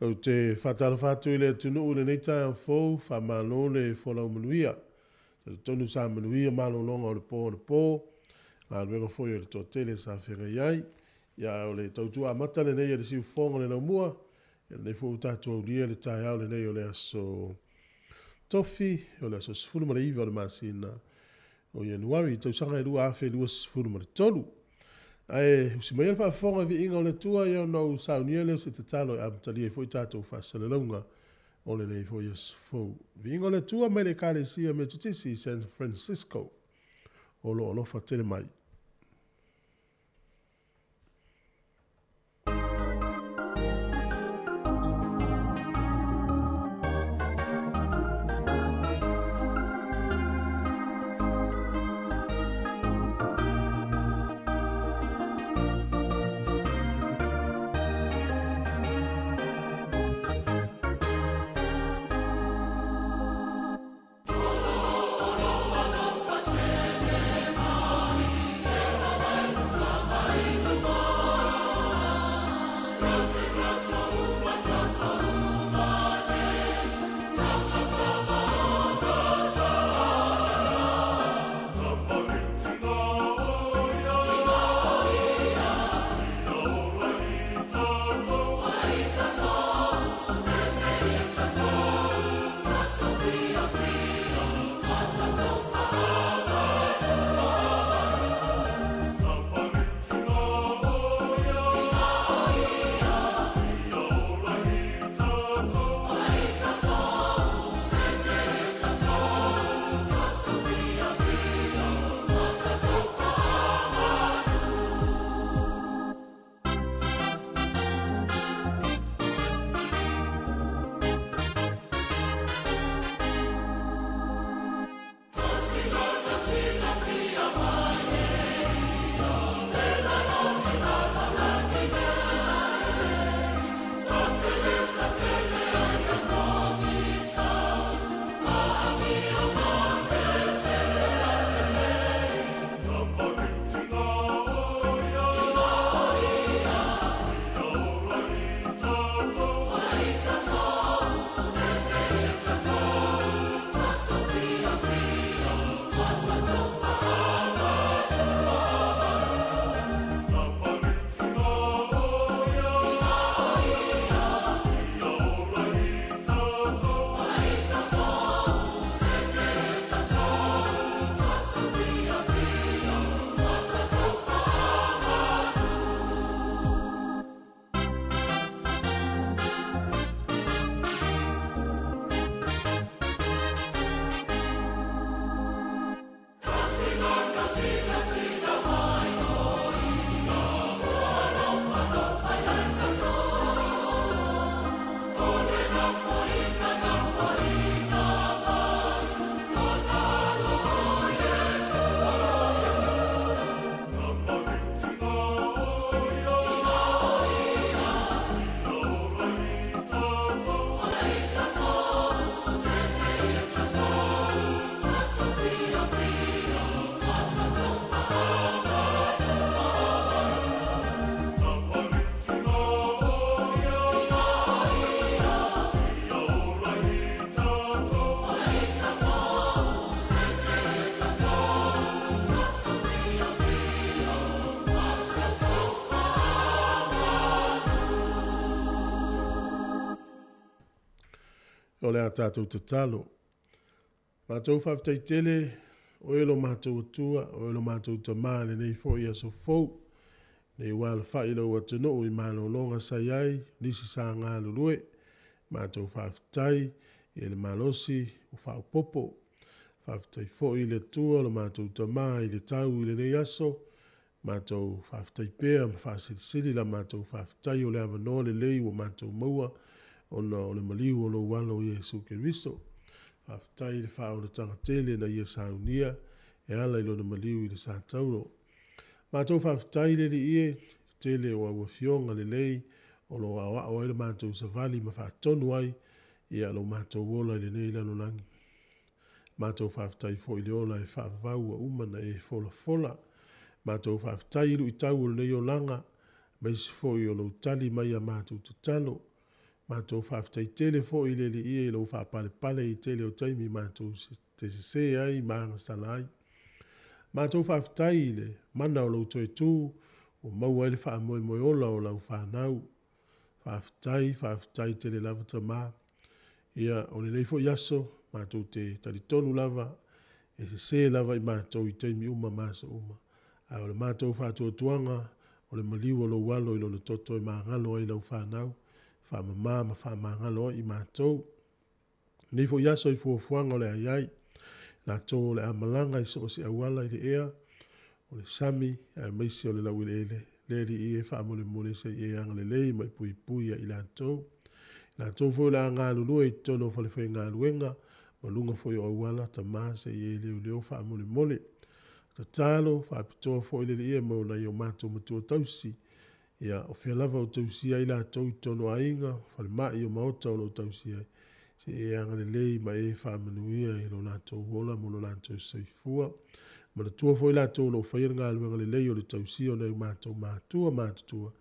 O te whatara whātu i le tunu ule nei tai au fōu, wha mālo le wholau manuia. Te tonu sa manuia mālo longa o le pō. Ngā ruenga fōi o le tō tele sa whenga iai. ia o le tautua amata lenei e le siufoga le naumua ia lenei foʻi tatou aulia le taeao lenei o le aso tofi o le aso 12 o le masina o Ianuari tausaga e 2.2 ae usi mai le faafofoga viiga o le atua ia ona ou saunia le se tatalo e amatalia foʻi tatou faasalalauga o lenei foʻi aso fou viiga o le atua mai le ekalesia me tutisi San Francisco o lo alofa tele mai. o le a tātou te talo. Mātou whawtaitele, o elo mātou atua, o elo mātou ta māle nei fo ia so fau, nei wala whailo atano o I mālo longa sai ai, nisi sā ngā lulue, mātou whawtai, e le malosi, o whao popo, whawtai fo I le tua, lo mātou ta mā, I le tau I le nei aso, mātou whawtai pēr, ma whasirisiri la mātou whawtai o le avanoa le lei o mātou maua, ona o le maliu o lo walo Iesu Keriso. Whawtai le whao le tangatele na ia saunia, e ala ilo na maliu I le sa tauro. Mātou whawtai le li ie, tele o awa fionga le lei, o lo awa o ele mātou savali ma whaatonu ai, ia lo mātou wola le nei lano langi. Mātou whawtai fo I le ola e whaavau a umana e fola fola. Mātou whawtai ilu I tau o le nei o langa, maisi fo I o lo tali mai a mātou tutalo. Mātou whawtai tele fo I le li ie lo whaapale pale I tele o taimi mātou te se ai, maanga sana ai. Mātou whawtai le mana o lo toe tū, o maua ele wha moe moe ola o lau whanau. Whaafitai te le lava ta maa. Ia o le neifo yaso, mātou te taritonu lava, e se lava I mātou I teimi uma masa uma. A o le mātou whātua tuanga, o le maliu o lo walo I lo le toto I māngalo ai lau whanau, whamamā ma whamangalo I mātou. Neifo yaso I fuafuanga o le aiai, la tō le amalanga I so se awala I le ea, o le sami, a meisi o le lau le li I e whaamole mole se I e anga le lei mai pui pui I la tō. La tō fo la ngā lulua I tono fa le whai ngā luenga, ma lunga fo I o awala ta maa se I e leo whaamole mole. Ta talo, whaapitoa fo I le li e mo na I o mātou matua tausi, ia o whea lava o tausi ai la tō I tono a inga, whale mai o maota o lo tausi ai. Se e anga le lei ma e whaamanuia I lo la tō hola mo lo la tō saifua. Ma na tua fo I la tō lo whai ngā luenga le lei o le tausi o nei mātou mātua mātutua,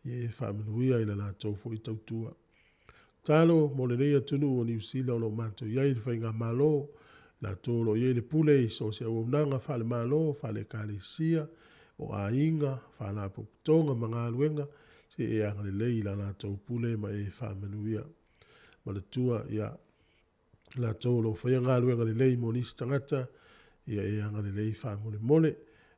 I e whaamanuia I la tō fo I tautua. Talo mo le leia tunu o New Zealand o mātou iai le whai ngā malo, la tōlo iei le pule I so se au nanga whale malo, whale kālesia, o a inga, whale apoputonga ma ngā luenga, se e anga le lei la tō pule ma e whamanuia. Ma le tua ia la tōlo whai ngā luenga le lei mo nisi tangata, ia e anga le lei whamole mole,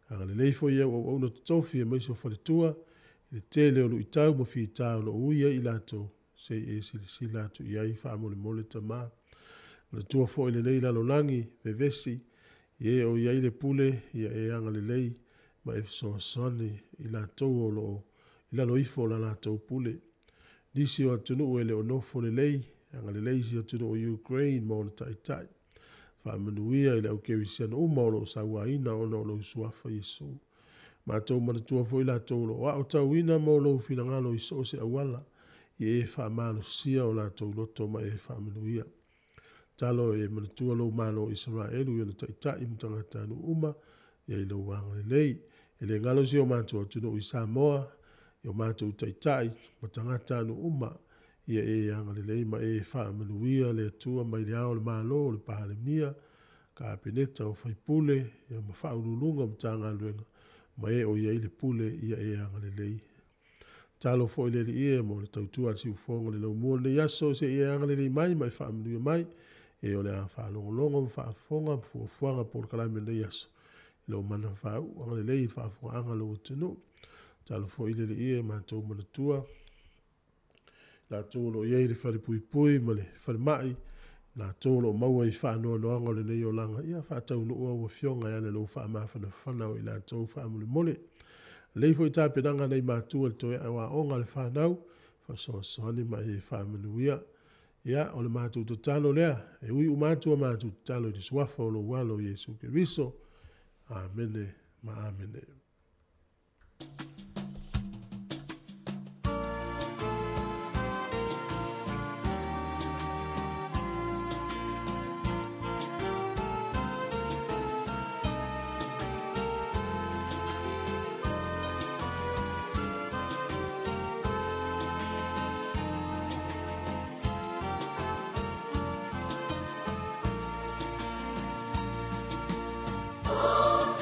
anga le lei fo ia o una totofi e maiso whale tua, I le tele o lu I tau mo whi tau lo uia I la tō. Se e silisila tu iai whaamole mole ta maa. Le tua fo I le nei lalo langi, vevesi, ie o iai le pule, ia e anga le lei, ma e fisoa sone I la tau o lo, I lalo ifo la tau pule. Nisi o atunu o ele o nofo le lei, anga le lei si atunu o Ukraine ma o na taitai. Whaamanuia I le au kewisiana uma o lo sawaina o na o lo suafa Yesu. Ma tau mana tua fo I la tau lo, wa o tau ina ma o lo finangalo I so se awala. I e whaamalo sia o la tau loto ma e whaamanuia. Talo e manatua lo malo Israelu I na taitai mtangata anu uma, I e lo wanga le lei. E le ngalo si o mātua tunu I Samoa, I o mātua taitai mtangata anu uma, I e anga le lei ma e whaamanuia le atua mai le ao le malo le pahalemia, ka peneta o whaipule, I o mawhaurulunga mtanga luenga, ma e o iei le pule I e anga le lei. Talo fo I le ie mo le tautua si ufonga le lau mua le yaso se I anga le mai mai whaamanuia mai, e o le a whaalongolongo mwhaafonga mfuafuanga por kalame le yaso. I lau mana whaau, anga le lei whaafonga anga lo utinu. Talo fo I le ie mātou manatua. La tōlo iei le whare pui pui ma le whare mai. La tōlo maua I whaanoa noanga le nei o langa. Ia whaatau no ua ua fionga ane lo whaamawhana whanau I la tō whaamule mole. Leifo I tāpenanga nei mātua le toe awa onga le whanau, whasoasoani ma e whaamanuia. Ia, o le mātua tatalo lea, e ui mātua mātua tatalo I te suafa o lo walo Yesu Keriso. Amene, ma amene. Oh,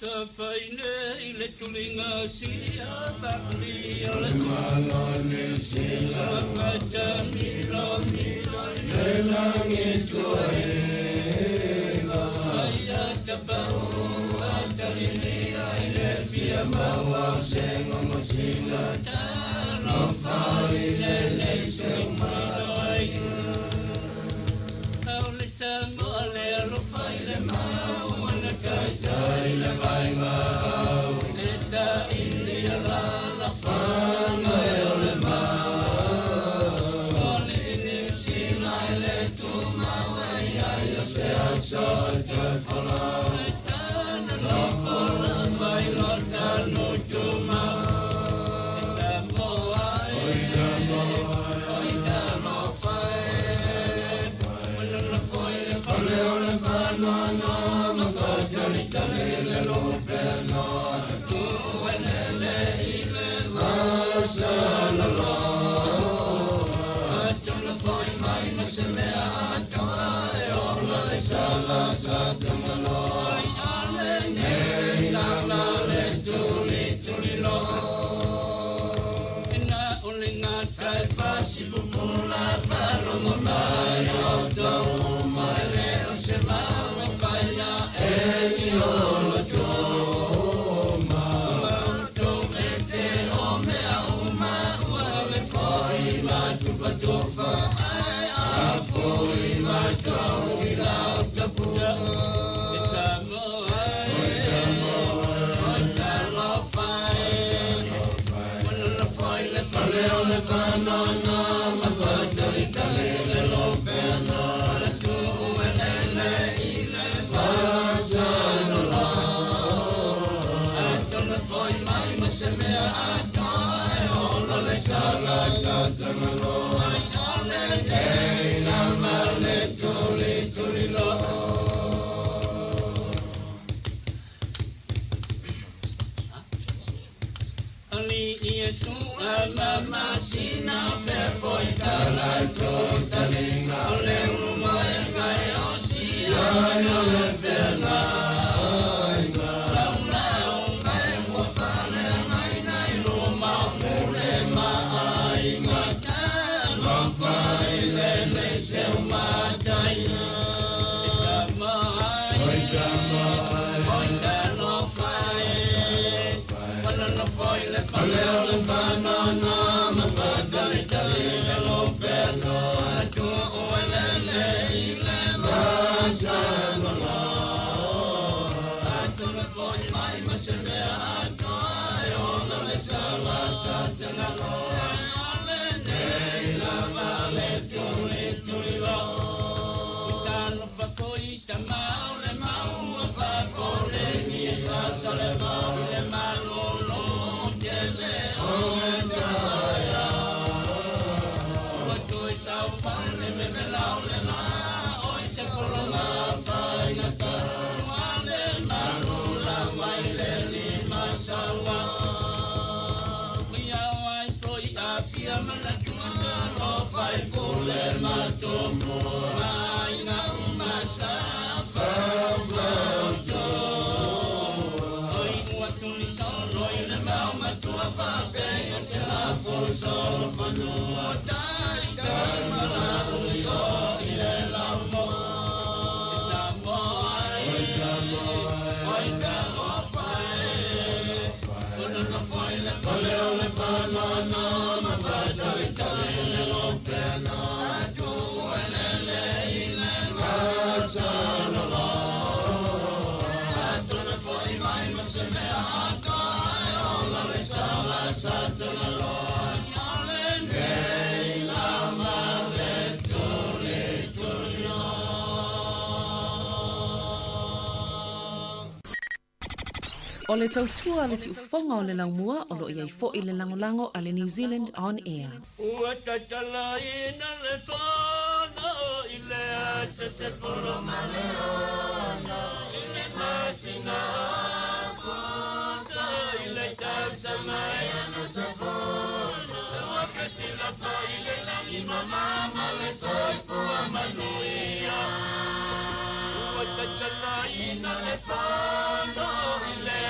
Faine ile tulinga sia bakli ole malone sila pacha milo milo le langi tuai ya tapau atalini ile pia mawa sengo mosila no faile le semai ole sango ale lo faile mawa na kai le vai O le tautua le si ufonga o le laumua o lo iai fo i le langolango a le New Zealand On Air. Ua tatala ina le whana i le ase te poro maleona i le masina kusa i le tausa mai ana sa whana ua kasila pa i le langi mamama le soifua manuia ua tatala ina le whana i le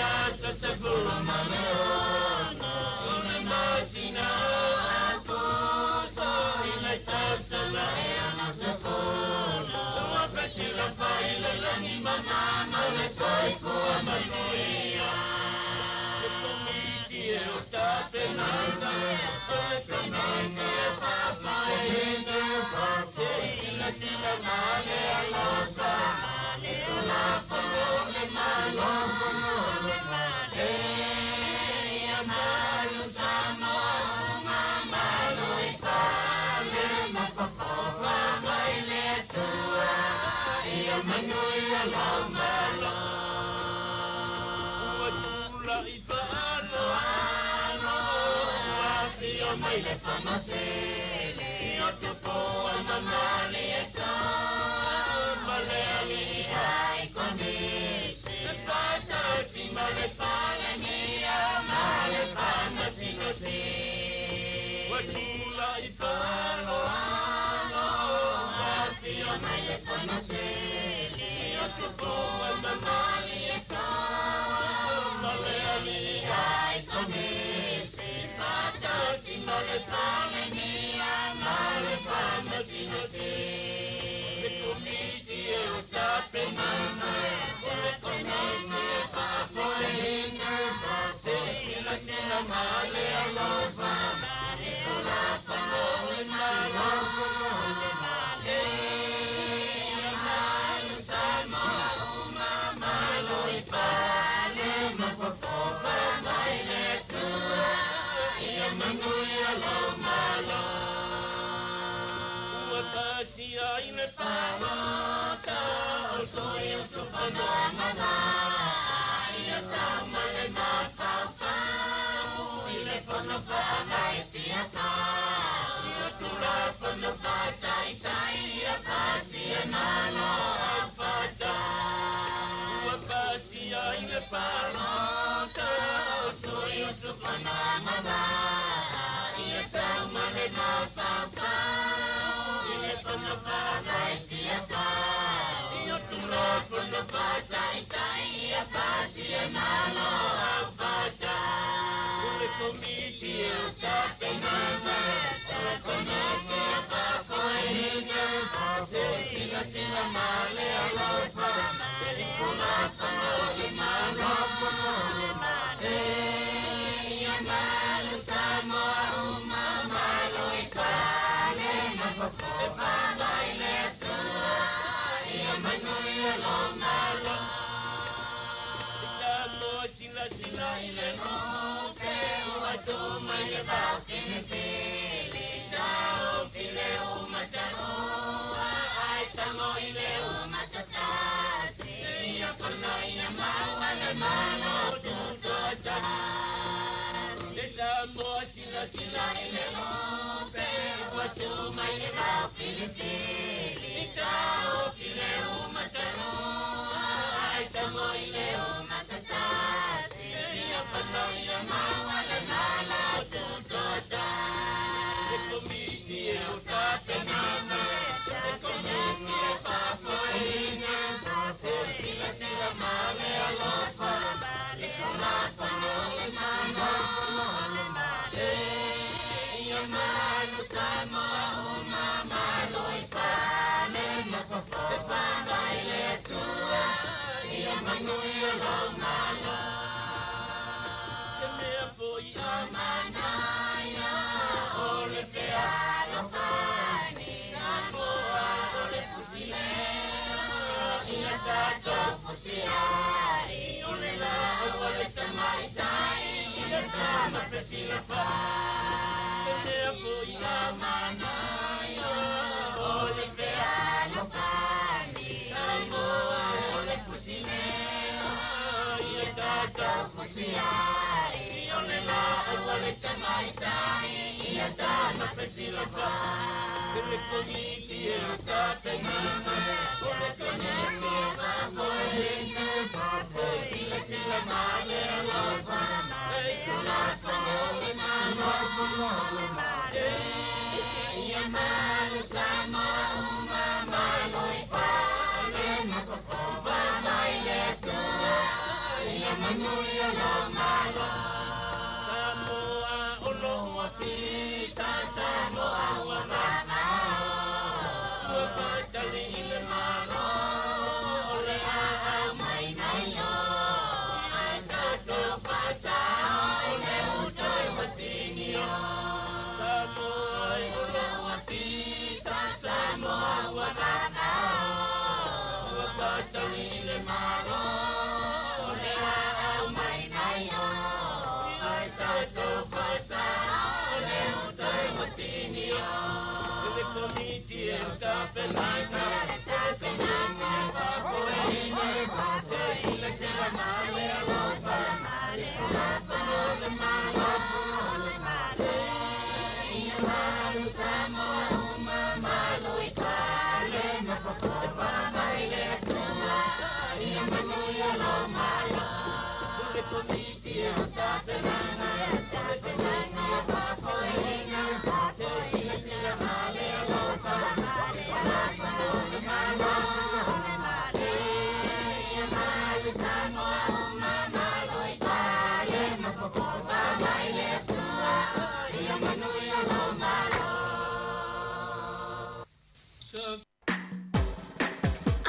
Samoa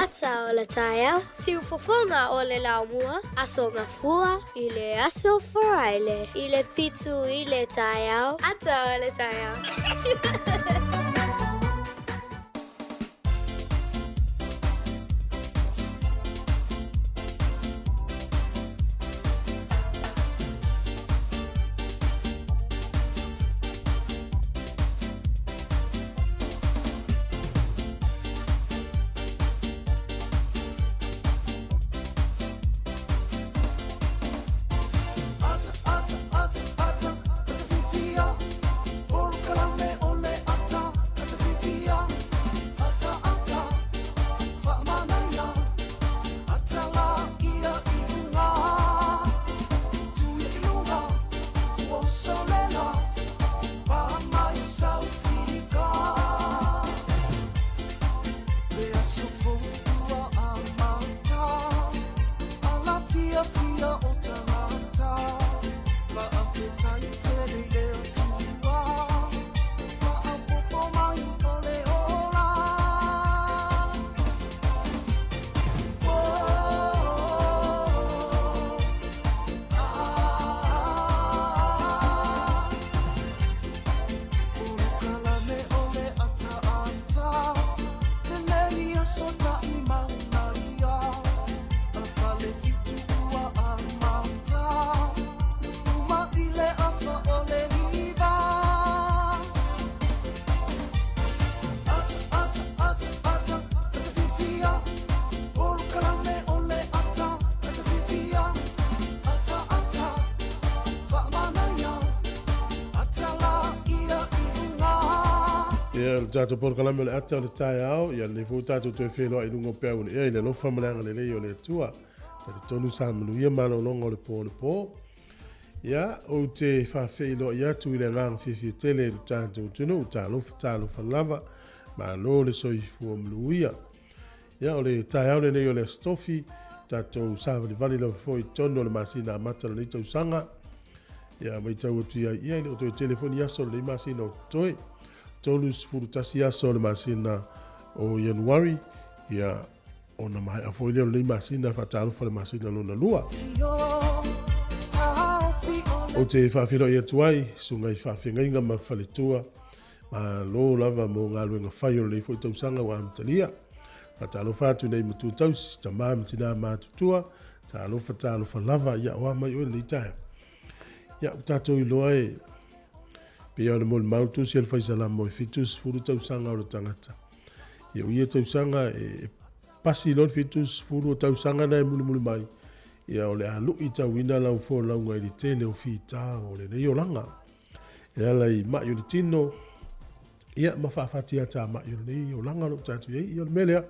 Ata o le taia, siu fofonga o le laumua, aso ngā fua, i le aso wharaile, i le fitu i le taia, ata o le taia. Tato por kalame le ata le tai au ia le fu tato te felo ai lungo pe o le lo famanga le le o le Atua tato tonu sa manu ia malo longo le po ia o te fa felo ia tu le ngang fi tele tato tunu talo fa lava ma lo le soi fu mluia ia o le tai au le o le stofi tato sa le vali lo foi tono le masina mata le to sanga ia mai tau tu ia le to telefoni ia so le masina toi tolus furutasi aso le masina o Januari ia ona mai a foi le masina fatalo fa le masina lona lua o te fafilo ia tuai sunga i fafinga ma faletua ma lo lava mo ngalo nga faio le foi tausanga wa amtalia fatalo fatu nei mutu taus tamam tina ma tutua talo fa lava ia wa mai o le tai ia tato i loai Pia ona mo le mautu si al faisala mo fitus furu tausanga o le tangata. Ia tausanga e pasi lor fitus furu tausanga na muli mai. Ia o le alu i tauina lau fo lau ngai li tele o fita o le nei o langa. Ia lai ma yo le tino. Ia mawhawhati ata ma yo le nei o langa lo tatu i o le melea.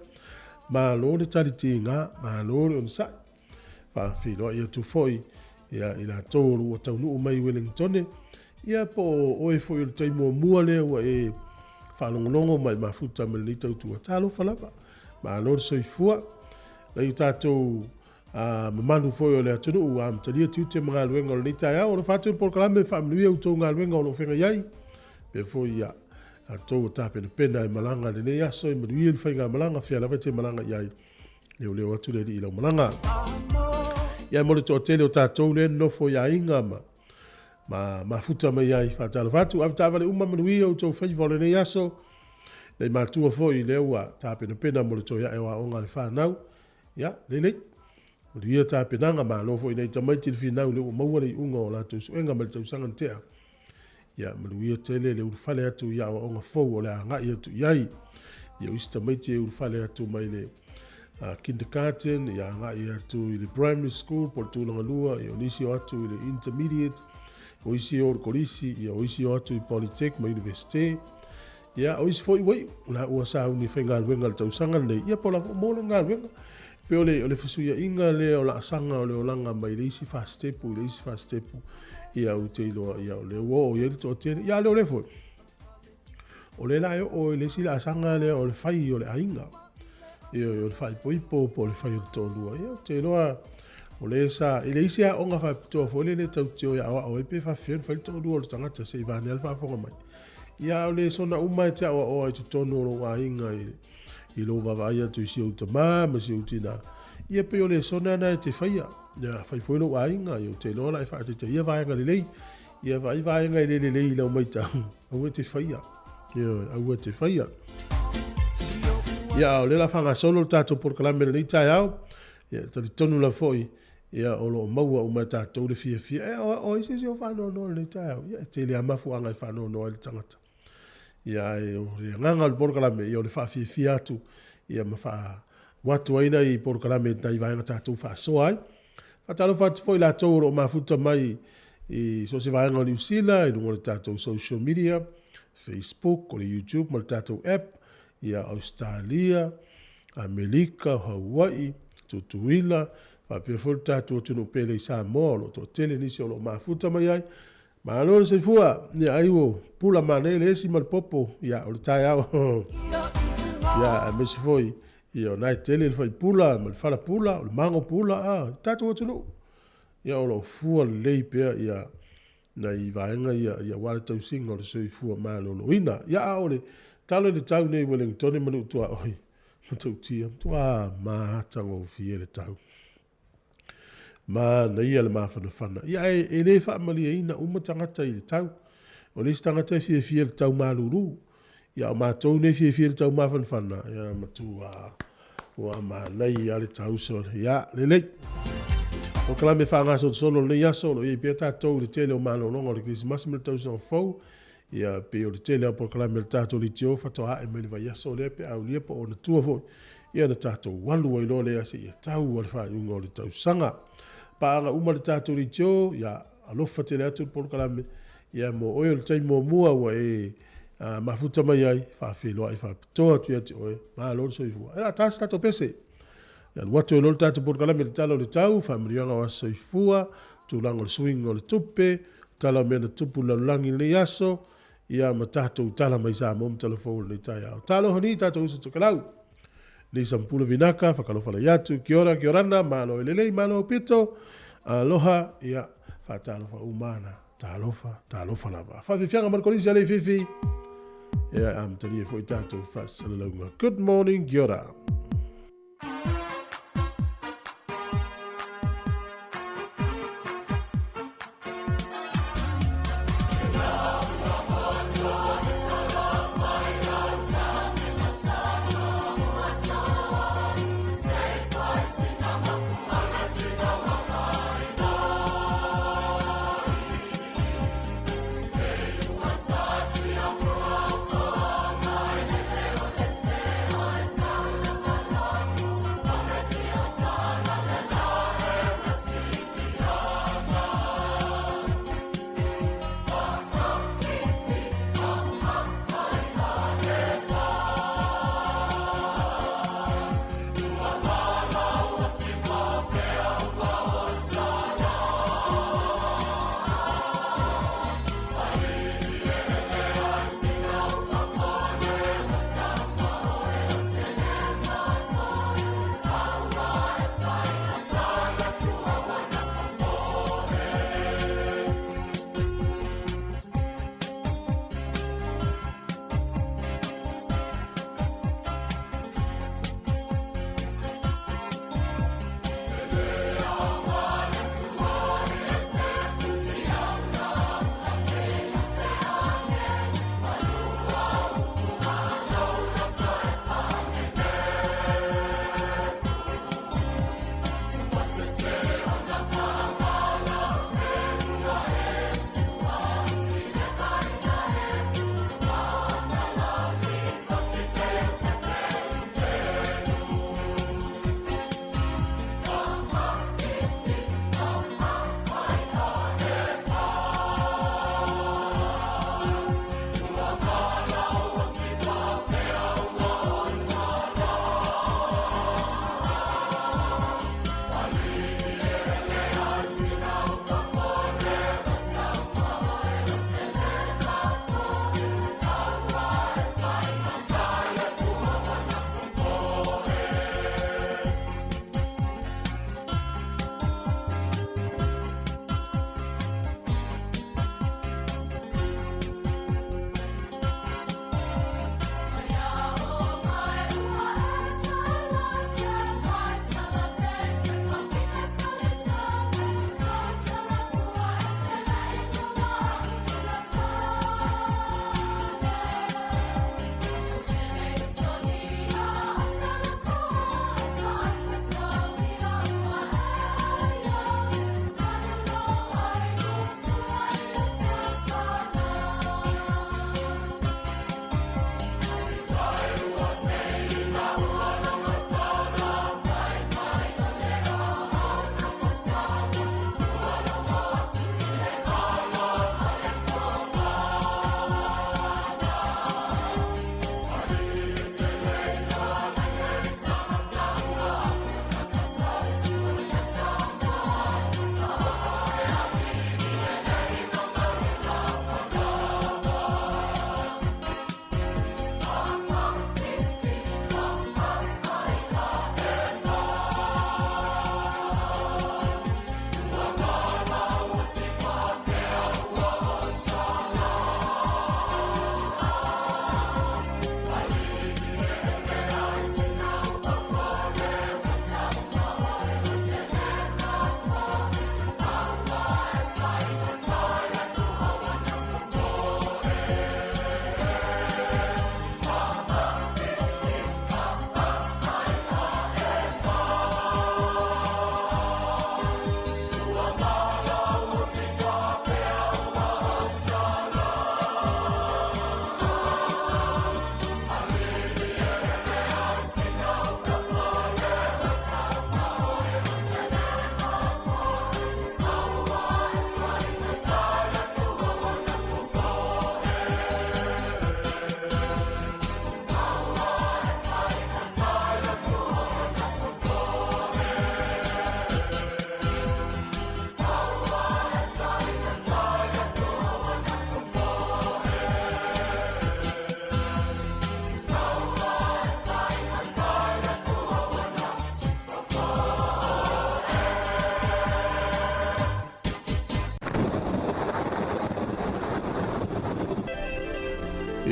Ma lo le tariti ngā, ma lo le on sai. Whawhilo ia tu foi. Ia ila tōru o taunu o mai Wellingtone. Ia po oe foi o te mua lea ua e whalongolongo mai mafuta me le tau tua talo whalapa. Ma lor soifua. Lai tātou mamanu foi o le atunu u amtalia tiu te mga luenga o le tai au. O le whātua por kalame whamnuia u tau ngā luenga o lo whenga iai. Pe foi ia a tau o tāpena pena e malanga le nei aso e manuia le whainga malanga whia lawa te malanga iai. Leo atu le i lau malanga. Ia mo le toa tele o tātou le nofo ia inga ma futa mai ai fatalo fatu av tavale uma manuia o tau whai vole nei aso nei matua foi le ua tāpena pena mo le toa e wa onga le whanau ia lelei o ria tāpenanga ma lo foi nei tamaiti le whinau le ua maua le unga o la tau suenga ma le tau sangan tea ia manuia tele le ua whale atu ia o onga fau o le anga i atu iai ia o isi tamai te uru whale atu mai le kindergarten, ia ngai atu i le primary school, po le tūlanga lua, ia o nisi o atu i le intermediate, o isi o korisi, ia o isi o atu i Polytech, ma university, ia o isi fo i wai, la ua sa uni whainga alwenga le tausanga le, ia po la mola ngā alwenga, pe o le fasuia inga le o la asanga o le olanga mai le isi fastepu, ia o te iloa, ia o le ua o ia li tō tere, ia le o le fo, o le la o le isi la asanga le o le whai o le ainga, ia o le whai poipo po le whai o le tōlua, ia o te iloa, o le sa, i le isi a onga whai pitoa fo le tau teo ia o e pe whawhion whai tōlua o le tangata se i vane alfa whonga mai. Ia o le sona umai te awa o ai tu tonu o wa inga i lo vavai atu i si uta ma si utina. Ia pe o le sona na te whaia, ia whai fwelo wa inga i o te lola e whaate te ia vaenga le lei, ia vaenga i le lei lau mai tau, au e te whaia, au e te whaia. Ia o le la whanga solo tato por kalame le tai au, ia tali tonu la foi, ia o lo maua o mai tato le fia, o isi si o whano no le tai au, ia te le amafu anga i whano no le tangata. Ia e o le nganga le porkalame, ia o le whawhia atu, ia ma wha watu aina i porkalame tai vaenga tatou wha soa ai. Whatalo whatu foi la tōro o mafuta mai i so se vaenga o New Zealand, i rungo le tatou social media, Facebook, o le YouTube, ma le tatou app, ia Australia, Amerika, Hawaii, Tutuila, whapia fol tatou tunu pele i Samoa, lo tō tele nisi o lo mafuta mai ai. Ma alo se fua, ni aiwo, pula mane le esi mal popo, ia o le tai au. Ia, me se foi, ia o nai tele le fai pula, mal fala pula, o le mango pula, tatu o tunu. Ia o lo fua le lei pea, ia, na i vaenga, ia wale tau singa o le soi fua maa lo ina. Ia o le, talo le tau nei Wellington, manu tua, oi, matau tia, tua maa tango fie le tau. Ma na ia le mawhanawhana. Ia e le whaamalia ina umatangata i le tau. O le tangata fie le tau maruru. Ia o mātou ne fie le tau mawhanawhana. Ia matua ua ma nei a le tau so. Ia le lei. O kalame whangaso solo le iaso. Ia pia tātou le tele o malolonga o le Christmas me le tau so fau. Ia pe o le tele o kalame le tātou le tio whatoa e me le vai iaso le pe au lia po o na tua fo. Ia na tātou walu ai lo le ase ia tau al whaunga o le tau sanga. Paanga uma le tātou li tio, ia alofa te le atu por kalame, ia mo oe o le taimo mua ua e mafuta mai ai, whawhiloa i whapitoa tu ati oe, maa lor soifua. Ela tāsi tātou pese. Ia watu e lor tātou por kalame le talo le tau, whamirianga wa soifua, tūlango le swing o le tupe, tala mea na tupu la langi le aso, ia ma tātou tala mai sa mom telefon le tai au. Talo honi tātou usa tukalau. Ni sampula vinaka, whakalofala yatu, kia ora, kia orana, malo elelei, malo pito, aloha, ia, whatalofa umana, talofa lava. Whawhiwhianga markolisi alei fifi, ia, amtani e fwoi tātou whasalalaunga. Good morning, kia ora.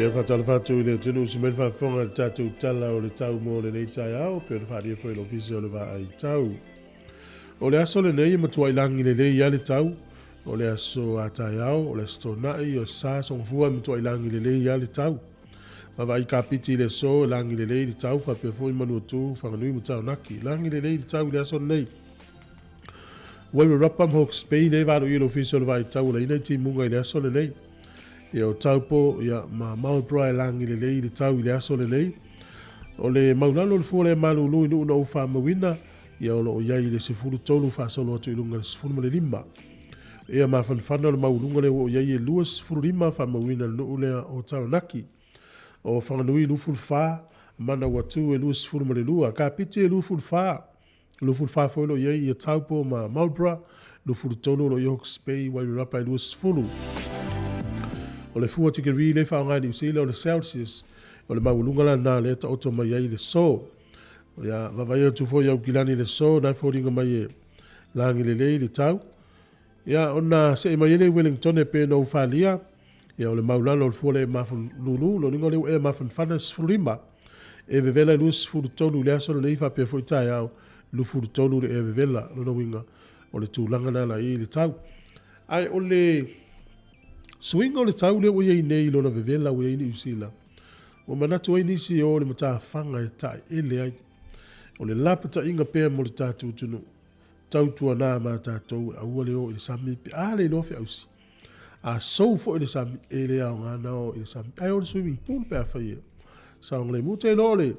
Ia whatala whātou i le tunu si mele whawhonga le tātou tala o le tau mō le nei tai au, pe le whādia whai lo fisi o le wā ai tau. O le aso le nei matua i langi le lei ale tau, o le aso a tai au, o le sto nai o sa song fua matua i langi le lei ale tau. Ma vai ka piti le so langi le lei le tau, wha pe fo i manu tu, whanganui matau naki. Langi le lei le tau le aso nei. Wai rapam hok spei le vālo i lo fisi o le wā ai tau, le ina ti munga i le aso le nei. Ia o taupo, ia ma maupra e langi le lei le tau i le aso le nei. O le maulalo le fua le malulu inu una ufa mawina, ia o lo iai le sefuru tolu fa solo atu ilunga le sefuru ma le lima. Ia ma fanfana le maulunga le o iai e lua sefuru lima fa mawina le nuu lea o tau naki. O whanganui luful fa, mana watu e lua sefuru ma le lua. Ka piti e luful fa. Luful fa foi lo iai e taupo ma maupra, lufuru tolu lo iok spei wai rapa e lua sefuru. O le fua tikiri le whaonga ni usile o le Celsius, o le maulunga la nā le ta oto mai ai le so. O ia vavai atu fo iau kilani le so, nai fōringa mai e langi le lei le tau. Ia ona se mai ele Wellington e pe no whalia, ia o le maulana o le fua le mafun lulu, lo ningo leo e mafun whanas furima. E vevela lus furu tolu le aso le neifa pe fo itai au, lu furu tolu le e vevela, lo no winga, o le tūlanga na la i le tau. Ai o le swing o le tau le o iei nei lona vevela o iei ni usila. O manatu ai nisi o le mata whanga e tai ele ai. O le lapata inga pēr mo le tātou tunu. Tau tua nā mā tātou a ua leo i le sami pe a le lofi ausi. A sou fo i le sami e le au ngā nao i le sami. Ai o le swimming pool pe a whaia. Saong le mu te lo le.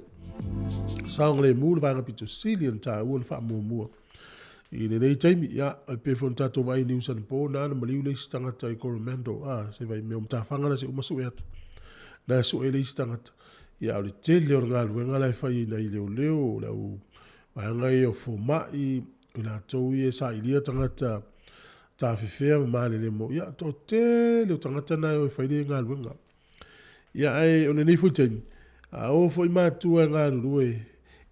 Saong le mu le vanga pito silian tā ua le wha mua. I le nei taimi, ia, ai pefon tato vai ni usan po, nana maliu le istangata i Coromando, se vai mea umtawhanga na se umasu e atu. Na su e le istangata, ia o le tele o ngā luenga lai whai na i leo leo, lau vaianga e o fomai, i la tau i e sa ilia tangata ta whiwhea ma le mo, ia, to tele o tangata na o e whai le ngā luenga. Ia ai, o ne nei fui taimi, o fo i mātua ngā lue,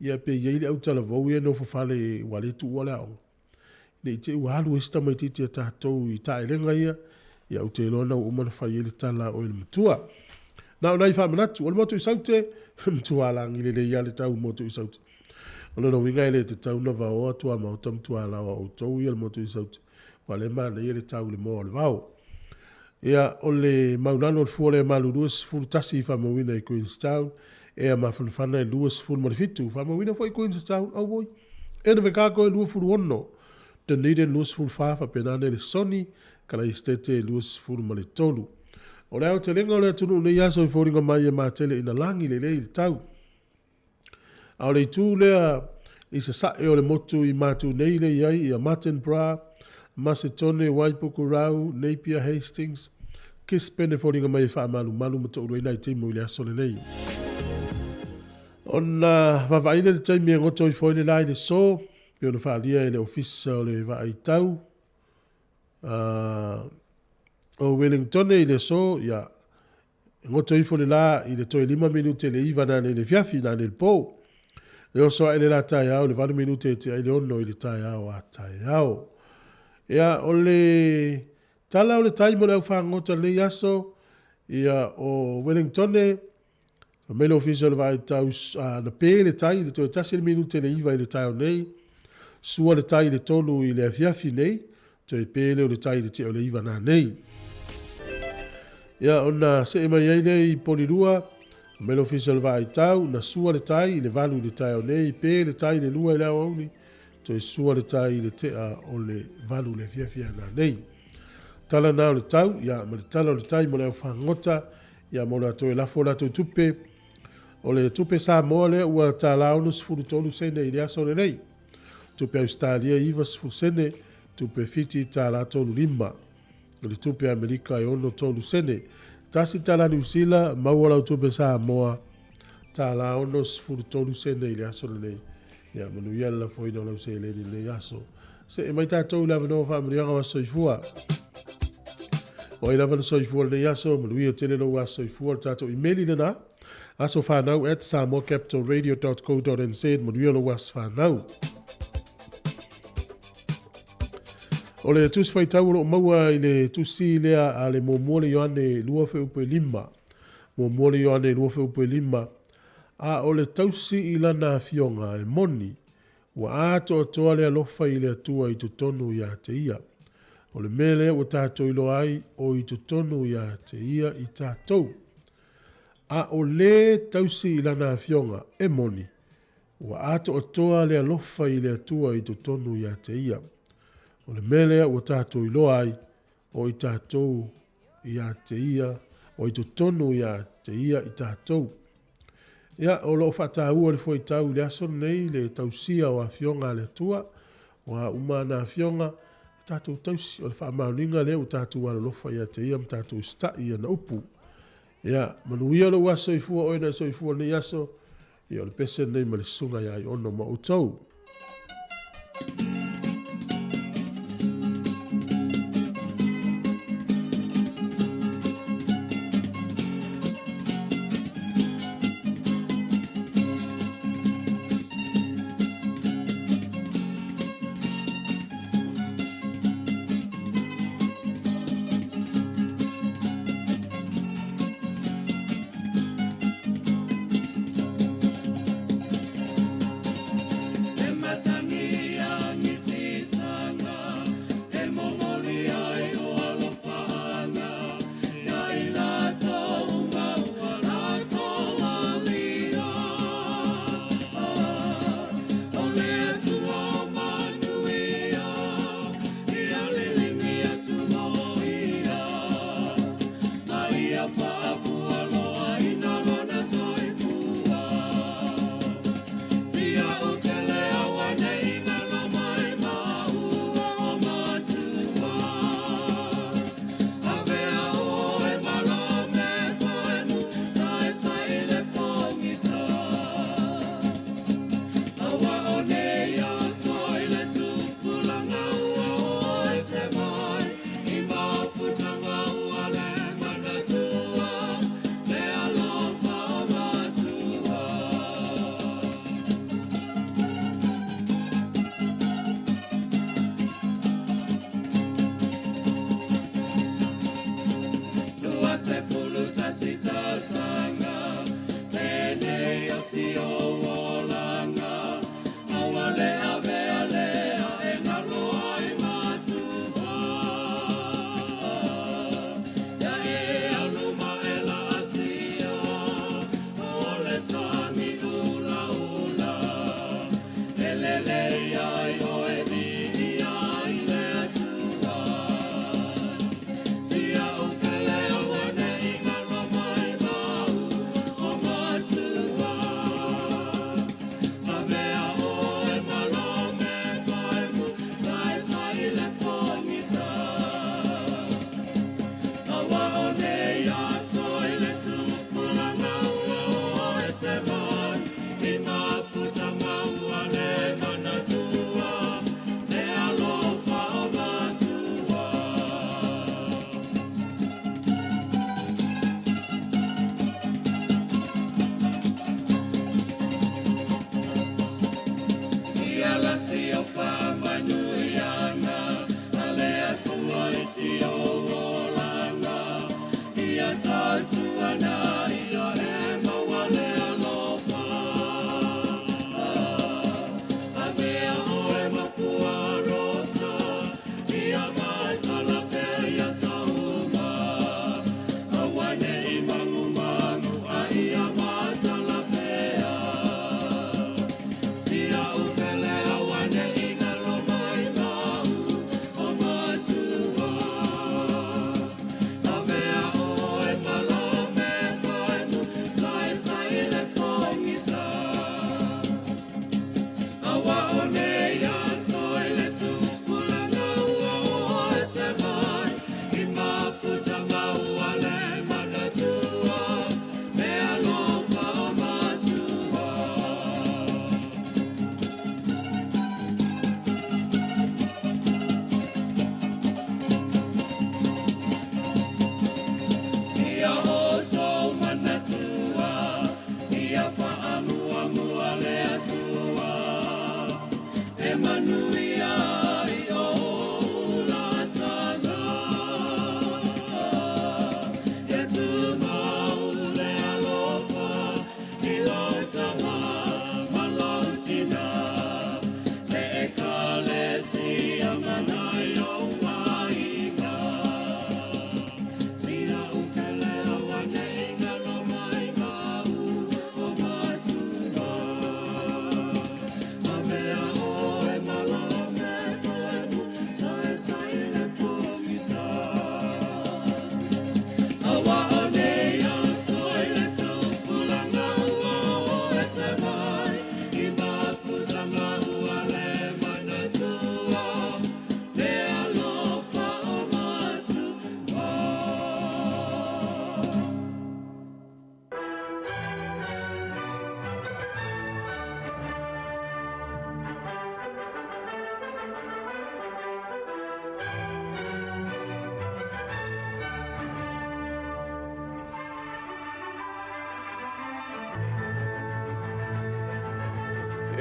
ia pe iei le au tala vau ia no fafale wale tu wale au. Nei te uhalu esta mai titi a tātou i taelenga ia au te lona o umana whai ele tala o ele mtua. Nau nai whamanatu, o le motu i saute, mtua langi le ia le tau motu i saute. O lona winga ele te tau na vau atua mauta mtua lawa o tau ia le motu i saute. Wale mana ia le tau le moa le vau. Ia o le maunano le fuole malu luas furutasi i whamawina i Queenstown, ea mawhanwhana e luas furu marifitu, whamawina fo i Queenstown, au boi. E na vekako e lua furu ono. Dunedin luas furu whafa penane le soni, kala i stete e luas furu mali tolu. O leo te lenga o lea tunu nei aso i fōringa mai e mātele ina langi le lei le tau. Au le tū lea i sa sae o le motu i mātu nei le iai i a Martin Bra, Macedone, Waipuku Rau, Napier, Hastings, Kispene fōringa mai e wha malu mato uroi nai te mui le aso le nei. Ona wawaile le taimi e ngoto i fōi le lai le so, pe ona whaalia e le ofisa o le vai tau. O Wellington i le so, ia, ngoto i fōi le la i le toi 5 minute le iwa na le fiafi na le pō. Le oso e le la tai au, le 20 minute te ai le ono i le tai au a tai au. Ia, o le tala o le taimo le au whangota le aso, ia o Wellington o mele official vai tau na pe le tai, le toi tasi le minute le iwa i le tai o nei, sua le tai le tolu i le afiafi nei, toi pe le o le tai le te o le iwa na nei. Ia, ona se e mai eile i polirua, o mele official vai tau, na sua le tai i le valu le tai o nei, pe le tai le lua i le au auni, toi sua le tai le te a o le valu le afiafia na nei. Tala nao le tau, ia, ma le tala o le tai mo le au whangota, ia mo le atoe lafo la tau tupe, o le tupe Samoa le ua ta launu sifuru tolu sene i le aso le nei. Tupe Australia iwa sifuru sene, tupe fiti ta la tolu 5. O le tupe Amerika e ono tolu sene. Tasi ta la New Zealand, maua lau tupe Samoa, ta la ono sifuru tolu sene i le aso le nei. Ia manu ia la foina lau se le le aso. Se e mai tātou lava no whamarianga wa soifua. O i lava no soifua le aso, manu ia tele lo wa soifua tātou emaili le na. Aso whanau at samoacapitalradio.co.nz Manuia lo was whanau. O le tusi whaitau o maua i le tusi lea a le mōmua le yoane lua wheupe 5. mo mori o ane ruofe upe lima, a o le tausi i lana fionga e moni, wa ato atoa le alofa i le atua i tutonu ia te ia. O le mele o tātou ilo ai o i tutonu ia te ia i tātou. A o le tausi i lana fionga e moni, wa ato atoa le alofa i le atua i tutonu ia te ia. O le mele o tātou ilo ai o i tātou ia te ia, o i tutonu ia te ia i tātou. Ia, o lo whataua le fwoi tau le aso nei le tausia o a fionga le atua, o a umana fionga, tātou tausi o le whamauninga le o tātou ala lofa ia te ia, tātou sta ia na upu. Ia, manuia lo waso i fua oina so i fua nei aso, ia o le pese nei ma le sunga ia i ono ma utau. Matania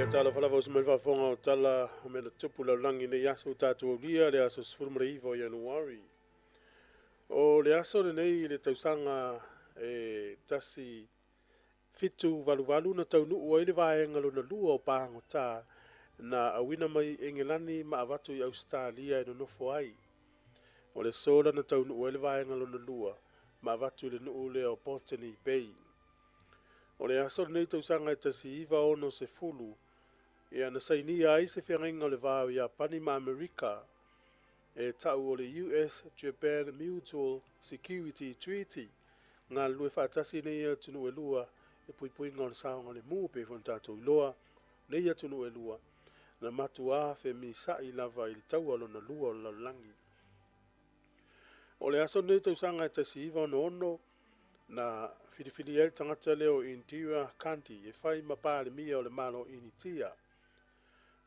Tala fala vos mai fonga o tala o me le tupu la langi ne yaso tatu o lia le aso sfurmre ivo Januari. O le aso le nei le tausanga tasi fitu valu na taunu ua ile vaenga lo na lua o pahango ta na awina mai engelani ma avatu i Australia no nofo ai. O le sola na taunu ua ile vaenga lo na lua ma avatu le nuu le o Botany Bay. O le aso le nei tausanga tasi iva ono se fulu ia na sainia ai se whiangainga le vāo ia pani ma Amerika e tau o le US-Japan Mutual Security Treaty ngā lue whaatasi nei a tunu e lua e pui ngā le saonga le mū pe fon tātou iloa nei a tunu e lua na matu a fe mi sai lava i le tau alo na lua o la langi. O le aso nei tausanga e tasi iwa ono na whiriwhiri el tangata leo Interior County e whai mapāle mia o le malo initia.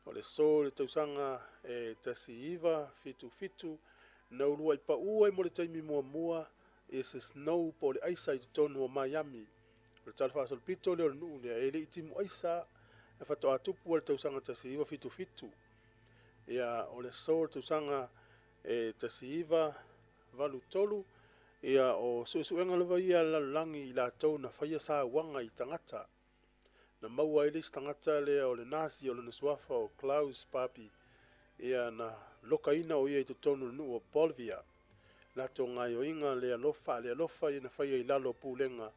O le so le tausanga e tasi iwa fitu na urua i pa ua i mo le taimi mua e se snow po le aisa i tonu o Miami. O le talfa asol pito leo le nuu lea e le itimu aisa e whato atupu o le tausanga tasi iwa fitu. Ia o le so le tausanga e tasi iwa valu tolu ia o suenga lewa ia la langi i la tau na whaia sa wanga i tangata. Na maua ilis tangata lea o le nasi o le nasuafa o Klaus Papi ia na loka ina o ia i tonu nu o Bolivia. La to ngai o inga lea lofa i na whaia i lalo pūlenga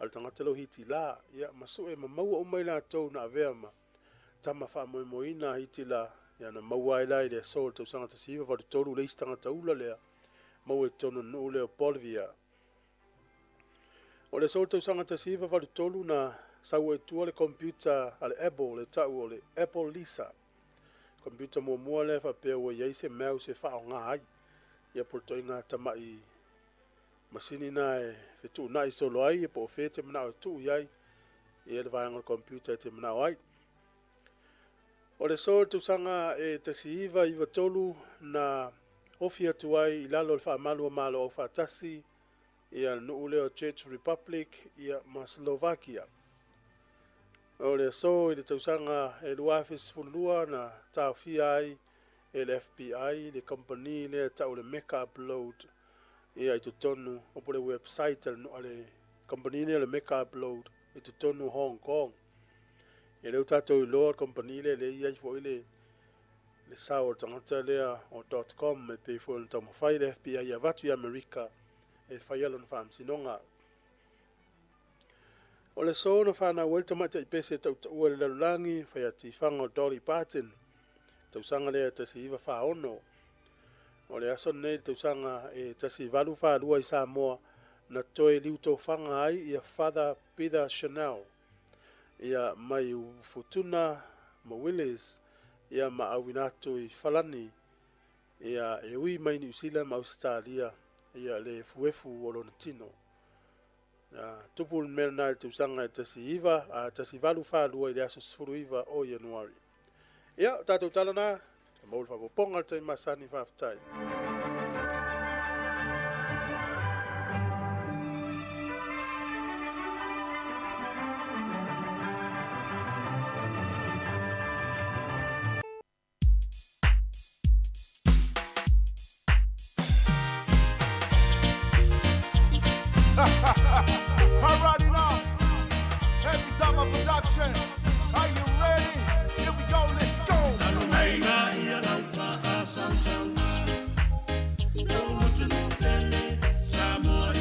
al tangata lo hiti la ia masue ma maua o mai la tau na aveama tama wha moina hiti la ia na maua ila i lea sol tau sanga tasiva vadu toru leis tangata ula lea maua i tonu nu lea Bolivia. O le sol tau sanga tasiva vadu toru na sau e tua le computer ale Apple le tau o le Apple Lisa. Computer mua le whapea ua iei se mau se whao ngā ai. Ia porto i ngā tamai masini na e whetu na i solo ai e po whē te manao e tu iai. Ia le vāanga le computer te manao ai. O le so tu sanga e tasi iwa tolu na ofia tu ai i lalo le whaamalu malo o whaatasi ia nuu leo Czech Republic ia ma Slovakia. O le so i le tausanga e luafis fulua na tau fia ai e le FBI, le company le tau le meka upload ia i tonu o po le website no ale company le meka upload i tonu Hong Kong. E leu tatou i loa company le ia i fo le sao tangata lea o .com e pe fo le tau mawhai le FBI ia vatu i Amerika e whaialon whaam sinonga. O le so na whana welta mata i pese tau ua le lalulangi whai ati whanga o Dolly Parton. Tau sanga lea tasi iwa wha ono. O le aso nei tau sanga e tasi valu wha lua i Samoa na toe liuto whanga ai ia Father Peter Chanel. Ia mai u Futuna ma Willis ia ma awinatu i Falani. Ia e ui mai New Zealand ma Australia ia le fuefu o lona tino. Tupul mena tu sanga tasi iwa a tasi valu fa lua i aso sfuru iwa o Januari. Ia tatou talana maul fa ponga te masani fa ftai. Alright now, every time a production, are you ready? Here we go, let's go. Samoa,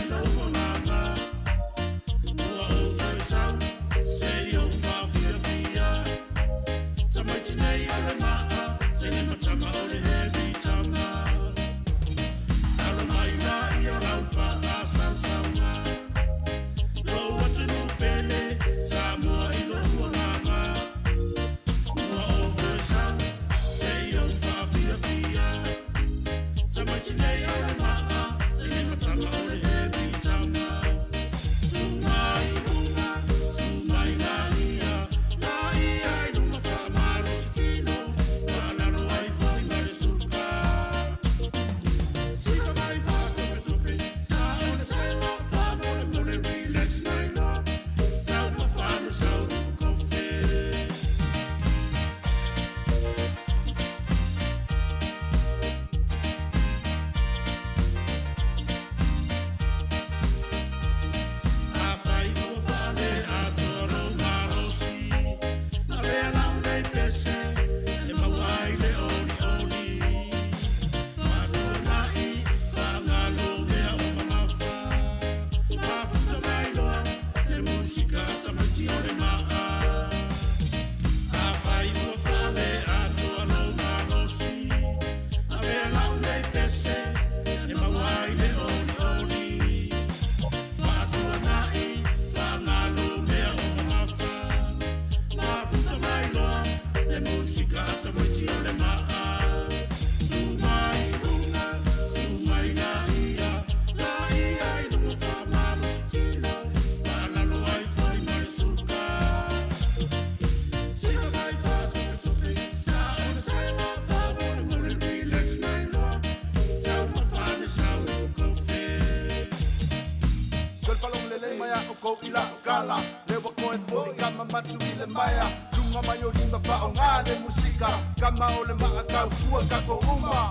ko ila kala le wa ko po kama matu ile maya tunga mayo dimba pa ngale musika kama ole ma ka fu ka ko uma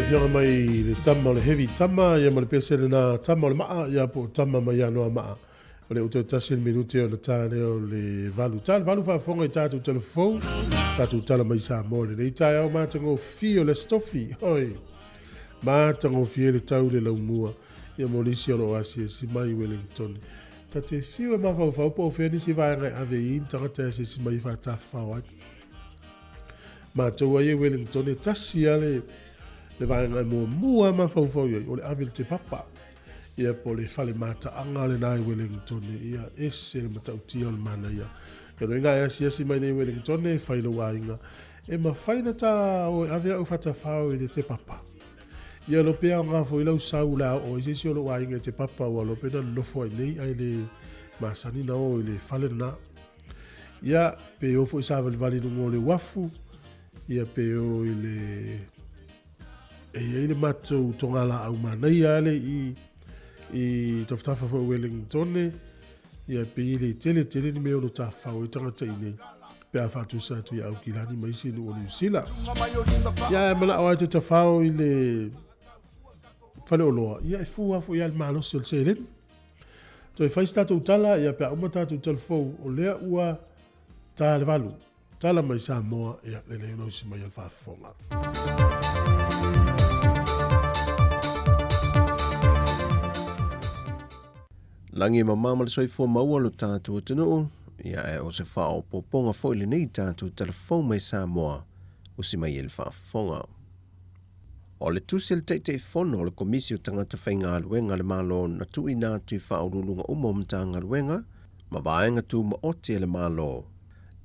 Ia mai le tama le heavy tama ia mo le pese le na tama le maa ia po tama mai anoa maa o le uto tasi le minuti o le tale o le valu tale valu whaafonga i tātou telefon tātou tala mai Samoa le nei tai au mātango fi o le stofi hoi mātango fi le tau le laumua ia mo lisi o lo asi si mai Wellington ta te fiu e mawhau po whiani si vaenga ave in tangata si mai whaatawhau ai mātou ai Wellington e tasi ale le vaenga mua mawhau ia o le avil te papa ia po le fale mata anga le nai Wellington ia ese le matautia o le mana ia e no inga asi mai nei Wellington e whailo wainga e ma whaina ta o avea u whatawhau i le te papa ia lo pea ngā fo ilau sau la o i sisi o lo wainga te papa o lo pena lofo ai nei ai le masani na o i le fale na ia pe o fo i sawa le vali nungo le wafu ia pe o i le e le matou tongala au manai ale i taftafa fo Wellington ia pe le tele ni me o lo tafau i tangata i nei pe a fatu sa tu ia au kilani mai si no New Zealand ia mala o te tafau i le fale o loa ia e fua fo ia le malo sel selen to e faista tu tala ia pe uma tatu telefon o lea ua ta le valu tala mai Samoa ia le no si mai al fa fonga Langi mamama le soifo maua lo tātou tunu, ia e o se whao poponga fo ili nei tātou telefon mai Samoa, o si mai ele whaafonga. O le tusi le teitei fono o le komisio tangata whainga aluenga le malo na tui nā tui whaurulunga umom tā ngaruenga, ma vaenga tū ma oti le malo.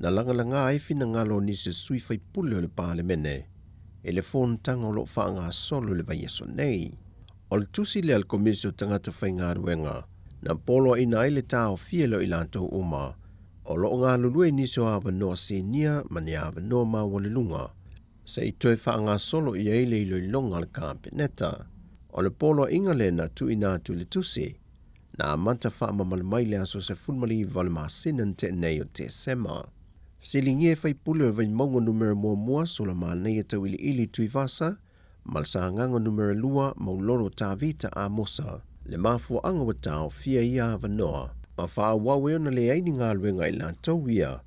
Na langalanga aifi na ngalo ni se sui whai pule o le pāle mene, e le fon tanga o lo whaanga solo le vaieso nei. O le tusi le al komisio tangata whainga aluenga, na polo ina ile tao fielo ilanto uma, o lo ngā lulue niso awa noa senia mani awa noa ma walilunga, se i toe whaanga solo i eile ilo i longa le kāpeneta. O le polo inga le na tu ina tu le tusi, na amanta whaama malumaile aso se funmali vale maasinan te nei o te sema. Silingie whai pule o vai maunga numero mua so la maa nei e tau ili tui vasa, malsa nganga numero lua mauloro tā vita a mosa. Le mafu anga wa tau fia ia avanoa, ma wha wawe ona le aini ngā luenga i lantau ia,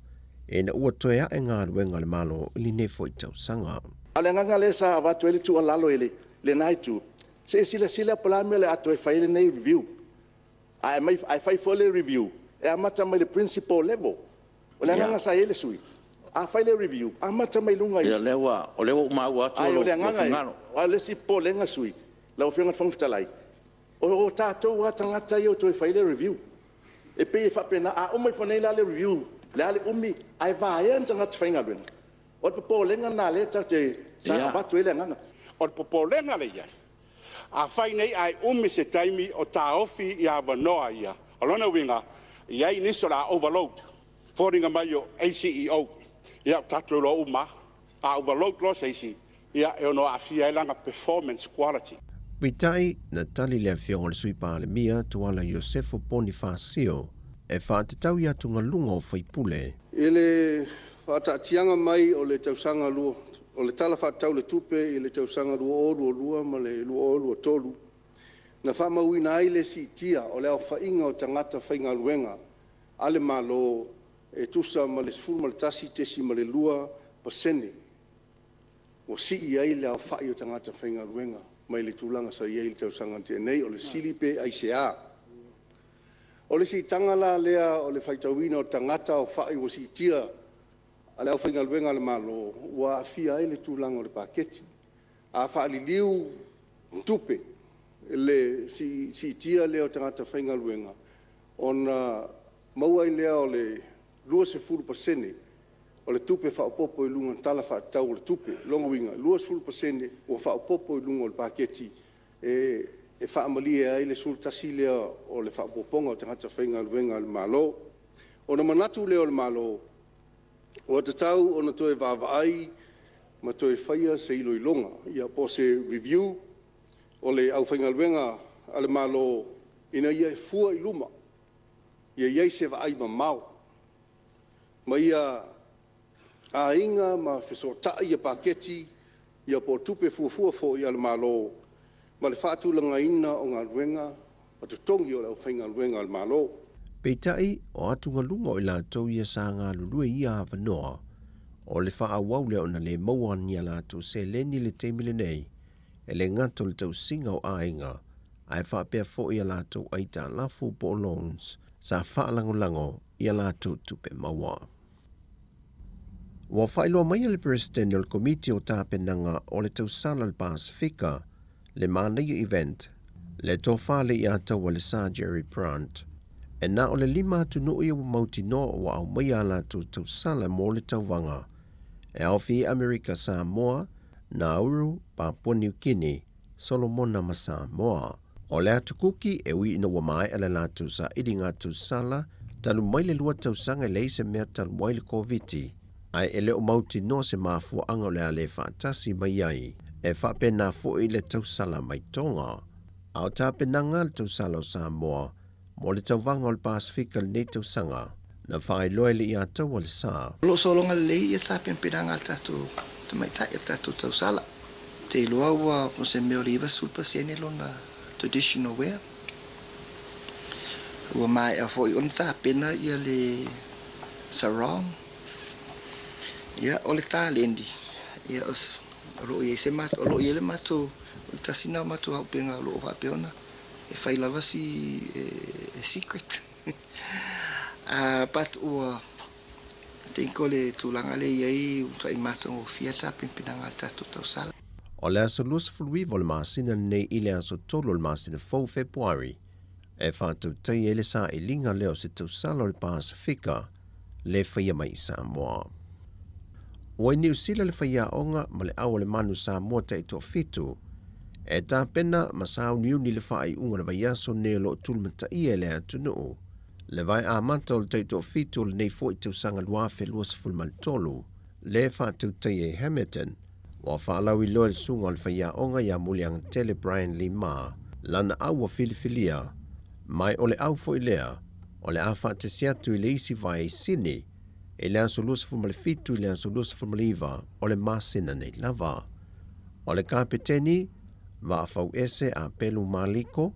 e na ua toea e ngā luenga le malo ili ne foi tau sanga. Ale nganga le sa avatu ele tu alalo ele, le naitu, se sila palame le ato e whaile nei review. Ai whai fole review, e amata mai le principal level, o le nganga sa ele sui. A whaile review, amata mai lunga i. Ia lewa, o lewa umaua atu ai lo o le nganga fingalo. o le si po lenga sui, la o whianga whangfitalai. O tātou a tangata i o toi whaile review. E pe e whapena a umai whanei la le review. Le ale umi, ai vāia an tangata whainga luenga. O te popo lenga nā le tau te sa watu ele nganga. O te popo lenga le iai. A whainei ai umi se taimi o tā ofi i a wanoa ia. O lona winga, iai niso la overload. Fōringa mai o ACEO. Ia tātou lo uma. A overload lo seisi. Ia e ono a fia langa performance quality. Pitai na tali le fionga le sui pāle mia tuala Iosefo Bonifacio e whātetau ia tunga lunga o whaipule. Ele whātatianga mai o le tausanga lua, o le tala whātau le tupe i le tausanga lua o lua ma le lua o lua tolu. Na whamauina ai le si tia o le au whainga o tangata whainga luenga. Ale malo e tusa ma le sfuru ma le tasi tesi ma le lua pasene. O si i ai le au whai o tangata whainga luenga. Mai le tūlanga sa i ai le tausanga te nei o le silipe ai se a. O le si tangala lea o le whaitawina o tangata o whai o si tia. Ale au whainga luenga le malo. Ua fia ai le tūlanga o le paketi. A whaali liu tupe. Le si tia leo tangata whainga luenga. Ona maua i lea o le lua se furu pasene. O le tupe whaopopo i lunga tala whaatau o le tupe. Longa winga, lua furu pasene o whaopopo i lunga o le paketi. E whaamali e ai le sultasi lea o le whaopoponga o tangata whainga luenga le malo. Ona manatu leo le malo. O te tau ona toe vavaai ma toe whaia se ilo i longa. Ia po se review o le au whainga luenga ale malo ina ia e fua i luma. Ia iai se vaai ma mau. Ma ia a inga ma whesota ia paketi ia po tupe fuafua fo i ale malo. Ma le whaatulanga ina o ngā luenga ma tutongi o le au whainga luenga ale malo. Peitai o atunga lunga o la tau ia sa ngā lulue ia wanoa o le wha awau leo na le mauan ia la tu se leni le teimi lenei e le ngato le tau singa o ainga ai wha pia fo ia la tau aita lafu po loans sa wha lango ia la tau tupe maua. Wa whailoa mai le Presidential Committee o tāpenanga o le tau sala le Pasifika le mānei event le tō whale i atau le Sir Jerry Brandt. E nā o le lima atu no ia mauti no wa au mai ala tu tau sala mo le tau wanga. E au fi Amerika Samoa, Nauru, Papua New Guinea, Solomona ma Samoa. O le atu kuki e ui ina wa mai ala la tu sa idinga tu sala talu mai le lua tau sanga le se mea talu mai le COVID. Ai ele o mauti no se mafu anga le ale fatasi mai ai. E whape na fo i le tau sala mai tonga. Au tāpenanga le tau sala o Samoa. Mo le tau wanga o le Pasifika le nei tau sanga, na whae loe le i atau o le sā. Lo solonga le lei e tāpia pinanga al tatu, te mai tai al tatu tau sala. Te iloa ua mo se meo riva sulpa sene lo na traditional wear. Ua mai a foi on tāpena ia le sarong. Ia o le tālendi. Ia o lo i se matu, o lo i le matu, o le tasina matu hau penga o lo o vapeona. E whai lava si secret. Pat ua te inko le tūlanga le iai uta i mātang o fiata pimpinanga al tatu tau sala. O le aso luas fuluivo le māsina nei i le aso tolo le māsina fau Februari. E whātau tei e le sā i linga leo se tau sala o le Pasifika le whaia mai Samoa. Oi New Zealand le whaia onga ma le awa le manu Samoa te ito fitu. E tā pena masau niu ni le whaai unga le vaiaso ne lo tulmata i e le atu nuu. Le vai a manta o le teito fitu le nei fo i tau sanga luafe luas fulmal tolu. Le whaatau tei e Hamilton. Wa whaalau i loa le sunga o le whaia onga ia muliang tele Brian Lee Ma. Lana au wa filifilia. Mai o le au fo i lea. O le a whaate siatu i le isi vai i sini. E le anso luas fulmal fitu i le anso luas fulmal iwa. O le masina nei lava. O le kapiteni. Va fau ese a pelu maliko,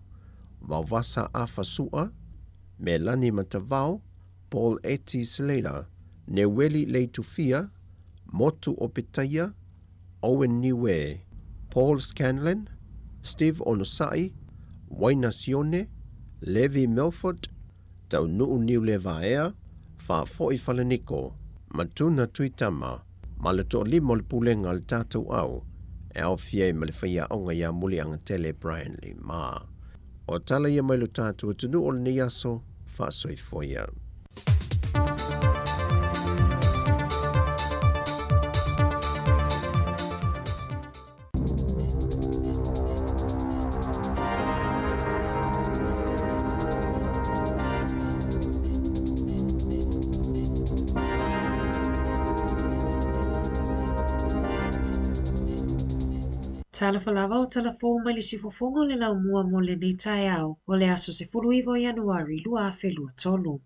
va vasa a fasua, me lani matavao, Paul Eti Slater, Neweli Leitufia, Motu Opetaia, Owen Niue, Paul Scanlon, Steve Onosai, Wainasione, Levi Milford, Tau Nuu Niu Levaea, Fa Foi Falaniko, Matuna Tuitama, Malato Limo le Pulenga al Tātou Au, e au fiei ma le whaia onga ia muli anga tele Brian Lee Ma. O tala ia mai lo tātua tunu o le ni aso, whaasoi foia. Tala falava o tala fōu mai le sifofonga o le lau mua mo le nei tae au o le aso se fuluiva o Januari lua afe lua tolu.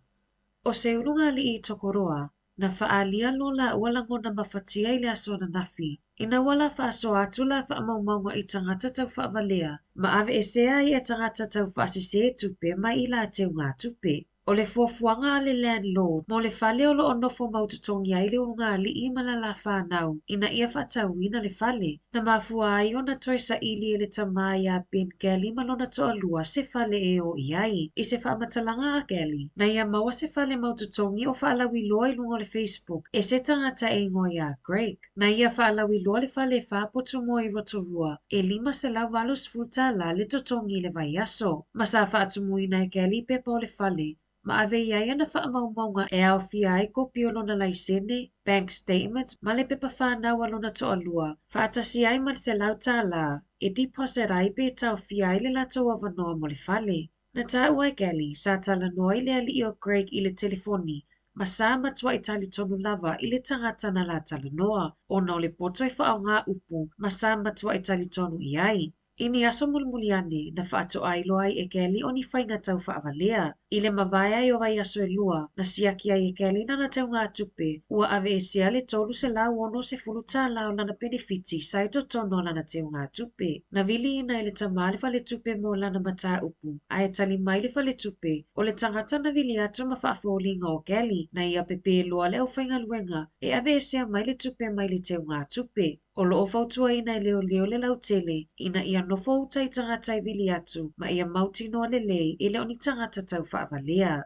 O se ulunga li I tokoroa na whaalia lo la ualango na mafatia I le aso na nafi Ina wala whaasoa atu la whaamaunga I tangata tau whaavalea, ma ave e sea I e tangata tau whaasese tupe mai I la teu ngā tupe. O le fuafuanga a le landlord, mo le fale o lo onofo maututongi ai le unga li I mala la whanau, ina ia whaatauina le fale, na mafua ai o na toi sa ili e le tamai a Ben Gali malona toa lua se fale e o iai, I se whaamatalanga a Gali, na ia maua se fale maututongi o whaalawi loa I lungo le Facebook, e se tangata e ngoi a Greg, na ia whaalawi loa le fale whaapoto mo I Rotorua, e 5 se lau valus futala le totongi le vai aso, ma sa whaatumuina e Gali pepa o le fale, ma ave iai ana whaamaunga e au fia ai ko piolona laisene, bank statements, ma le pepa whanau alona toa lua. Whaatasi ai man se lau tā la, e deposit ai pe tau fia ai le lato avanoa mo le fale. Na tā ua Gali, sa tala noa I le ali o Greg I le telefoni, ma sa matua I tali tonu lava I le tangata na la tala noa, o na o le poto I whaau ngā upu, ma sa matua I tali tonu I ai. Ini aso mulmuliane na whaato ailo ai e Gali o ni whainga tau whaavalea. I le mawaya I o vai aso e lua, na siaki ai e Gali nana tau ngā tupe, ua ave e sea le tolu se lau ono se fulu tā lau lana benefiti sai to tono lana tau ngā tupe. Na vili ina I le tamale fa le tupe mo lana mata upu, a e tali mai le fa le tupe, o le tangata na vili ato ma whaafolinga o Gali, na ia pepe loa le au whainga luenga, e ave e sea mai le tupe mai le tau ngā tupe. O loo fautua ina I leo le lau tele, ina ia nofo utai tangata I vili atu, ma ia mauti noa le lei I leo ni tangata tau whaavalea.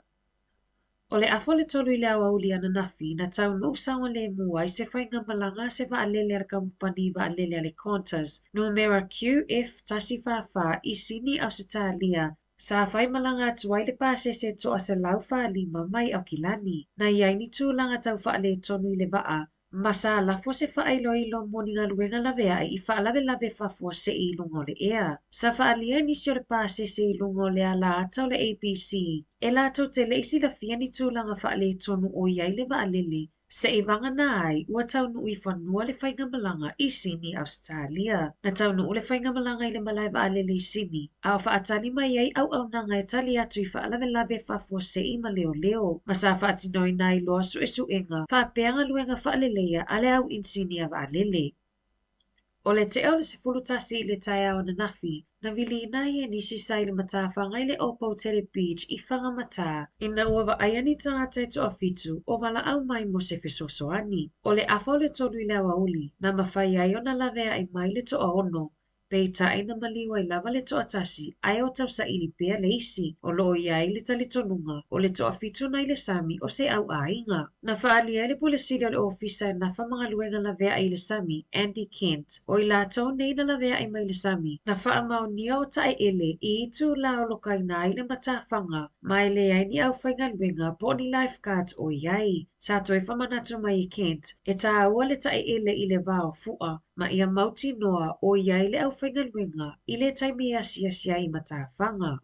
O le afo le tolu I le awauli ana nafi, na tau no usawa le mua I se whainga malanga se wa alele ar kampani wa alele ale Qantas, numera QF tasi whawha I sini au se tālia, sa whai malanga atu ai le pāsese to asa lau whaalima mai au kilani, na iai ni tūlanga tau whaale tonu I le waa, Masa la fo se whaelo I lo moninga luenga lawe ai I whaalawe lawe whafua se I lungo le ea. Sa whaalia ni sio le pāse se I lungo le ala atau le ABC. E la tau te le isi la fia ni tūlanga whaale tonu o iai le waalele. Se I wanga na ai, ua tau nu I whanua le whainga malanga I sini Australia. Na tau nu le whainga malanga I le malai waalele I sini. Au whaatani mai ai au nanga e tali atu I whaalawe lawe whafua se I ma leo leo. Masa whaatinoi nai loa su e suenga. Whaapeanga luenga whaalelea ale au insini a waalele. O le te le se fulutasi I le tai au na nafi, na vili nai e nisi sai le matawhanga I le Opau Tele Beach I whangamata, ina ua wa aiani tangata to a fitu o wala au mai mo se fesosoani. O le afo le tolu I le awauli, na mawhai ai o na lavea I mai le to a ono, Peita ina maliwa I lava le toa tasi, ai o tau sa ili pea le isi, o loo iai le talitonunga, o le toa fitu na le sami o se au ainga. Na whaalia le polesili o le ofisa na whamanga luenga la vea I le sami, Andy Kent, o I la tau nei na la vea I mai le sami, na whaamau nia o tae ele I itu la o lokai na I le matawhanga, mai le ai ni au whainga luenga po ni lifeguards o iai. Sa toi whamanatu mai I Kent, e tā ua le tae ele I le vao fua, ma ia mauti noa o iai le au whainga luenga I le taimi asiasia I matawhanga.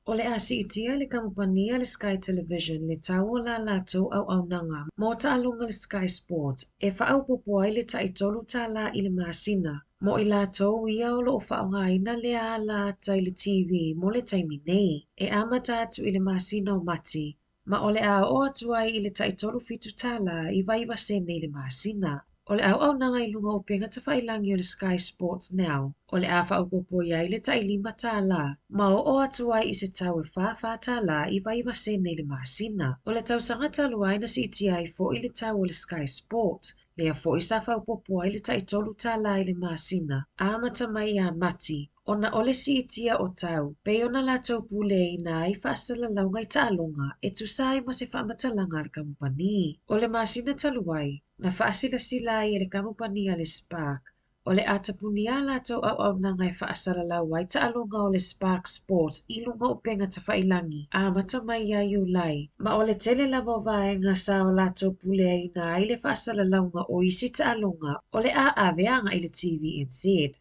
O le asi itia le kampania le Sky Television le tau la lato au nanga mo ta alunga le Sky Sports e whaau popo ai le taitolu ta la I le masina mo I lato ia o lo whaonga ina le a la tai le TV mo le taimi nei e amata atu I le masina o mati ma o le a o atu ai I le taitolu fitu tala I vai wasene I le masina. O le au nanga I lunga o penga ta whailangi o le Sky Sports Now. O le a whaupopo ia I le tai 5 tā la. Ma o atu ai I se tau e whawha tā la I vai wasene I le masina. O le tau sanga talu ai na si iti ai fo I le tau o le Sky Sports. Le a fo I sa whaupopo ai le tai tolu tā la I le masina. Amata mai a mati. Ona ole si itia o tau, pe ona la tau pule ina ai whaasala launga I taalonga e tu sai ma se whaamatalanga ar kampani. Ole masina taluai, na whaasila sila ai le kampani a le Spark. Ole atapunia la tau au nanga e whaasala lauai taalonga o le Spark Sports I lunga o penga ta whailangi. A mata mai a iulai, ma ole tele lava vaenga sa o la tau pule ina ai le whaasala launga o isi taalonga, ole a aveanga I le TVNZ.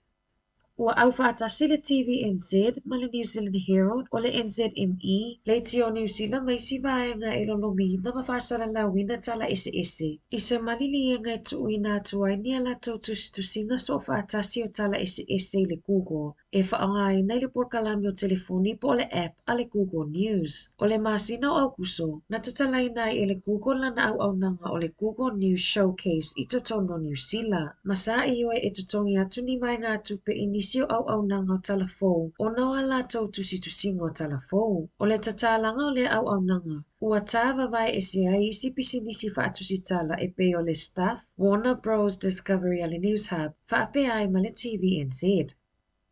Ua au whaatasi le TVNZ ma le New Zealand Herald o le NZME le tio New Zealand mai si vaenga e lolomi na mawhasara lawina tala ese. I se malili e ngai tu ina atu ai ni ala tau tusinga so whaatasi o tala ese le Google. e whaangai nei le porkalami o telefoni po le app a le Google News. O le masina o Aukuso, na tatalai nai e le Google lana au nanga o le Google News Showcase i totono New Zealand. Masa i oe e totongi atu ni mai ngā tupe inisi o au nanga o talafou, o noa la tau tusinga o talafou. O le tatalanga o le au nanga, ua tāwa vai e se ai isi pisinisi whaatusitala e pe o le staff, Warner Bros Discovery a le News Hub, whaape ai ma le TVNZ.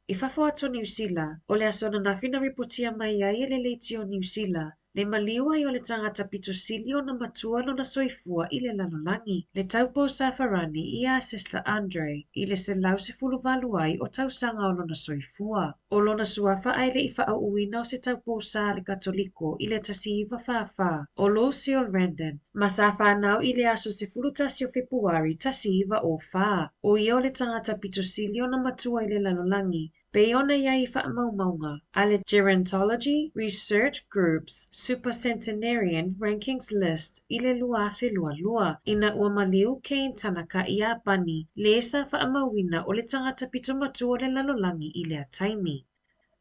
I whawha ato New Zealand, o le asona na whina ripotia mai ai e le leiti o New Zealand, le maliwa i o le tangata pito silio na matua lo na soifua i le lalolangi. Le taupou safarani i a Sister Andre, i le se lau se fulu valu ai o tausanga o lo na soifua. O lo na suafa ai le i wha uina o se taupou sa le katoliko i le tasi iwa whawha. O lo se o Randon, ma sa whanau i le aso se fulu tasi o Februari tasi iwa o wha. O i o le tangata pito silio na matua i le lalolangi, Peona iai whaamaumaunga, a le Gerontology Research Group's Supercentenarian Rankings List i le luafe lua, ina ua maliu Kane Tanaka i a pani, le sa whaamauina o le tangata pito matua o le lalolangi i le ataimi.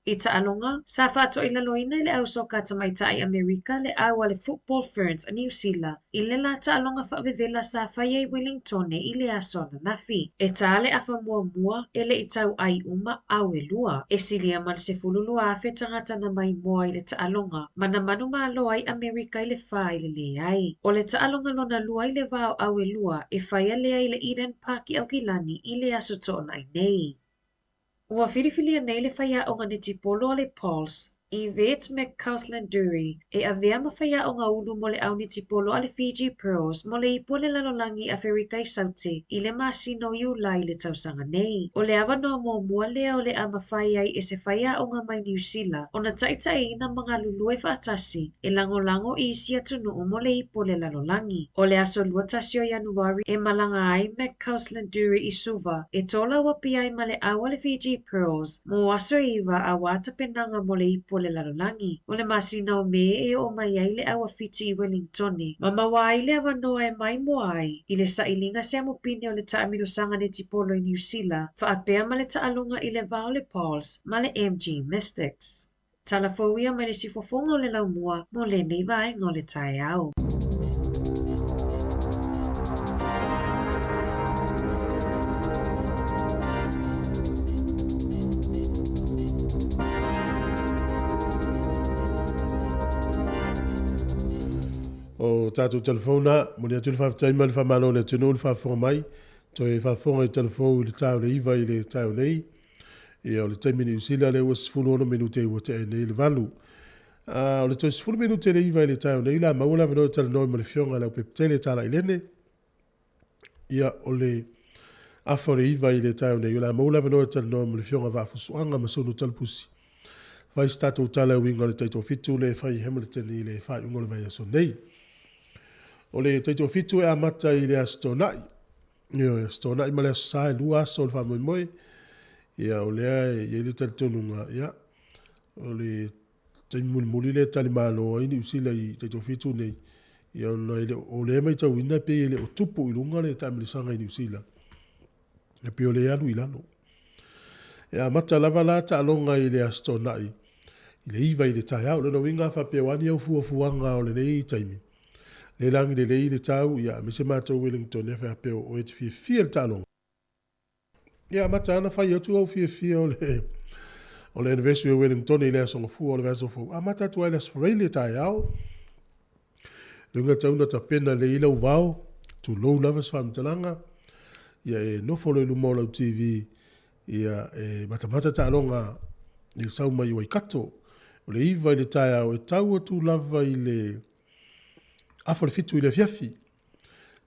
I ta'alonga, sa whaato i laloina i le au soka tamaita i Amerika le awa le Football Ferns a New Zealand, i le la ta'alonga whaavevela sa whaia i Wellington i le aso na nafi. E tā le afa mua e le i tau ai uma au e lua. E silia man se fululua a whetangata na mai moa i le ta'alonga, mana manu māloa i Amerika i le wha i le ai. O le ta'alonga lona lua i le vao au e lua, e whaia lea i le Eden Park i Aukilani i le aso to'ona i nei. Ua whiriwhilia nei le whaia o ngā tipolo o le Pulse, i Vet McCausland-Dury, e avea ma whaia o ngā ulu mo le au ni tipolo a le Fiji Pearls mo le ipo le lalolangi a Ferika i Saute, i le masino i ula i le tausanga nei. O le awa no mua lea o le ama whaia i se whaia o ngā mai New Zealand, o na taitai na mga lulue whaatasi, e lango i isi atunu mo le ipo le lalolangi. O le aso luatasi o Januari, e malanga ai McCausland-Dury i Suva, e tola wapi ai ma le awa le Fiji Pearls, mo aso iwa a wata penanga mo le ipo le lalolangi. O le masina o me e o mai ai le awa fiti i Wellingtoni. Ma mawa i le awa noa e mai moa ai, i le sailinga se amupine o le taamilusanga ne tipolo i New Zealand, whaapea ma le taalunga i le vao le Pulse, ma le MG Mystics. Talafouia mai le sifofonga o le laumua, mo le nei vaenga o le tae au. O tātou telefona, moni atu le whawhataima le whamalo le tunu le whawhonga mai, to e whawhonga i telefou i le tau le iwa i le tau nei, e o le taimini usila le ua sifuru ono minute i wate e nei le valu. O le toi sifuru minute le iwa i le tau nei, la maula vano tala noi ma le fionga la peptele tala i lene, ia o le afa le iwa i le tau nei, la maula vano tala noi ma le fionga vafusuanga ma sonu talpusi. Vai stato tala winga le taito fitu le fai Hamilton i le fai ungo le vai aso nei. O le taito fitu e amata i le astonai. Ia astonai ma le asai lua aso le fai moe. Ia o lea e le talitonunga. Ia o le taimuli le tali malo i ni usila i taito fitu nei. Ia o le mai tau ina pe le o tupu i lunga le taimilisanga i ni usila. Ia pe o le alu i lalo. Ia amata lava la ta alonga i le astonai. I le iwa i le tai au, lona winga whapewani au fuafuanga o le nei taimi. Le langi le lei le tau, ia me se mātou Wellington e whapeo o e te fia le talonga. Ia mata ana whai atu au fia o le anniversary o Wellington i le asonga fua o le vaso fua. A mata atu ai le asfarei le tai au. Lunga tauna ta pena le ila uvao, tu lou lavas whamtalanga. Ia e nofolo i lumola TV, ia e matamata talonga i sauma i Waikato. O le iwa i le tai au e tau atu lava i le afa le fitu i le fiafi.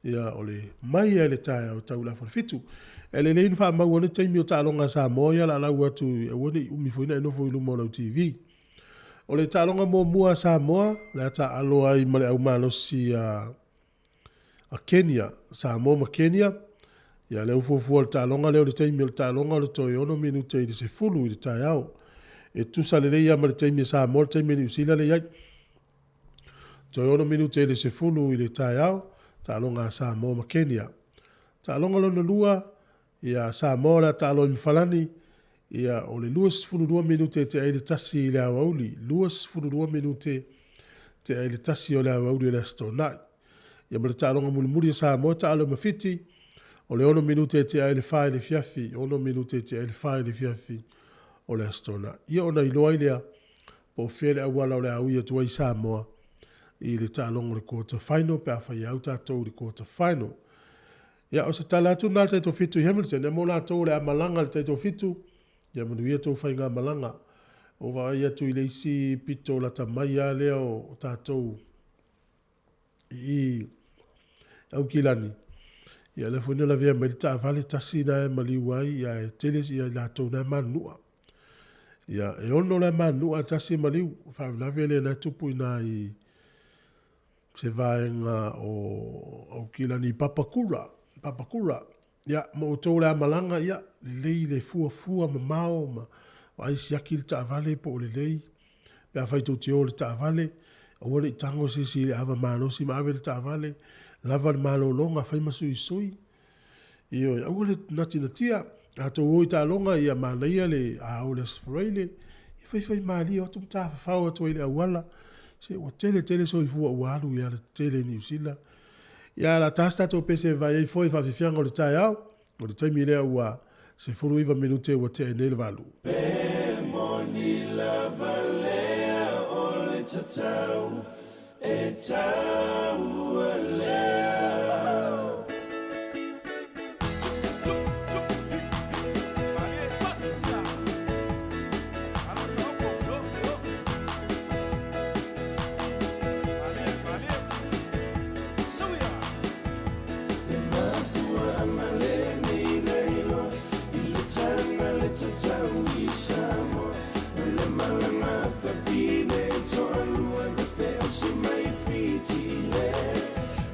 Ia o le mai e le tai au tau lafa le fitu. E le leinu wha mau ane taimi o talonga Samoa ia la lau atu e wane umifuina e nofo i lumola TV. O le talonga mua Samoa, le ata aloa i male au malosi a Kenya, Samoa ma Kenya. Ia le ufofua le talonga leo le taimi o le talonga le toi ono minute i le se fulu i le tai au. E tusa le leia ma le taimi Samoa le taimi ni usila le iai. Toi ono minute i le se fulu i le tai au, talonga Samoa ma Kenya. Talonga lona lua, ia Samoa le talo i mwhalani, Ia o le 2 minute te ai le tasi le awauli. 2 minute te ai le tasi o le awauli le astonai. Ia ma le tālonga muri sa mo tālo mawhiti. O le 1 minute te ai le whae le fiafi. 1 minute te ai le whae le fiafi o le astonai. Ia ona iloa ilea po fele awala o le auia tua i Samoa. I le tālonga le quarter final pe awhai au tātou le quarter final. Ia o se tala atu nā taito fitu i Hamilton. Ia mo nā tau le amalanga le taito fitu. Ia manuia tau whai ngā malanga. O wa ia tu i leisi pito la tamaya lea o tātou i au kilani. Ia le fune la vea mai ta vale tasi na e maliwai ia e teles ia la tau na manua. Ia e ono la manua tasi maliu. Wha la vea le na tupu ina i se vaenga o au kilani papakura. Ia mo o tau le amalanga ia lei le fua mamao ma o aisi aki le ta vale po le lei. Pea fai tau te o le ta vale. O wane i tango si le ava mano si maawe le ta vale. Lava le malo longa fai masu i sui. Iyo au le nati na tia. Ato oi ta longa ia malaia le au le sfreile. I fai maali o tum ta fafau ato ile awala. Se o tele so i fua ualu ia le tele ni usila. Ia la tasta to pese vai i foi fafifianga o le tai au. O le taimi lea ua se furu iwa minute ua te ene le valu. Pe moni lava lea o le tatau. E tau a lea. Tatau i Samoa, le malanga fafine tonu a the feo si mai fiti le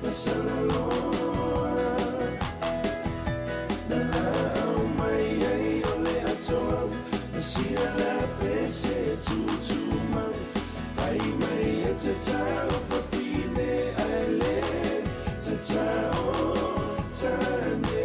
pasala lora. Na au mai ai o le atoa, na sia la pese tutuma. Fai mai e tatau fafine ai le tatau tane.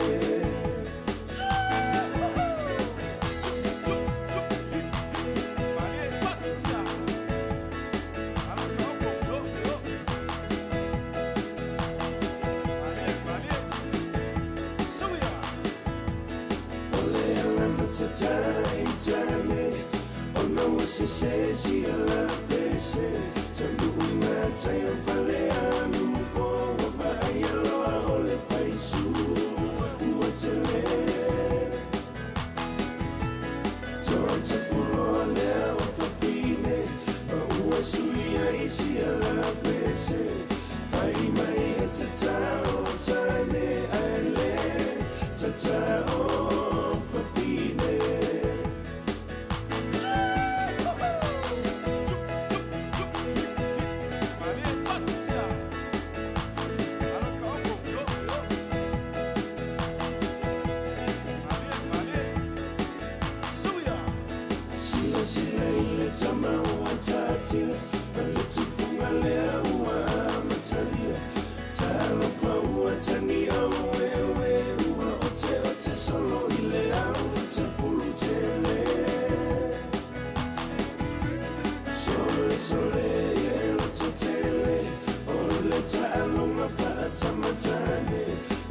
Tane, ono se si ala pese, talu ina tayo fale anu po wa ayalo ole faisu uatele. Tonta fulo le o fafine, ma ua suia isi ala pese, fai mai e tatao tane ale, tatao fafine. Tama ua tatia, paleti funga lea ua matalia. Talofa ua tani au ewe ua ote solo ile au tapulu tele. Sole yelo totele, ole ta'alonga fa'ata matane.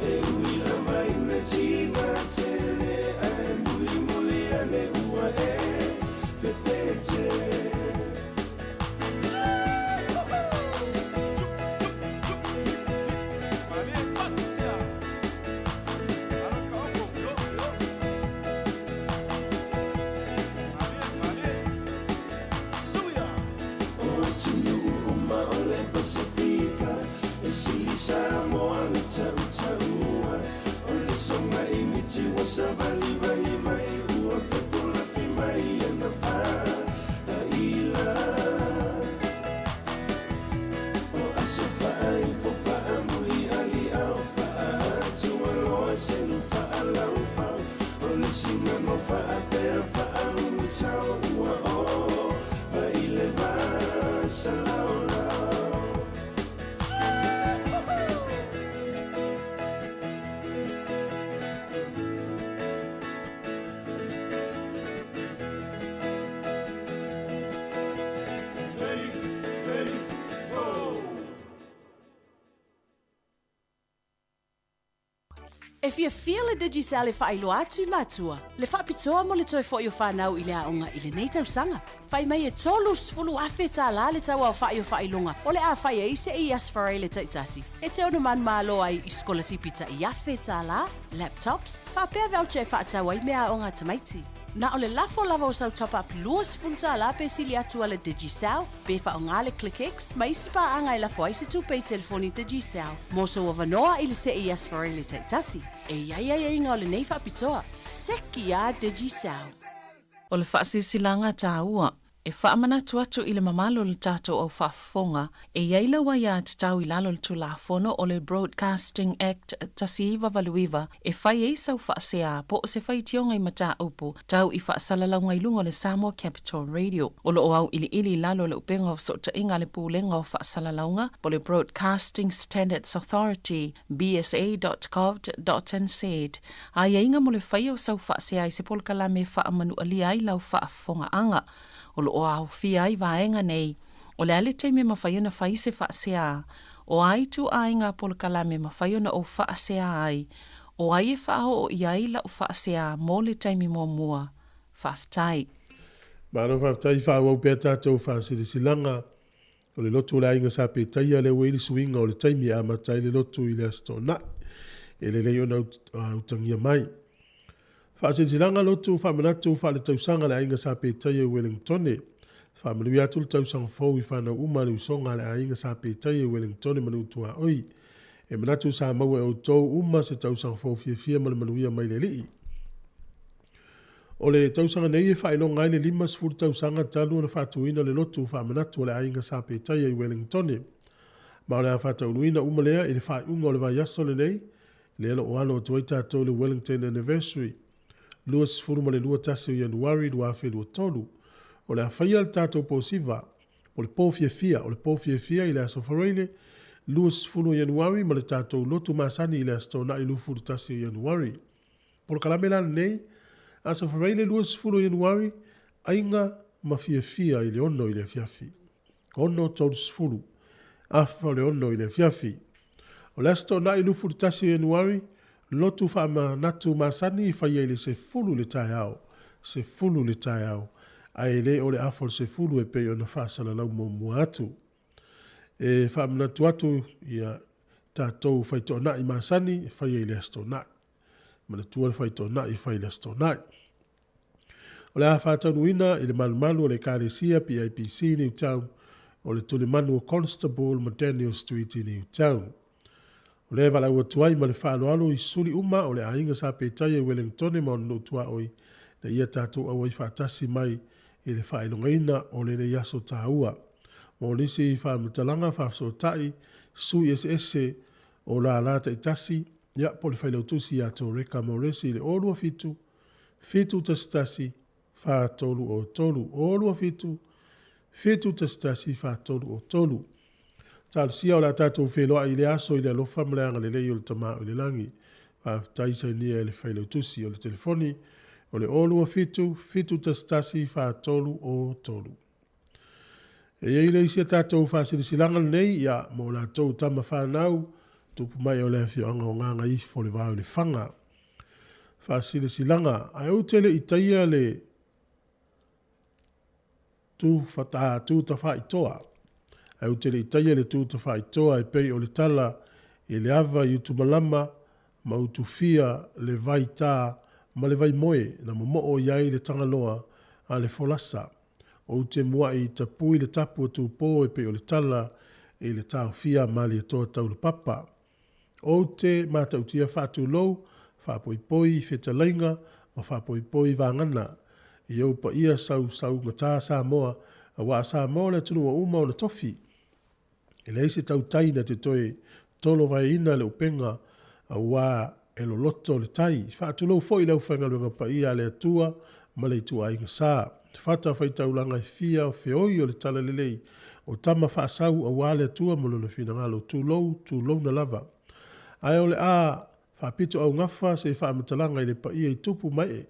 E uila vaina tina tele, e muli ane ua e fefete. E fia le Digicel le whailo atu i matua. Le whapitoa mo le toi fo i o whanau i le aonga i le nei tausanga. Whai mai e tolu sfulu awhi tā la le tau au whai o whailunga. O le a whai e se i asfarai le taitasi. E te ono man malo ai i skola sipita i awhi tā la. Laptops. Whapea voucher whaatau ai mea aonga tamaiti. Na o le lafo lava o sau top up luas fulta la pe sili atu ale Digicel, pe fa o ngale ClickX, ma isi pa anga i lafo aise tu pe telefoni Digicel. Moso o vanoa i le se i asfarai le taitasi. E ia inga o le nei whapitoa. Seki a Digicel. O le whaasisilanga tā ua, e whaamana tuatu i le mamalo le tātou au whaafonga, e iaila wa ia te tau i lalo le tulafono o le Broadcasting Act tasiiwa valuiva, e whai e sau whaasea po o se whai tionga i mata upu, tau i whaasalalau ngai lunga le Samoa Capital Radio. O lo o au ili lalo le upenga o sota inga le pūlenga o whaasalaulaunga, po le Broadcasting Standards Authority, bsa.gov.nz. A inga mo le whai o sau whaasea i se polkala me whaamanu alia i lau whaafonga anga. O lo o au fia ai vaenga nei, o le ale te me mawhaiona whai se whaasea, o ai tu ainga polkala me mawhaiona o whaasea ai, o ai e whao o iai la o whaasea mō le taimi mō mua, whaftai. Mano whaftai whao au pēr tātou whaasere silanga, o le lotu le ainga sa pētaia le weili suinga o le taimi a matai le lotu i le astona, e le leona utangia mai. Whaasilanga lotu whamanatu whale tausanga le ainga sa pētaia Wellingtone. Whamanui atu le tausanga fōu i whanau umare usonga le ainga sa pētaia Wellingtone manutua oi. E manatu sa maua e o tōu uma se tausanga fōu fia male manuia mai le lii. O le tausanga nei e whaelonga ai le 5 tausanga talu na whatuina le lotu whamanatu le ainga sa pētaia Wellingtone. Ma o le a whataunuina umalea e le whaiunga o le vai aso le nei. Le alo o alo o tuaita tō le Wellington Anniversary. Luas furuma le lua tasi o Januari lua fe lua tolu. O le awhaia le tātou pōsiva. O le pōwhiawhia. O le pōwhiawhia i le aso whareile. Luas furu o Januari ma le tātou lotu masani i le astona i lufuru tasi o Januari. O le kalamela nei. Aso whareile luas furu o Januari. Ainga ma whiawhia i le ono i le whiawhi. Ono tolu sfuru. Afa le ono i le whiawhi. O le astona i lufuru tasi o Januari. Lotu whaama natu masani i whaia i le se fulu le tai au. Se fulu le tai au. Ai le o le afol se fulu e pei o na whaasala lau mo mua atu. E whaama natu atu i a tātou whaito na i masani i whaia i le astona. Mana tua le whaito na i whaia i le astona. O le a whātaunuina i le malumalu o le kāresia PIPC New Town o le tuli manu o Constable ma Daniel Street i New Town. O le wala ua tuai ma le whaaloalo i suli uma o le ainga sa pētaia Wellingtone ma o no tua oi na ia tātou au i whaatasi mai i le whaelongaina o le nei aso tāua. Mo nisi i whaamatalanga whaaso tai sui ese o la alata i tasi ia po le whailautusi a tō reka mo resi le orua fitu tasitasi whaatolu o tolu orua fitu tasitasi whaatolu o tolu. Tālu sia o la tātou wheloa i le aso i le alofa mleanga le lei o le tamā o le langi. Taisa nia le whailautusi o le telefoni o le olua fitu tasitasi whaatolu o tolu. E iei le isia tātou whaasirisilanga nei ia mo la tau tama whanau tupu mai o le whioanga o nganga i fo le vau le whanga. Whaasirisilanga ai au tele i taia le tu ta whaitoa. Ai utele i taia le tūta whaitoa e pei o le tala i le awa i utumalama ma utufia le vai tā ma le vai moe na mo o iai le tangaloa a le folasa. O te mua i tapui le tapu o tūpō e pei o le tala i le tāu fia ma le toa tau le papa. O te mata utia whātu lou, whāpoipoi whetalainga ma whāpoipoi vāngana. I au pa ia sau ngatā Samoa a wā Samoa le tunu o uma o na tofi. E le ise tau taina te toe tolo vai ina le upenga a wā e lo loto le tai. Whaatu lau fo i lau whangalunga pa ia le atua ma le tua inga sā. Whata whaitaulanga i fia o whioi o le tala lelei o tama whaasau a wā le atua mo lona whina ngalo tū lou na lava. Ai o le a whapito au ngafa se whaamatalanga i le pa ia i tupu mai e.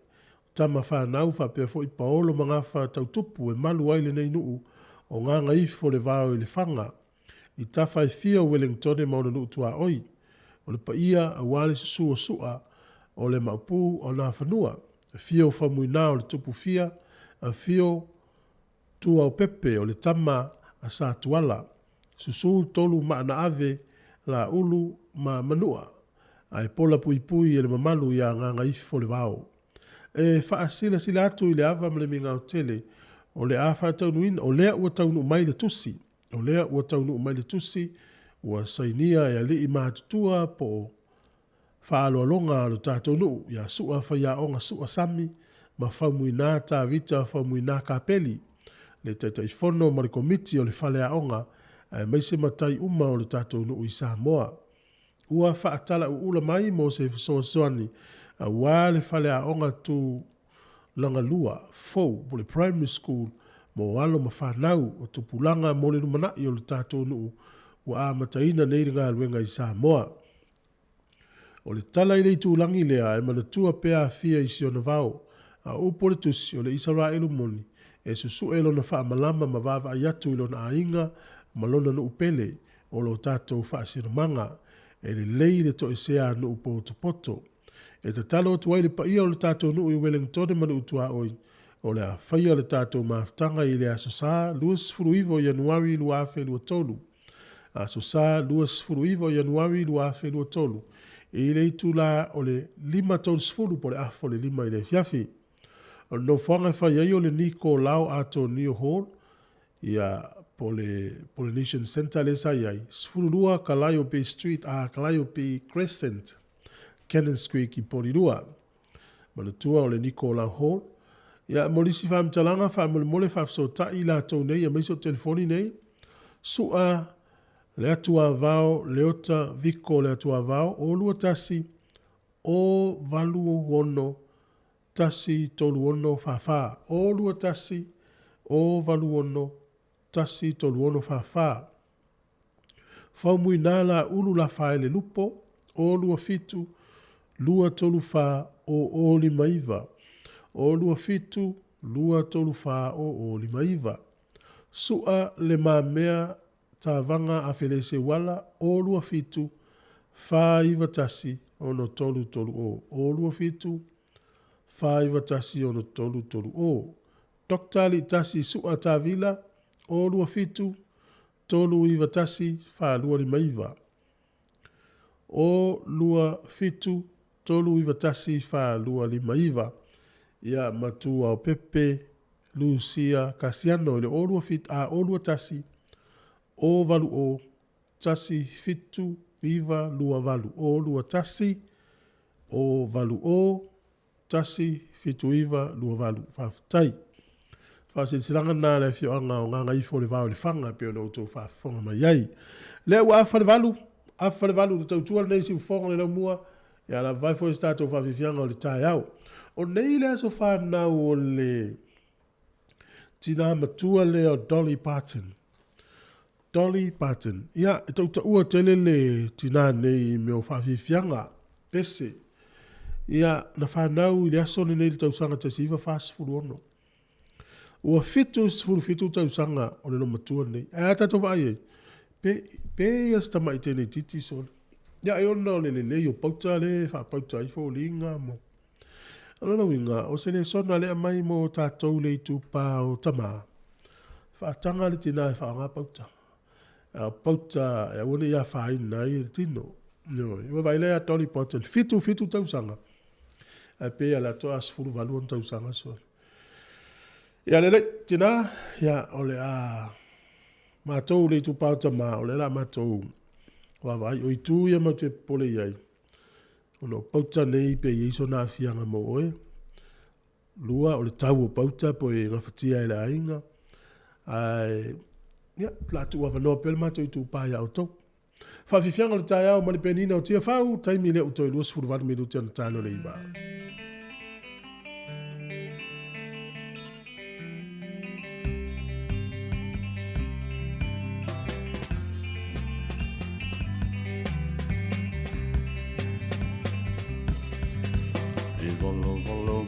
Tama whanau whapea fo i paolo ma ngafa tau tupu e malu ai le nei nuu o ngā ngaifo le vāo i le whanga. I tawhai fia Wellingtone mauna nuu tua oi. o le paia a wale susua sua o le maupu o nā whanua. A fio whamuina o le tupu fia, a fio tua o pepe o le tama a sa tuala. Susu tolu maana ave la ulu ma manua. Ai pola pui pui e le mamalu ia nganga ifo le vau. E whaasila sila atu i le ava ma le minga o tele o le a whaataunu o lea ua taunu mai le tusi. O lea ua taunu mai le tusi ua sainia e ali i mātutua po whaaloalonga lo tātou nuu ia sua whaia onga sua sami ma whaumuina tā vita whaumuina kāpeli. Le taitai whono ma le komiti o le whalea onga e maise matai uma o le tātou nuu i Samoa. Ua whaatala ula mai mo se soani a wale whalea onga tu Langalua, Fou, po le primary school mo walo ma whanau o tupulanga mo le numana i o le tātou nuu ua a mataina nei ngā luenga i Samoa. O le tala i le tūlangi lea e manatua pea fia i siona vau a upo le tusi o le Israelu moni e susu e lona wha malama ma vava i atu i lona ainga ma lona nuu pele o lo tātou wha sino manga e le lei le to e sea nuu poto poto. E te talo o tuai le paia o le tātou nuu i Wellington manu utua oi o le a whaia le tātou maaftanga i le asosa luas furuivo Januari luafe lua tolu. Asosa luas furuivo Januari luafe lua tolu. E le itula o le 5 tons furu po le afo le 5 i le fiafi. O no whanga whaia i o le Niko Lau ato New Hall ia po le Polynesian Center le sa iai. Sfurulua Calliope Street a Calliope Crescent. Cannon Creek i Polilua. Manatua o le Niko Lau Hall. Ia molisi whamtalanga whamole whafsota i la tau nei a maiso telefoni nei. Sua le atua vao, leota viko le atua vao, o lua tasi, o valu ono, tasi tolu ono whawha. O lua tasi, o valu ono, tasi tolu ono whawha. Whaumui nala ulu la whae le lupo, o lua fitu, lua tolu wha o oli maiva. O lua fitu, lua tolu wha o oli maiva. Sua le mamea ta vanga a felese wala o lua fitu fa iwa tasi ono tolu tolu o. O lua fitu fa iwa tasi ono tolu tolu o. Doktali tasi sua ta vila o lua fitu tolu iwa tasi fa lua lima iwa. O lua fitu tolu iwa tasi fa lua lima iwa. Ia matua o Pepe, Lucia, Casiano le o lua fitu a o lua tasi o valu o tasi fitu iwa lua valu o lua tasi o valu o tasi fitu iwa lua valu whaftai. Whasilanga nā le fio anga o nganga ifo le vau le whanga peo no tō whafonga mai ai. Lea ua awha le valu le tautua nei si ufonga le lau mua ia la vai fo esta tō whafifianga o le tai au. O nei le aso whanau o le tina matua le o Dolly Parton. Dolly Parton. Ia, e tauta ua tele le tina nei me o whafifianga pese. Ia, na whanau i le aso nei le tausanga te siva whasfuru ono. Ua fitu fitu tausanga o le no matua nei. E atato vai e. Pe ia sta mai tene titi sol. Ia, e ona o le o pauta le, wha pauta i fo linga mo. Alona winga, o se le sona le mai mo tātou le tu pa o tama. Whaatanga le tina e whaanga pauta. Pauta e wane ia whaina i le tino. Iwa vaile a Dolly Parton. Fitu tausanga. A pe a la toa asfuru valuon tausanga so. Ia le tina, ia ole a mātou le tu pa o tama, ole la mātou. Wawai, o i tū ia mau te pole iai. Ono pauta nei pe iso na fianga mo oe. Lua o le tau o pauta po e ngawhatia e la inga. Ai, ia, la tu wa vanoa pele mato i tu pa ia o tau. Whawhifianga le tai au mani penina o tia whau, taimi le uto i luas furuwani me lutia na tāno le iwa.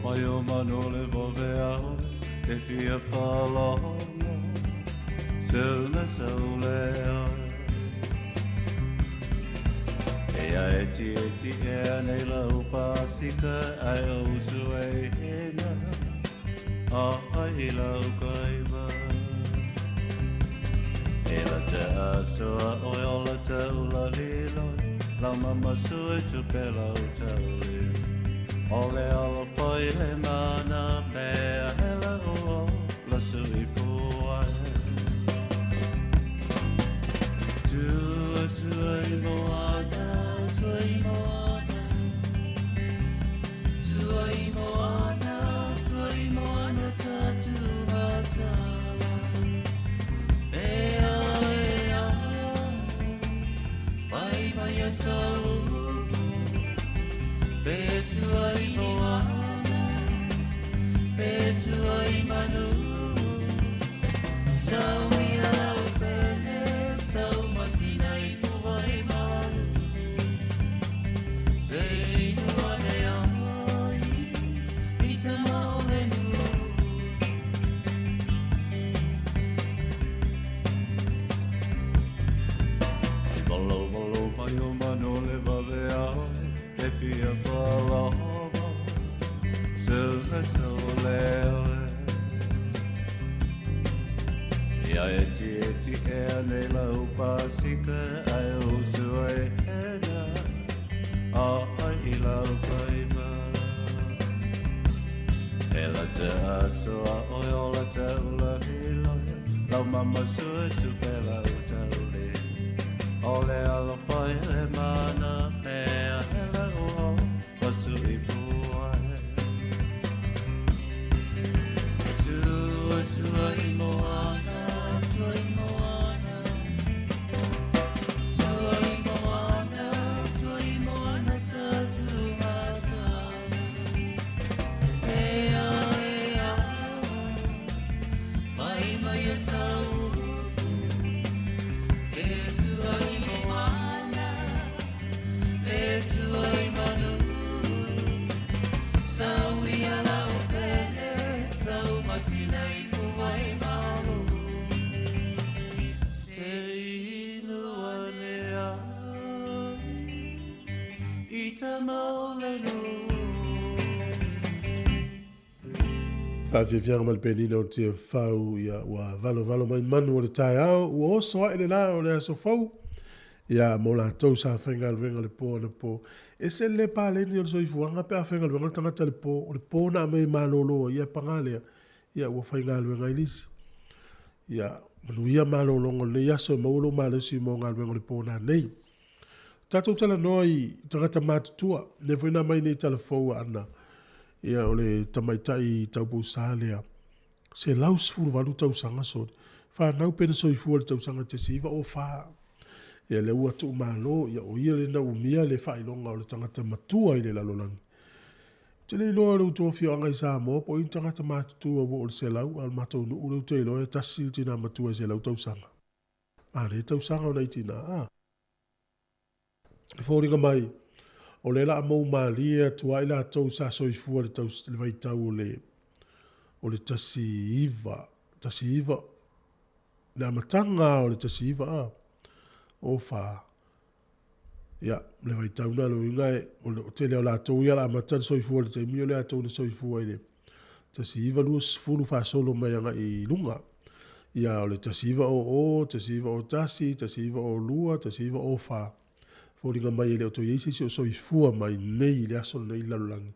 Mai o manole vovea e fia whalala Sauna saulea E ai e ti e nei lau pasika ai o sue hena ai lau kaima e la te asoa o ola te ula lilo la mama sue tu pe lau te uli ole ala fai le mana mea he la o la sui pua Tuai moana, tuai moana, tuai moana, tuai moana tatu matala. Ea, vai mai a sau. Pe tuai moana, pe tuai manu. Sau ia lau pele, sau masina i kuwai malu. Sei nuane amoi, i te maole nu. I bolo bolo mai o mano le vale au, ke pia whalawa, sura soleo. Ia e ti e nei lau pasika ai o sue hena ai I lau kaima e la te asoa o ola te ula hiloia lau mama sue tu pe lau te uli ole ala whai le mana mea he la o wasu I puae Tua I moana Tuai moana, tuai moana, tuai moana tatu matana. Ea, ea, mai mai a sau. E tuai moana, e tuai manu. Sau ia lau pele, sau masina I kuwai malu. Whawhiawhianga ma le penina o te whau ia ua valo mai manu o le tae au ua oso ai le la o le aso whau ia mo la tau sa whenga luenga le po na po e se le pāleni o le soifuanga pe a whenga luenga le tangata le po na mei malolo ia pangalea ia ua whainga luenga ilisi ia manuia malolongo le iaso maulo malesi mo ngā luenga le po na nei tatou tala noi tangata mātutua ne whaina mai nei tala whau ana ia o le tamaitai taupu sālea se laus furu walu tau sanga so whanau pena soifua le tau sanga te siva o wha ia le ua tu malo ia o ia le na umia le whailonga o le tangata matua I le lalolangi te le loa le utua fio angai Samoa po in tangata mātutua wo o le se lau al matou nu ule te loa tasi tina matua se lau tau sanga a le tau sanga o nei tina Fōringa mai, o le la mou malia tua ila tau sa soifua le tau le vai tau o le tasi iva, le amatanga o le tasi iva o wha. Ia, le vai tau na lo ingai, o te leo la tau ia la amatanga soifua le taimi o le tau le soifua ile. Tasi iva lua sifuru wha solo mai anga I lunga. Ia, o le tasi iva tasi iva o tasi iva o lua, tasi iva o wha. Fōringa mai ele o to yeise si o soifua mai nei le aso nei lalulangi.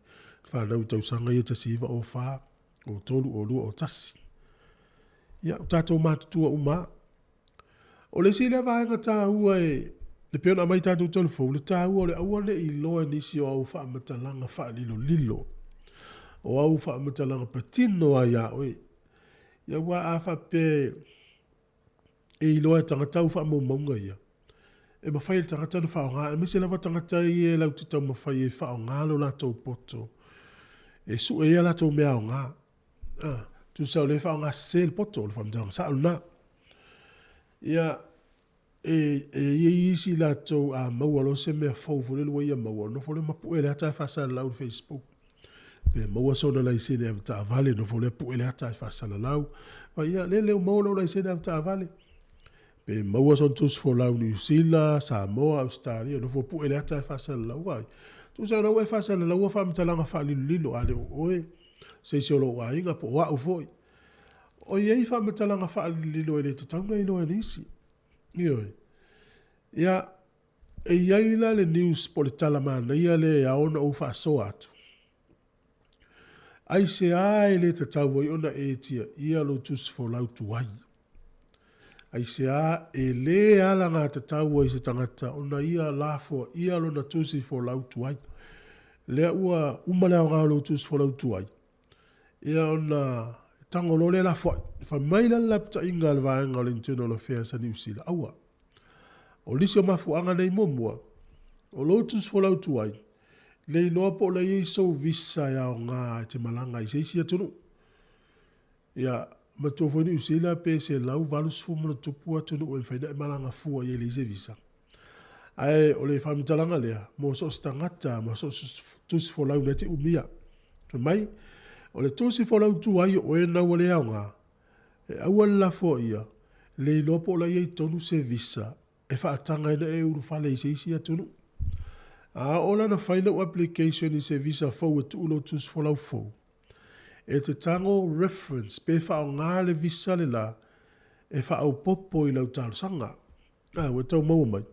Whanau tau sanga ia tasi iwa o wha, o tolu, o lua, o tasi. Ia, o tātou mātutua uma. O le si le vaenga tā ua le peona mai tātou telefou, le tā ua le aua le I loa nisi o au wha matalanga wha lilo. O au wha matalanga patino a ia oe. Ia ua a wha pe I loa tangatau wha maunga ia. E mawhai le tangata na whao ngā, e mese lawa tangata I lau te tau mawhai whao ngā lo lātou poto. E su e lātou mea o ngā. Tu sau le whao ngā se le poto, le whamtanga sa aluna. Ia, isi lātou a maua lo se mea whaufure lua ia maua. No fole mapu ele hata e whasala lau Facebook. Pe maua sona lai se le avta avale, no fole mapu ele hata e whasala lau. Ia, le leo maua lau lai se le avta avale. Pe maua son tus fo lau New Zealand, Samoa, Australia, no fo pu ele ata e whasala lau ai. Tu sa lau e whasala lau a whamtalanga whalililo ale oe, se se olo wa inga po wa ufoi. O iei whamtalanga whalililo ele te taunga ino e nisi. Ioi. Ia, e iei la le news po le talamana, ia le aona o whasoa atu. Ai se ai le te tau i ona e tia, ia lo tus fo lau tuai. Ai se a e le ala ngā te tau i se tangata, ona ia lafo, ia lo na tusi fo lau tuai. Lea ua umalea ngā lo tusi fo lau tuai. Ia ona tangolo le la fo, fa maila lapta inga le vaenga le internal affairs a New Zealand. Aua. O lisi o mafuanga nei momua, o lo tusi fo lau tuai. Le inoa po le iso visa ya o ngā te malanga i seisi atunu. Ia, ma tofo ni usila pe se lau valus fu mana tupu atunu o whaina e malanga fua i le se visa. Ai, o le whamtalanga lea, mo so stangata, mo so tusi fo lau nete umia. To mai, o le tusi fo lau tuai o e nau le au ngā. E awal la fo ia, le inoa po le iei tonu se visa, e whaatanga ina e urufale i seisi atunu. A ola na whaina o application i se visa fau e tuulo tus fo lau fau. E te tango reference pe whao ngā le visa le la e whao popo i lau tālu sanga. A we tau maua mai.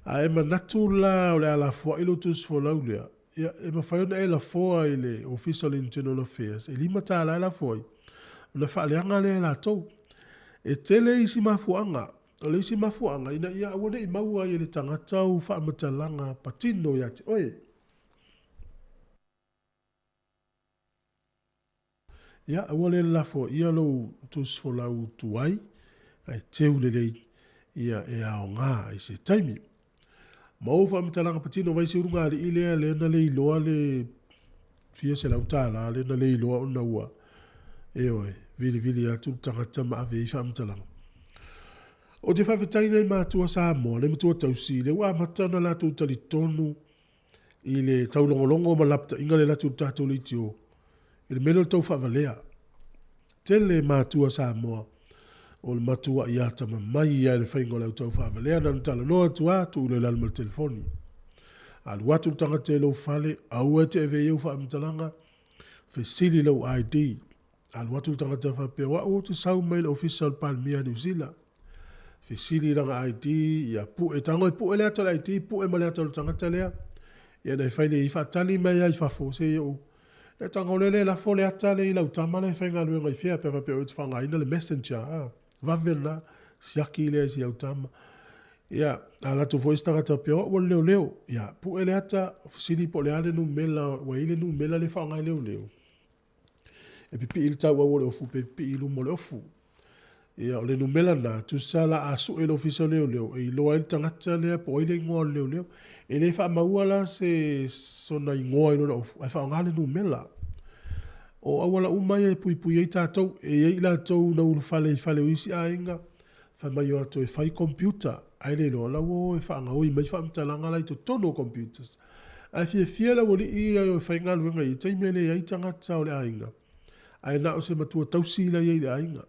A e manatu la o le ala fua ilo tus fo lau lea. E ma whaiona e la fua i le Official Internal Affairs. E lima tā la e la fua i. Na whaaleanga le la tau. E tele isi mafuanga. O le isi mafuanga ina ia awane i maua i le tangatau whaamatalanga patino ia te oe. Ia awane la fo ia lo tus fo lau tuai. Ai teu le lei ia e ao ngā i se taimi. Mau whaamatalanga patino vai se urunga le ilea le na le iloa le fia se lau tāla le na le iloa una ua. E oe, vili atu tangata maave i whaamatalanga. O te whawhetai nei mātua Samoa, le matua tausi, le wā matana la tū tali tonu i le taulongolongo ma lapta inga le latu tātou le tio. I le melo tau whawalea. Tele mātua Samoa, o le matua i ata mamai i le whaingo lau tau whawalea, nanu tala noa tua tu le lalma le telefoni. Alu atu tanga te lau whale, au e te ewe iu whaamtalanga, whesili lau ID. Alu atu tanga te whapea, wa o te sau mai le official palmia New Zealand. Fesili ranga IT, ia pu e tango e pu e lea tala IT, pu e malea tala tangata lea. Ia nei whaile i whaatali mai ai whafose iau. Le tango lele la fo lea tale i lau tamala i whainga luenga i whea pewa peo te whanga ina le messenger. Vavena, siaki lea si au tama. Ia, ala tu voice tangata peo, o leo. Ia, pu e lea ta, fesili po lea le nu mela, wa ile nu mela le whanga leo. E pipi il tau au le ofu, pipi ilu mo le ofu. Ia o le numela na tu sala asu e l'official leo e loa il tangata lea po ile ingoa leo e le wha maua la se sona ingoa ilo na ofu e wha ngale numela o awala umai e pui e tātou e i la tau na unu fale i fale uisi a inga wha mai o ato e whai computer ai le loa la wo e wha ngau i mai wha mtalanga lai to tono computers ai fia la wali i ai o whai ngalu inga i taimele i ai tangata o le a inga ai na o se matua tausi la i le a inga.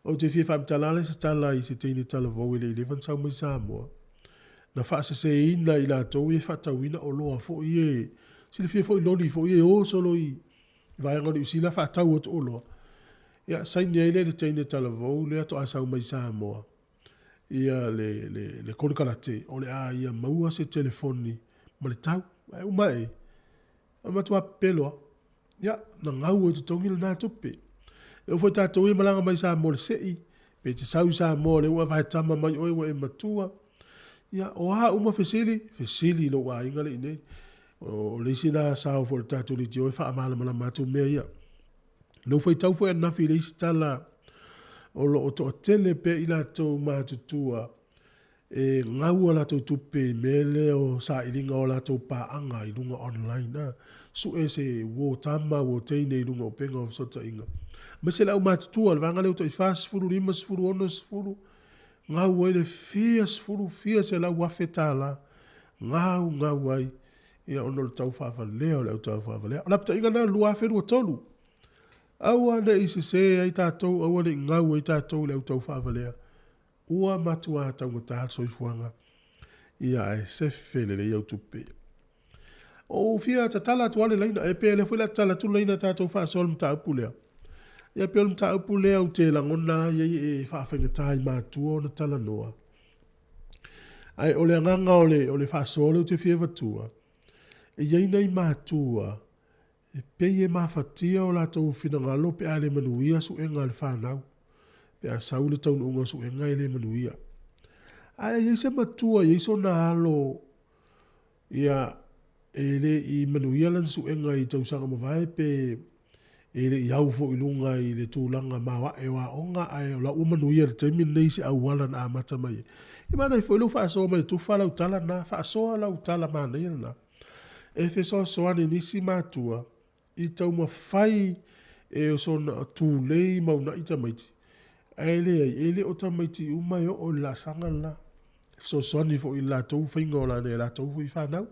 O te fia whamtalale se tala i se teine tala vau i le 11 sau mai Samoa. Na whaasa se ina i la tau e whatauina o loa fo i e. Sile fia fo i loni fo i e o solo i. Vaenga ni usila whatau o to o loa. Ia saini e le teine tala vau le ato a sau mai Samoa. Ia le konikalate o le a ia maua se telefoni. Ma le tau, ai umai. Ama tua peloa. Ia, na ngau o te tongi le nā tupe. E o foi tātou i malanga mai Samoa le sei, pe te sau Samoa le ua vai tama mai oe wa e matua. Ia, o ha uma fesili lo wa inga le inei. O le isi na sao fo le tātou le ti oe wha amala mala mātou mea ia. Lo foi tau foi anafi le isi tala o lo o to tele pe i la tau mātutua e ngau ala tau tupe mele o sa ilinga o la tau paanga i lunga online. Su e se wo tama wo teine i lunga o penga o sota inga. Ma se lau mātutua, le vanga leo to i whasfuru, 5 sfuru, 1 sfuru. Ngau ai le fia se lau wafeta la. Ngau ai. Ia ono le tau whawalea, le au tau whawalea. Lapta inga na lua wheru o tolu. Aua ne i se ai tātou, aua ne ngau ai tātou le au tau whawalea. ua matua tangata soifuanga ia e sefele le iau tupe. O fia tatala tuale laina e pele fuila tala tu laina tatou whaasol mta upulea. Ia pele mta upulea u te langona ia e whaafengatai matua o na tala noa. Ai ole anganga ole whaasole u te fia vatua. E iaina i matua e peye mafatia o latou finangalo pe ale manuia su enga le whanau. Pe a saule taunu unga su enga ele manuia. Ai ia se matua ia iso na alo ia ele i manuia lan su enga i tausanga mawai pe ele i au fo ilunga i le tūlanga mawa e wa onga ai o la ua manuia le taimi nei se au wala na amata mai. I mana i fo ilu whaasoa mai tu whala utala na whaasoa la utala mana ina na. E whesoa soani nisi matua i tau mawhai e o sona tūlei mauna i tamaiti. Ele o tamaiti umai o la sanga la. So soani fo i la tau whainga o la ne la tau fo i whanau.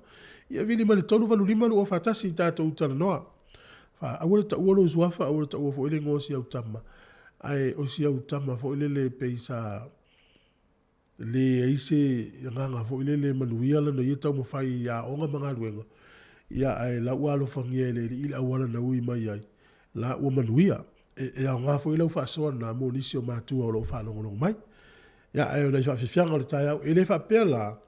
Ia vili ma le tolu valu lima lu o whatasi tātou utala noa. Awara ta uolo usuafa, awara ta ua fo ile ngosi au tama. Ai o si au tama fo ile le peisa le eise nganga fo ile le manuia lana ia tau mawhai ia onga mga luenga. Ia ai la ua alo whangia ele ila awala na ui mai ai. La ua manuia. E au ngā fo ile u whaasoa na mo nisi o mātua o lo whanongolong mai. Ia ai o nei whawhiwhianga o le tai au. Ele whapea la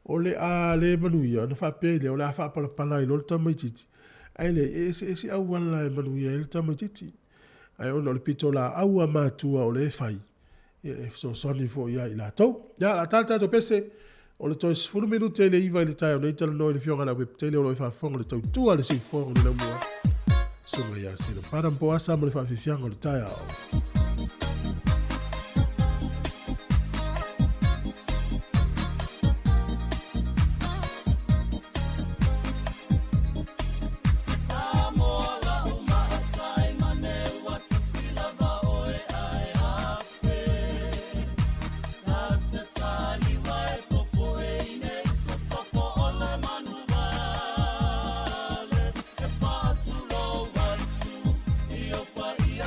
o le a le manuia na whapea ile o le a whapalapala i lo le tamaititi. Ai le ese au wala e manuia i le tamaititi. Ai ona le pito la aua mātua o le whai. E so soni fo ia i la tau. Ia la tātou pese o le toi 10 minute le iwa i le tai o nei tala noi le fionga la web tele o le whaafonga le tau tua le seifonga le laumua. Sunga ia sino. Parampo asa mo le whawhiwhianga o le tai au.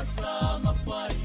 Sama pai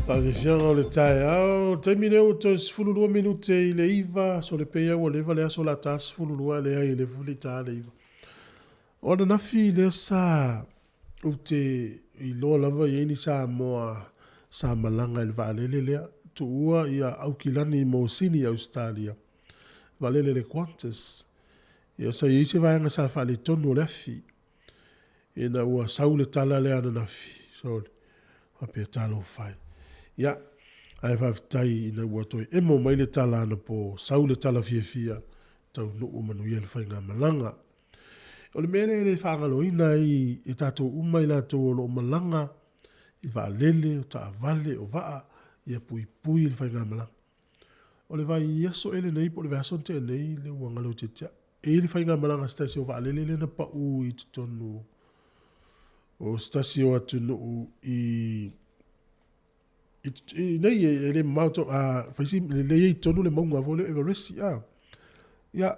Pavisianga o le tae au, taimi leo to sfululua minute i le iva, so le pea ua leva lea so la ta sfululua lea i le fuli ta le iva. O na nafi lea sa u te i loa lava i eni Samoa sa malanga il vaalele lea, tu ua ia au kilani mo sini Australia. Valele le Qantas. Ia sa i se vaenga sa fale tonu le afi. E na ua saule tala lea na nafi. So, wapea talo fai. Ia, ai whawhitai ina ua toi emo mai le tala ana po saule tala fia tau nuu manuia le whainga malanga. O le mene le whangalo ina i tātou umai la tō lo malanga i wha lele o ta vale o waa ia pui le whainga malanga. O le vai iaso ele nei po le vason te nei le wangalo te tia. E le whainga malanga stasi o wha lele le na pa u i tutonu o stasi o atu nuu i nei e le mauto a faisi le i tonu le maunga vole Everest ia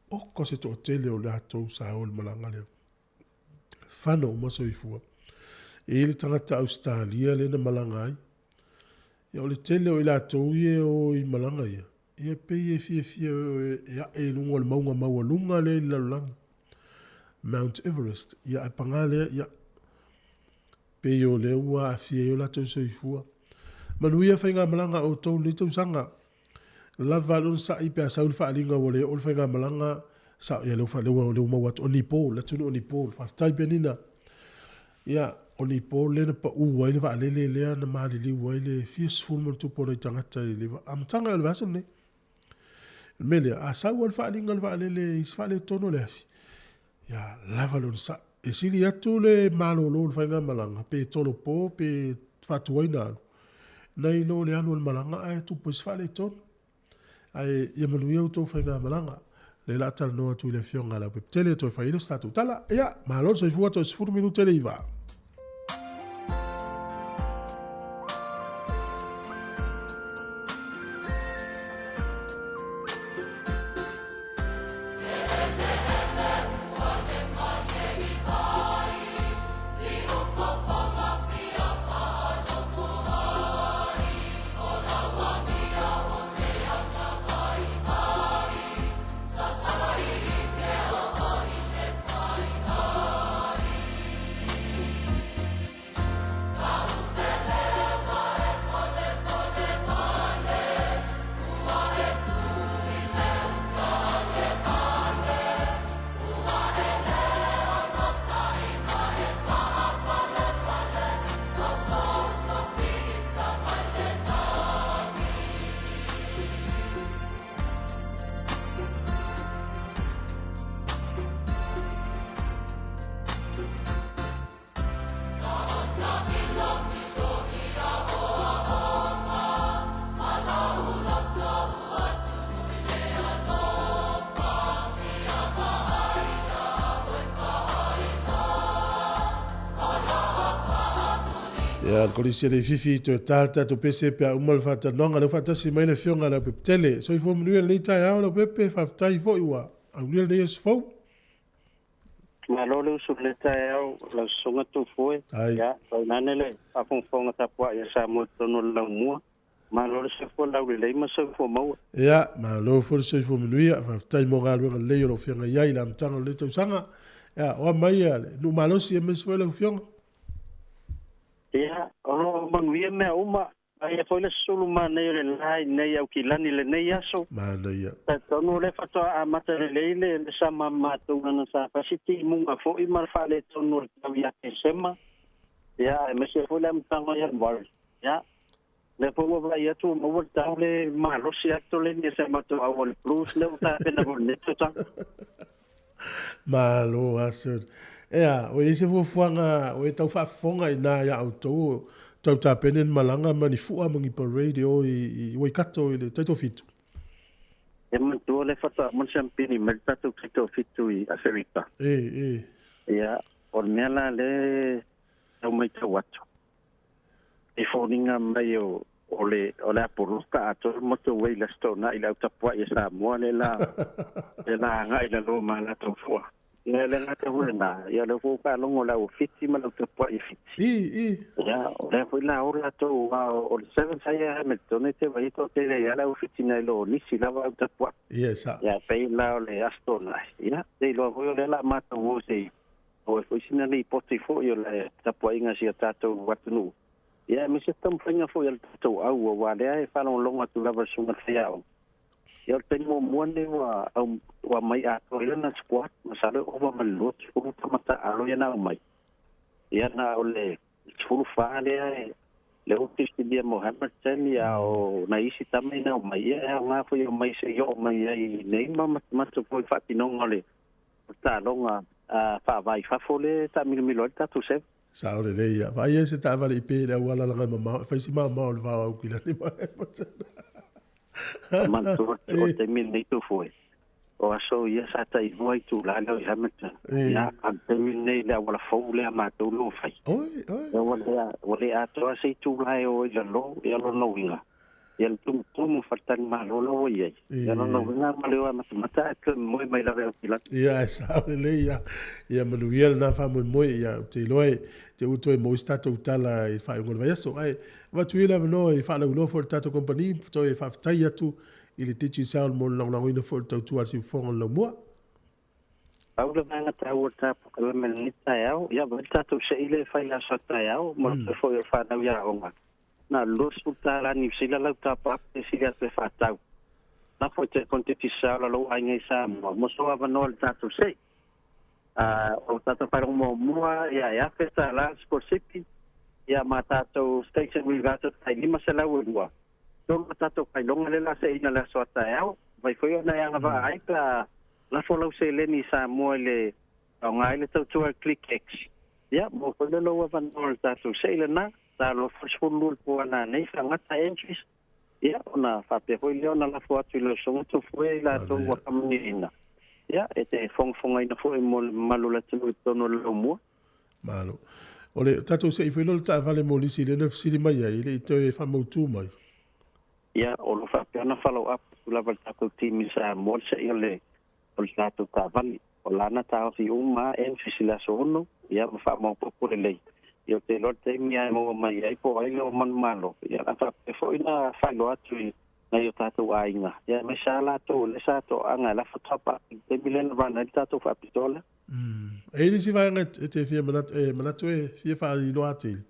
o ko se to tele o le atou sa o le malanga le fano mo so ifua e le tangata Australia le na malanga ai ia o le tele o le atou ie o i malanga ia ia pe e fie ia e lunga le maunga lunga le lalanga Mount Everest ia e pangale ia pe o le ua a fie o la to so ifua manuia whainga malanga o tau ni tau sanga. Lava lun sa i pia saul whaalinga wale o whainga malanga sa ia leu whaleua o leu mawat o nipo, la tunu o nipo, whaftai pia nina. Ia o nipo le na pa ua ile whaalele lea na maali li ua ile fies fulman tupo na i tangata i lewa. Amtanga o le vasam ne. Mele, a sau al whaalinga le whaalele is whaale tono le afi. Ia lava lun sa. E sili atu le malo lo le whainga malanga pe tolo po pe whatuaina alu. Nei lo le anu malanga ai tu pois fale ton ai ia manuia o to whainga malanga le la tal noa tu le fionga la pe tele to whaile statu tala ia malo so ifua to 4 minute le iva ia kolisia le fifi to talta to pese pe umal fata nonga le fata si mai le fionga le tele so ifo mnuel nei tai ao le pepe faftai fo iwa aulia le es fo malo le su le tai ao la songa tu foi ya so nanele a fonga tapua ya sa mo tono la mua malo le se fo la le ma so fo mo ia malo fo se fo mnuia faftai mo galo le lo fionga ia ila mtanga le to sanga ya o mai ale no malo si mes fo le fionga ia o manuia me uma ai foi le sulu mane le lai nei au kilani le nei aso manaia ta tono le fato a mata le sama matu na sa pasiti munga fo i mar fale tono ya sema ya me se foi le mtango ya bol ya le po va ya tu mo volta le malo si acto le ni se mato a vol plus le uta pena vol neto ta malo aso ea, o ese fuanga, o e tau whaafonga i nā ia au tau tā penen malanga mani fua mangi parade o i Waikato i le taito fitu. E mantua le whata mon champini me tato taito fitu i Afrika. Ia, o mea la le tau mai tau atu. E whoninga mai o le aporoka ato moto wei la stona i la utapua i Samoa le la nga i la loma la tau fua. Ia le ngata hule na, ia le fuka longo la ufiti ma la utapua i fiti. Ia, le fui la ora to o le 7 saya Hamilton te vai to te le ala ufiti na lo nisi la wa utapua. Yes. Ia, pei la o le Astona. Ia, te lo foi le la mata wo se. O foi sina le portifo io le tapua inga sia tato watunu. Ia, mi se tam fenga foi al tato au wa le e fa longa tu la versunga fiao. Ia te mo mone wa mai a to na squat masalo over malot fu tamata alo ya na mai. Ia na ole fu fa le otisti dia Mohammed ya o na isi tamai na mai ia nga fu yo mai se yo mai ai nei mama matu foi fa tinong ole. Ta longa fa vai fa fole ta mil ta tu se. Sa ole le ia. Vai ese ta vale pe le wala la mama fa si mama o va o kila ni mai. Mantu o te mil tu foi. O aso ia sa tai voi tu la le Hamilton. Ya am te mil nei la wala fo le ma tu lo fai. Oi. Wale a to se tu la o ia lo no winga. Ia tu mo fatan ma lo ia. Ia no winga ma le mata ke moi mai la ve pila. Ia sa le ia. Ia manuia na fa mo ia te loe te uto e mo stato utala e fa ngol vai so ai. Va tu ila no e fa no for tato company to e fa tai atu il te sound mo long ina for tu al si fon lo mo. Au le vanga ta o ta ko le men ta ya ya va tato se ile fa la sa ta ya mo fo e fa na ya onga. Na los puta la ni sila la ta pa te sila te fa ta. Na fo te konte ti sa la lo ai ngai sa mo so va no tato se. O tato para mo ya festa la sporsipi. Ya matato station we got to tai lima sala udua. No matato kai longa le la se ina la sota ya. Vai foi na ya va ai pa la follow se le ni Samoa le ngai le tu click x. Ya mo ko le lo va no tato se le na ta lo fulu po na nei fa ngata entries. Ya ona fa pe foi le ona la fo atu le so to foi la to wa kamunina. Ya ete fong ai na foi mo malula tu tono lo mo. Malo. Ole tato se foi lo ta vale mo lisi le nef sili mai ai le te fa mo tu mai. Ya o lo fa pe na follow up la volta ko team sa mo se ile o tato ta vale o la na ta fi uma en fisila sono ya fa mo po le. Yo te lo te mi ai mo mai ai po ai lo man malo. Ya fa pe foi na fa lo atu na yo tato ainga. Ya me sala to le sa to anga la fa topa te bilen van na tato fa pistola. E ni si vai te fia manatu e fia fa i lo atil.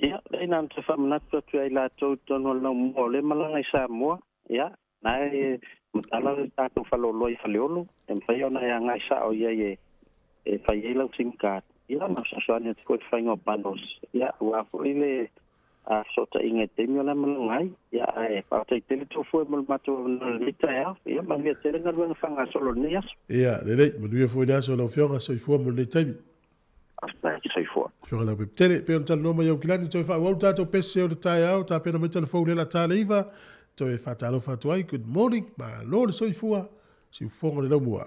Ia, e nan te fa manatu tu ai la to tono lo mo le malanga i Samoa. Ia, na e mutala le tato fa lo loi fa leolo. E fa yo na ia ngai sa o ia e fa ye lo simkat. Ia, ma sa soane te koe whaingo panos. Ia, ua fo ile a sota inge temio la malangai. Ia, e pa te tele to fo e mo mato lita ya. Ia, ma via tele nga ruanga whanga solo nias. Ia, lelei, manuia fo ina so lo fionga so i fua mo le taimi. Asta ki so i fua. Fionga la pep tele, pe on tala noma iau kilani to e wha wau tato pese o le tai au, ta pena me telefone la tala iwa, to e wha talo fatu ai, good morning, ma lo le so i fua, si ufonga le lau mua.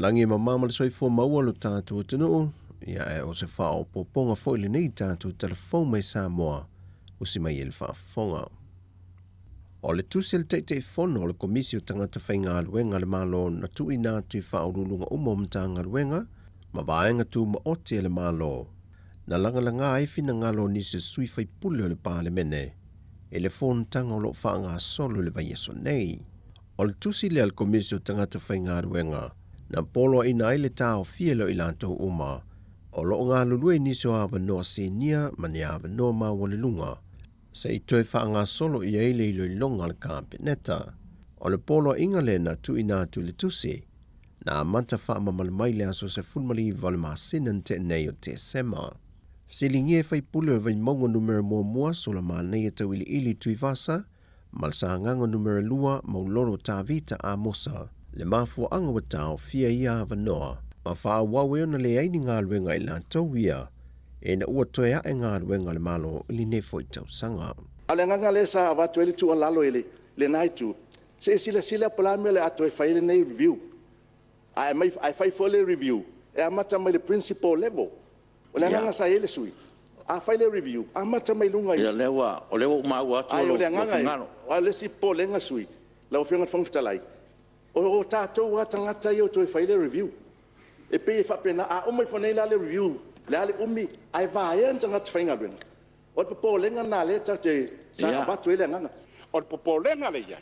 Langi mamama le soifua maua lo tātou atunuu, ia e o se whao poponga foi lenei tātou telefon mai Samoa, usi mai ele whaafonga. O le tusi le teitei fono o le komisi o tangata whainga aluenga le malo na tui nā tui whaurulunga umomta ngaluenga, ma vaenga tu ma oti le malo. Na langalanga aifina ngalo ni se sui whai pule o le pāle mene, e le fon tanga o lo whaanga solo le vaieso nei. O le tusi le al komisi o tangata whainga aluenga, na polo ina ile tao fielo ilanto uma, o lo ngā lulue niso ava noa senia mani ava noa mawalilunga, se i toe whaanga solo i eile ilo i longa le kāpeneta, o le polo inga le na tu ina tu le tusi, na manta whaama malamai le aso se fulmali vale maasinan te nei o te sema. Silingi e whai pule o vai maunga numero mua so la mānei e tau ili tui vasa, malsa nganga numero lua mauloro tā vita a mosa, le mafua anga wa tau fia ia avanoa, ma wha wawe ona le aini ngā luenga i lantou ia, e na ua toe a e ngā luenga le malo ili nefo i tau sanga. Ale nganga le sa watu ele tu alalo ele, le naitu, se sila palame le ato e whaile nei review. Ai whai fole review, e amata mai le principal level. O le nganga sa ele sui, a whaile review, amata mai lunga i. Ia lewa, o lewa umau atu ai o le lo nganga fingano. o le si po lenga sui, la o whianga whangfitalai. O tātou wa tangata i o toi whaile review. E pe e whapena a umai whanei la le review, le ale umi, ai vāia an tangata whainga rena. O te popo lenga nā le ta te sa watu ele nganga. O te popo lenga le ia.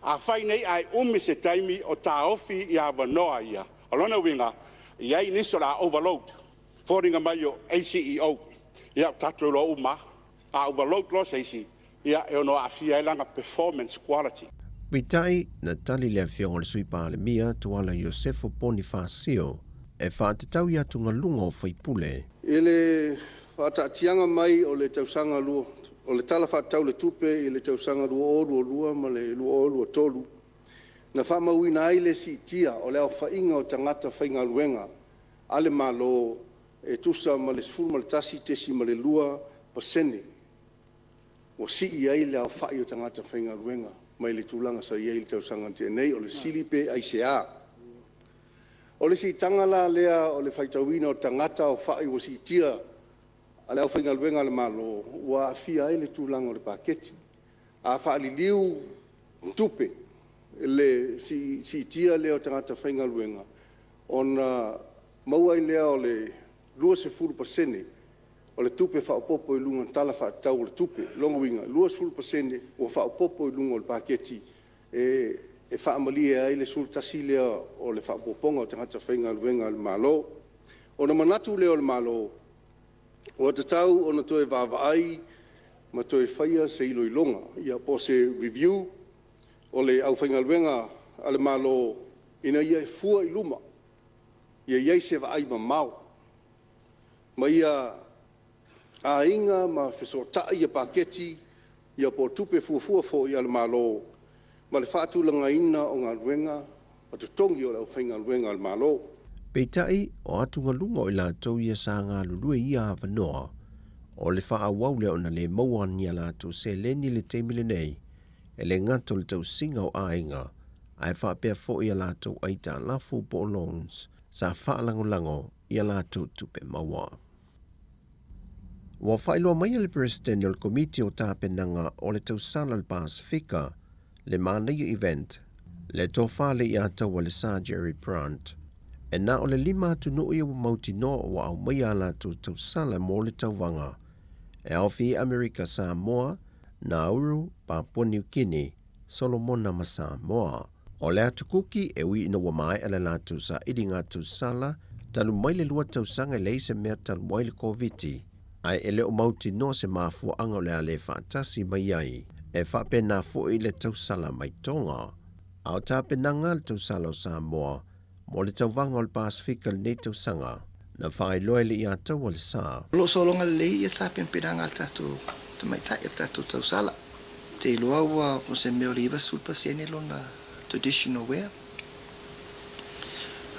A whainei ai umi se taimi o tā ofi i a wanoa ia. O lona winga, iai niso la overload. Fōringa mai o ACEO. Ia tātou lo uma. A overload lo seisi. Ia e ono a fia elanga performance quality. Witai na tali le fionga le sui pāle mia tuala Iosefo Bonifacio e whātetau ia tunga lunga o whaipule. Ele whātatianga mai o le tausanga lua, o le tala whātau le tupe i le tausanga lua ma le lua tolu. Na whamauina ai le si tia o le au whainga o tangata whainga luenga, ale malo e tusa ma le sfuru ma le tasi tesi ma le lua pasene. O si i ai le au whai o tangata whainga luenga. Mai le tūlanga sa iei le tausanga te nei o le silipe ai se a. O le si tangala lea o le whaitawina o tangata o whai o si tia a le au whainga luenga le malo ua fia ai le tūlanga o le paketi. A wha li liu tupe le si tia leo tangata whainga luenga. Ona maua i lea o le 20% o le tupe whaopopo i lunga tala whaatau o le tupe longa winga 20% o whaopopo i lunga o le paketi e whaamalia ai le sultasi lea o le whaopoponga o tangata whainga luenga le malo. Ona manatu leo le malo o te tau ona toe vavaai ma toe whaia se ilo i longa ia po se review o le au whainga luenga ale malo ina ia e fua i luma. Ia iai se vaai ma mau. Ma ia a inga ma whesotaa ia paketi ia po tupe fuafua fo ia le malo. Ma le whaatulanga ina o ngā luenga ma tu tongi o le au whainga luenga le malo. Peitai o atunga lunga o la tau ia sa ngā lulue ia avanoa o le wha awau leo na le mauan ia la tu se leni le teimile nei e le ngato le tau singa o ainga ai wha pia fo ia la tau aita lafu po loans sa wha lango ia la tau tupe maua. Wa whailoa mai le Presidential Committee o tāpenanga o le tau sala le Pasifika le māneia event le tofa le ia tau le Sir Jerry Brandt e na o le 5 atu no ia mauti no wa au mai ala tau sala mo le tau wanga e au fi Amerika Samoa, Nauru, Papua New Guinea, Solomona ma Samoa. O le atu kuki e ui ina wa mai ala la tu sa idinga tu sala talu mai le lua tau sanga le se mea talu mai le COVID ai ele o mauti no se mafu anga le ale fatasi mai ai e whape na fu i le tau sala mai tonga. Au tape nanga le tau sala o Samoa mo le tau wanga o le Pasifika le nei tau sanga na whai loe le ia tau o le sa. Lo solonga le ia tapen pinanga tatu te mai tai tatu tau sala. Te iloa ua po se meo riva sulpa sene lona traditional wear.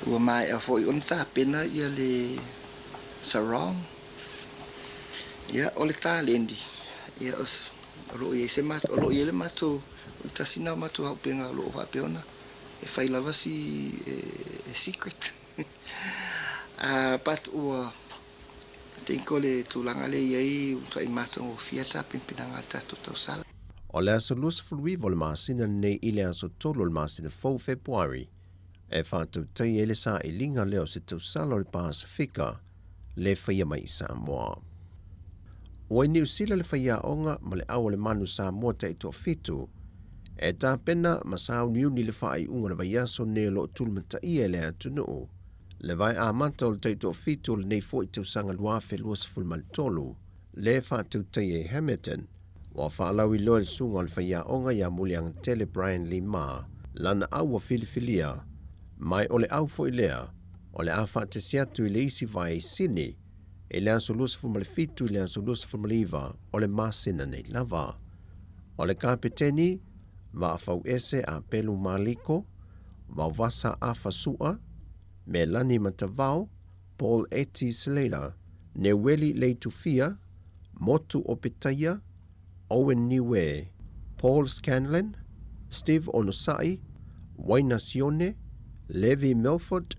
Ua mai a foi on tapena ia le sarong. Ia o le talendi. Ia os ro ia se mat o lo ia le matu o tasina matu au penga lo va peona. E fai lava si secret. But ua tenko le tulanga le iai uta i mata o fiata pimpinanga tatu tau sala. O le aso lus fulwi vol masina nei ile aso tolo le masina fau Februari e whātou tei ele sa i linga leo se tau sala o le Pasifika le whaia mai Samoa. O i New Zealand le whaia onga ma le awa le manu Samoa te ito fitu e tā pena ma sao niuni le wha i unga le vaiaso ne lo tulmata i ele atu nuu. Le vai a manta o le teito fitu le nei fo i tau sanga luafe luas fulmal tolu le whātou tei e Hamilton wa whaalau i loa le sunga o le whaia onga ia muliang tele Brian Lee Ma lana aua filifilia mai o le au fo i lea o le a whaate siatu i le isi vai sini e le aso luas fulmal fitu i le aso luas fulmal iwa o le masina nei lava. O le kapiteni va fau ese a pelu maliko va vasa a fasua Melanie Matavao, Paul Eti Slater, Neweli Leitufia, Motu Opetaya, Owen Niue, Paul Scanlon, Steve Onosai, Wainasione, Levi Milford,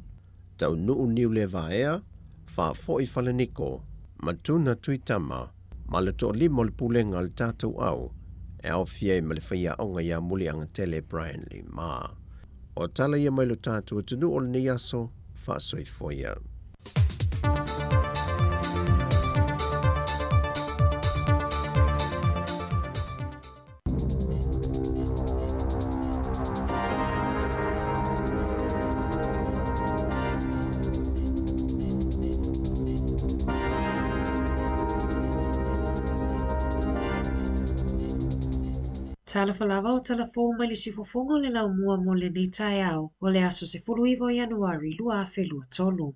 Tau Nuu Niu Levaea, Fa Foi Falaniko, Matuna Tuitama, Malato Limo le Pulenga le Tatou Au, e au fie ma le whaia onga ia muli anga tele Brian Lee Ma. O tala ia mai lo tātou tunu o le nei aso, whaasoi foia. Tala falawa o tala fōu mai le sifofonga o le lau mua mo le nei tae au o le aso se fulu iwa Januari lua afe lua tolu.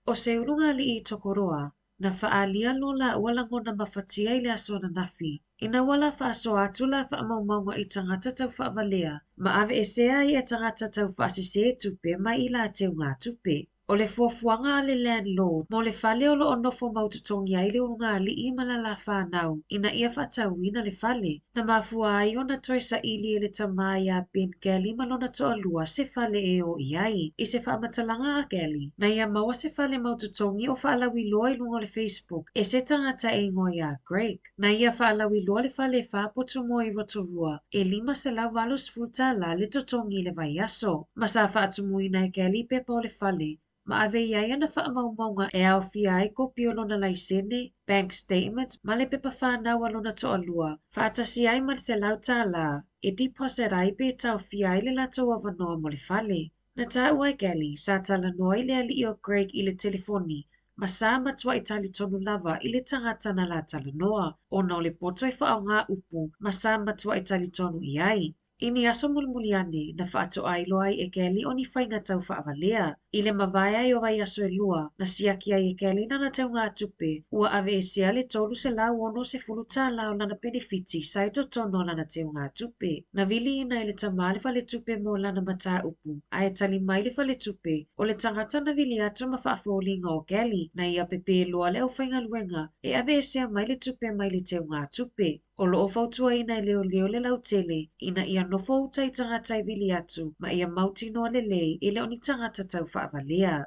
O se ulunga li i tokoroa, na whaalia lo la walango na mafatia i le aso na nafi. Ina wala whaaso atula whaamaumaunga i tangata tau whaavalea, ma ave e sea i e tangata tau whaasise tupe mai i la teu ngā tupe. O le fuafuanga le landlord, mo le fale o lo onofo maututongi ai le unga li I malala whanau, ina ia whatauina le fale. Na mafua ai o na toi sa ili e le tamai a Ben Gali malona toa lua se fale e o iai. I se whaamatalanga a Gali, na ia maua se fale maututongi o whaalawi loa I lungo le Facebook, e se tangata e ngoi a Greg. Na ia whaalawi loa le fale whapotu mo I Rotorua, e 5 se lau valus futa la le totongi le vai aso. Masa whaatumuina e Gali pepa o le fale, ma ave iai ana whaamaumaunga e au fia ai ko piolona laisene, bank statements, ma le pepa whanau alona toa lua. Whaatasi ai man se lau tā la, e deposit ai pe tau fia ai le lato awanoa mo le fale. Na tā uai Gali, sa tala noa I le ali o Greg I le telefoni, ma sa matua I tali tonu lava I le tangata na la tala noa, o na o le poto I whaau ngā upu, ma sa matua I tali tonu I ai. Ini aso mulmuli ane na whaato ai loa I e Gali o ni whainga tau whaawalea. I le mawaya I o vai aso e lua, na siaki ai e Gali nana tau ngā tupe, ua ave e sea le tolu se lau ono se fulu tā lau lana benefiti saito tono lana tau ngā tupe. Na vili ina I le tamale whale tupe mo lana mata upu, a e tali mai le whale tupe, o le tangata na vili ato ma whaafolinga o Gali, na ia pepe loa le au whainga luenga, e ave e sea mai le tupe mai le tau ngā tupe. O loo fautua ina I leo le lau tele, ina ia nofo utai tangata I vili atu, ma ia mauti noa le lei I leo ni tangata tau whaawalea.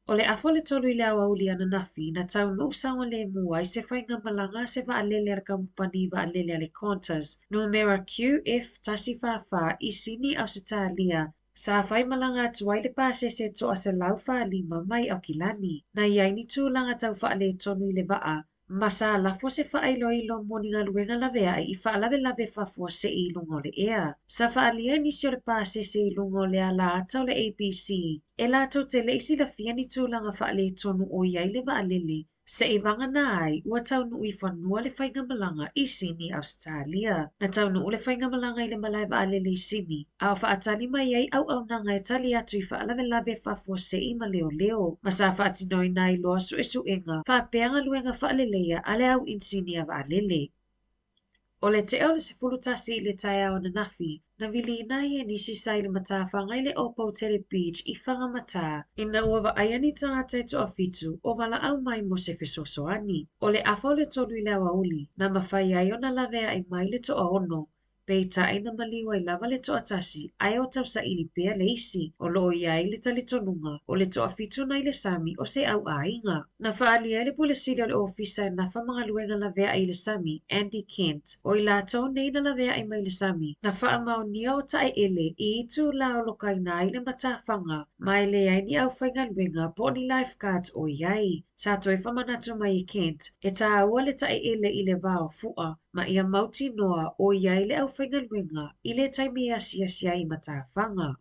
O le afo le tolu I le awauli ana nafi, na tau no usawa le mua I se whainga malanga se waalele ar kampani waalele ale Qantas, numera QF tasi whawha I sini au se tālia, sa whai malanga tuai le pāsese to ase lau whaalima mai au kilani, na iai ni tūlanga tau whaale tonu I le waa, Masa lafo se whaailo ilo moninga luenga lavea I whaalawe lawe whafua se I lungo le ea. Sa whaalia nisi o le pāse se I lungo le ala atau le ABC. E la tau te leisi la fia ni tūlanga whaale tonu o iai le waalele. Se I wanga na ai, ua tau nu I whanua le whainga malanga I sini Australia. Na tau nu le whainga malanga I le malai waalele I sini. Au whaatali mai ai au nanga e tali atu I whaalawe lawe whafua se I ma leo leo. Masa whaatinoi nai loa su inga. Whaapeanga luenga whaalelea ale au insini a waalele. O le te le se fulutasi I le tai au na nafi, na vili nai e nisi sai le matawhanga I le opo tele beach I whanga mata, ina ua wa aiani tangata to afitu o wala au mai mo se fesosoani. O le afo le tolu I le awauli, na mawhai ai o na lavea I mai le toa ono, pei tae na maliwa I lava le toa tasi, ai o tau sa ili pea le isi, o loo iai le talitonunga, o le toa fitu na I le sami o se au ainga. Na whaalia le pule sili o le ofisa e nafa mga luenga lavea I le sami, Andy Kent, o I la tau nei na lavea I mai le sami, na wha mao nia o tae ele I itu la o lokai na I le matawhanga, mai le ai ni au whainga luenga po ni lifeguards o iai. Sa toi whamanatu mai I Kent, e tā ua le tae ele I le vao fua, ma ia mauti noa o iai le au whainga luenga I le taimi sia I matawhanga.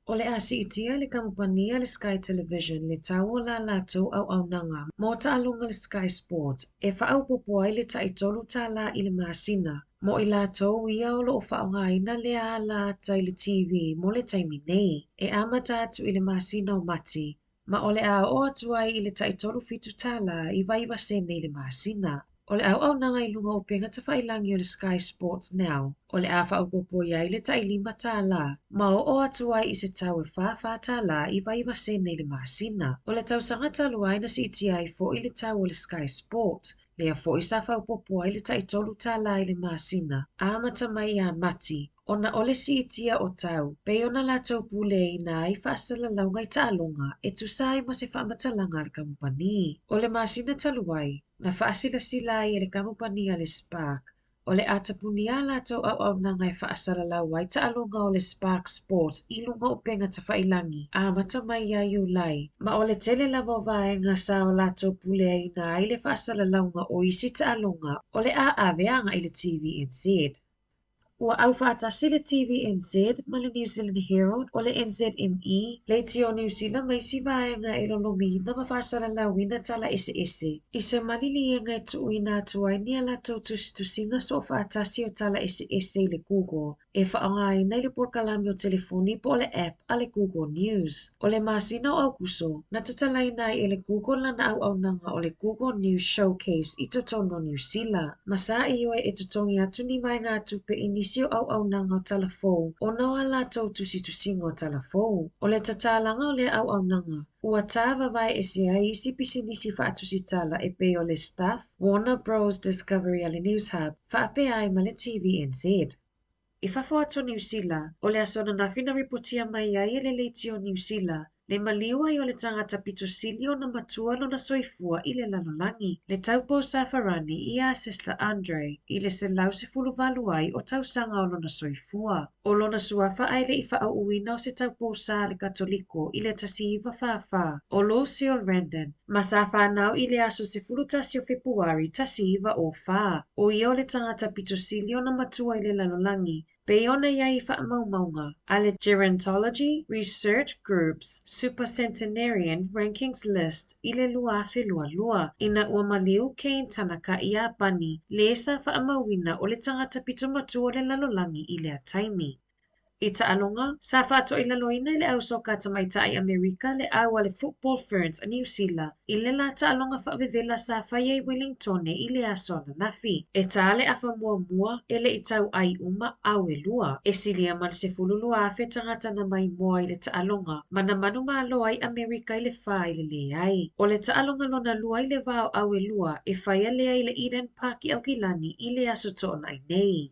O le asi itia le kampania le Sky Television le taua la lato au nanga mo ta alunga le Sky Sports e whaau popo ai le taitolu ta la I le masina mo I lato ia o lo o whaonga ina le a la tai le TV mo le taimi nei e amata atu I le masina o mati ma o le a o atu ai I le taitolu fitu ta la I vai wasene I le masina. O le au nanga I lunga o penga ta whailangi o le Sky Sports Now. O le a whaupopo ia I le tai 5 tā la. Ma o atu ai I se tau e whawha tā la I vai wasene I le masina. O le tau sanga talu ai na si iti ai fo I le tau o le Sky Sports. Le a fo I sa whaupopo ai le tai tolu tā la I le masina. Amata mai a mati. Ona ole si itia o tau, pe ona la tau pule ina ai whaasala launga I tālonga, e tu sai mo se whaamatalanga ar kampani. Ole masina taluai, na whaasila sila ai le kampani a le Spark. Ole atapuni a la tau au nanga e whaasala lauai tālonga o le Spark Sports I lunga o penga ta whailangi, a mata mai a Iulai. Ma ole tele lavo vaenga sa o la tau pule ina ai le whaasala launga o isi tālonga, ole a aveanga I le TVNZ. Ua au whaatasi le TVNZ ma le New Zealand Herald o le NZME le ti o New Zealand mai si vaenga e lolomi na mawhasara lawina tala ese. I se malili e ngai tu ina atu ai ni ala tau tusinga so whaatasi o tala ese le Google. E whaangai nei le porkalami o telefoni po le app a le Google News. O le masina o Auguso, na tatalai nai e le Google lana au nanga o le Google News Showcase I totono New Zealand. Masa I oe e totongi atu ni mai ngā tupe ini nisi au nanga o talafou, o nawa la tau tusi o talafou. O le tatalanga o le au nanga. Ua tawa vai e se ai isi pisinisi whaatusitala e pe o le staff, Warner Bros. Discovery ale News Hub, whaape ai ma le TVNZ. I whawha ato New Zealand, o le asona na whina ripotia mai ai e le leiti o New Zealand, le maliwa I o le tangata pito silio na matua no na soifua I le lalolangi. Le taupo Safarani I a Sister Andre, I le se lau se fuluvalu ai o tausanga o lona soifua. O lona suafa ai le I wha uina o se taupo sa le katoliko I le tasiiva whawha. O lo Seal Randon, ma sa whanau I le aso se fulutasi o Februari tasiiva o wha. O I o le tangata pito silio na matua I le lalolangi, Peona iai whaamaumaunga, ale Gerontology Research Group's Supercentenarian Rankings List I le luafe lua, ina ua maliu Kane Tanaka I a pani, le esa whaamauina o le tangata pito matua o le lalolangi I le ataimi. I ta'alonga, sa whāto I laloina I le au soka tamaita I Amerika le awa le Football Ferns a New Zealand, I le la ta'alonga whaavevela sa whaia I Wellington I le aso na nafi. E tā le afa mua e le I tau ai uma au e lua. E silia mal se fululua a whetangata na mai moa I le ta'alonga, mana manu malo ai Amerika I le wha I le ai. O le ta'alonga lona lua I le vao au e lua, e whaia lea I le Eden Park I Aukilani I le aso to'ona ai nei.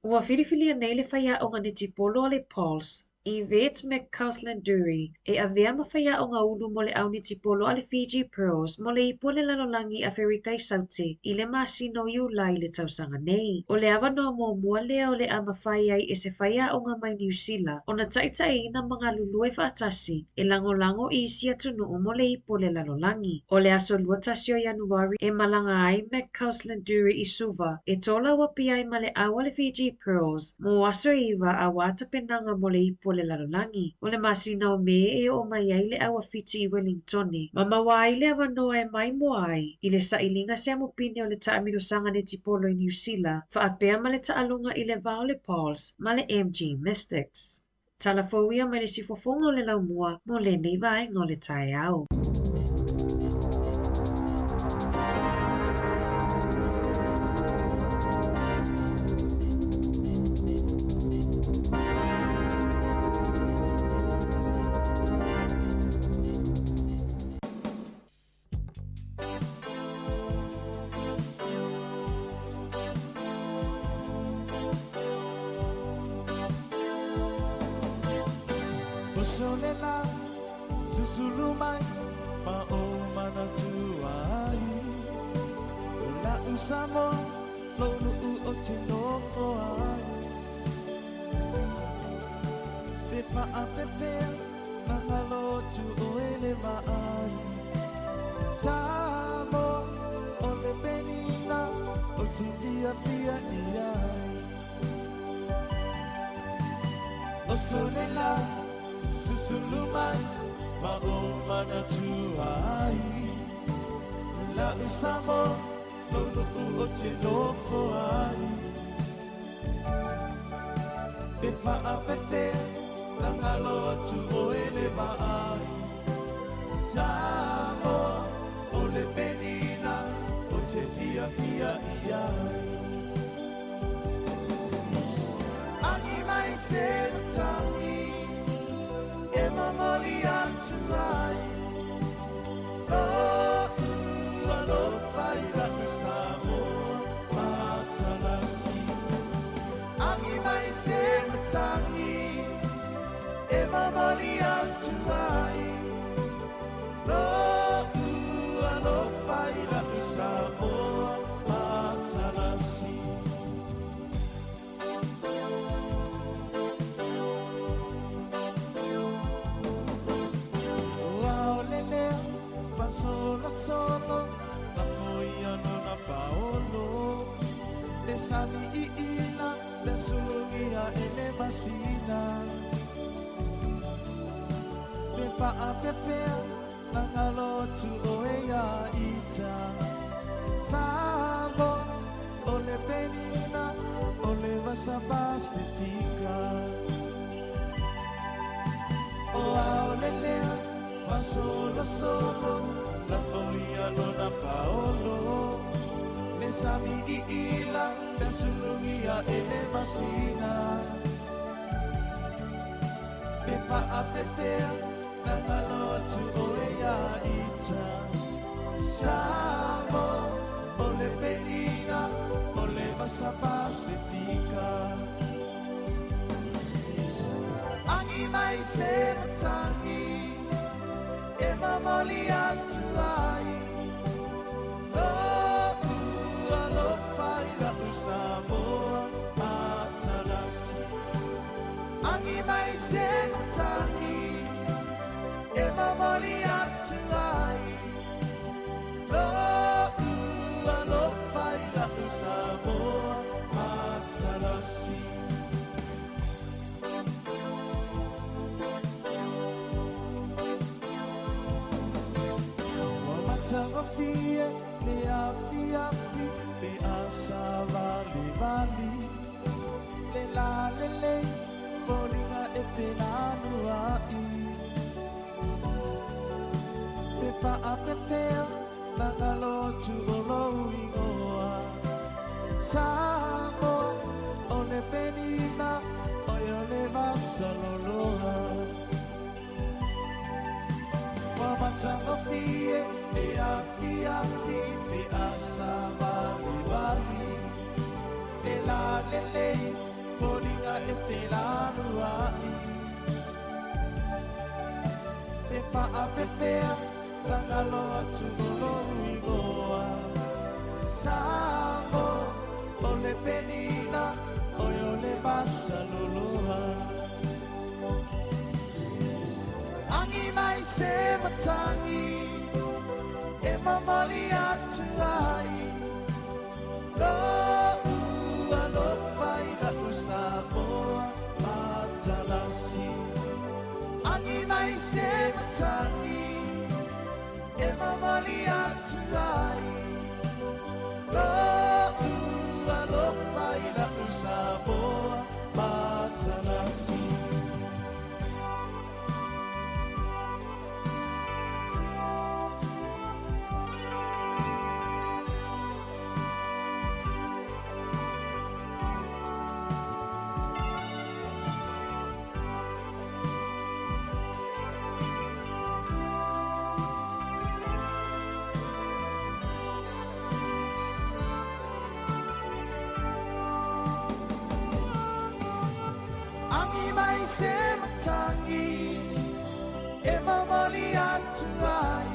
Ua whiriwhilia nei le whaia o ngā tipolo o le Pulse, I Vet McCausland-Dury, e avea ma whaia o ngā ulu mo le au ni tipolo a le Fiji Pearls mo le ipo le lalolangi a Whirika I Sauti, I le masino I ula I le tausanga nei. O le awa no mua lea o le ama whaia I se whaia o ngā mai New Zealand, o na taitai na mga lulue whaatasi, e lango I isi atunu o mo le ipo le lalolangi. O le aso luatasi o Januari, e malanga ai McCausland-Dury I Suva, e tola wapi ai ma le awa le Fiji Pearls, mo aso iwa a wata penanga mo le ipo le lalolangi. O le masina o me e o mai ai le awa fiti I Wellingtoni. Ma mawa ai le awa noa e mai mo ai. I le sailinga se amupine o le taamiro sanga ne tipolo I New Zealand, whaapea ma le taalunga I le vao le Pulse, ma le MG Mystics. Talafouia mai le sifofonga o le laumua, mo le nei vaenga o le tae au. Solela, susulumai, maomana tuai. La usamo, lolu uotinofo ai. Pepa apepea, nangalo tu oele mai. Samo, ole benina, otivia fia iai. O solela, Sulumai, maomana tuai. La usamo, lolo uotinofo ai. Pepa apete, nangalo tu oele mai. Samo, ole benina, ote via iai. Ani mai se tangi. Mamali antuai, oh, alo faida samo matalasi. Ani mai se tangi, mamali antuai, oh, alo faida samo matalasi. Solo, la foia non ha paolo. Le sani ina, le sugia e le masina. Le fa a pepea, la galotu oea ita. Sabo, o le penina, o le vasa pacifica. O a le lea, ma solo. La foia non ha paolo, le le sami I ila le sulungia ele masina e fa apepea na ngalo tu oea ita Samo ole penina ole masa pacifica Angi mai se matangi e mamoli atu ai Lo fai la Samoa atarasi Angi mai se matangi e mamoli atu ai Lo fai la Samoa atarasi Matangafie le afi le asava le vali le la lenei bolinga e pelanu ai Te pa apetea na galotu olo ingoa Samo o le penina o yo le vasaloloa Wamatangafie le afi le asava le vali le la lenei bolinga e pelanu ai Te pa apetea Rangalo atugolo igoa Samo ole penina oyo le basa loloa Angi mai se matangi e mamali atu ai Lo fai na Samoa atalasi Angi mai se matangi e mamali atu ai Lo fai na Samoa atalasi Se matangi e mamali atu ai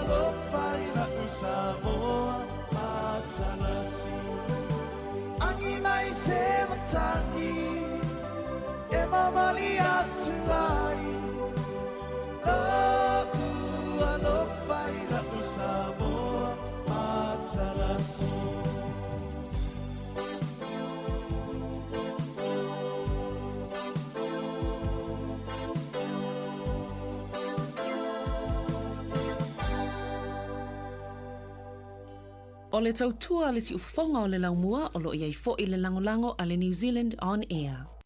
Lo fai la Samoa atalasi Angi mai se matangi e mamali atu ai Lo fai la Samoa atalasi O le tautua le si ufafonga o le laumua o lo iai fo i le langolango a le New Zealand On Air.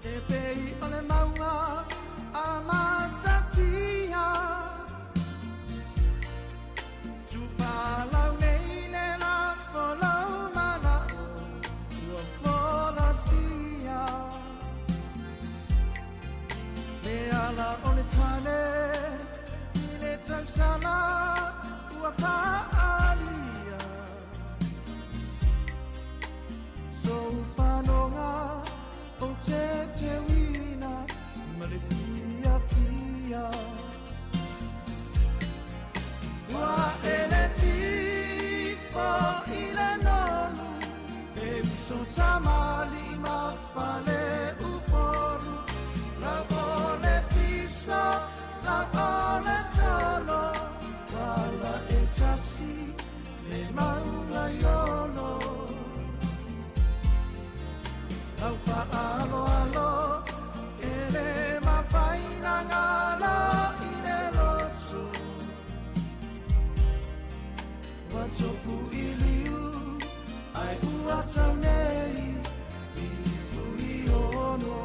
E pei o le maunga a matatia Tu whalau nei le la whalau mana Ua wholasia Me ala o le tane I le tausala Ua whaalia So whanonga o te wina Ma le fia fia Ua ele tifo I le nonu E miso tamali ma fale uporu La o le fisa, la o le talo Wala e tasi, le maunga yono Lau whaalo alo, e le mawhaina ngala I le lotu Watofu I liu, ai ua tau nei I fui ono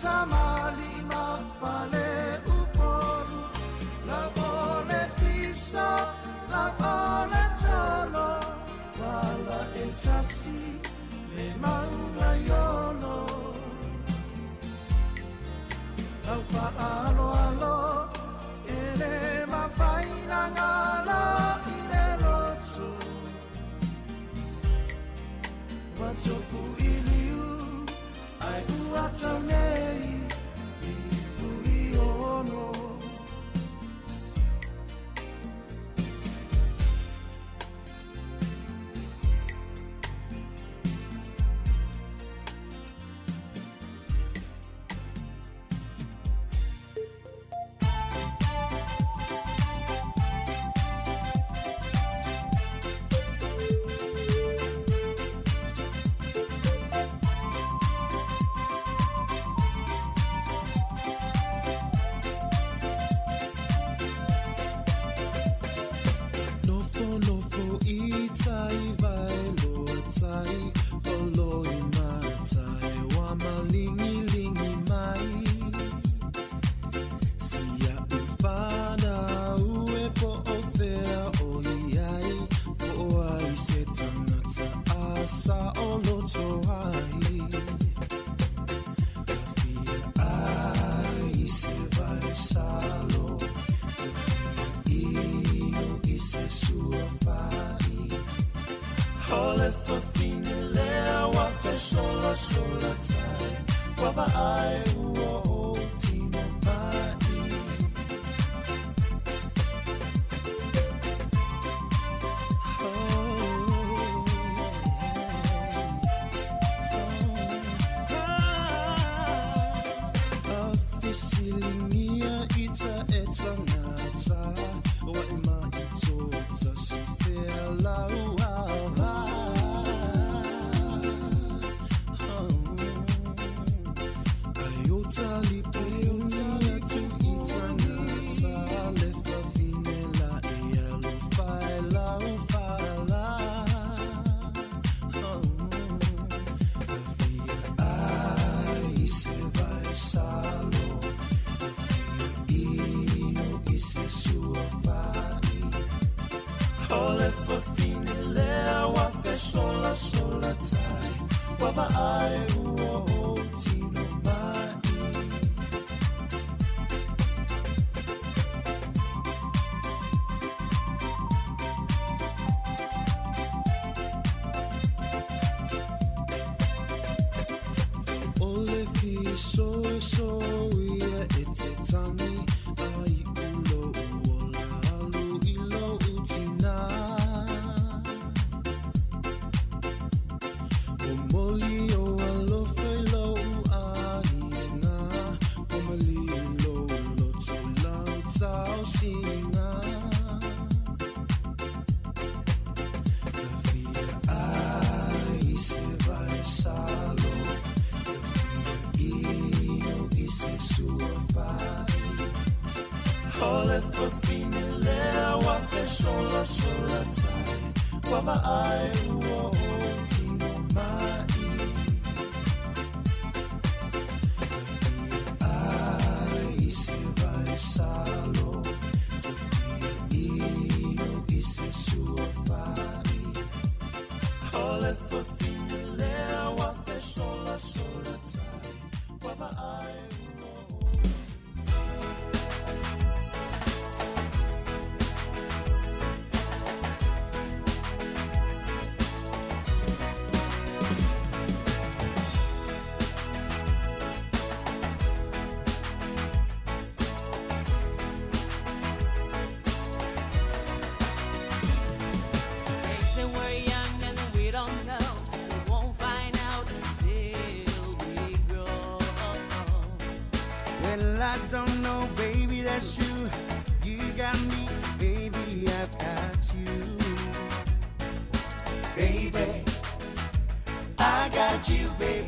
Samali ma fale uporu La ole fisa, la ole talo Wala e tasi, le maunga yono Lau whaalo alo, e le mawhaina ngala I le lotu Watofu I liu, ai ua tau nei I fui ono Ole fi so ia e te tani ai ulo uola alu ilo utina. O moli o alofa ilo aina, o mali ilo loto lau tau singa. La via ai se vai salo, se sua fai. Ole fa fine lea wa fe sola sola tai. Wava ai uo o tino mai. Ai se vai salo. Io i se sua fai. Ole fa fine lea wa fe sola sola tai. Wava ai I don't know, baby, that's you. You got me, baby, I've got you. Baby, I got you, babe.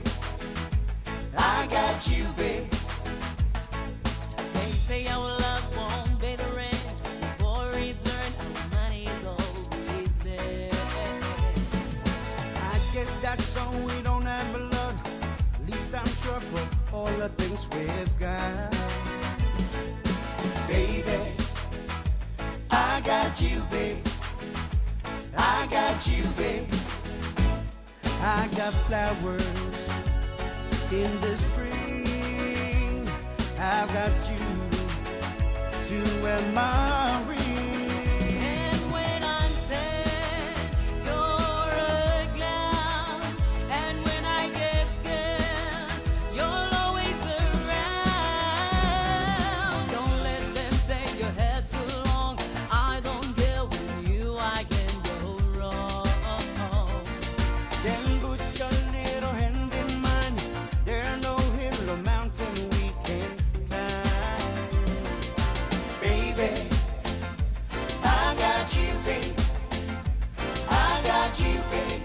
I got you, babe. They say our love won't be the rent. Before return, our money is always there. I guess that's so we don't have blood. At least I'm sure for all the things we've got. Baby, I got you, babe. I got you, babe. I got flowers in the spring. I've got you to wear my ring. And when I'm sad, you're a clown. And when I get scared, you're always around. Don't let them say your hair's too long. I don't care with you, I can go wrong. Then put your little hand in mine. There's no hill or mountain we can climb. Baby, I got you, babe. I got you, babe.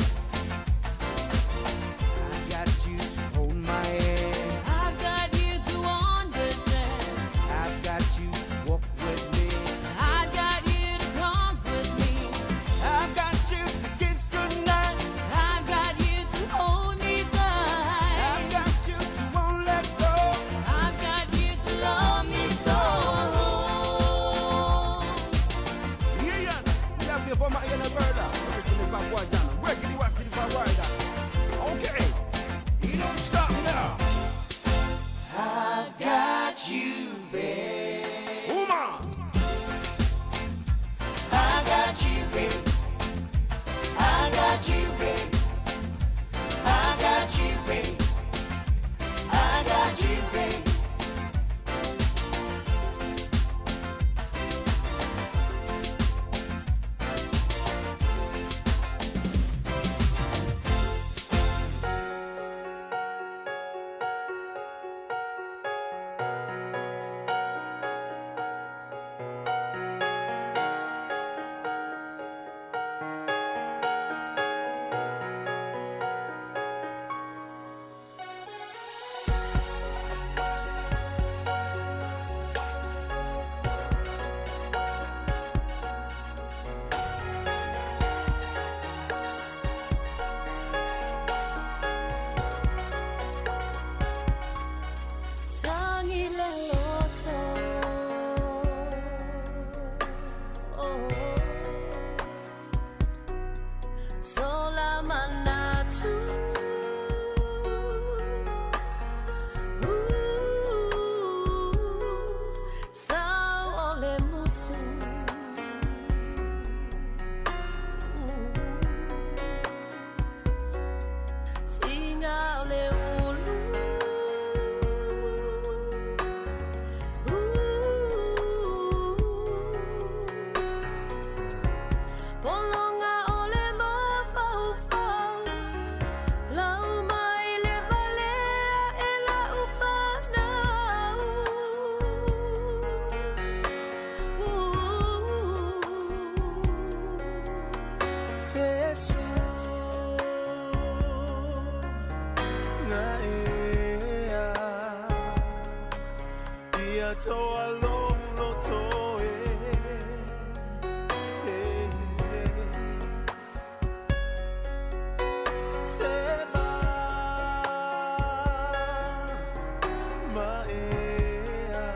I got you to hold my hand. I've got you to understand. I've got you to walk with me. I've got you to talk with me. I've got you to kiss goodnight. I've got you to hold me tight. I've got you to won't let go. I've got you to love me so. Yeah, we have for my inner brother. Originally back was on. Regularly was to the forward. Okay, you don't stop now. I've got you, babe. Woman, I got you, babe. I got you, babe. I got you, babe. I got you, babe. Ia toa lono toe Sema Maea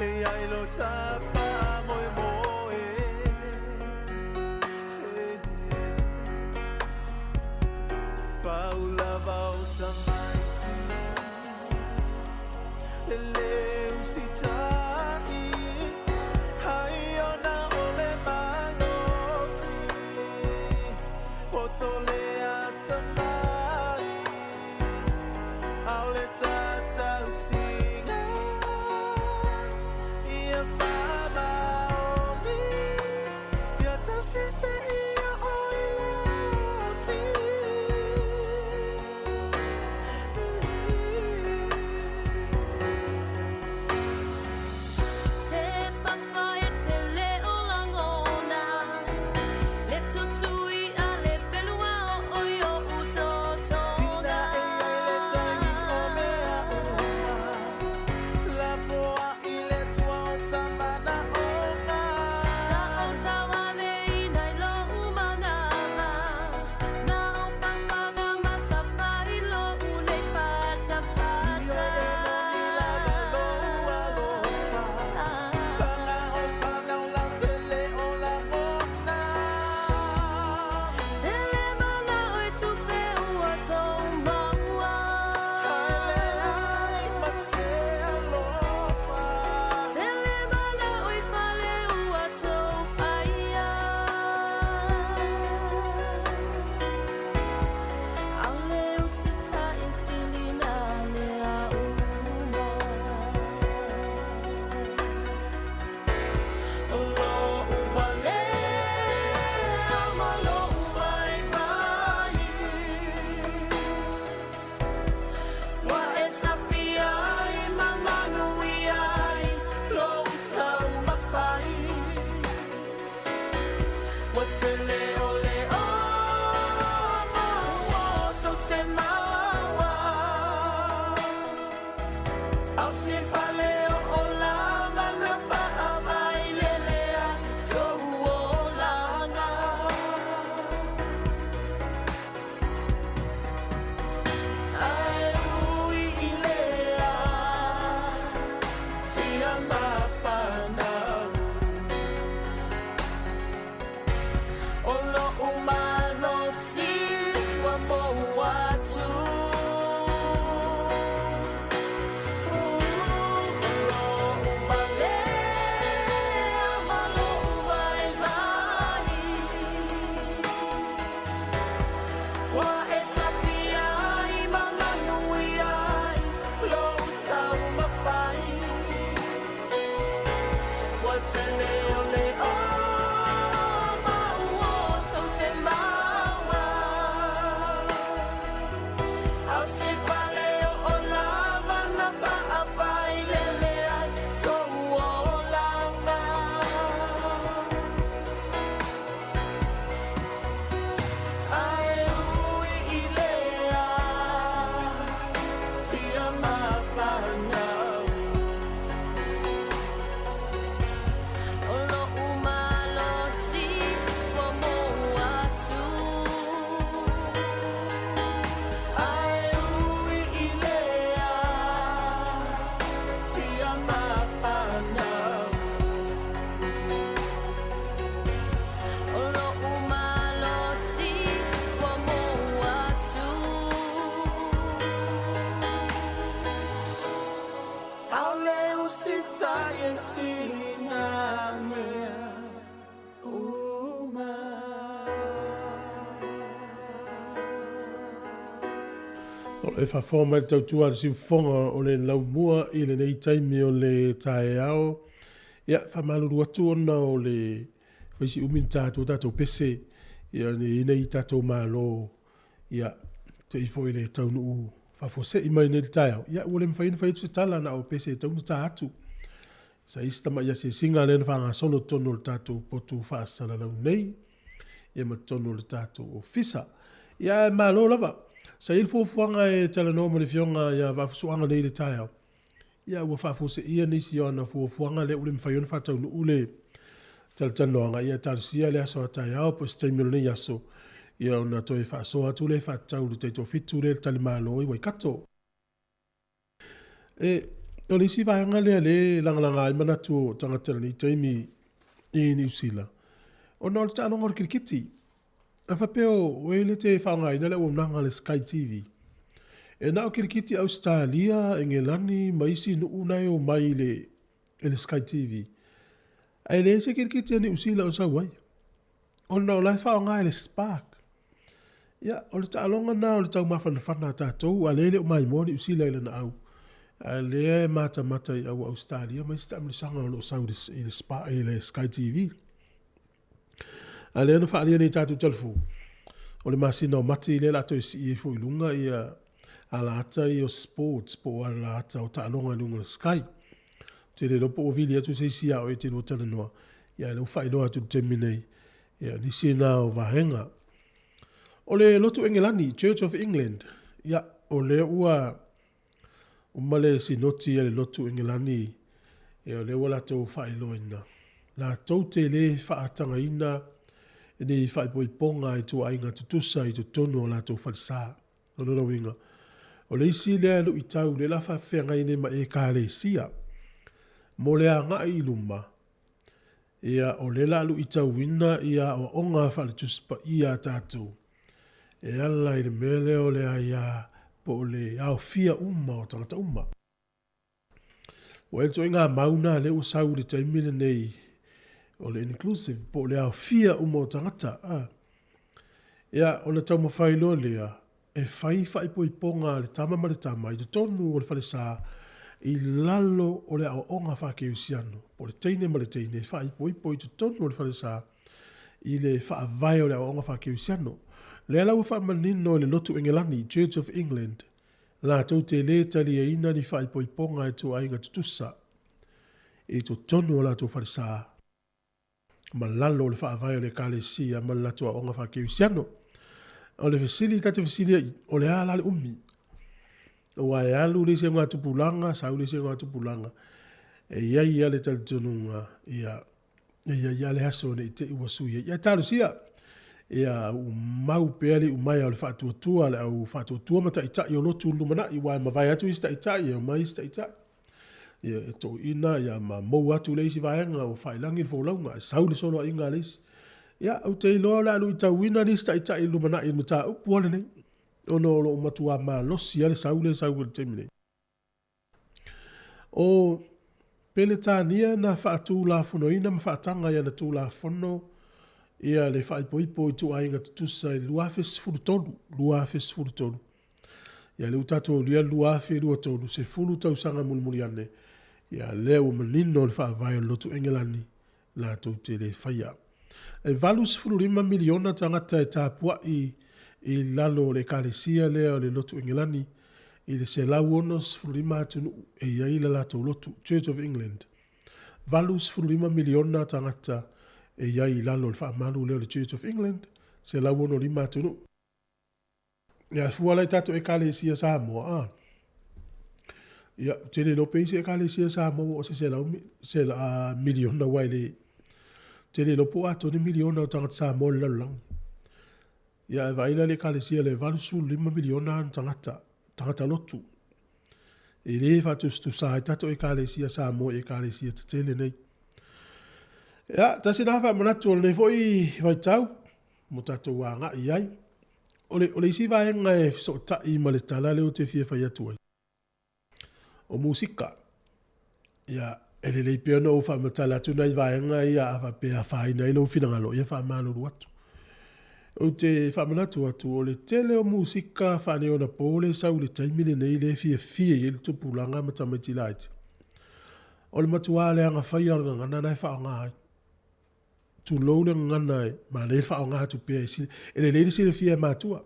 Ia ilo tapa moe moe Paula volta mighty Leleu sitai Hai ona ole malosi Potole atamai Aule tatau singa Ia fama oni Ia tau sise ia oiloti O le whawhoma le tautua le siwfonga o le laumua I le nei taimi o le tae ao. Ia, whamaluru atu ona o le whaisi umin tātou tātou pese. Ia, ni nei tātou mālo. Ia, te ifo I le taunu u. Whawhose I mai nei le tae ao. Ia, ule mwhaina whaitu se tala na o pese taunu tātou. Sa istama ia se singa le na whanga sono tono le tātou potu whaasana lau nei. Ia ma tono le tātou o fisa. Ia, mālo lava. Sa il fuafuanga e talanoa le fionga ia vafusuanga nei le tae. Ia ua whafose ia nisi o na fuafuanga le ule mwhaiona whatau nu ule talanoanga ia talusia le aso a tae au po steimilo nei aso. Ia ona toi whaasoa tu le whatau le teito fitu le talimalo i waikato. O le isi vaenga le langalanga ai manatu tangatela ni taimi i New Zealand. O na o le taanonga o kirikiti. A whapeo wele te whaonga ina le uamnanga le Sky TV. E na o kirikiti Australia e ngelani maisi nu unai o mai le Sky TV. Ai le se kirikiti ni usila o sa wai. O na o lai whaonga le Spark. Ia, o le taalonga na o le tau mawhana whana tātou a lele o mai moni usila ile na au. A le mata i au Australia mai sta amle sanga o lo sau le Spark i le Sky TV. A le anu whaalia ni tātou telefo. O le masina o mati le lato i si e fo ilunga i a lata i o sports po a lata o taalonga nunga le Sky. Te le lopo o vili atu se sia o e te lotana noa. Ia le ufa inoa atu teminei. Ia nisi na o vahenga. O le lotu Engelani, Church of England. Ia o le ua umale sinoti le lotu Engelani. Ia o le ua lato ufa iloina. La tau te le whaatanga ina ni whaipoiponga i tu ainga tutusa i tu tonu o lato whalisa. Nono winga. O le isi lea lu i tau le la whawhenga ine ma e ka le sia. Mo lea nga i luma. Ia o le la lu i tau wina ia o onga whalituspa ia tātou. E ala i le mele o lea ia po le au fia umma o tangata umma. O e to inga mauna le usau le taimine nei o le inclusive po le au fia umma o tangata. Ia o le tau mawhailo lea e whai po i ponga le tama ma le tama i tu tonu o le whalesa i lalo o le au onga whake usiano. Po le teine ma le teine whai po i tu tonu o le whalesa i le whaavai o le au onga whake usiano. Le ala ufa manino le lotu Engelani, Church of England, la tau te le tali e ina ni whai po i ponga e tu ainga tutusa. E tu tonu o la tu whalesa. Ma lalo o le whaavai o le kalesia ma la tu au onga whake usiano. O le fesili tate fesili o le ala le umi. O ai alu le se ngā tupulanga, sau le se ngā tupulanga. E iai le tali tonunga, ia le haso ne te iwasuia. Ia talu sia, ia mau peali umai au le whaatuatua, le au whaatuatua mata itai o lotu lumana, i wai mawai atu ista itai, ia mai ista itai. Ia e to ina, ia ma mou atu leisi vaenga o whailangi le fōlaunga, sau le solo a inga leisi. Ia, au te iloa la alu i tauina ni sta ita i lumana i mata upu ale nei. Ono lo matua ma losi ale sau le temine. O pele tānia na whaatu la fono ina ma whaatanga ia na tū la fono ia le whaipoipo i tu ainga tutusa i luafes furutonu. Ia le utato lia luafe luatonu se fulu tau sanga mulmuli ane. Ia leo manino le whaavai o lotu Engelani la tau te le whaia. E valus fulurima miliona tangata e tāpua i lalo le kalesia lea o le lotu Engelani i le se lau onos fulurima atunu e iai la lato lotu Church of England. Valus fulurima miliona tangata e iai lalo le whaamalu leo le Church of England se lau ono lima atunu. Ia fuala i tato e kalesia Samoa. Ia tele no peise e kalesia Samoa o se la miliona waile te le lopo ato ni miliona o tangata Samoa le lalulangi. Ia e vaila le kalesia le valusu 5 miliona tangata lotu. E le fatustu sa e tato e kalesia Samoa e kalesia te tele nei. Ia, tasi nafa manatu o le foi vai tau, mo tato wanga i ai. O le isi vaenga e so ta i ma le tala le o te fia fai atu ai. O musika. Ia, ele le piano o fa matala tu nai vaenga ia a pe a fai nei lo fina ngalo ia fa malo watu. O te fa manatu atu o le tele o musika fa ne ona pole sa o le taimine nei le fia il tupulanga matamati light. O le matua le anga fai anga ngana nai fa nga tu lo le ngana ma le fa nga tu pe si ele le si le fia matua.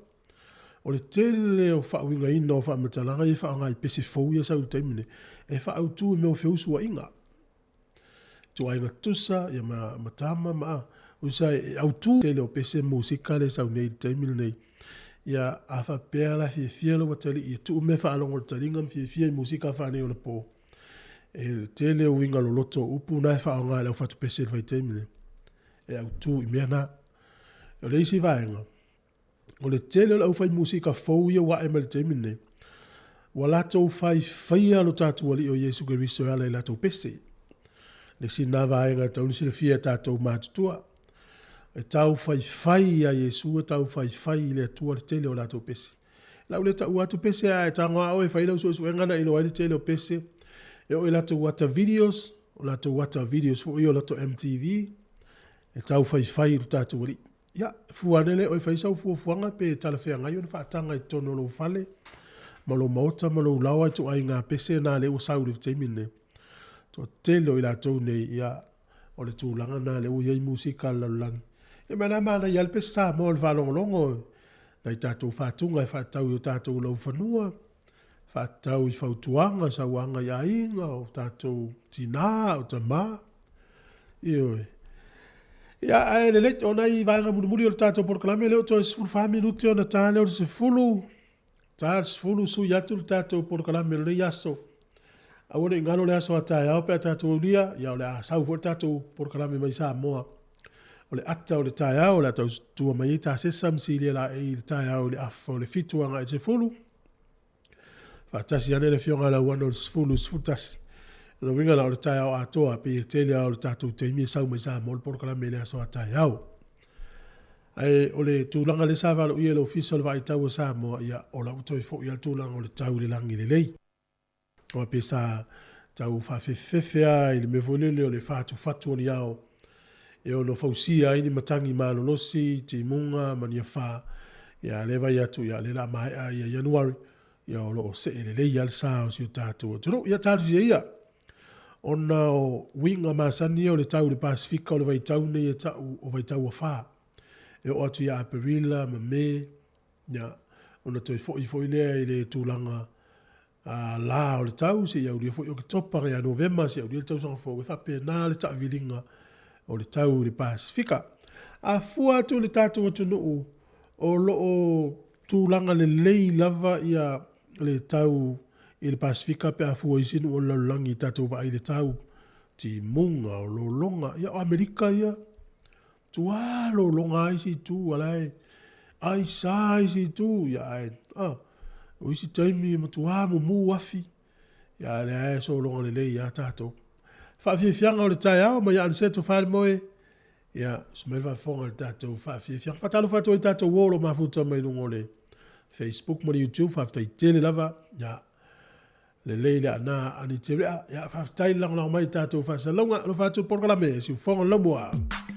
O le tele o fa winga ina o fa matalanga i fa nga i pese fo ia sa o taimine e fa autu me o feusu wa inga. Tu ainga tusa ia matama ma usa autu tele o pese musika le sa nei taimine nei ia a whapea la fia lo watali i tu me whaalongo le taringa fia i musika whane o le po. E te leo winga lo loto upu nai whaonga leo whatu pese le whaiteimine. E au tu i mea na. O le isi vaenga. O le te leo lau whai musika fau ia wa e ma le teimine. Wa lato whai whaia lo tatu wali o Yesu Keristo ala i lato pese. Le sina vaenga taunisi le fia tatou mātutua. E tau whai a Yesu, e tau whai le atua le tele o lato pese. Lau le tau atu pese a e tangoa o e whai lau su e ngana ilo ai tele o pese. E o e lato wata videos, o lato wata videos fu i o lato MTV. E tau whai lo tatu wali. Ia, fuanele o e whai sau fuanga pe tala whea ngai o na whaatanga i tono lo fale. Malo maota, malo lawa i tu ai ngā pese na le o sau le teimine. To tele o i lato nei ia o le tūlanga na le o iei musika lalulangi. E mana mana i alpe sa mo le whalongolongo. Nei tātou whātunga e whātau i o tātou lau whanua. Whātau i whautuanga sa wanga i ainga o tātou tina o ta mā. Ioi. Ia ae le leit o nei vanga muri o tātou porkalame leo to e sifuru wha minuti o na tā leo se fulu. Tā se fulu su i atu le tātou porkalame le yaso. Awane ngalo le aso atai au pe tātou lia. Ia o le a sau for tātou porkalame mai Samoa. O le ata o le tai au le tau tua mai ta se samsili la e le tai au le afa o le fituanga e se fulu. Fatasi ane le fionga la wana o le fulu sfutas. No winga la o le tai au Atua pe e tele au le tatu teimi sau mai sa mo le porkala me le aso a tai au. Ai o le tūlanga le sa valo ia le official vai tau o Samoa ia o la uto e fo ia tūlanga o le tau le langi le lei. O pe sa tau fa fefea i le mevolele o le fatu ni au. E ono fausia ini matangi malolosi, te munga, mania wha, ia lewa i atu, ia lela mai a ia Januari, ia o loo se ele lei al sao si o tātua. Turo, ia tātu si ia. Ona o winga masani o le tau le Pasifika o le vaitau nei e tau o vaitau a wha. E o atu ia Aperila, ma me, ia, ona toi foi lea i le tūlanga la o le tau, se ia uria foi o ke topare a Novemba, se ia uria le tau sanga fo, e whape nā le tau vilinga, o le tau le Pasifika. A fua atu le tātou atu nuu o loo tūlanga le lei lava ia le tau i le Pasifika pe a fua isinu o laulangi tātou va i le tau ti munga o lo longa ia o Amerika ia. Tua lo longa isi tu alai. Ai sa isi tu ia ai. O isi taimi ma tua mu wafi. Ia le ai so longa le lei ia tātou. Whawhiawhianga o le tai au, ma ia anseto whare moe. Ia, sumai whafonga le tātou whawhiawhianga. Whatalu whatu i tātou wolo mafuta mai lungo le Facebook, ma le YouTube, whawtai tele lava. Ia, le leile ana ani te rea. Ia, whawtai lango mai tātou whasalonga. Lo whatu porkalame, si ufonga lomua. Lupe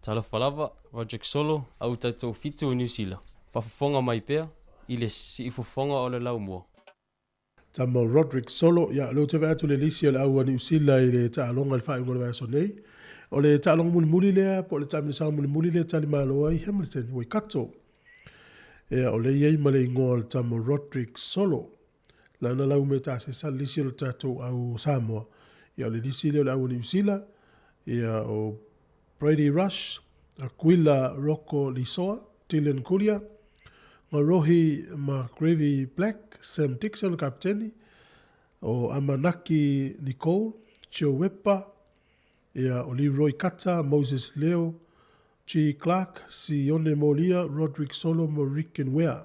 Tala falava, Roger Solo, au tatou fitu o New Zealand. Fafafonga mai pea, ile si fofonga o le lau mua. Tama Roderick Solo, ya lo te vatu le lisi o le au New Zealand i le taalonga le whae ngona vaso nei. O le taalonga muli muli lea, po le tamini sao muli muli lea tali maloa i Hamilton, wai kato. Ea o le iei male ingoa le tama Roderick Solo. La na lau me ta se sa lisi o le tatou au Samoa. Ia o le lisi le o le au New Zealand. Ia o Brady Rush, Aquila Rocco Lisoa, Dylan Kulia, Marohi McGravy Black, Sam Dixon kapteni, o Amanaki Nicole, Joe Weppa, ia o Leroy Kata, Moses Leo, G. Clark, Sione Molia, Roderick Solo, Rick Wea.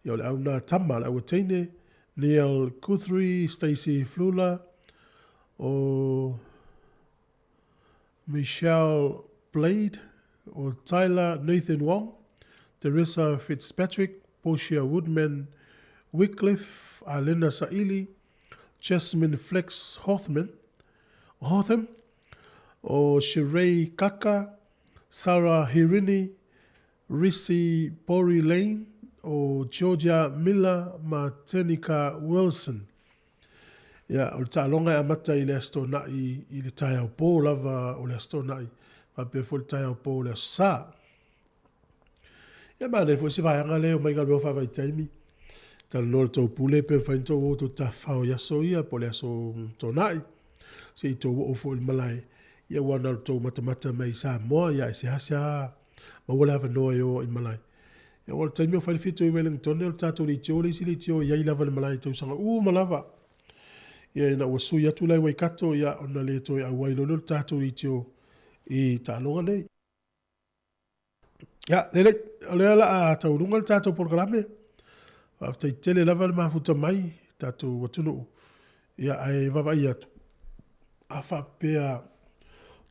Ia o le au na tama le au teine, Neil Guthrie, Stacey Flula, o Michelle Blade, or Tyler Nathan Wong, Teresa Fitzpatrick, Portia Woodman, Wycliffe, Alena Saili, Jasmine Flex Hotham, or Sheree Kaka, Sarah Hirini, Risi Bori Lane, or Georgia Miller, Martinica Wilson. Ya, o ta longa amata i le astonai i le tai au pō lava o le astonai. Ma pe fo le tai au pō le sa. Ya ma ne fo si vai anga leo mai ngal fa vai taimi. Ta no to pule pe fa into o to ta fa o ya so ia po le so tonai. Se to o fo le malai. Ya wana to mata mai sa mo ya se hasia. Ma wala va no yo i malai. Ya wala taimi o fa le fito i Wellington le tato li tio le sili tio ya i lava le malai to sanga malava. Ia ina ua sui atu lai waikato ia ona le toi au wailolo tātou i tio i tālonga nei. Ia, lele, o lea la a taurunga le tātou porkalame. Aftai tele lava le mafuta mai, tātou watunu. Ia ai vavai atu. Afa pea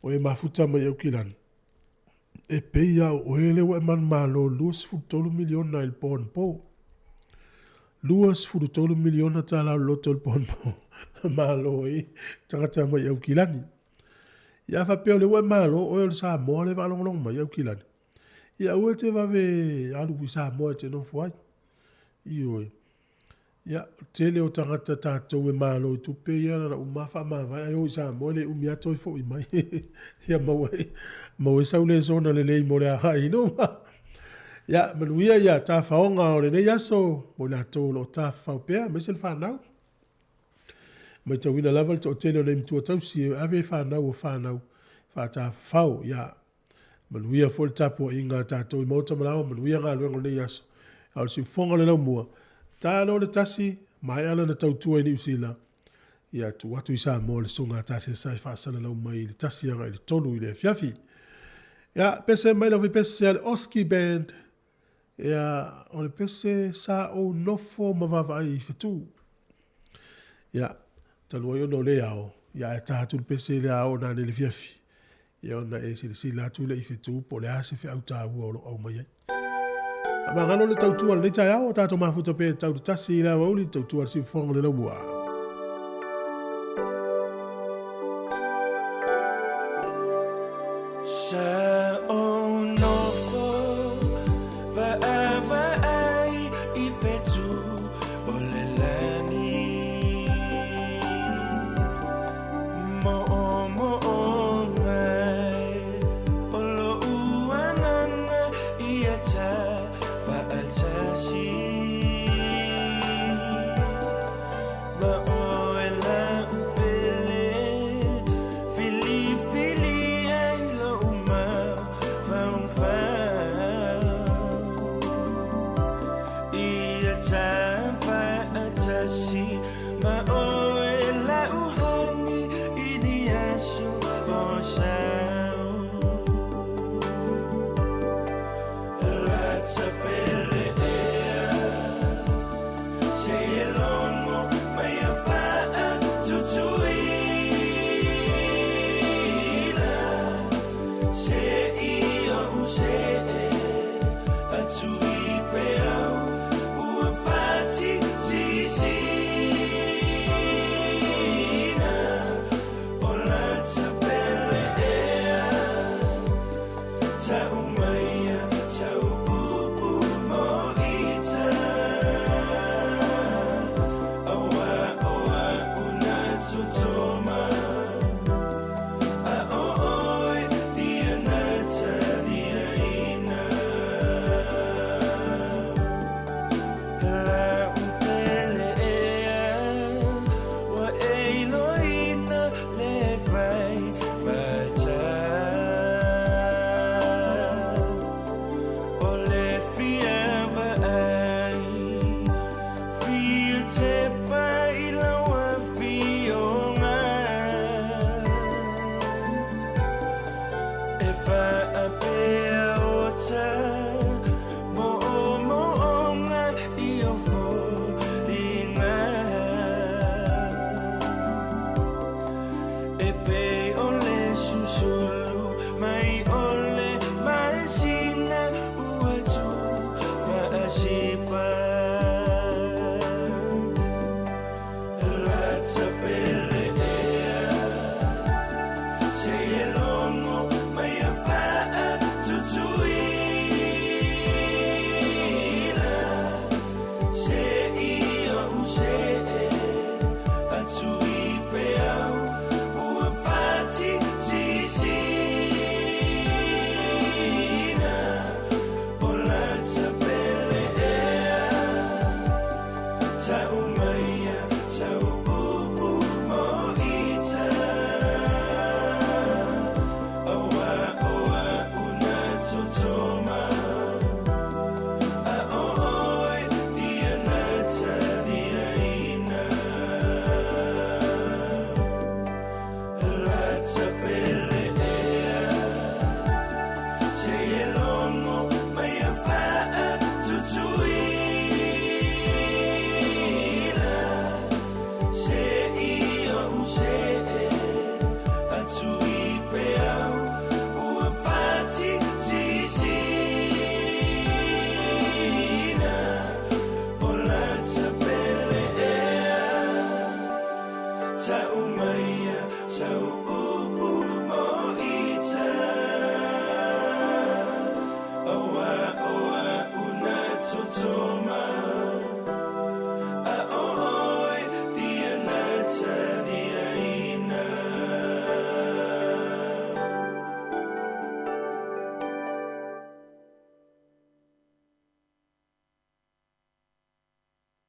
o e mafuta mai au kilani. E peia o ele wa man malo luas futolu miliona il pon po. Luas futolu miliona tala loto il pon po. Malo e tangata mai au kilani. Ia fa peo le wa malo o le Samoa le valonglong mai au kilani. Ia ue te vave alu pi Samoa te no fuai. Ioi. Ia tele o tangata tātou e malo i tupe ia na umafa mawai ai o Samoa le umiato i fo i mai. Ia mawe sau le zona le lei mo le ahai no. Ia manuia ia ta faonga o le nei aso mo le ato lo ta faupea me se le whanau. Mai tau ina lava to tele o le mtua tau si ave whanau o whanau whata fau ia manuia fo le tapu inga tātou i mauta malawa manuia ngā luengo nei aso. Au si fonga le lau mua. Tāno le tasi mai ana na tautua i New Zealand. Ia tu watu i Samoa le songa tasi sai whaasana lau mai le tasi anga i le tolu i le fiafi. Ia pese mai lau vi pese le Oski Band. Ia o le pese sa o nofo mawava i whetu. Ia talua yo no le ao. Ia e tātu le pese le ao na le fiafi. Ia ona e si la tu le i whetu po le ase fi au tāua o au mai ai. Ma ngano le tautua le tai ao tātou mafuta pe tau tasi la wauli tautua si fonga le lau mua.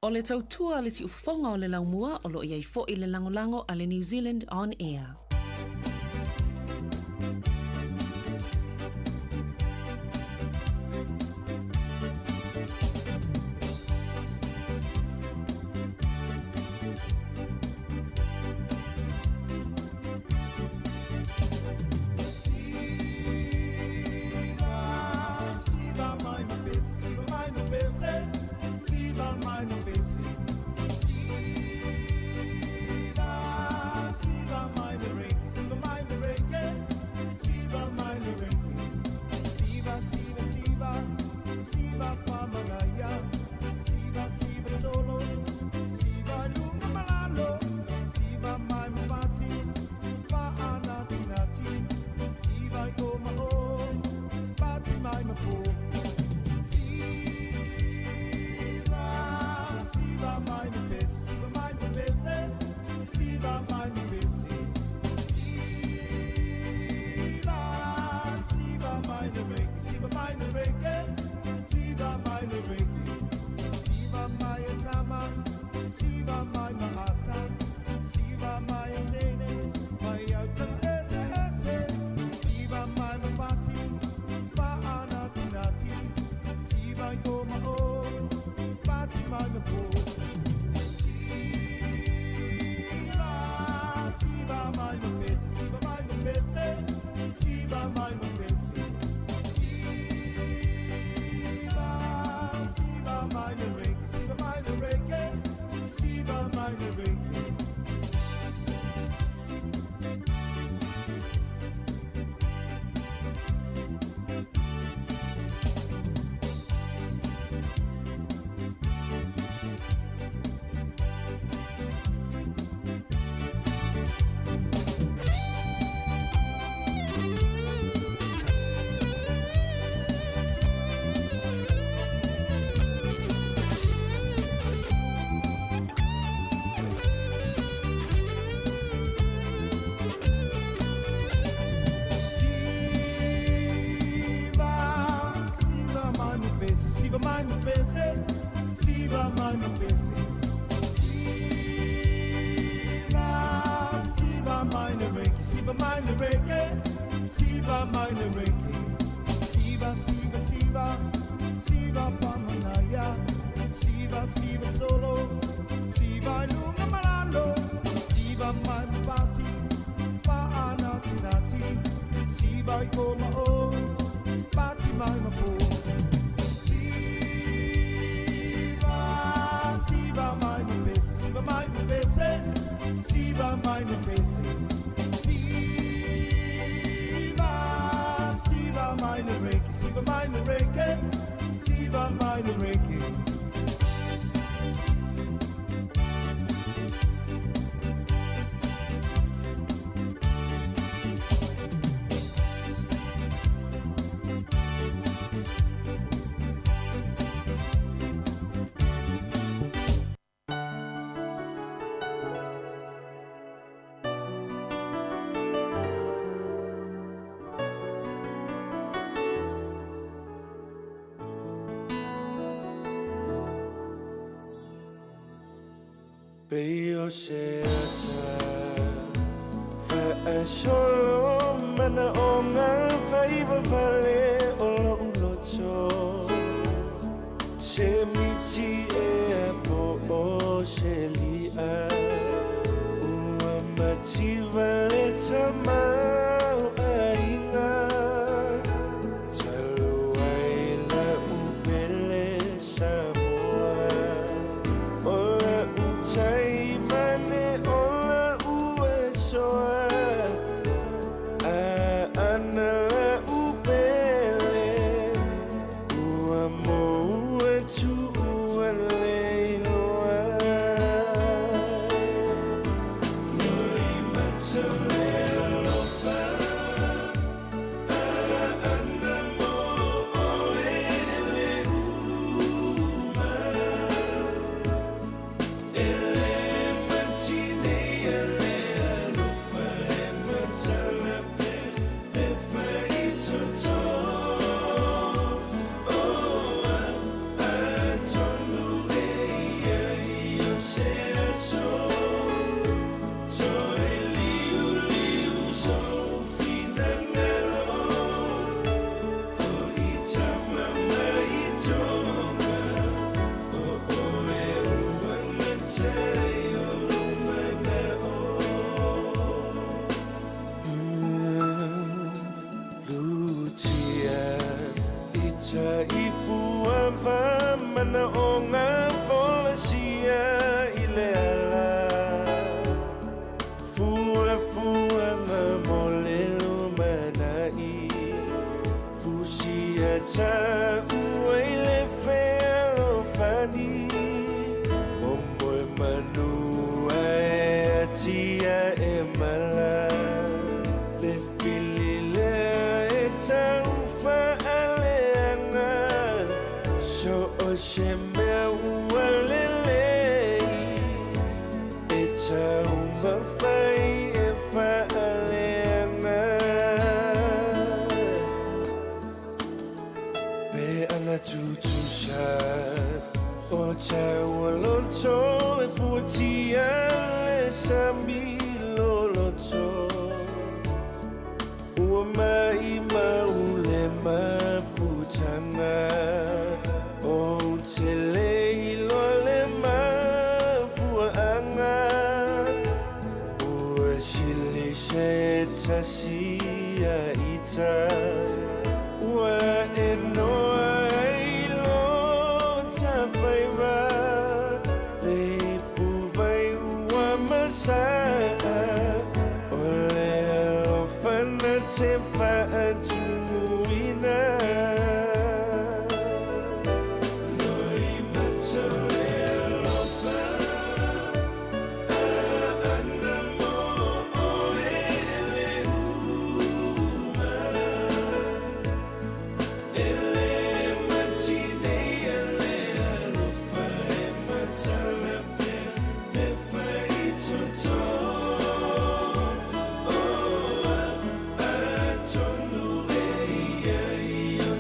O le tautua le si ufafonga o le laumua o lo iai fo i le langolango a le New Zealand On Air. Siva, my mapese, siva mai mapese. Siva mai ne reiki, siva mai ne reiki, siva mai ne reiki. Siva, siva, siva, siva pamanaya, siva, siva solo, siva lunga malalo, siva mai mapati, paanati nati, siva ikoma o, pati mai mapo. Siva mai mapese, siva mai mapese, siva mai mapese. Siva mai ne reiki, siva mai ne reiki, siva mai ne reiki. Beyo sheata fa solo mana onga faiva vale olo ulocho shemichi e po o shelia ua machi vale chama ainga chaluaila upele Samoa ola uchai mane ola uesoa anala upele ua moua tua leiloa noi matale alofa ana mo oele uma ele mantine ele alofa e matala pe e fai toto oa atonu reia io se aso toi liu liu so finangalo foi chama mai tonga o e ua matai o lumana Lucia ita ipua mana onga folasia ile ala fua fua nga molelo manai fusia cha uele feo fani momoe manu e tia e mala le filile e cha ufa aleanga so o sheme ualele e cha umba fai e fa aleanga be ana tutu sha o cha ualoncho e fuatia le sambi lolocho ua mai maule mafutanga o te leilo le mafuanga ua shili se tasia ita ua e noa ilo tawhaiva le puvai ua masaka o le alofana te whaatumuina noi matale alofa ana mo oele uma ele matine ele alofa e matala pe le fai toto oa atonu reia io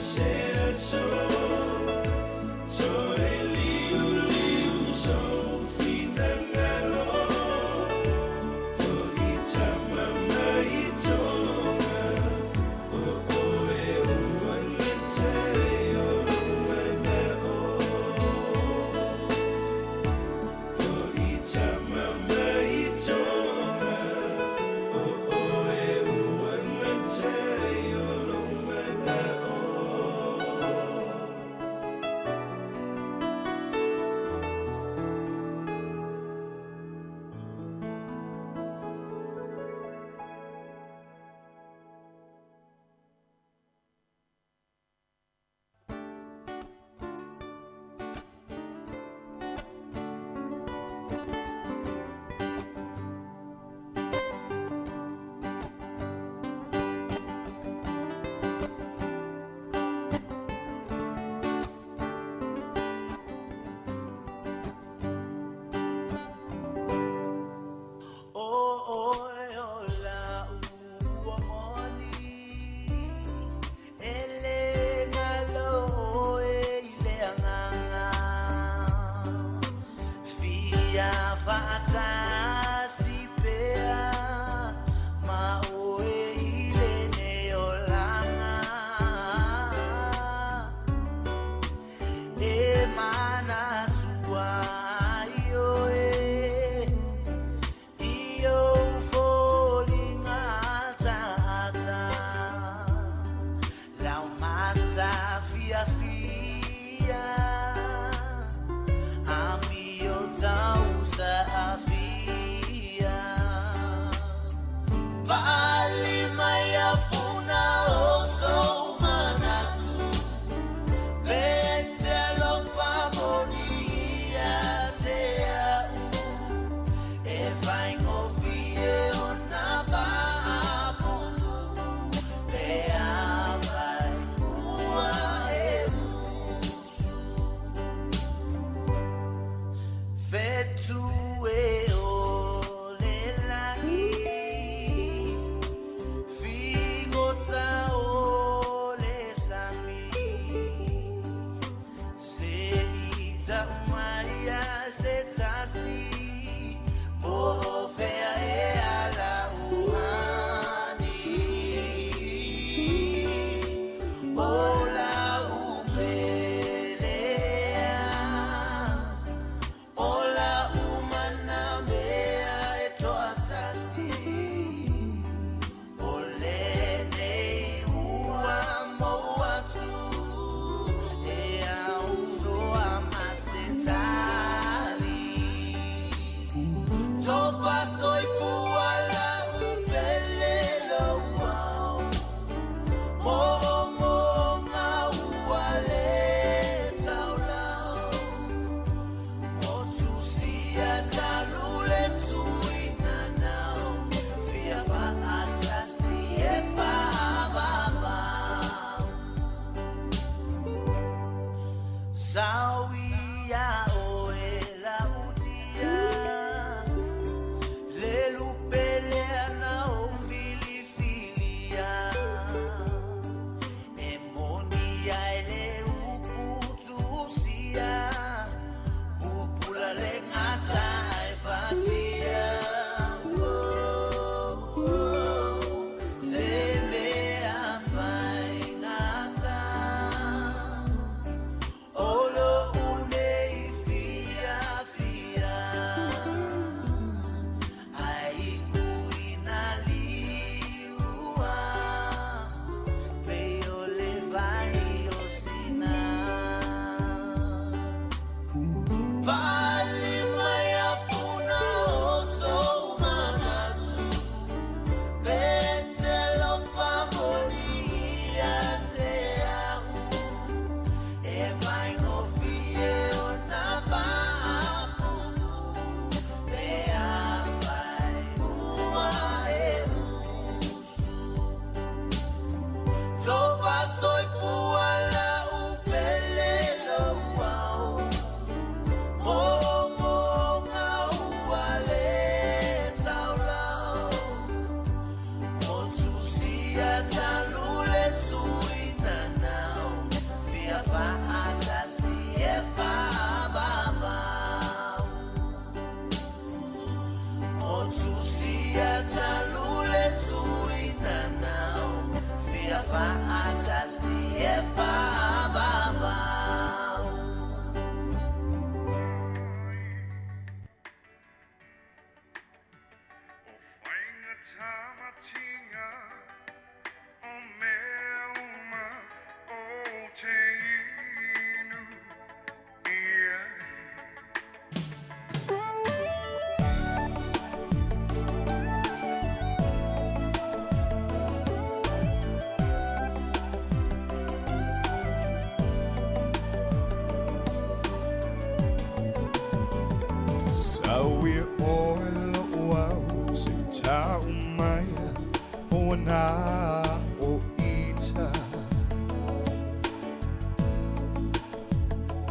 Ona o ita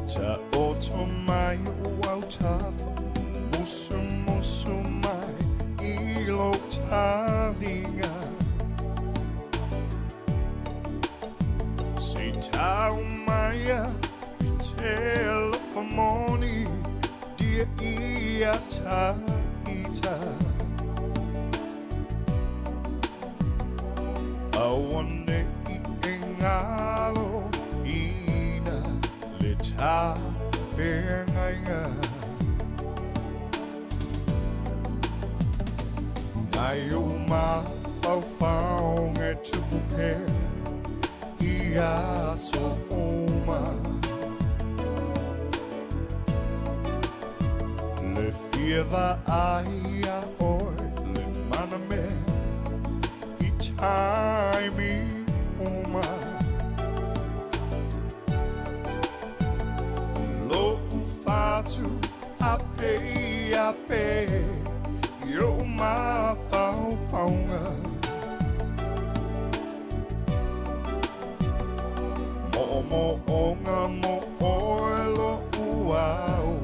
Ta oto mai o autafa Musu musu mai ilo talinga Se tau maia i telefoni Dia ia ta ita Awane i engalo ina le ta whengainga Nai o ma fau fau nge tupu pe Ia so oma Le fieva aia oi le mana me I taimi oma Lo ufatu ape ape Yo ma fau faunga Mo onga mo oelo uau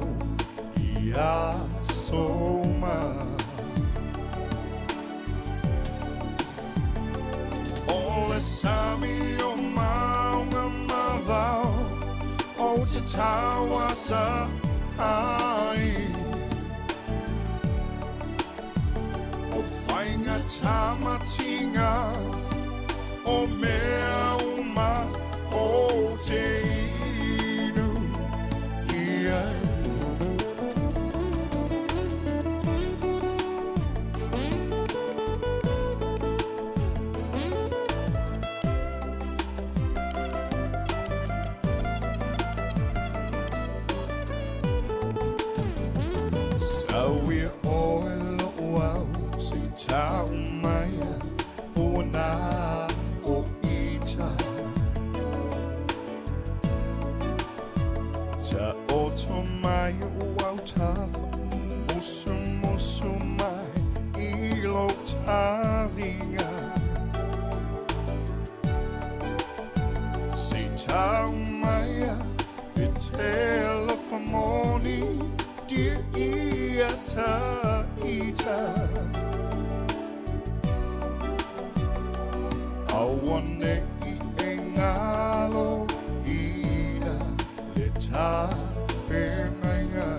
Ia soma Ole sami o maunga mavao O te tawasa ai O whainga tamatinga O mea uma O te inu ia Sawi oelo wau si tau maia o na o ita Ta oto mai o autafa Musu musu mai ilo talinga Si tau maia i telefoni Dia ia ta ita Awane i engalo ina le ta whengainga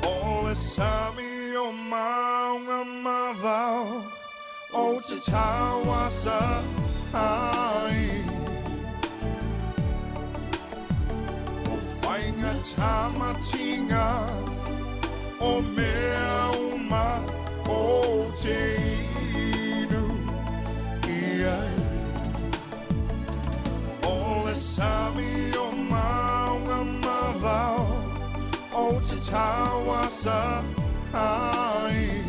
Ole sami o maunga mavao O te tawasa ai Whainga tamatinga O mea uma o te inu ia Ole sami o maunga mavao O te tawasa ai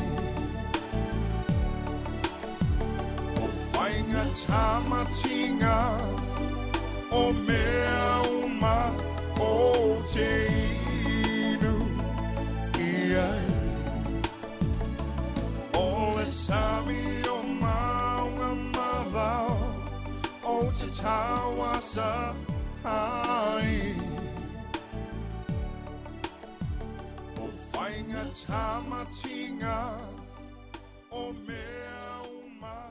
O whainga tamatinga O mea uma O te inu ia Ole sami o maunga mavao O te tawasa ai O whainga tamatinga O mea uma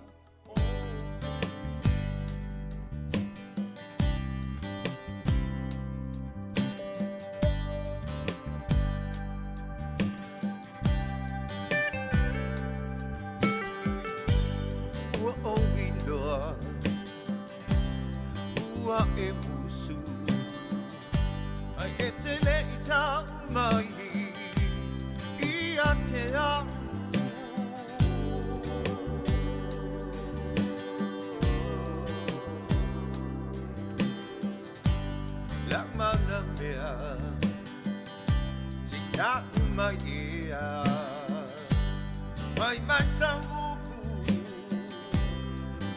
o indoa Ua e musu Ai e te le i tau mai I a te au La mana mea Si tau mai ia Mai mai sa upu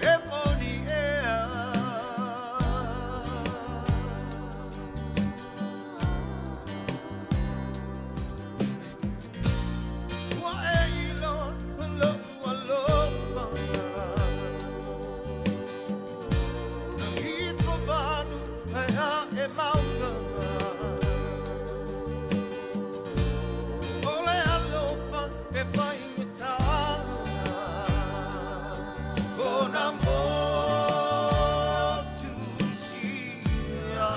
E moni ea Ua e e fai ta ona mo tu sia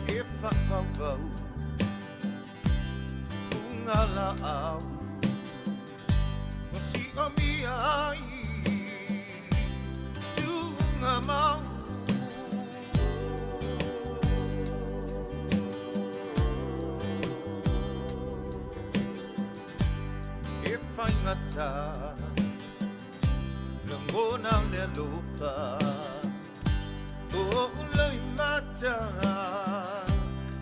if I go ngala au no si o mi ai tu ngamau if I ngata langona le lufa o ulai mata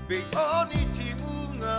be oni ti unga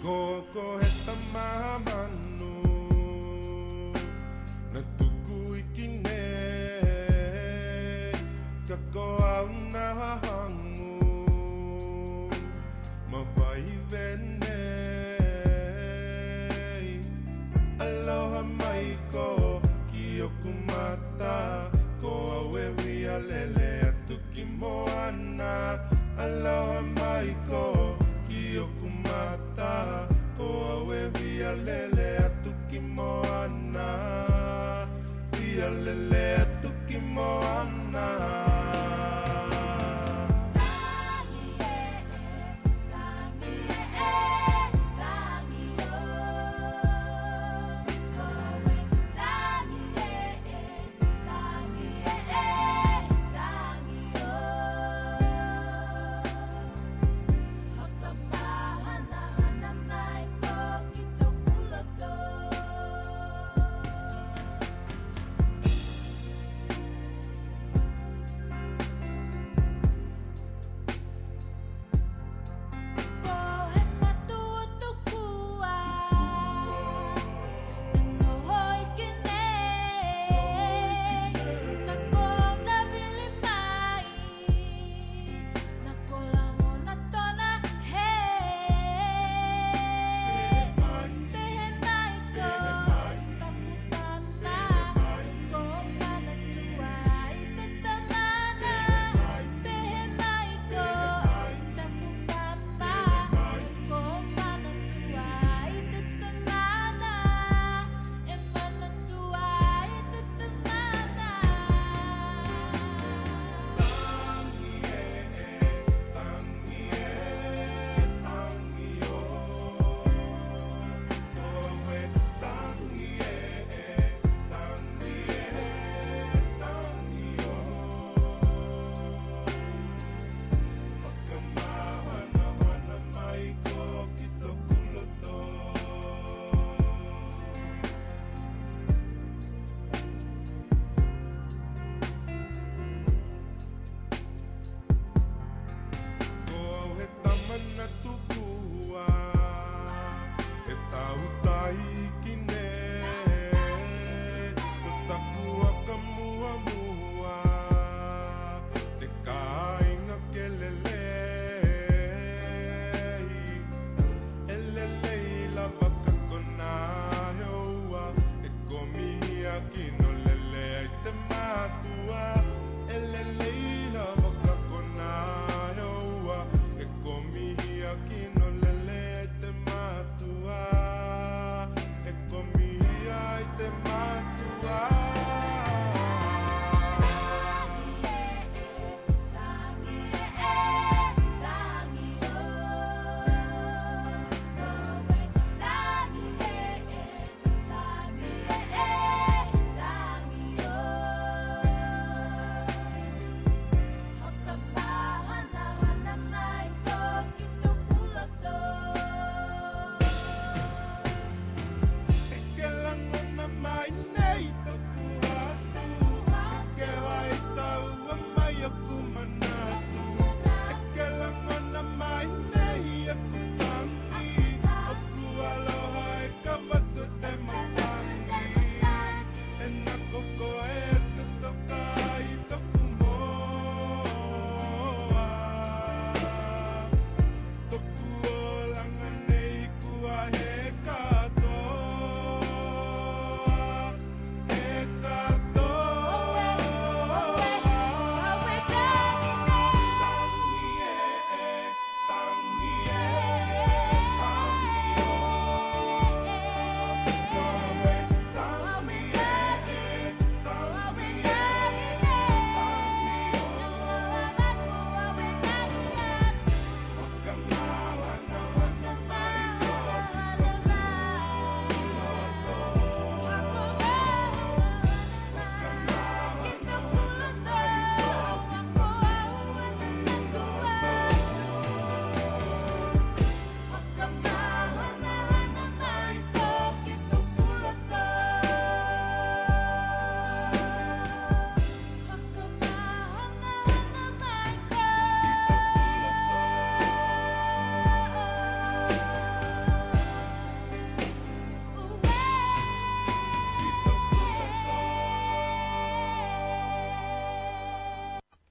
Koko he tamamanu na tuku iki nei kako au na hangu mawai venei aloha mai ko ki o kumata ko awe wia lele atu ki moana aloha mai ko ki o kumata ko awe wia lele atu ki moana wia lele atu ki moana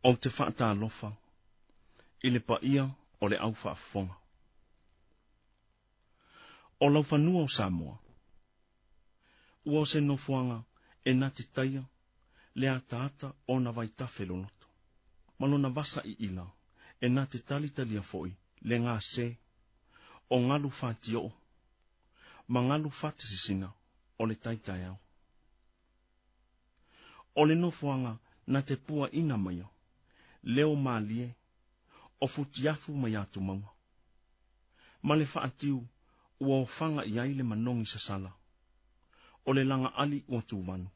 o te whaatalofa i le paia o le au whaafonga. O lau whanua o Samoa, ua o se nofuanga e nā te taia le a taata o na vai tawhelonoto. Malona vasa i ila e nā te talitalia foi le ngā se o ngalu whātio ma ngalu whātisisina o le taitai au. O le nofuanga na te pua ina maia, leo mālie o futiafu mai atu maunga. Ma le whaatiu ua o whanga i aile manongi sasala, o le langa ali ua tūwanu.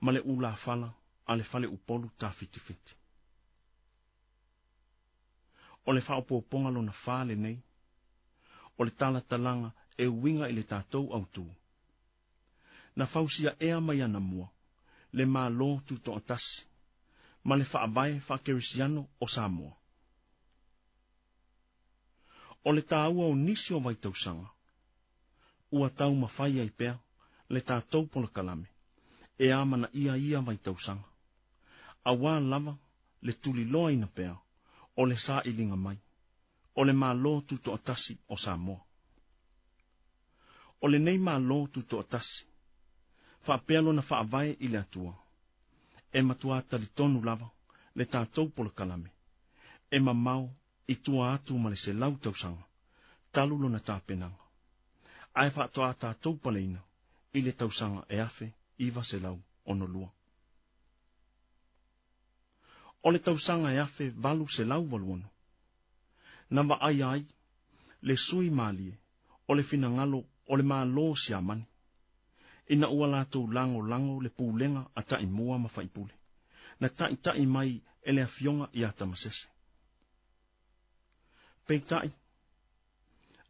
Ma le ula fala a le fale upolu tā fitifiti. O le whaopoponga lo na wha lenei, o le tala talanga e winga i le tātou au tū. Na whausia ea mai ana mua, le mā lo tu to atasi, ma le whaavae whakerisiano o Samoa. O le tāua o nisi o vai tausanga, ua tau mawhai ai pea, le tātou pola kalame, e amana ia vai tausanga. A wā lava, le tuli loa ina pea, o le sā ilinga mai, o le mā lo tu to atasi o Samoa. O le nei mā lo tu to atasi, whaapelo na whaavae i le atua, e matua talitonu lava, le tātou pola kalame, e mamau i tua atu ma le se lau tausanga, talulo na tāpenanga. Ai whaatoa tātou paleina, i le tausanga e afe, iwa se lau ono lua. O le tausanga e afe valu se lau waluono. Nava ai, le sui malie, o le finangalo, o le maa lo si amani. Ina ua lātou lango le pūlenga a tai mua ma whaipule. Na tai mai e le afionga i ata masese. Pei tai,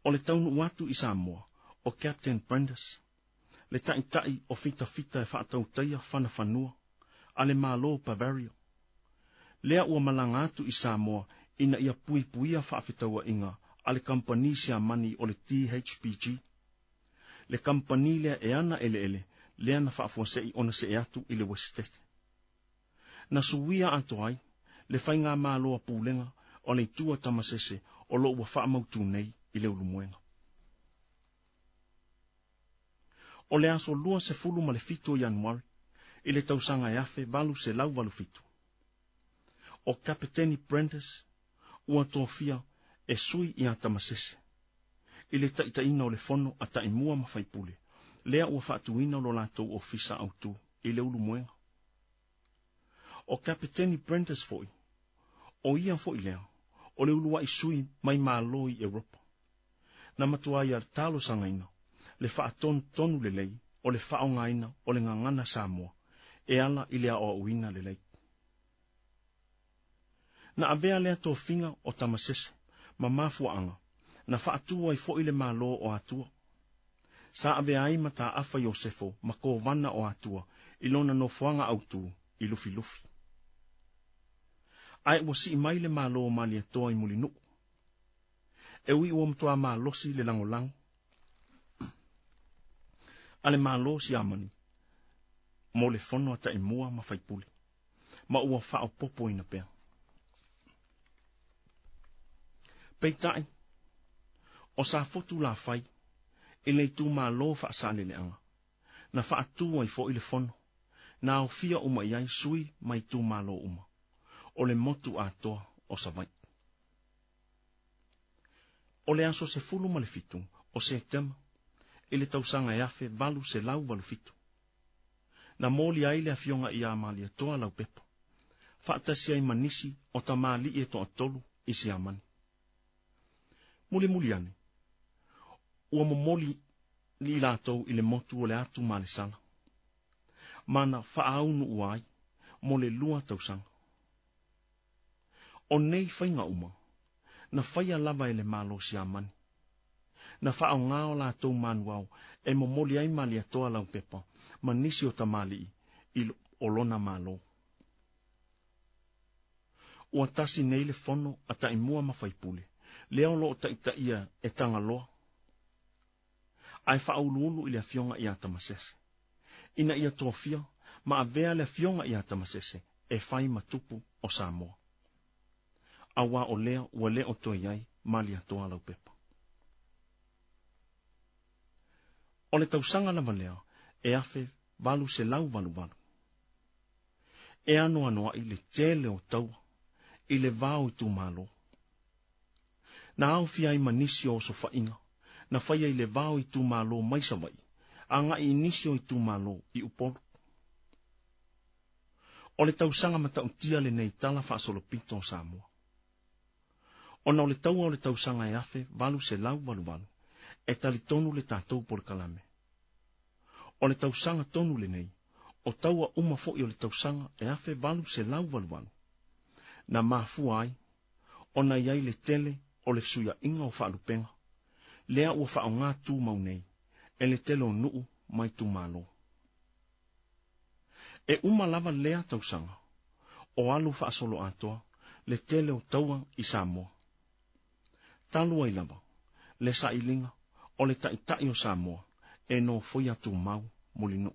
o le taunu watu i Samoa, o Captain Prentice, le tai o fita e whaatau taia whanua, a le malo Bavaria. Lea ua malanga atu i Samoa, ina ia puia whaafitaua inga, a le kampani si amani o le THPG. Le kampani lea e ana ele, lea na whaafuasei ona se e atu i le Westete. Na suwia ato ai, le whainga māloa pūlenga, o le tua tamasese, o lo ua whaamautu nei i le ulumuenga. O le aso lua se fulu ma le fitu o Januari, i le tausanga e afe valu se lau valu fitu. O Kapiteni Prentice, ua tofia e sui i a tamasese. I le taitaina o le fono a taimua ma whaipule, lea ua whaatuina lo lātou ofisa autu i le ulumuenga. O Kapiteni Prentice foi, o ia foi lea, o le ulua i sui mai mālo i Europa. Na matua ia talo sangaina, le tonu le lei, o le whaongaina o le ngangana Samoa, e ala i lea o uina le lei. Na avea lea tō finga o tamasese, ma mafuaanga, na whaatua i fo i le mālo o Atua. Sa avea ai mata afa Iosefo, ma ko vana o Atua, i lona no fuanga autu, i lufi. Ai wasi i mai le mālo o mali atoa i muli nuku. E ui ua mtoa mālosi le langolang. Ale mālo si amani, mo le fono ata i mua ma whaipuli, ma ua whao popo ina pea. Peitai, o sa fotu la whai, i le tu mālo whaasale le anga, na whaatua i fo i le fono, na au fia uma iai sui mai tu mālo uma, o le motu atoa o savai. O le aso se fulu ma le fitu, o se tema, i le tausanga e afe valu se lau valu fitu. Na moli ai le afionga i amali atoa lau pepo, whaatasi ai manisi o ta mali e toa tolu i si amani. Muli ane, ua momoli li lātou i le motu o le atu male sala. Mana whaaunu uai, mo le lua tausanga. O nei whainga uma, na whaia lava e le malo si amani. Na whao ngāo lātou manuau, e momoli ai mali atoa lau pepa, ma nisi o ta mali i olona malo. Ua tasi nei le fono ata i mua mawhaipule. Leo lo ta ia e tanga loa. Ai whaululu i le fionga i atamasese. Ina ia tofia, ma avea le fionga i atamasese, e whai matupu o Samoa. Awa o lea ua lea o toi ai mali atoa lau pepa. O le tausanga lava lea e afe valu se lau valu. E ano anoa i le tele o taua, i le vau i tu malo. Na au fia i manisi o so whainga, na whaia i le vau i tu malo maisa wai, a nga i inisio i tu malo i upolu. O le tausanga mata utia le nei tala whaasolo pinto o Samoa. Ona o le taua o le tausanga e afe valu se lau valu, e tali tonu le tātou por kalame. O le tausanga tonu le nei, o taua uma fo i o le tausanga e afe valu se lau valu. Na mafua ai, ona iai le tele o le suia inga o whaalupenga, lea ua whao ngā tū mau nei, e le tele o nuu mai tū malo. E uma lava lea tausanga, o alu whaasolo atoa, le tele o taua i Samoa. Talu ai lava, le sailinga, o le taitai o Samoa, e no foi atu mau molinu.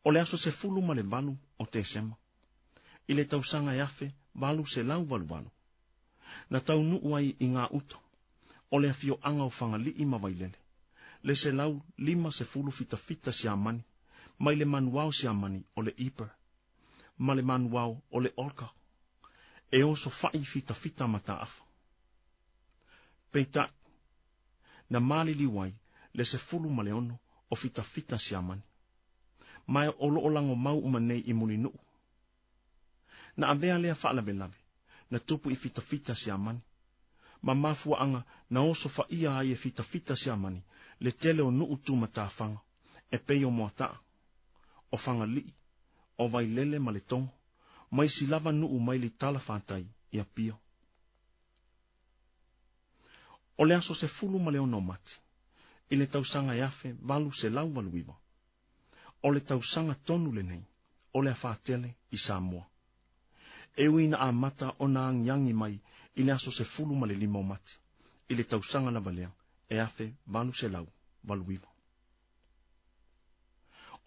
O le aso se fulu ma le valu o te sema, i le tausanga e afe valu se lau valu. Na tau nuu ai i ngā uta, o le afio anga o whangali i mawailele, le se lau 5 se fulu fita si amani, mai le manuao si amani o le Iper, ma le manuao o le Olka, e oso fai fita mata afa. Peita, na mali liwai le se fulu ma le ono o fita si amani, mai o lo olango mau umanei i mulinu. Na avea lea whaalawelawe, na tupu i fita si amani, ma mafua anga na oso faia ai e fita si amani, le tele o nuu tu mata whanga, e pei o moataa, o whanga lii, o vailele ma le tongo, mai si lava nuu mai li tala whantai i a pia. O le aso se fulu ma le ono mati, i le tausanga e afe valu se lau valuiwa. O le tausanga tonu le nei, o le whaatele i Samoa. E uina a mata o na angiangi mai i le aso se fulu ma le 5 mati, i le tausanga na valea e afe valu se lau valuiwa.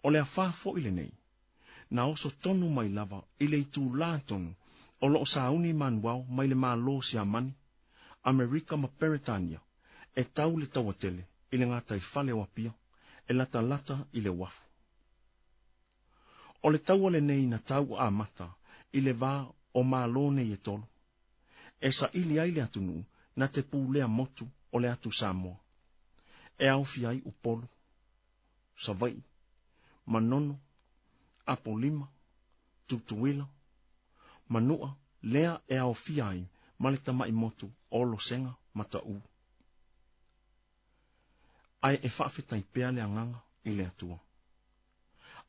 O le afafo i le nei, na oso tonu mai lava i le itu la tonu, o loo sauni manuao mai le malo si amani, Amerika ma Peretania, e tau le tawatele i le ngata i fale wapia, e lata i le wafu. O le tau le nei na tau a mata, i le vā o malo nei e tolu, e sa ili ai le atunu na te pūlea motu o le atu Samoa, e au fiai upolu, savai, manono, apolima, tutuila, manua, lea e au fiai, maleta mai motu, olo senga, mata u. Ai e whaafetai pea le anganga i le atua.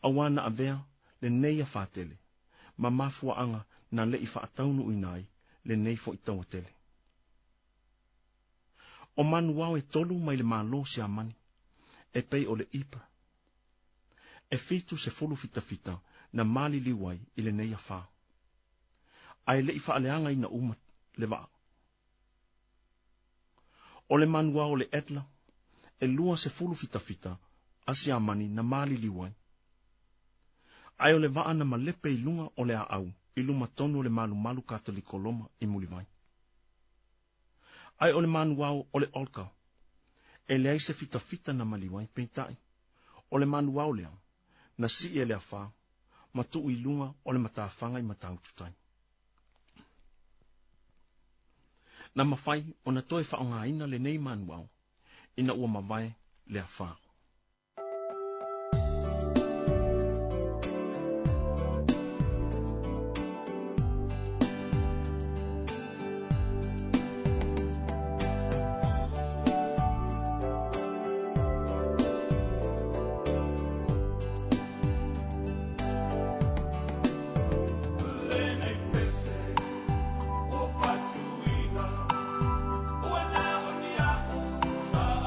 Awana avea le nei a whaatele, ma mafua anga na le i whaataunu inai, le nei fo i tawatele. O manu wau e tolu mai le malo si amani, e pei o le Iper. E fitu se fulu fita na mali liwai i le nei a wha. Ai le i whaaleanga ina umat le waa. O le manua o le etla, e lua se fulu fita asi amani na mali liwai. Ai o le waa na malepe i lunga o le au, i luma tonu o le malu katoliko loma i mulivai. Ai o le manua o le olka, e le ai se fita na maliwai peitai. O le manua o le au, na si e le afa, ma tu i lunga o le matawhanga i mataututai. Na mawhai o na toe whaonga ina le nei manuau, ina ua mawai le afa.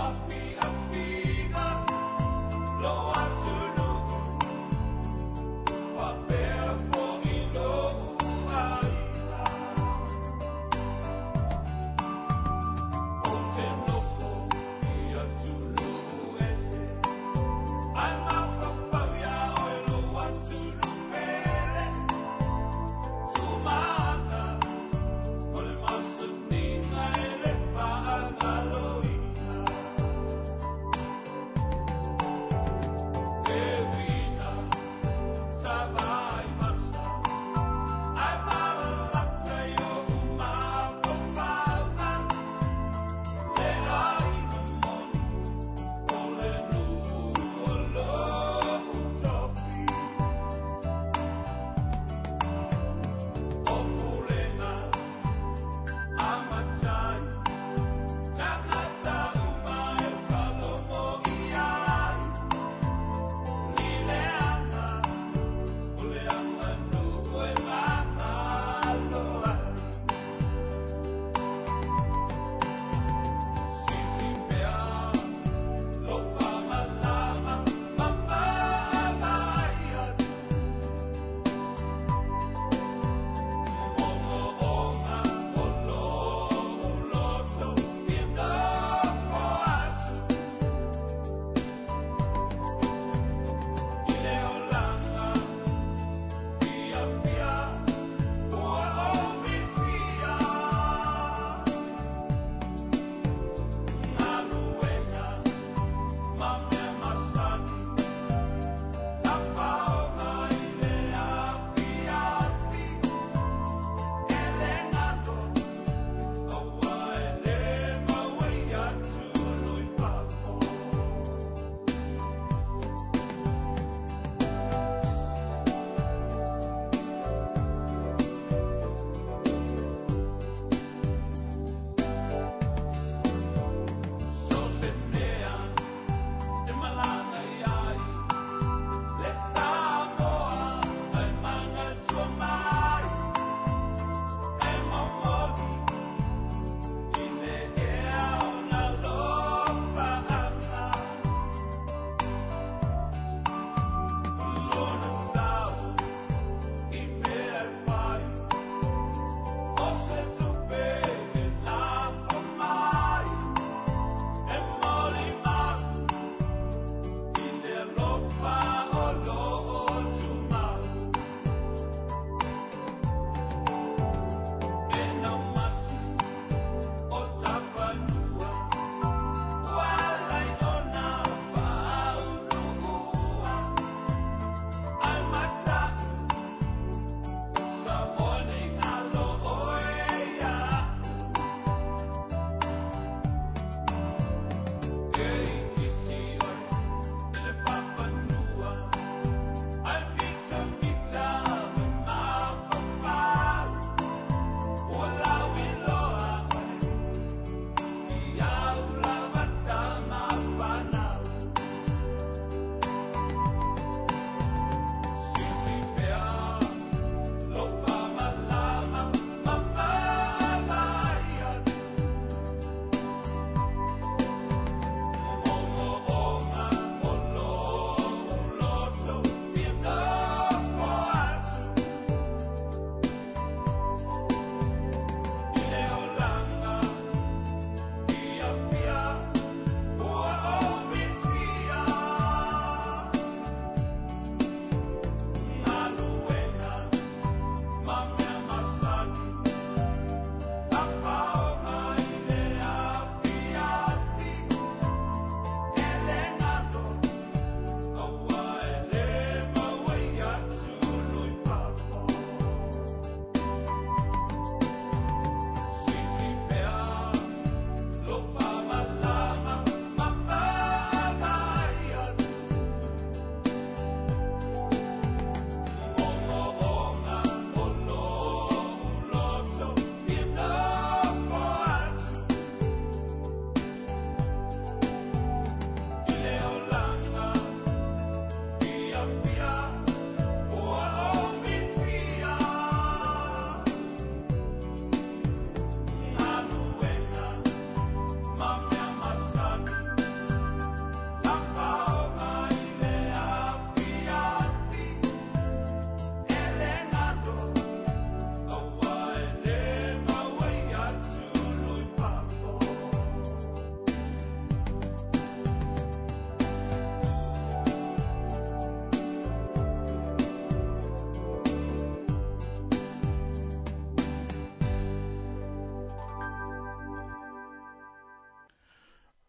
Api, api,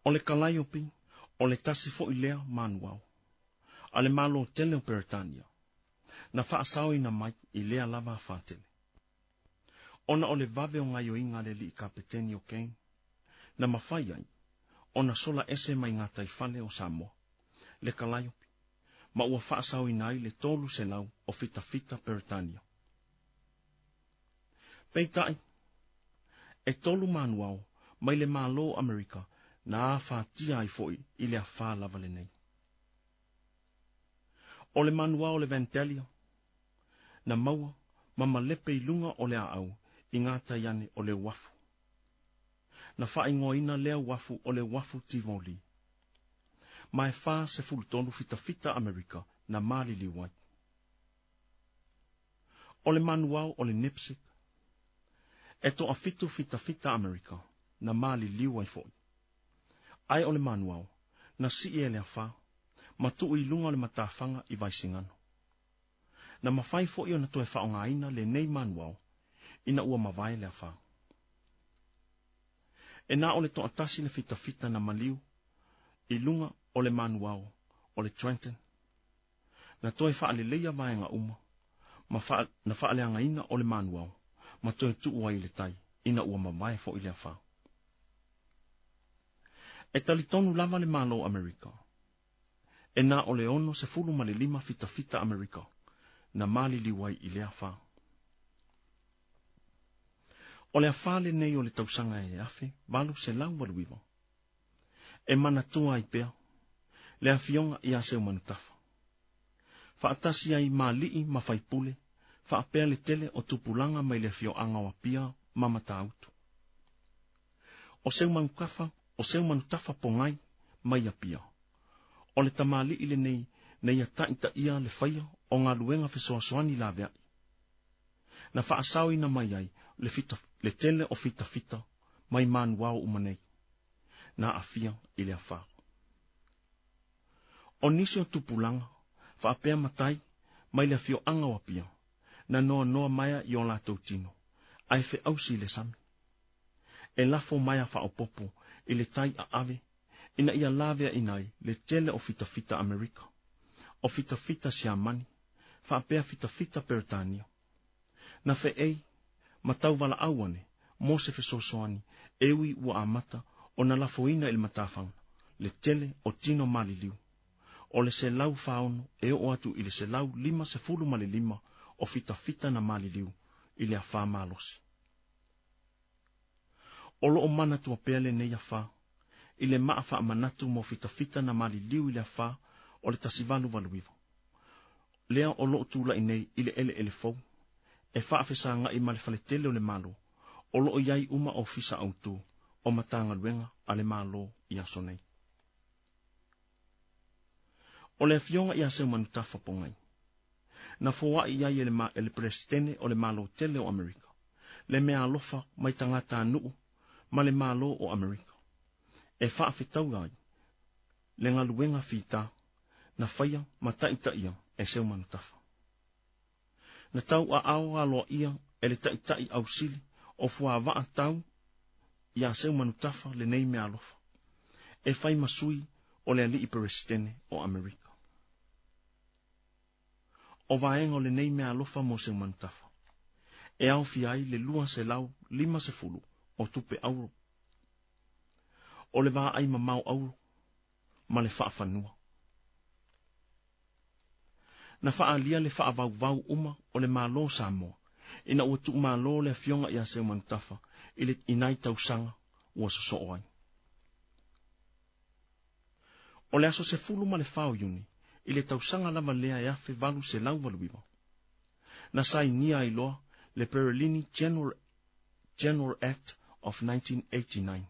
O le Calliope, o le tasi fo i lea manuau. A le malo tele o Peretania. Na whaasau ina mai i lea lava whātele. Ona o le vave o ngai o inga le li kapeteni o Kane. Na mawhai ai, ona sola ese mai ngā taifale o Samoa. Le Calliope, ma ua whaasau ina ai le tolu se lau o fita Peretania. Peitai, e tolu manuau mai le malo Amerika na whātia ai foi i le awha lava le nei. O le manuau le Ventelia, na maua mama lepe i lunga o le au i ngāta iane o le wafu. Na wha ingoina lea wafu o le wafu Tivoli. Ma e wha se fulutonu fita Amerika na mali liwai. O le manuau o le Nipsic, e to a fitu fita Amerika na mali liwai foi. Ai o le manuau, na si e le awha, ma tu i lunga le matawhanga i vaisingano. Na mawhai fo i o na toe whaongaina le nei manuau, ina ua mawai le awha. E na o le to atasi le fita na maliu, i lunga o le manuau, o le Trenton. Na toe wha le leia vaenga uma, na wha le angaina o le manuau, ma toe tu ua i le tai, ina ua mawai fo i le awha. E talitonu lava le malo Amerika. E na o le ono se fulu ma le 5 fita Amerika, na mali liwai i le awha. O le awha le nei o le tausanga e afe, valu se lau waluiwa. E mana tua i pea, le awhionga i aseu manutafa. Whaatasi ai malii mawhaipule, whaapea le tele o tupulanga mai le awhio angawa pia mamata autu. O seu manutafa pongai mai a pia. O le tamali ile nei a taita ia le whaia o ngā luenga fesoasoani la vea. Na whaasau ina mai ai le tele o fita mai manuau umanei. Na afia ile a wha. O nisi o tupulanga, whaapea matai mai le awhio angawa pia. Na noa maia i o la tautino. Ai fe ausi le sami. E lafo maia whaopopo i le tai a ave. Ina ia lavea inai le tele o fita Amerika. O fita siamani. Whaapea fita Peretania. Na fe ei, matau wala awane, mo se fesosoani, ewi ua amata o na lafoina il matafanga. Le tele o tino maliliu. O le se lau faono e o atu i le se lau 5 o fita na maliliu i le awha malosi. O lo o mana tua pele nei awha, i le maafa manatu mo fita na maliliu i le awha o le tasivalu waluiva. Lea o lo tula inei i le ele fau, e whaafesa nga i male faletele o le malo, o lo o iai uma o fisa autu, o matanga luenga a le malo i aso nei. O le fionga i aseu manutafa pongai. Na foa i iai ele presidente o le malo tele o Amerika. Le mea alofa mai tangata nuu, ma le malo o Amerika. E whaafetau ai, le ngaluenga fita, na whaia mataita ia e seu manutafa. Na tau a ao aloa ia e le taitai au sili o fua waa tau i a seu manutafa le nei mea alofa. E whai masui o le alii presidente o Amerika. O vaenga o le nei mea alofa mo seu manutafa. E au fiai le lua se lau 50 o tupe auro. O le vaa ai mamau auro, ma le whaafanua. Na whaalia le whaavau uma o le malo Samoa, ina ua tuk malo le fionga i a seu manutafa, i le inai tausanga ua soso ai. O le aso se fulu ma le whao yuni, i le tausanga lava lea e afe valu se lau waluiwa. Na sai nia i loa le Perelini General Act of 1989.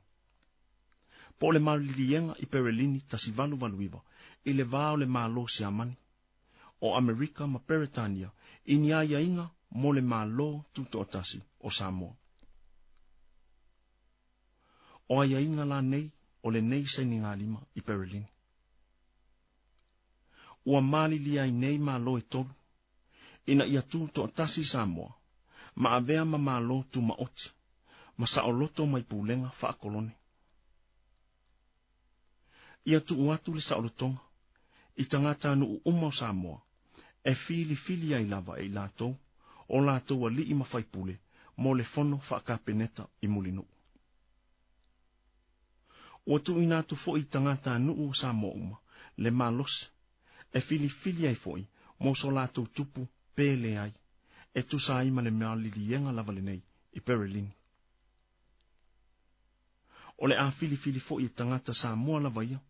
Po le malilienga i Perelini tasivalu waluiwa, i le vao le malo si amani. O Amerika ma Peretania, i nia ia inga mo le malo tuto otasi o Samoa. O ia inga la nei, o le nei se ni ngā 5 i Perelini. Ua mali lia i nei malo e tolu, ina ia tu to tasi Samoa, ma avea ma malo tu maoti, ma saoloto mai pulenga wha kolone. Ia tu atu le saolotonga, I tangata nu umau Samoa, e fili ai lava e lātou, o lātou a li I mawhaipule, mo le fono whakapeneta I mulinu. Ua tu ina tu fo I tangata nu o Samoa uma, le malos, e fili ai foi, mo so lātou tupu, pele ai, e tu sa ima le mea lilienga lava le nei, I Perelini. O le a fili fo I tangata Samoa lava ia,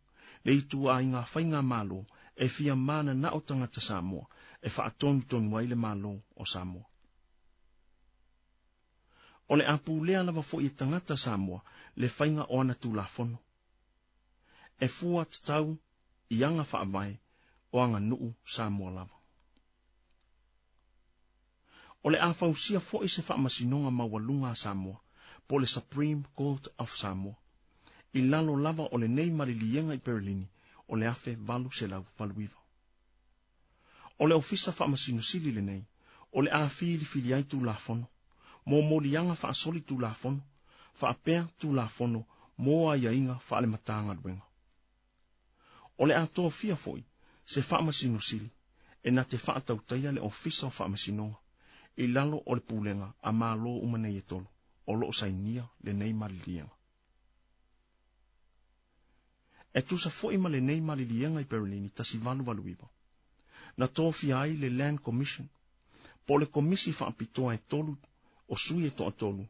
le itu a inga whainga malo, e fia mana na o tangata Samoa, e wha tonu ai le malo o Samoa. O le a pūlea lava fo I tangata Samoa, le whainga o ana tū la fono. E fua tatau, I anga wha avai, o anga nuu Samoa lava. O le a fausia fo I se wha masinonga mawalunga Samoa, po le Supreme Court of Samoa. I lalo lava o le nei marilienga I Perelini, o le afe valu se lau valuiva. O le ofisa wha masinosili le nei, o le a fili ai tū la fono, mo molianga wha asoli tū la fono, wha apea tū la fono, mo a iainga wha le matanga duenga. O le a toa fia foi, se wha masinosili, e na te wha atautaia le ofisa wha masinonga, I lalo o le pūlenga a mālo umanei e tolu, o loo sainia le nei marilienga. E tusa foi ma le nei marilienga I Perelini tasi valuiva. Na tofia ai le Land Commission, po le komisi wha apitoa e tolu, o sui e toa tolu,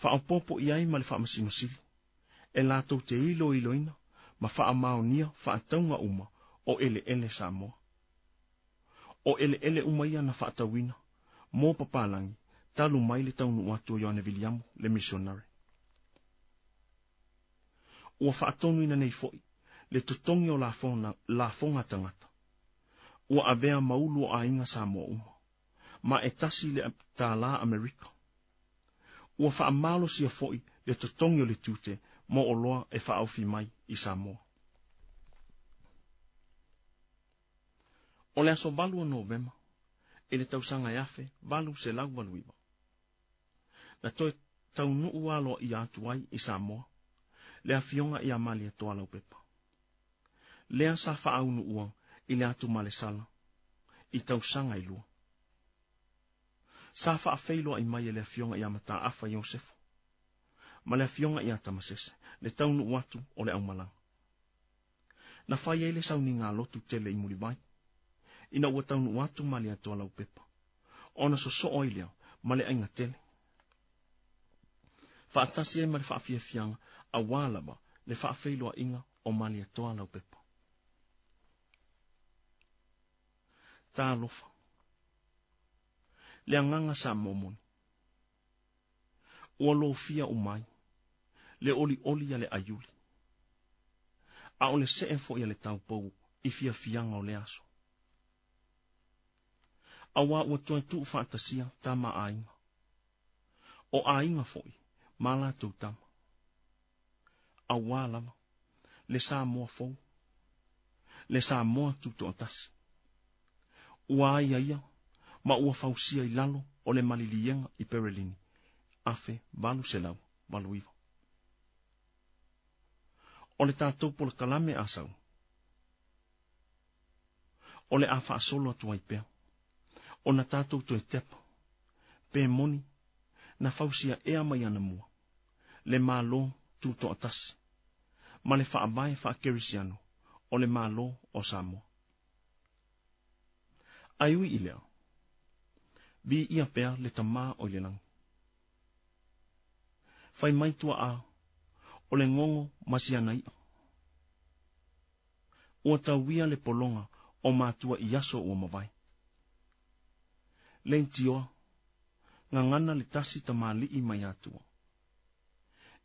wha opopo I ai ma le wha masinosili, e lātou te iloina, ma wha amaonia wha ataunga uma, o ele Samoa. O ele uma ia na wha atawina, mō papalangi, talu mai le taunu atu Ioane Viliamu, le missionary. Ua wha atonu ina nei foi, le tutongi o la fonga tangata. Ua avea maulu o ainga Samoa uma, ma e tasi le tā la Amerika. Ua wha amalo sia foi le tutongi o le tute, mo o loa e wha aufi mai I Samoa. O le aso valu o Novema, e le tausanga yafe, valu se lau valuiva. Na toi tau nuu alo I atuai I Samoa, le afionga I amali e toa lau pepa. Lea sa wha au nuuang I le atu male sala, I tausanga I lua. Sa wha awhailoa I mai e le afionga I amata afa Iosefo. Ma le afionga I atamasese, le tau nuu atu o le au malanga. Na whai ele sau ni ngā lotu tele I muri vai. Ina ua tau nuu atu mali atoa lau pepa. Ona so oilea, male ainga tele. Wha atasi e male wha fianga, a wālaba le wha awhailoa inga o mali atoa lau pepa. Tā lofa. Le anganga sa momoni. Ua lo fia umai. Le oli ale ayuli. A ole se enfo ia le taupou I fianga o le aso. A wā ua toi tu whaatasia tama ainga. O ainga foi, mala tau tama. A wā lava, le Samoa fou. Le Samoa tuto atasi. Ua ia, ma ua fausia I lalo o le malilienga I Perelini. Afe, valu se lau, valuiva. O le tātou po le kalame asau. O le afa asolo atu ai pea. O na tātou to e tepa. Pe moni, na fausia ea mai ana mua. Le mālo tuto atasi. Ma le whaabai whaakerisiano. O le mālo o Samoa. Aiui I lea. Vi ia pea le tamā o le langi. Whai mai tua a. O le ngongo masiana ia. Ua tauia le polonga o mātua I aso ua mawai. Len tioa, ngangana le tasi ta mali I mai atua.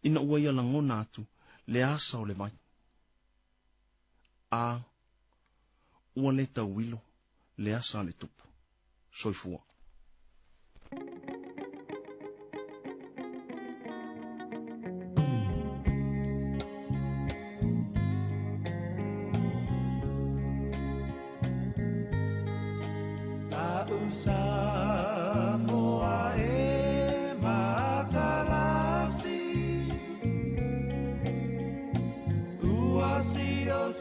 Ina ua ia langona atu le asa o le vai. A, ua le tauilo le asa le tupu. Soifua. Samoa e matalasi Ua sido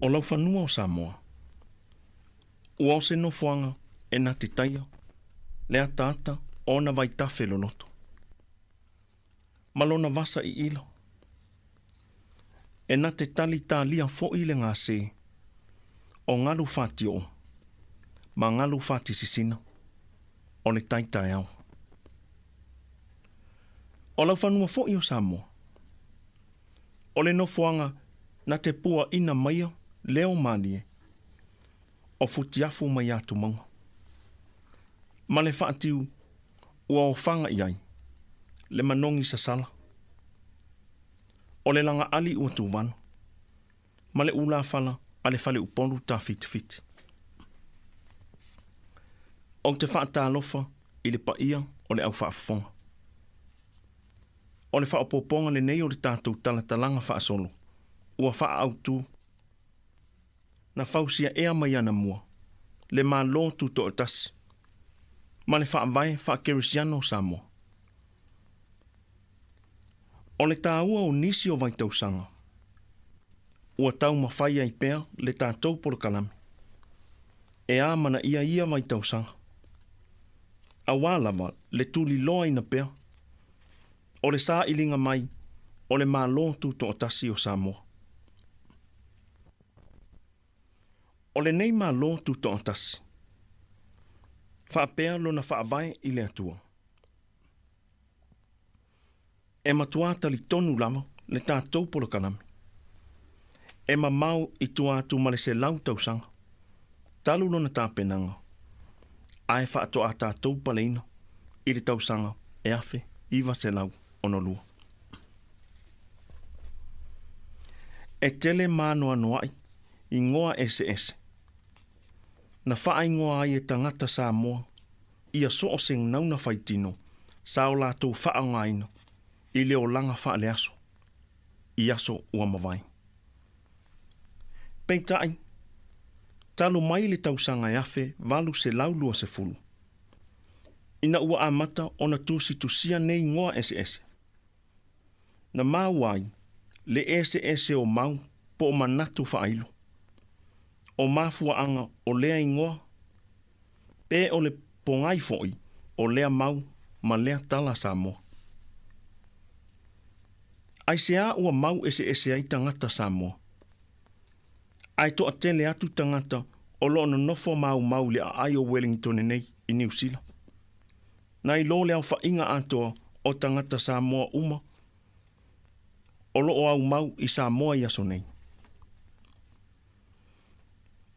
O lau whanua o Samoa. Ua o se no fuanga e na te taia, lea tata o na vai tafe lonoto. Malona vasa I ilo. E na te tali tā lia fo I le ngā se, o ngalu whati o, ma ngalu whati sisina, o le taitai au. O lau whanua fo i o Samoa. O le no fuanga na te pua ina maia leo manie. O futiafu mai atu maunga. Ma le whaatiu ua o whanga iai. Le manongi sa sala. O le langa ali ua tuwanu. Ma le ula fala a le fale uponu ta fiti. O te whaata alofa i le paia o le au whaafonga. O le whaapoponga le nei o le tātou talatalanga whaasolo. Ua wha au tu. Na whausia ea mai ana mua. Le mā lo tu to tasi. Ma le wha vai wha kerisiano Samoa. O le tāua o nisi o vai tausanga. Ua tau mawhai ai pēr le tātou polo kalame. E āmana ia vai tausanga. A wālawa le tuli loa ina pēr. O le sā ilinga mai o le mā lo tu to tasi o Samoa. O le nei mā lo tu to tasi. Whaapea lo na whaavai i le atua. E matua tali tonu lama le tātou polo kanami. E ma mau i tua atu ma le se lau tausanga. Talu lo na tāpenanga. Ai whaatoa tātou paleina i le tausanga e afe iwa se lau onolua. E tele mānoa noai i ngoa ese. Na whaai ngoa ai e tangata Samoa, ia soo seng nauna whaitino, sao lātou whaangaino, i leo langa wha le aso, i aso ua mawai. Peitai, talo mai le tausanga e afe, valu se laulua se fulu. Ina ua amata ona tusi tusia nei ngoa ese. Na mauai, le ese o mau, po o manatu whaailu. O mafua anga o lea ingoa, pe o le pongai foi o lea mau ma lea tala Samoa. Ai se a ua mau ese ai tangata Samoa. Ai to atele atu tangata o lo no nofo mau le ai o Wellington nei i New Zealand. Nai lo lea wha inga atoa o tangata Samoa uma, o lo o au mau i Samoa i aso nei.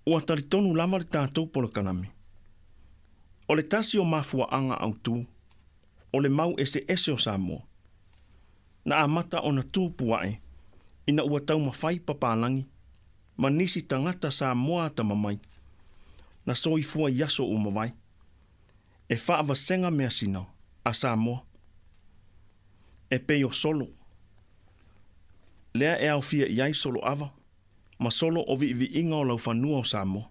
Ua taritonu lama le tātou polo kanami. O le tasi o mafua anga au tū, o le mau ese o Samoa. Na amata o na tūpuae, ina ua tau mawhai papalangi, ma nisi tangata Samoa tamamai, na soifua yaso umawai, e whaava senga mea sina a Samoa. E peo solo. Lea e au fia iai solo ava, ma solo o vi inga o lau whanua o Samoa.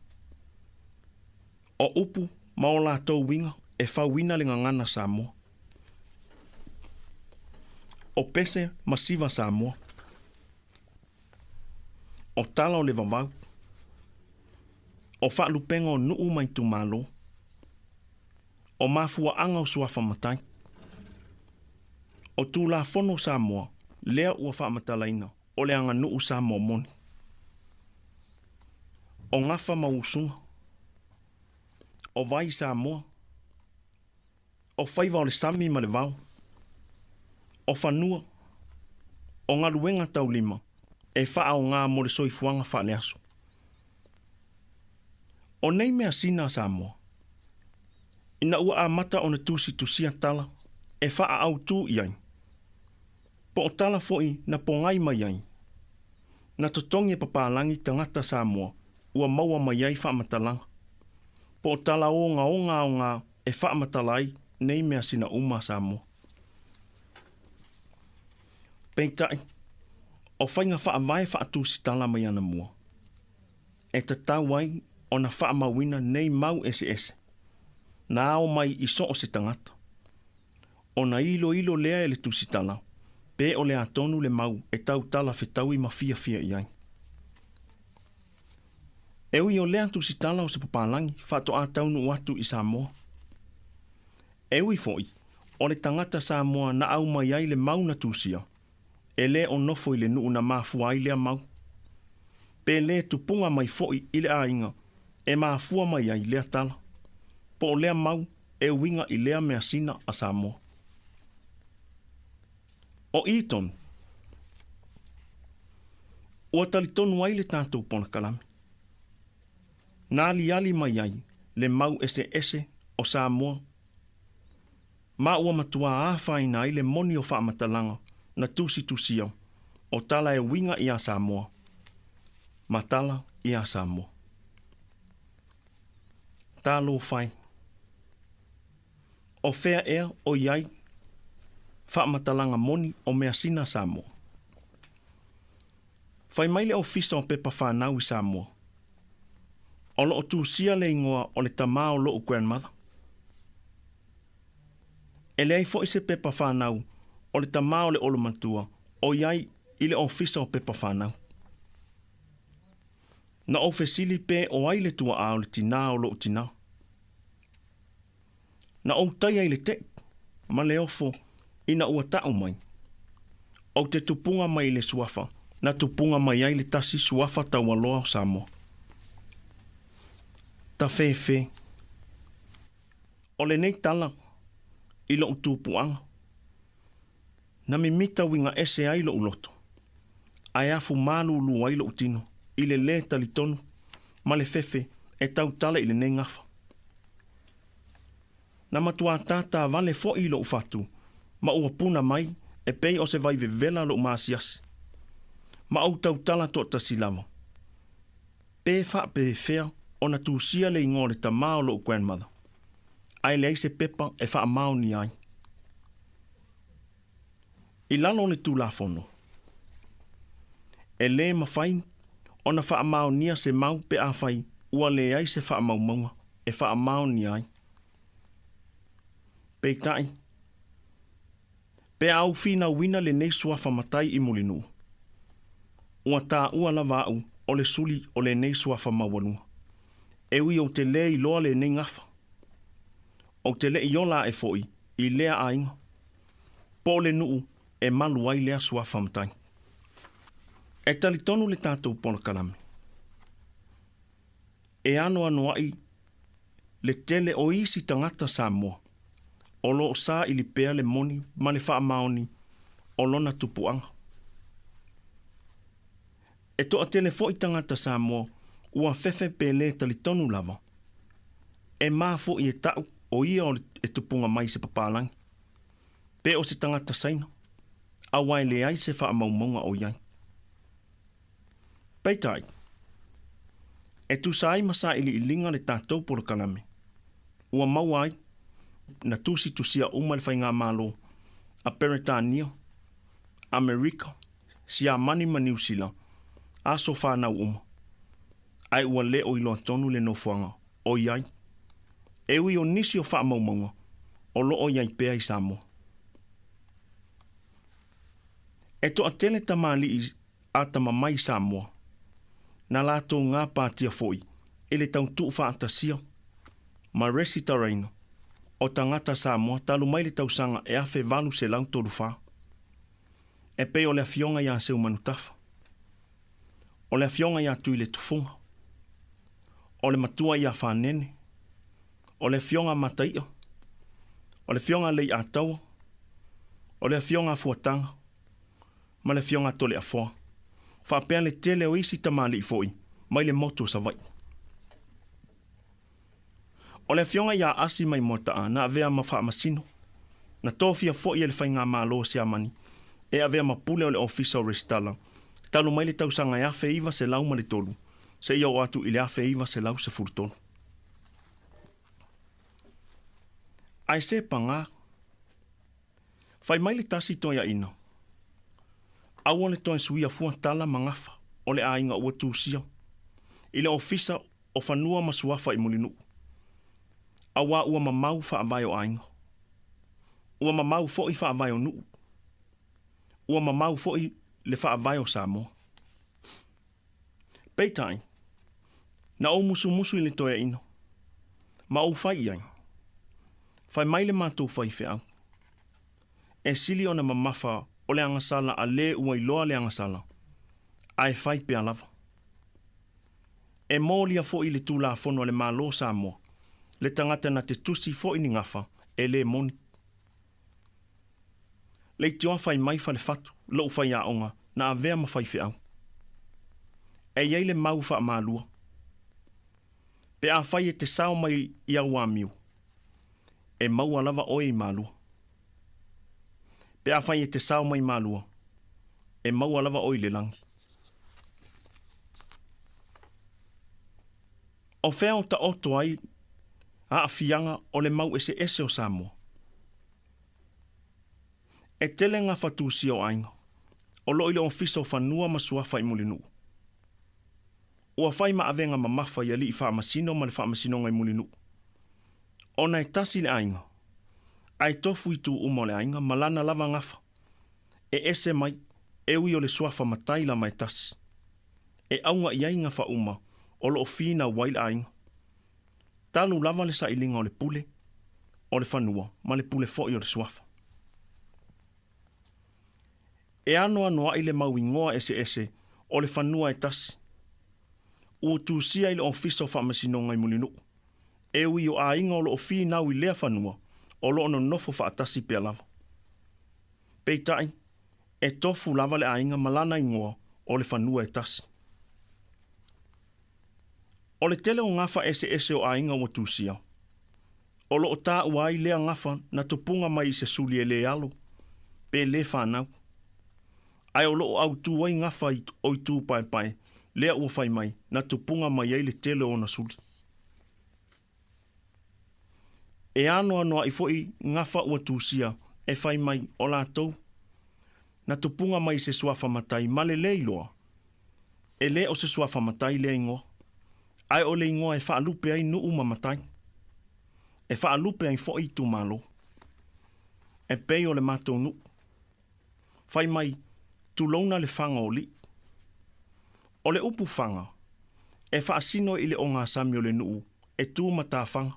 O upu ma o lātou winga e whauina le ngangana Samoa. O pese ma siva Samoa. O tala o le vavau. O whaalupenga o nuu mai tu malo. O mafua anga o suafa matai. O tū la fono Samoa, lea ua whaamatalaina o le anga nuu Samoa moni. O ngafa mausunga. O vai Samoa. O whaiva o le sami ma le vau. O whanua. O ngaruenga tau lima. E wha o ngā mo le soifuanga wha le aso. O nei mea sina Samoa. Ina ua a mata o na tusia tala. E wha au tū iai. Po o tala foi na pongai mai ai. Na totongi e papalangi tangata Samoa. Ua maua mai ai whaamatalanga. Po o tala o ngā e whaamatalai nei mea sina uma Samoa. Peitai, o whainga whaamai whaatusi tala mai ana mua. E ta tau ai o na whaamawina nei mau ese. Na ao mai i so o se tangata. O na ilo lea e le tusi tala. Pe o le atonu le mau e tau tala whetau i mafia iai. E ui o lea tusi tala o se papalangi whato a taunu atu i Samoa. E ui foi, o le tangata Samoa na au mai ai le mau na tusia. E le o nofo i le nuu na mafua ai lea mau. Pe le tupunga mai foi i le ainga e mafua mai ai lea tala. Po o lea mau e winga i lea mea sina a Samoa. O i tonu. Ua tali tonu ai le tātou pona kalame. Nā ali mai ai, le mau ese o Samoa. Ma ua matua āwhaina ai le moni o whaamatalanga na tusi au, o tala e winga i a Samoa. Matala i a Samoa. Tālo whai. O whea ea o iai, whaamatalanga moni o mea sina Samoa. Whai maile o fisa o pepa whanau i Samoa. O lo o tūsia le ingoa o le tamā o lo o grandmother. E le ai fo i se pepa whanau o le tamā o le olomatua o iai i le ofisa o pepa whanau. Na o fesili pe o ai le tua a o le tina o lo o tina. Na o tai ai le te, ma le ofo ina ua tau mai. O te tupunga mai le suafa, na tupunga mai ai le tasi suafa tau aloa o Samoa. Ta fe. O le nei tala, i lo utupuanga. Na mimita winga ese ai lo uloto. Ai afu malu lu ai lo utino, i le talitonu, ma le fefe, e tau tala i le nei ngafa. Na matua tata vale fo i lo ufatu, ma ua puna mai, e pei o se vai vevela lo maasiasi. Ma au tau tala to tasilama. Pe fea, ona tūsia le ingo le tamā o lo grandmother. Ai le se pepa e wha amau ni ai. I lalo le tūlafono. E le mawhai, ona wha amau nia se mau pe a whai, ua le ai se wha amau maunga, e wha amau ni ai. Pe tai. Pe au fina wina le nei suafa matai i mulinu. Ua tā ua lava au, o le suli o le nei suafa mawanua. E ui o te le i loa le nei ngafa. O te le i ola e foi, i lea ainga. Po le nuu, e malu ai lea suafa matai. E talitonu le tātou pona kalame. E ano ai, le tele o isi tangata Samoa. O lo sa ili pea le moni, ma le wha maoni, o lona tupuanga. E toa tele fo i tangata Samoa, ua fefe pe le talitonu lava. E maa fo i e tau, o ia o e tupunga mai se papalangi. Pe o se tangata saina, a wai le ai se wha maumonga o iai. Peitai, e tu sai masa ili ilinga le tātou pora kalame. Ua mau ai, na tusia uma le whainga malo, a Peretania, Amerika, si a mani ma New Zealand, a so whanau uma. Ai ua le o ilo tonu le nofuanga, o iai. E ui o nisi o wha maumonga, o lo o iai pea i Samoa. E to a tele tamali i atama mai Samoa, na lato ngā pātia foi, e le tau tuu wha atasia, ma resi taraina, o tangata Samoa talu mai le tausanga e afe valu se lau toru wha. E pe o le afionga ia seu manutafa. O le afionga ia tui le tufunga. O le matua ia whanene. O le afionga mataia. O le afionga lei ataua. O le afionga afuatanga. Ma le afionga tole afoa. Whapea le tele o isi tamali i foi, mai le moto sa vai. O le afionga ia asi mai motaa na avea mawha masino. Na tofia foi e le whainga malo si amani. E avea mapule o le ofisa o restala. Talu mai le tausanga e afe iwa se lau ma le tolu. Se ia o atu i le afe iwa se lau se furutonu. Ai se panga. Whai mai le tasi toia ina. Aua le toi suia fua tala mangafa o le ainga ua tūsia. I le ofisa o whanua masuafa i mulinu. Awa ua mamau wha avai o ainga. Ua mamau fo i wha avai o nuu. Ua mamau fo i le wha avai o Samoa. Peitai, na o musu i le toia ino. Ma o whai ai. Whai mai le mātou whai whiau. E sili o na mamafa o le angasala a le ua iloa le angasala. Ai whai pia lava. E mōlia fo i le tūla fono le mālo Samoa. Le tangata na te tusi fo i ni ngafa e le moni. Le tua fai mai fa le fatu, lo fai aonga, na avea ma fai fe au. E iei le mau fa maalua. Pe a fai e te sao mai i au amiu. E mau alava oe i maalua. Pe a fai e te sao mai maalua. E mau alava oe le langi. O fea o ta oto ai, a afianga o le mau ese o Samoa. E tele ngā fatusi o ainga, o lo ile o fiso whanua masuafa i mulinu. Ua whai ma avenga ma mafa i ali i whaamasino ma le whaamasino ngai mulinu. O na e tasi le ainga, ai tofu i tu uma le ainga, malana lava ngafa. E ese mai, e ui o le suafa matai la mai tasi. E aunga i ainga wha uma, o lo o fina wail ainga. Talu lava le sa ilinga o le pule, o le whanua, ma le pule fo i o le suafa. E anoa noa i le mau ingoa ese, o le whanua e tasi. Ua tūsia i le ofisa o whamasino ngai mulinu. E ui o a inga o lo o nau i lea whanua, o lo ono nofo whaatasi pia lava. Peitai, e tofu lava le a inga malana ingoa o le whanua e tasi. O le tele o ngafa ese o a inga ua tūsia. O lo o tā ua i lea ngafa na tupunga mai i se suli e le alo, pe le whanau. Ai o loo au tuai ngafa o i tū pai, lea ua whai mai, na tupunga mai ei le tele o na suli. E anoa i foi ngafa ua tūsia, e whai mai o lātou, na tupunga mai se suafa matai, ma le leiloa, e le o se suafa matai le ingoa. Ai o le ingoa e whaalupe ai nuu matai, e whaalupe ai foi tu malo, e pei o le mātou nuu. Whai mai, tu lona le fanga o li. O le upu fanga, e whaasino i le o ngā sami o le nuu, e tū mata fanga.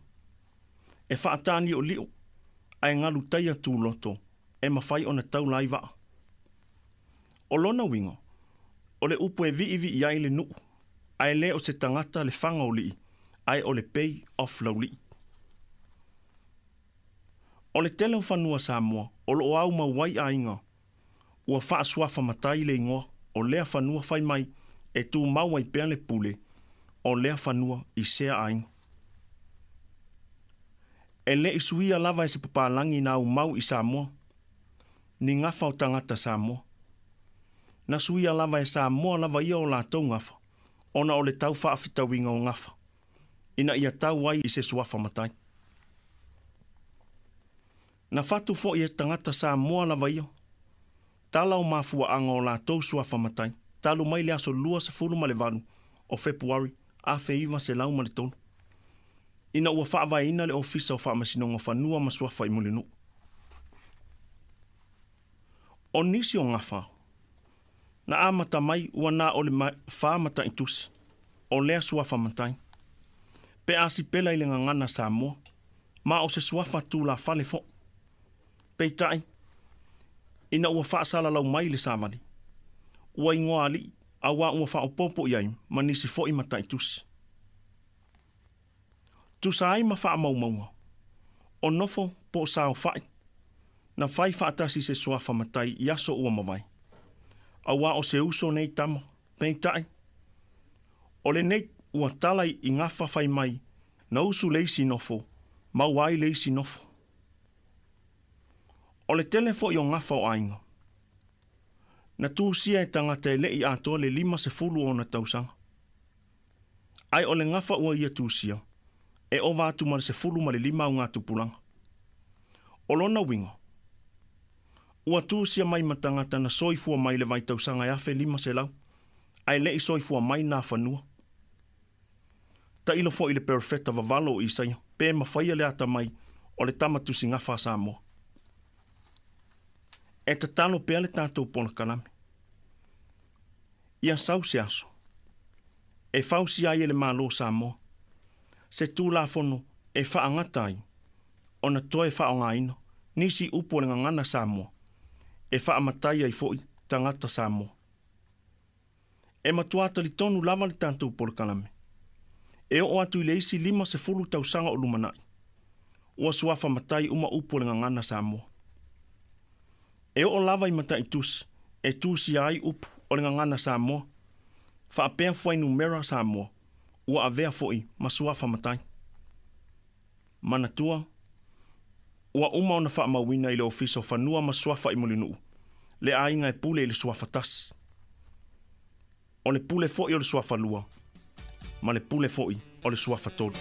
E whaatani o liu, ai ngalu taia tū loto, e mawhai o na tau laiva. O lona wingo, o le upu e vi i ai le nuu, ai le o se tangata le fanga o li, ai o le pay off lau li. O le tele o whanua Samoa, o lo au mawai a inga, ua wha suafa matai le ingoa, o lea whanua whai mai, e tū maua i pēle pule, o lea whanua i sea ainga. E le i suia lava e se papalangi na au mau i Samoa, ni ngafa o tangata Samoa. Na suia lava e Samoa lava ia o lātou ngafa, ona o le tau whaafitawinga o ngafa, ina ia tau wai i se suafa matai. Na fatu fo i e tangata Samoa lava ia, tala o mafua anga o lātou suafa matai, talu mai le aso lua se fulu ma le vanu, o Februari, a feiva se lau ma le tonu. Ina ua whaavai ina le ofisa o whaamasinonga whanua ma suafa i mulinu. O nisi o ngafa, na amata mai ua nā o le whaamata i tusi, o lea suafa matai. Pe asi pela i le ngangana Samoa, ma o se suafa tū la fale fo. Peitai, ina ua whaasala lau mai le savali. Ua ingoa ali, a ua whaopopo iai, ma nisi fo i matai tusi. Tusa ai ma wha maumau. O nofo po sao whai. Na whai whaatasi se suafa matai i aso ua mawai. A ua o se uso nei tamo, peitai. O le nei ua talai i ngafa whai mai, na usu leisi nofo, ma wai leisi nofo. O le telefo i o ngafa o ainga. Na tūsia e tangata e lei atoa le 50 o na tausanga. Ai o le ngafa ua ia tūsia, e o vātu ma le 10 ma le 5 o ngā tupulanga. O lona wingo, ua tūsia mai matangata na soifua mai le vai tausanga e afe 5 se lau, ai lei soifua mai nā whanua. Ta ilo fo i le perfeta vavalo o Isaia, pe mawhaia le ata mai o le tamatusi ngafa Samoa. E te talo pea le tātou pona kalame. Ia sau se aso. E fausi ai le malo Samoa. Se tū la fono e whaangatai. O na toe whaongaino, nisi upo le ngangana Samoa. E whaamatai ai foi tangata Samoa. E matuata li tonu lava le tātou pona kalame. E o atu i le isi 50 tausanga o lumanai. Ua suafa matai uma upo le ngangana Samoa. E o lava I mata I tusi, e tusi ai upu o le ngangana Samoa. Whaapea fuai numera Samoa, ua avea foi masuafa matai. Manatua, ua uma ona whaamawina I le ofiso whanua masuafa I molinuu, le ainga e pule I le suafa tas. O le pule foi o le suafa lua, ma le pule foi o le suafa tolu.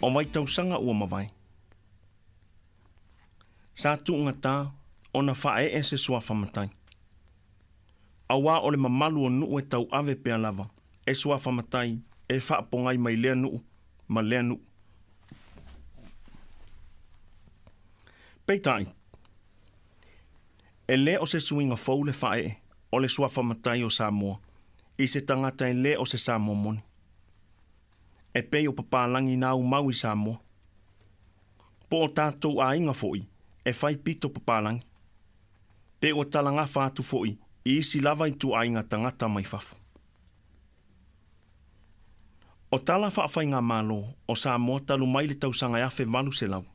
O mai tausanga ua mawai. Sa tu ngata ona whae e se sua whamatai. Awa ole mamalu o nuu e tau ave pea lava. E sua whamatai e whaapongai mai lea nuu, ma lea nuu. Peitai. E le o se suinga fau le whae o le sua whamatai o Samoa. I se tangata e le o se Samoa moni. E pei o papalangi nā umau I Samoa. Po o tātou a inga foi, e whai pito papalangi. Pe o talanga whātu foi, I isi lava I tu a inga tangata mai whafu. O tala whaafai ngā mālo, o Samoa talu mai le tausanga e awhi walu se lau.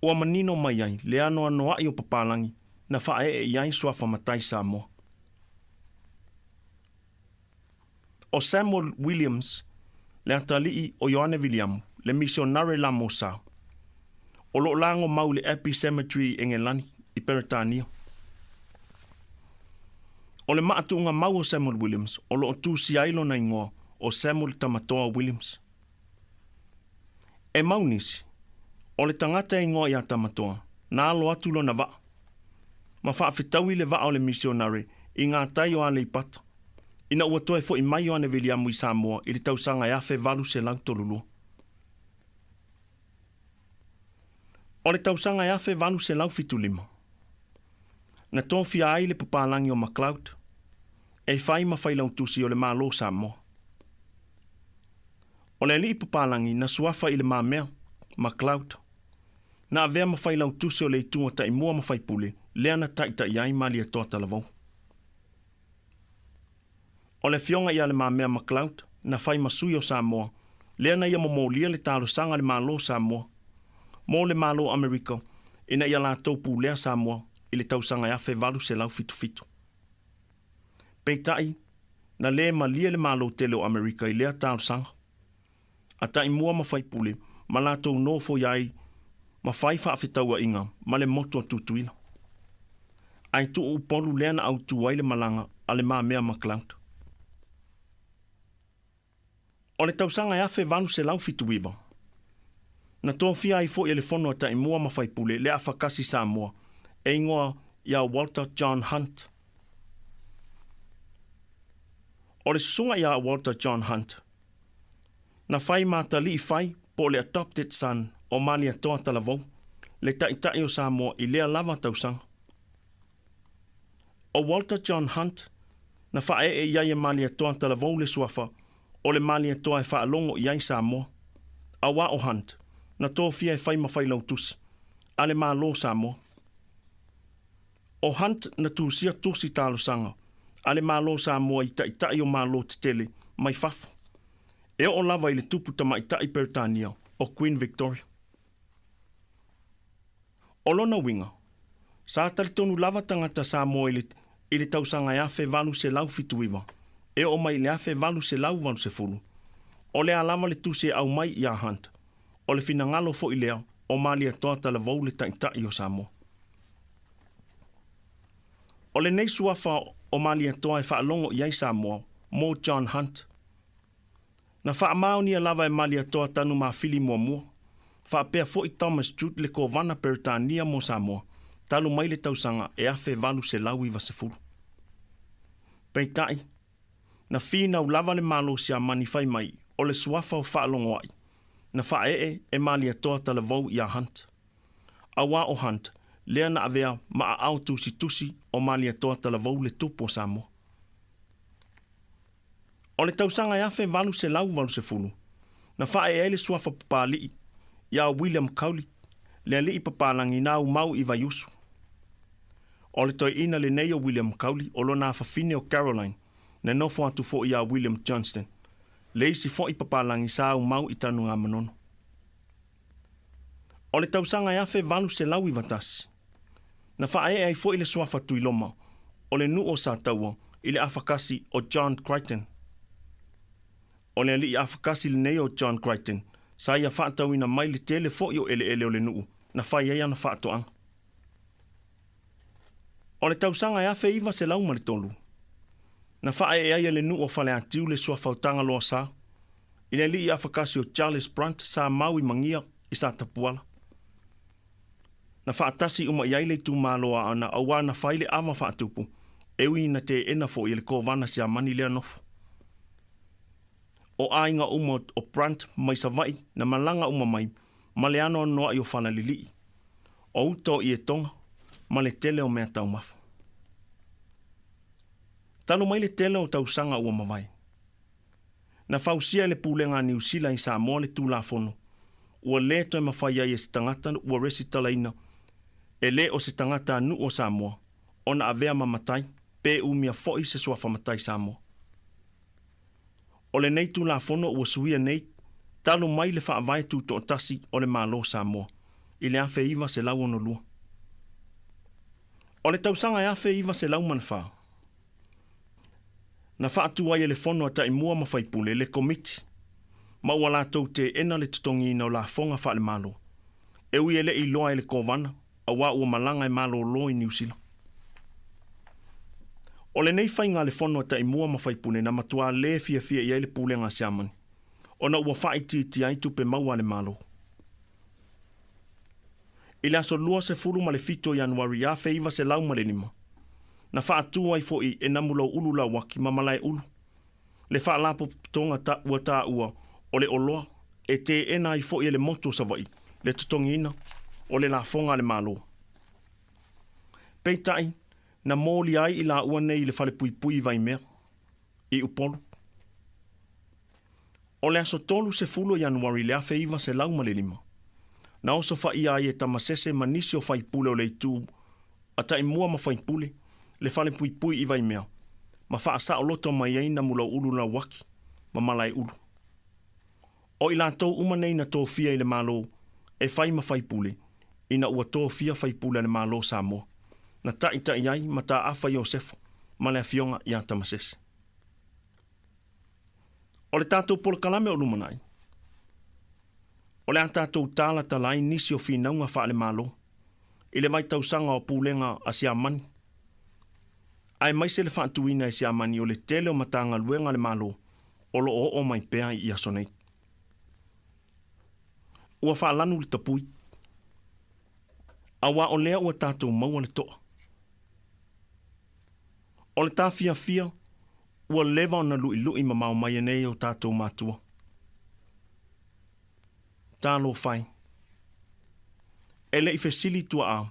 Ua manino mai ai, le ano ai o papalangi, na whae e iai sua whamatai Samoa. O Samuel Williams, le atalii o Ioane William, le misionare la Mosa. O lo lango mau le Epi Cemetery Engelani, I Peretania. O le maatunga mau o Samuel Williams, o lo tu si ailo na ingoa, o Samuel Tamatoa Williams. E maunisi, o le tangata ingoa I a Tamatoa, na alo atulo na vaa. Ma whaafitaui le vaa o le misionare, I ngā tai o ale I pata. Ina ua toe fo I mai o ane Williamu I Samoa I le tausanga e awhi walu se lau tolulua. O le tausanga e afe valu se lau fitu lima. Na tōwhia ai le papalangi o MacLeod, e whai mawhailau tusi o le mālo Samoa. O le li papalangi na suafa i le māmea, MacLeod, na avea mawhailau tusi o le itunga ta i mua mawhaipule, lea na taita i ai mali e toa talavau. O le fionga ia le māmea MacLeod, na whai masui o Samoa, lea na ia momolia le talo sanga le mālo Samoa, mo le mālo Amerika, ina ia la taupu lea Samoa, i le tausanga e afe valu se lau fitu fitu. Peitai, na le malia le mālo tele o Amerika i lea talo sanga. A ta i mua mawhaipule, ma la tau nofo iai, ma whai whaafetaua inga, ma le motu a tutuina. Ai tu upolu lea na au tuai le malanga, a le māmea MacLeod. O le tausanga e afe valu se lau fitu wiva. Na tōwhia ai fo i le fono ta i mua mawhaipule, le a whakasi Samoa, e ingoa ia Walter John Hunt. O le sunga ia Walter John Hunt, na whai mātali i whai po le adopted son o mali atoa talavou, le taitai o Samoa i lea lava tausanga. O Walter John Hunt, na whae e iai e mali atoa talavou le suafa, o le mali atoa e whaalongo iai Samoa. A wa o Hunt, na tōwhia e whai mawhailau tusi, a le mālo Samoa. O Hunt na tūsia tusi talo sanga, a le mālo Samoa i taitai o mālo titele, mai fafu. E o lava i le tupu ta maitai Peritania o Queen Victoria. O lona winga, sa talitonu lava tangata Samoa i le tausanga e afe valu se lau fituiva, e o mai le afe valu se lau valu se fulu. O le alava le tusi au mai i a Hunt, o le finangalo fo i lea o mali atoa talavou le taitai o Samoa. O le nei suafa o mali atoa e whaalongo i ai Samoa, mo John Hunt. Na whaamao ni lava e mali atoa tanu maa fili mua mua. Whaapea fo i Thomas Jude le ko vana Peritania mo Samoa. Talu mai le tausanga e afe valu se lau iwa se fulu. Peitai, na whina u lava le malo si a mani whai mai o le suafa o whaalongo ai. Na whae e mali atoa talavou i a Hunt. Awa o Hunt, lea na avea maa au tusi o mali atoa talavou le tupo Samoa. O le tausanga e afe valu se lau valu se fulu. Na whae e le suafa papali ia William Cowley, le li papalangi na mau i vaiusu. O le toi ina le nei o William Cowley o lo na fafine o Caroline, na nofo atu fo ia William Johnston. Le isi fo i papalangi sa mau i tanu ngā manono. O le tausanga e afe valu se lau i vatasi. Na whae ai fo i le suafa tuiloma, o le nu o sa taua, i le afakasi o John Crichton. O le li afakasi le nei o John Crichton, sa ia whaatau ina mai le tele fo i o ele o le nuu, na whai eia na whaatoanga. O le tausanga e afe iwa se lau maritolu. Na whae e aia le nuu o whale atiu le sua whautanga loa sa, i le li afakasi o Charles Brunt sa mau i mangia i sa tapuala. Na whaatasi uma iai le tu maloa ana awa na whaile awa whaatupu, ewi na te ena fo i le kovana si a mani lea nofo. O ainga uma o Brunt mai sa vai na malanga uma mai, ma le ano noa i o whana lili. O uto i e tonga, ma le tele o mea tau mafa. Talo mai le tele o tau sanga ua mawai. Na whausia le pūlenga ni usila i Samoa le tūla fono. Ua le toi mawhai ai e se tangata ua resi talaina. E le o se tangata anu o Samoa. Ona avea mamatai, pe umia foi se suafa matai Samoa. O le nei tūla fono ua suia nei, talo mai le whaavai tūto o tasi o le malo Samoa. I le afe iwa se lau ono lua. O le tausanga e afe iwa se lau manawha. Na whaatu ai le fono ata i mua mawhaipule le komiti. Ma ua lātou te ena le tutongi ina o la fonga wha le malo. E ui ele i loa le kovana, a wā ua malanga e malo lo i New Zealand. O le nei whainga le fono ata i mua mawhaipule na matua le fia i ele pūlenga siamani. O na ua whaiti ai tupe maua le malo. I le aso lua se furu ma le fito Januari a feiva se lau ma le lima. Na whaatu ai fo i e namulau ulu la waki mamalai ulu. Le wha lapo tonga ta ua o le oloa e te ena ai fo i le moto sa vai. Le tutongi ina o le la fonga le malo. Peitai, na mōli ai i la ua nei le fale pui pui vai mea, i upolu. O le aso tolu se fulo Januari le afe iwa se lau ma le lima. Na oso fa ia ai e tamasese manisi o fai pule o le itu, ata i mua ma fai pule, le fale pui pui i vai mea, ma faa sa o loto mai ei na mula ulu na waki, ma malai ulu. O i la tau umanei na tō fia i le malo, e fai ma fai pule, ina ua tō fia fai pule le malo Samoa. Na ta ai ma ta afa Iosefo, ma le afionga i a tamasese. O le tātou polokalame o lumanai. O le a tātou tāla talai nisi o whinaunga wha le malo, i le mai tausanga o pūlenga a si amani. Ai mai se le whaatuina e si amani o le tele o matanga luenga le malo, o lo o mai pea i asonei. Ua wha lanu le tapui. Awa o lea ua tātou maua le toa. O le tā fia, ua lewa o na lui ma mau mai nei o tātou mātua. Tā lo whai. E le i fesili tua a,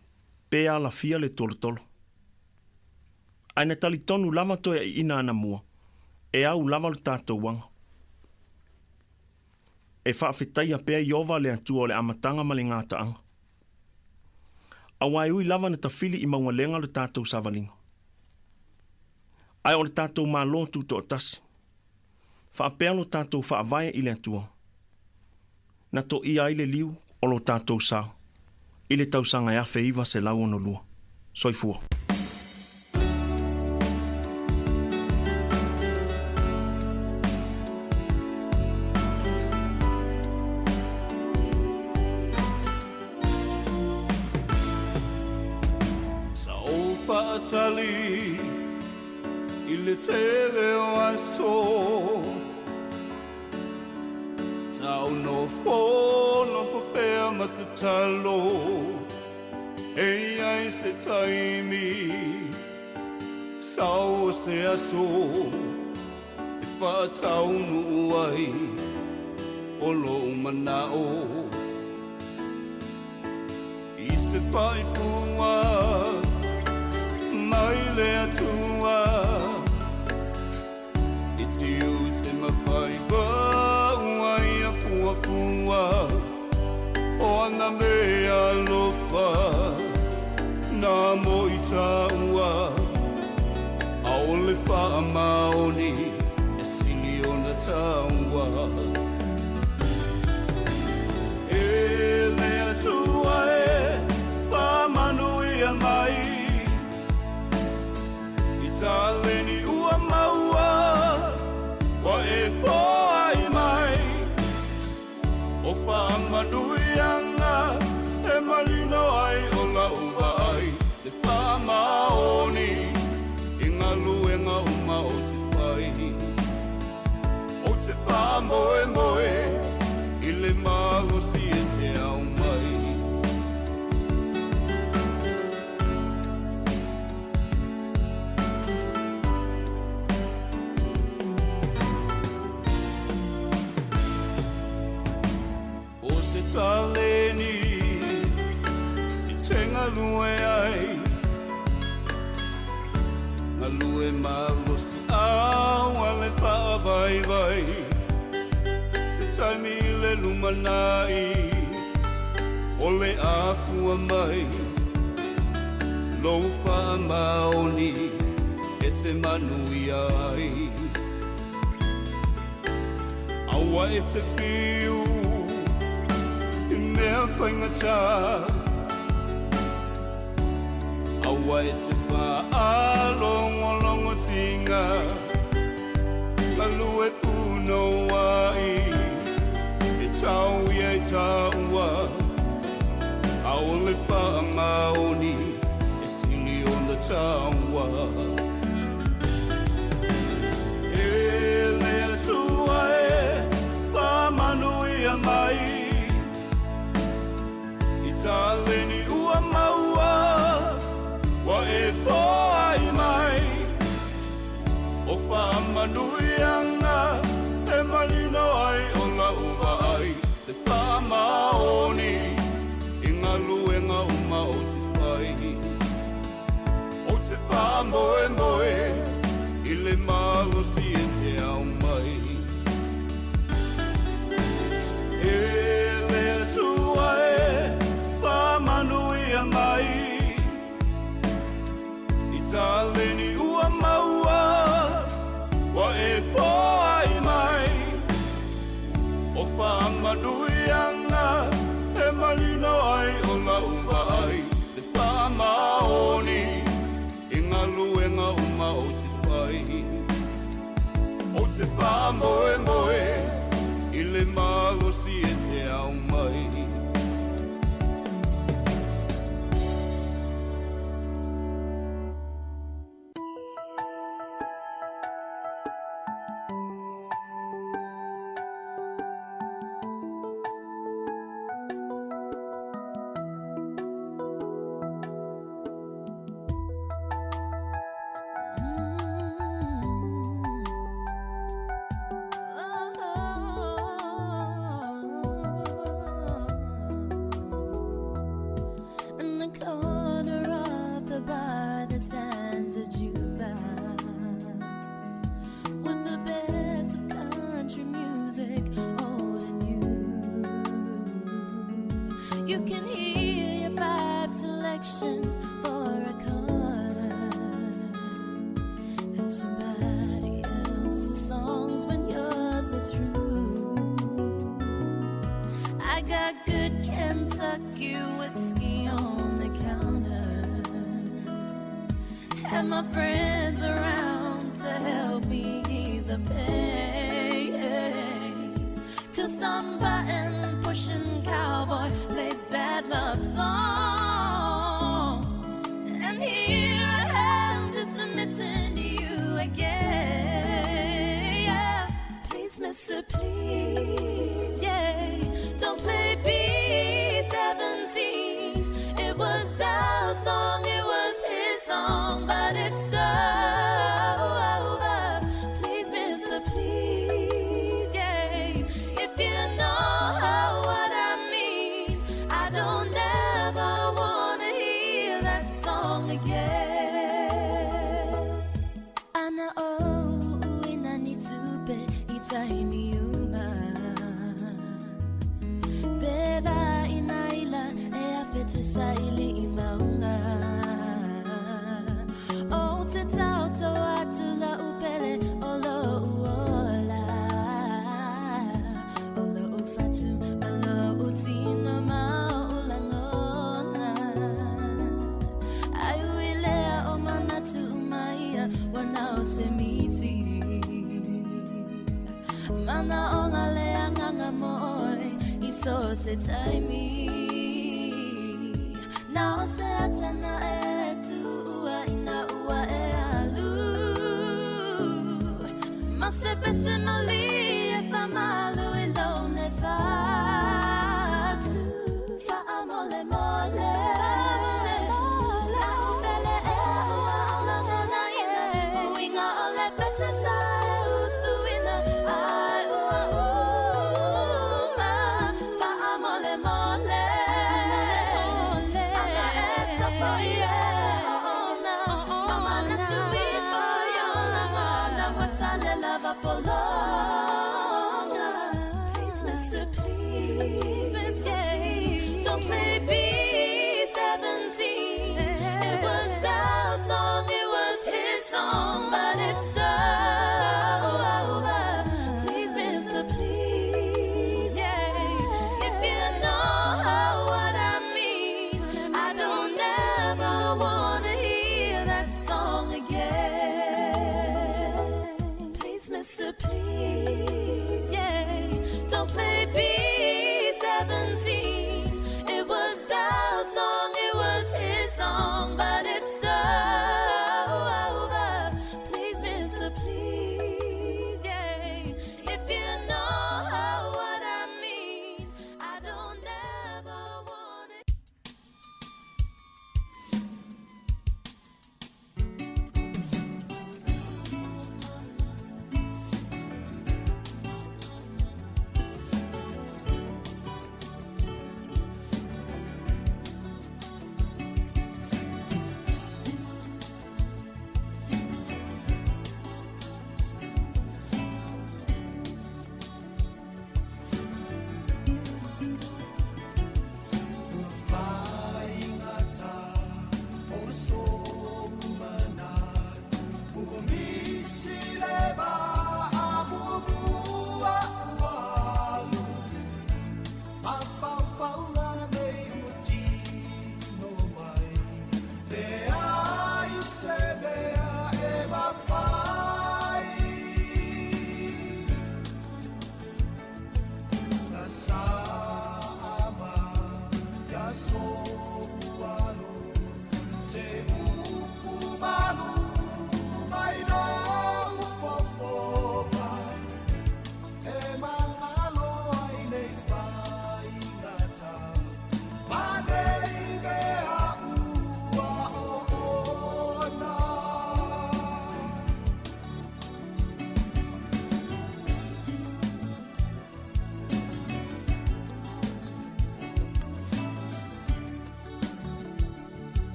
pēa la fia le tolo. Aina tali tonu lava toia i ina ana mua, e au lava le tātou wanga. E whaafetaia pēa i ova le atua o le amatanga ma le ngāta anga. Awai ui lava na tawhili i maunga lenga le tātou savalinga. Ai o le tātou mā lotu to o tasi. Whaapea lo tātou whaavaya i le atua. Na to ia i le liu o lo tātou sā. I le tausanga e awhe iwa se lau ono lua. Soifua. Tali i le tele o aso Tau no whapea matatalo E ai se taimi Sau o se aso E whaatau nu ai O lo manao I se whaifua Mai le atua I tiu te mawhai Wai a fua O ana mea lofa Nā mo i taua A o le wha maoni E sili o na taua E le atua e Pa manu i a mai Taleni ua maua Wa e poa i mai O whaamanuianga E marino ai o la uwa ai Te whaamaoni I ngā luenga uma o te whai O te whaamoe moe I le magosi e te au mai Taleni I tenga lue ai Nga lue magosi au Ale wha vai Te taimi le lumanai O le afua mai Lou wha maoni E te manui ai Awa e te whiu Mea whaingata Awa e te wha alongo tinga Lalu e puno ai E tau i e taua A o le wha maoni E sili o na taua E le atua e Pa manu i a mai Taleni ua maua Wa e poa i mai O whaamanuianga E marino ai o la uwa ai Te whaamaoni I ngā lue Se pā moe moe I le magosi e te au mai You can hear your 5 selections for a quarter and somebody else's songs when yours are through. I got good Kentucky whiskey on the counter and my friends around to help me ease the pain till some button pushing cowboy plays that love song, and here I am just missing you again. Yeah. Please, mister, please, yeah, don't play B-17. It was our song, it was his song, but it's over. Please, mister, please, yeah, if you know what I mean, I don't ever wanna hear that song again. Ana o ina ni tupe itaimi uma beva inaila e afete saili imaunga o te tauto atula upele olo uola olo ufatu malo utino maulangona aiuilea o manatu umaia wanao semiti mana onga lea nganga moe iso se taimi now se atana e tua ina ua e alu ma se pese mali e fa malu e lone fatu fa amole mole la ubele e ua ona ngana ina uinga ole pese sa e usuina ai ua uma fa amole mole ana e tapo ie ona mama na tui po yona ngana watale lava polonga. Please, mister, please, mister, don't play B-17. It was our song, it was his song, but it's over. Please, mister, please, yeah, if you know what I mean, I don't ever wanna hear that song again. Please, mister, please, yeah, don't play B-17.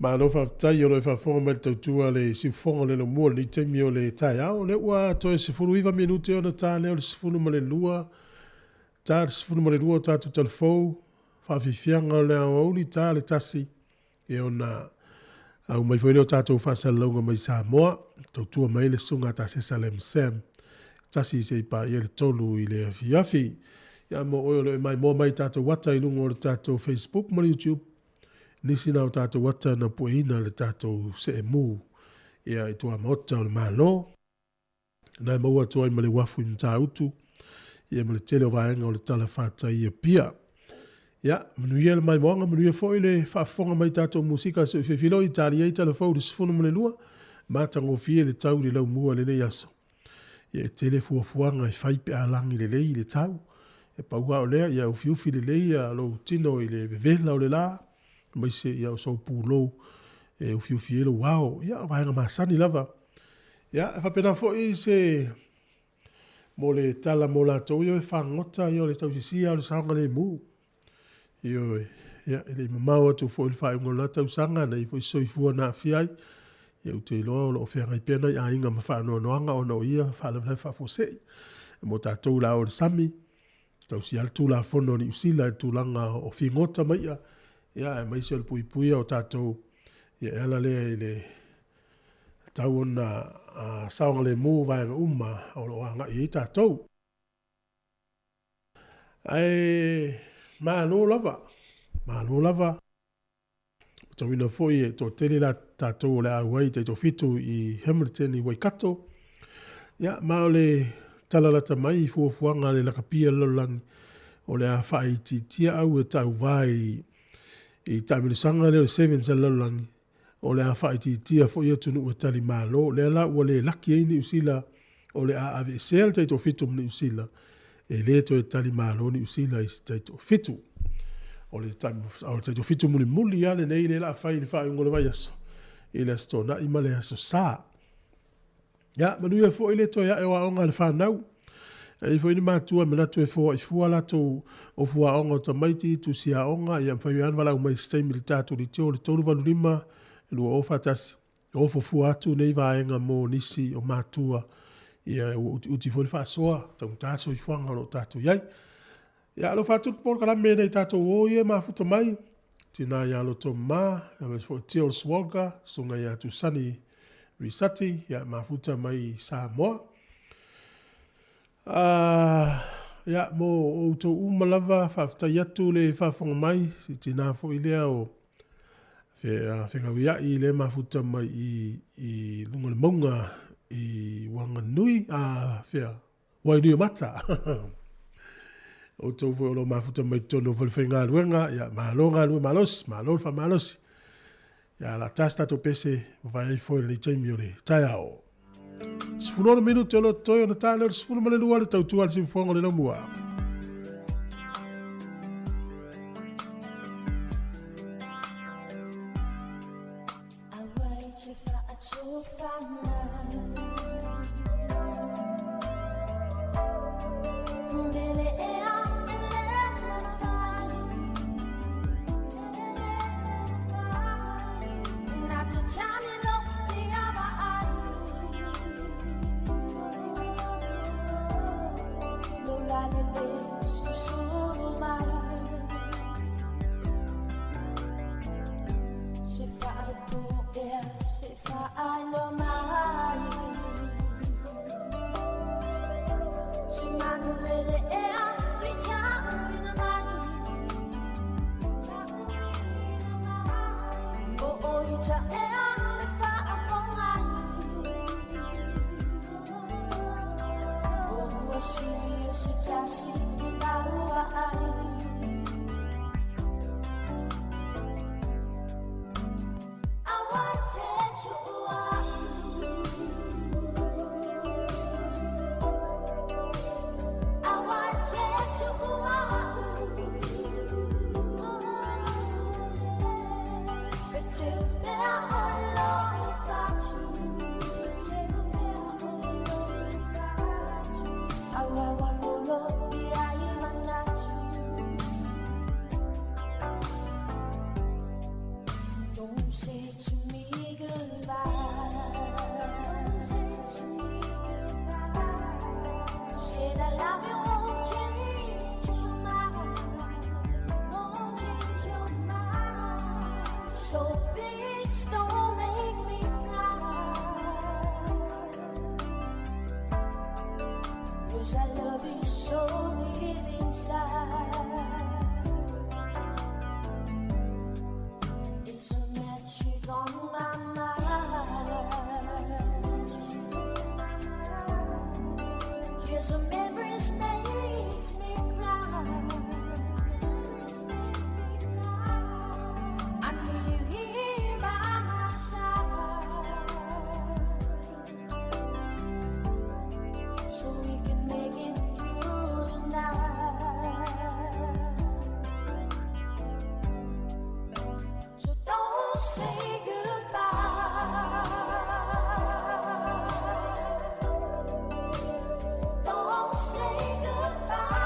Ma no fa tai o le fa fonga mai tautua le si fonga le no mua ni temi o le tai au le ua to e se furu iwa minute o na ta le o le se furu ma le lua ta le se furu ma le lua ta tu telefou fa fifianga o le au li ta le tasi e o na au mai foi o tatou fa salonga mai Samoa tautua mai le sunga ta se salem sem tasi se pa i le tolu i le afi ya mo o le mai mo mai tatou wata i lungo o le tatou Facebook ma YouTube nisi na o tatou wata na puina le tatou se mu ia i tua mota o le malo Na maua toi ma le wafu i mta utu. Ia ma le tele o vaenga o le tala whata ia pia. Ia, manuia le mai moanga, manuia fo i le whaafonga mai tātou musika so i whiwhilo i tāri ei tala whau le sifunu ma le lua. Mātango fie le tau le lau mua le nei aso. Ia e tele fuafuanga i whaipe a langi le lei le tau. E paua o lea, ia ufiufi le lei a lo tino i le vevela o le la. Mai se ia o sau pūlou e ufiufi e lo wao. Ia, vaenga masani lava. Ia, e whapena fo i se mo le tala mo la tau i o e whangota i o le tau sisia o le saonga le mu. Io, ia, e le mamau atu fo i whaunga la tau sanga na i fo i soifua na fiai. Ia ute i loa o lo whenga i pena i a inga ma whaanoa noanga o no ia whaalawhai whafosei. E mo tātou la o le sami. Tau si al tū la whono ni usila e tūlanga o whingota mai ia. Ia, e maise o le pui pui o tātou. Ia, e ala lea i le tau ona saonga le mū vaenga uma o lo anga i tātou. Ai, mālo lava. Mālo lava. Tawina foi e to tele la tātou le auai te to fitu i Hamilton i Waikato. Ia, maole talalata mai i fuafuanga le lakapia lolangi o le a whai titia au e tau vai i tamilisanga le 7 sa lolangi o le a whai titia foi e tunu e tali malo le ala ua le laki e ni usila o le a ave sel te to fitu ni usila e le to e tali malo ni usila i te to fitu o le te to fitu muli muli ale nei le la whai le whai ngole vai aso i le stona i male aso saa. Ya, manuia foi le to ya e wa onga le whanau. E foi ni mātua me natu e fua i fua lato o fua onga o tamaiti tu sia onga i am whai an wala umai stay militatu li teo le tolu valu lima e lua o fatasi. O fua atu nei vaenga mo nisi o mātua i uti foi le whaasoa tau tātou i fuanga lo tātou iai. Ya, lo fatu por kalame nei tātou o ie mafuta mai. Tina ya lo to ma, e me foi teo le swalga, sunga ya tu sani Risati, ya mafuta mai Samoa. Ya mo o to umalava fafta yatu le fafonga mai si tina fo ilea o whenga wia i le mafuta mai i lunga le maunga i Wanganui Wainui mata. O to fo lo mafuta mai tono fo le whenga luenga ya malonga lue malos, fa malosi. Ya la tasta to pese vai foi le taimi ole taiao. Sfulona minuto lo toyo na talo sfulu male lua le tau tual sin fongo le lamua. Don't say goodbye.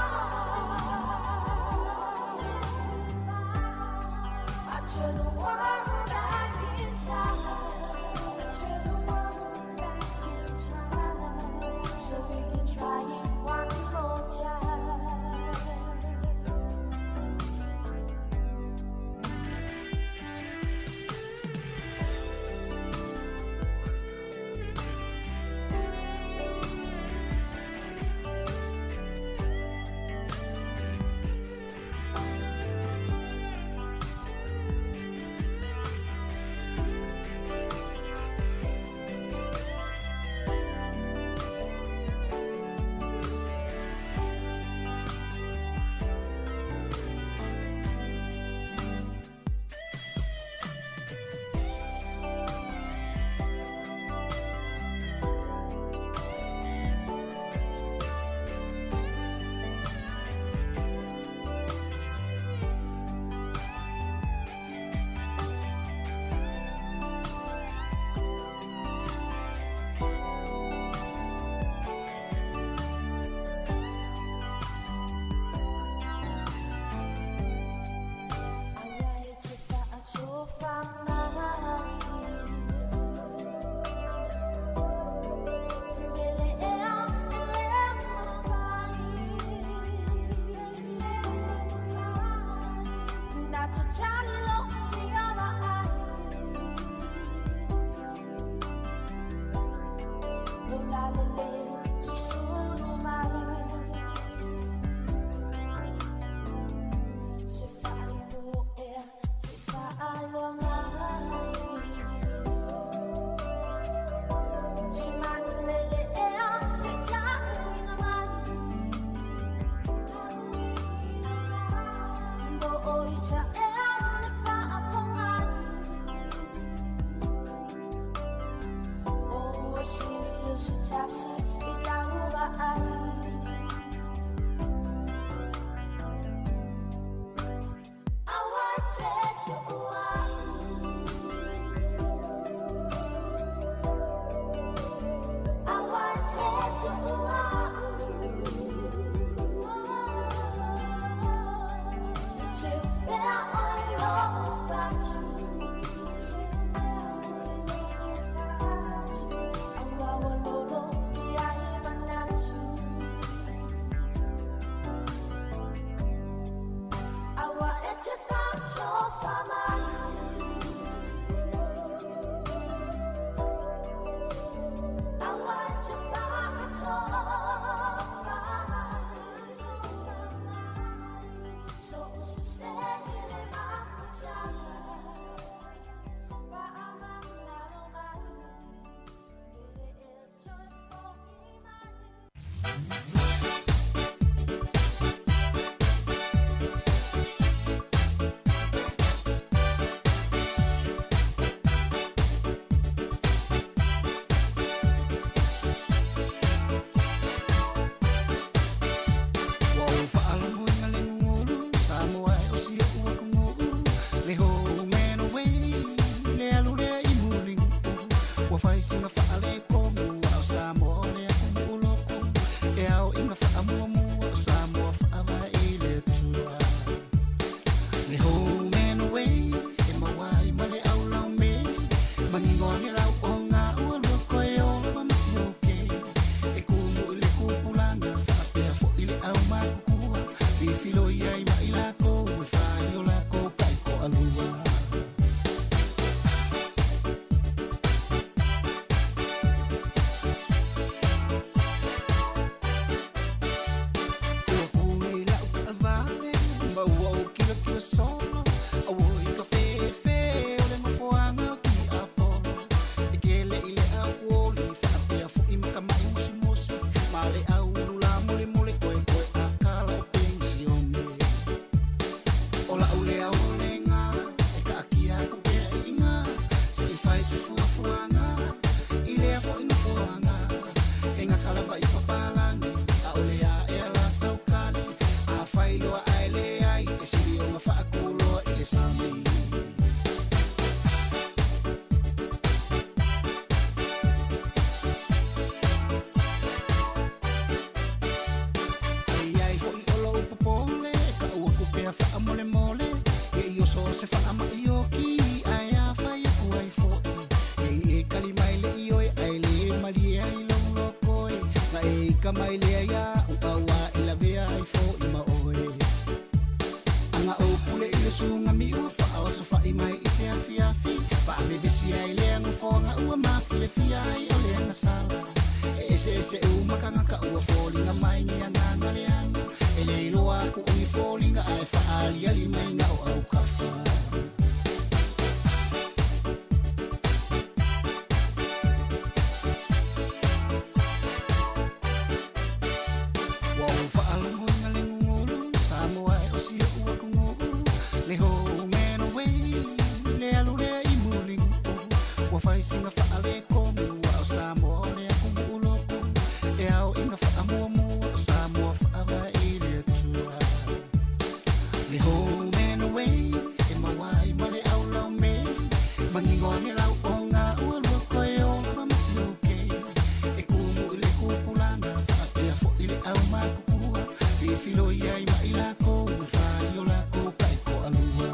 filo ia i mai lako whai o lako kai ko alua.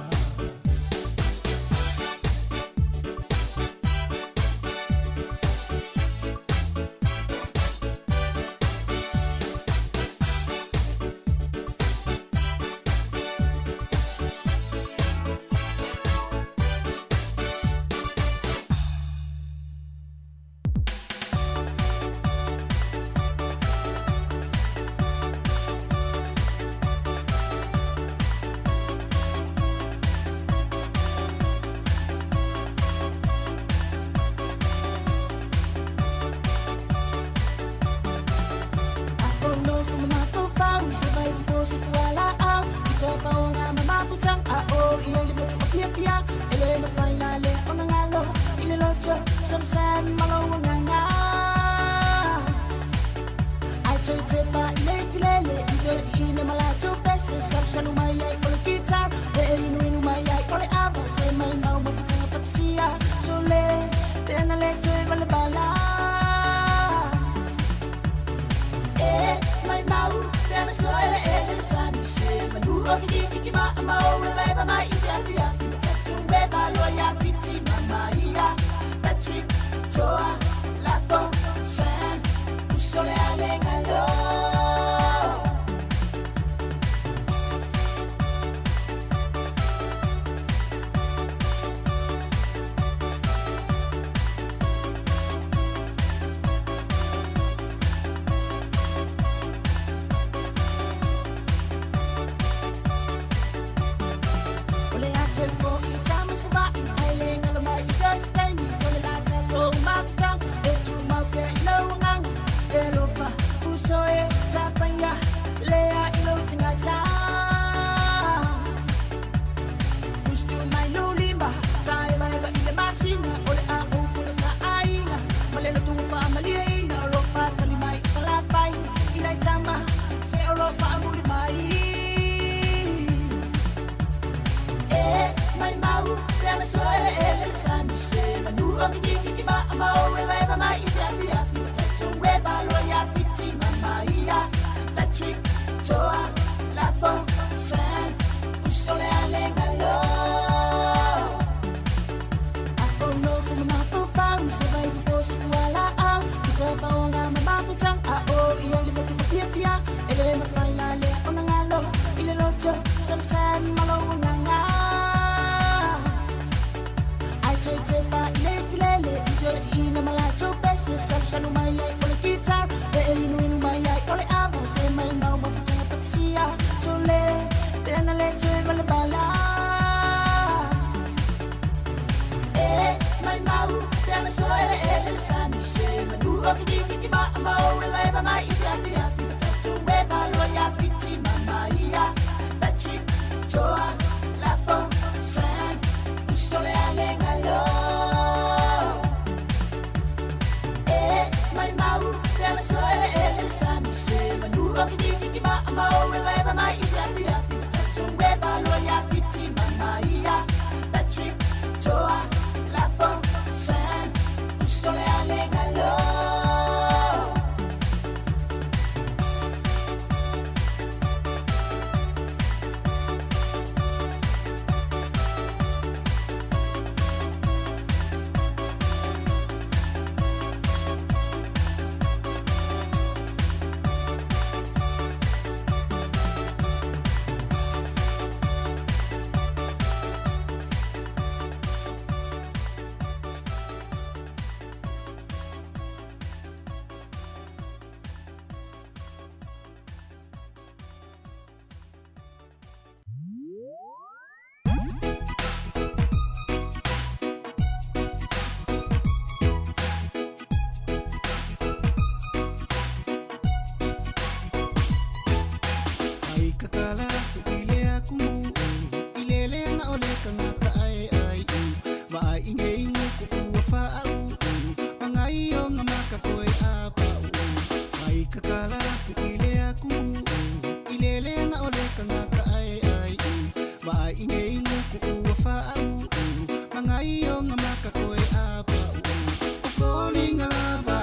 Falling a lava,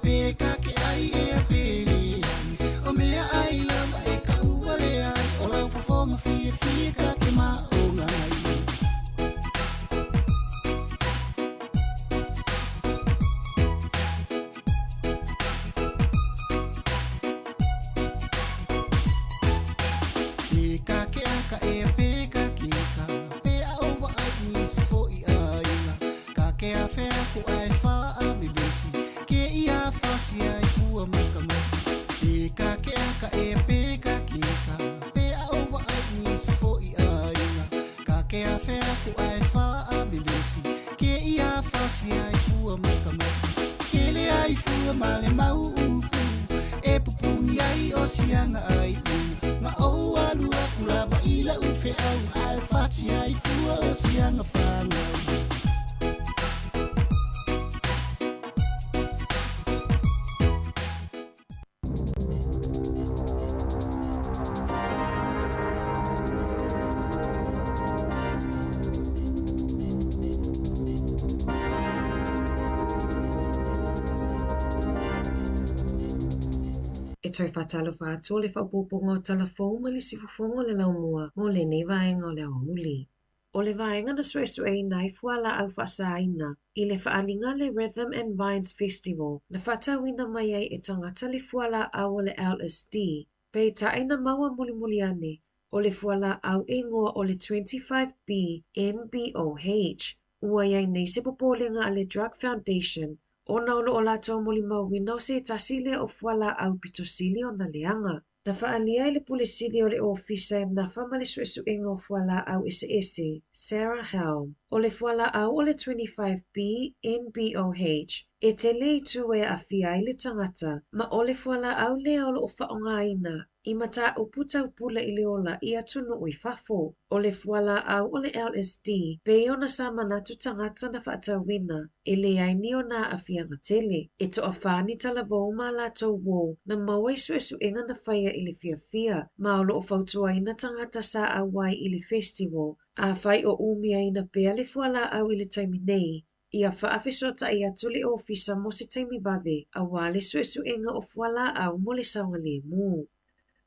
e ka ke ai e a pele, o mea ai ka e pe ka kika pe au wa ai fo I aina ka ke a fe aku ai fa a bibesi ke ia fa si ai fua mai ka mai ke le ai fua male mau e pupu ai o sianga ai ma o alu aku la ba ila u fe au ai fa si ai fua o sianga fa E toi whatalo whātua le whaupoponga o telefon ma le sifufonga le laumua mo le nei vaenga o le auli. O le vaenga na suesue nai fuala au whaasaina I le whaalinga le Rhythm and Vines Festival na whatawina mai ai e tangata le fuala au o le LSD pei taina maua muli ane o le fuala au ingoa o le 25B NBOH ua iai nei se popolenga a le Drug Foundation o naulo o lātou moli mauina o se tasile o fuala au pitosili o na leanga. Na whaalia le pulisili o le ofisa e nafa ma le suesuenga o fuala au ese Sarah Helm. O le fuala au o le 25B NBOH e te lei tu e a fia I le tangata ma o le fuala au lea o lo o whaonga aina I mata uputa upula I le ola I atunu ui fafo. O le fuala au o le LSD pe o na samanatu tangata na whaatawina e le aini o na a fia ngatele. E to a whani talavou ma la tau wo na mawai suesuenga na whaia I le fia ma o lo o fautua ina tangata sa awai I le festival a whai o umia ina pea le fuala au I le taimi nei Ia whaafesota I atu le ofisa mo se taimi vave a wale suesuenga o fuala au mo le saunga le mu.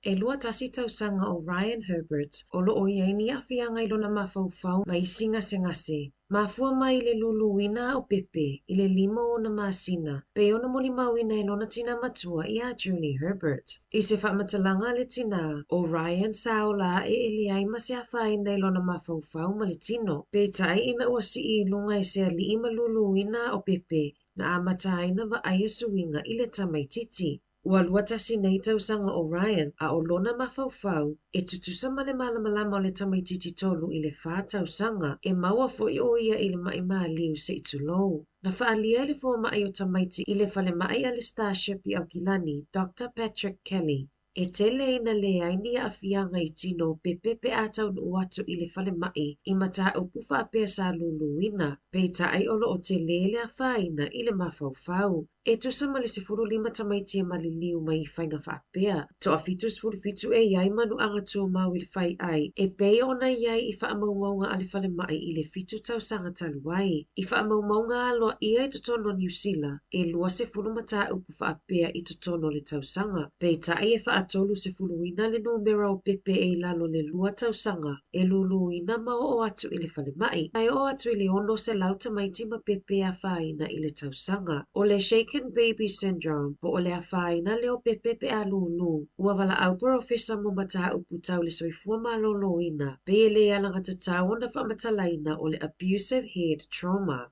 E lua tasi tausanga o Ryan Herbert o lo o iaini a whianga I lona mafaufau mai singa sengase. Mafua mai le luluina o pepe I le limo o na masina pe ona moli mauina I lona tina matua I a Julie Herbert. I se whaamatalanga le tina o Ryan Saola e ele ai ma se awhaina I lona mafaufau ma le tino. Pe tai ina ua si I lunga e se ali ima luluina o pepe na amataina wa aia suinga I le tamaititi. Ua lua tasi nei tausanga o Ryan a o lona mafaufau e tutusa ma le malamalama o le tamaititi tolu I le wha tausanga e maua fo I o ia I le mai liu se I tulou. Na whaalia le fo mai o tamaiti I le whale mai a le Starship I Aukilani Dr. Patrick Kelly. E tele ina le aini a fianga I tino pepe pe atau nu atu I le whale mai I mata upufa a pea sa luluina pe tai olo o te lele a whaina I le mafaufau. E tusa ma le 15 tamaiti e maliliu mai whainga whaapea. To a fitus fitu e iai manu anga tū mau I le whai ai. E pei ona iai I whaamaumaunga a le whale mai I le fitu tau sanga taluai. I whaamaumaunga aloa ia I totono New Zealand e lua 10 mata upu whaapea I totono le tau sanga. Pei tai e whaatolu 10 le numero o pepe e lalo le lua tau sanga. E luluina ma o atu I le whale mai. Ai o atu I le ono se lau tamaiti ma pepe a whaina I le tau sanga. O le shaken baby syndrome po o le a whaina leo pepe a lulu. Ua wala au profesa mo mata upu tau le soifua malolo ina. Pe le alanga tatau na whamatalaina o le abusive head trauma.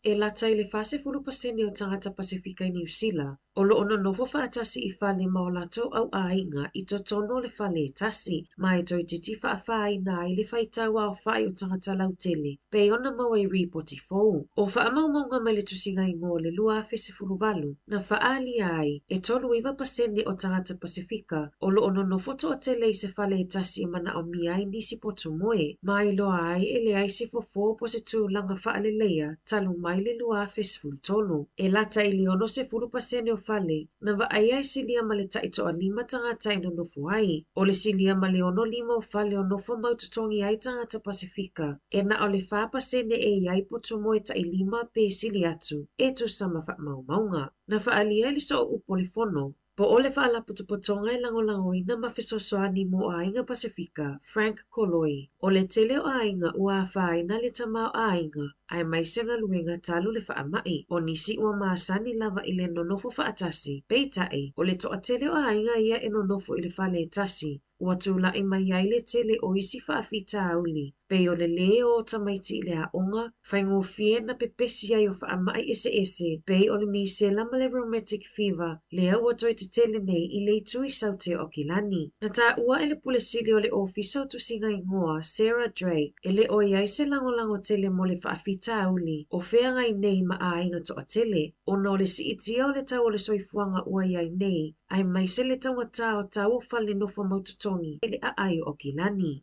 E lata I le 40% o tangata Pasifika I New Zealand, o lo ona nofo whaatasi I whale ma o lato au ainga I totono le whale tasi, ma e toi titi whaafaaina I le whaitau au whai o tangata lautele, pe ona maua I ripoti fou. O whaamaumaunga mai le tusinga ingo le lua afe 10, na whaali ai, e tolu 2% o tangata Pasifika, o lo ona nofo to o tele I se whale tasi I mana o miai nisi poto moe, ma I loa ai ele ai se fofo po se tū langa whaale leia, talu mai le lua afe 10. E lata I le ono 10% o fale, na wa ai ai silia ma le taito a 5 tangata ino nofo ai. O le silia ma le ono 5 o fale o nofo maututongi ai tangata Pasifika. E na o le 5% e iai poto moe ta I 5 pe sili atu, e tu sama wha maunga. Na wa alia li so upo le fono. Po ole whaala putupotonga I langolango ina mawhisosoani mo ainga Pasifika, Frank Koloi. O le tele o ainga ua whaina le tamau ainga, ai mai senga luenga talu le whaamai o nisi ua maasani lava i le nonofo whaatasi, peitai o le toa tele o ainga ia e nonofo i le whale tasi, ua tūlai mai ai le tele o isi whaafita auli, pei o le leo o tamaiti i le aonga, whaingo fie na pepesi ai o whaamai ese, pei o le misela ma le rheumatic fever, lea ua toi te tele nei i le tui saute o kilani. Na tā ua ele pule sili o le ofisa o tusinga ingoa, Sarah Drake, ele o iai se lango tele mo le whaafita auli, o whea ngai nei ma a inga toa tele, o no le si itia o le tau o le soifuanga ua iai nei, ai mai se le tangata o tau o whale nofo maututongi, ele a ai o kilani.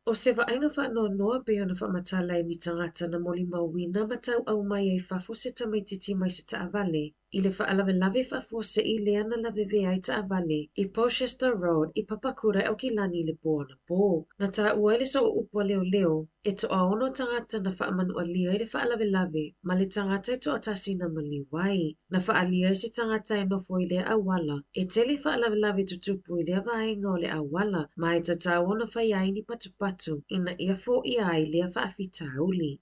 O se vaenga whanau noa pe ona whamatala ni tangata na moli mawina matau au mai ai whafo se tamaititi mai se taavale, i le whaalawelawe whafo se i le ana lave ai taavale, i Porchester Road, i Papakura o kilani le po na po. Na ta ua le so upua leo, e to a ono tangata na whaamanu alia i le whaalawelawe, ma le tangata e to atasi na maliwai. Na whaalia i se tangata e nofo i le awala, e tele whaalawelawe tutupu i le avaenga o le awala, ma e tatau ona whaiaini patupatu, ina ia fo ia ai lea whaafita auli.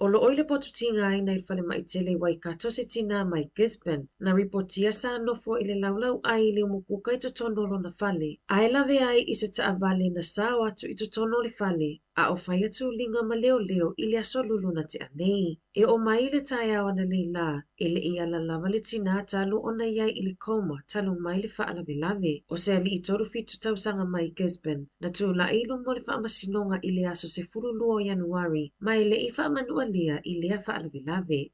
O lo oile potu tinga ai nei whale mai tele wai kato se tina mai Gisborne, na ripotia sa nofo i le laulau ai le umupuka i totonolo na whale. Ai lawe ai i se taavale na sao atu i totono le whale, a o whai atu linga ma leo i le aso luluna te anei. E o mai le tai awana le la, e le ia la lava le tina talu ona iai i le koma talu mai le whaalawe. O se ali i toru fitu tausanga mai Gisborne, na tu la ilu mo le whaamasinonga i le aso se fululua o Januari, mai le i whaamanua lia i lea whaalawe.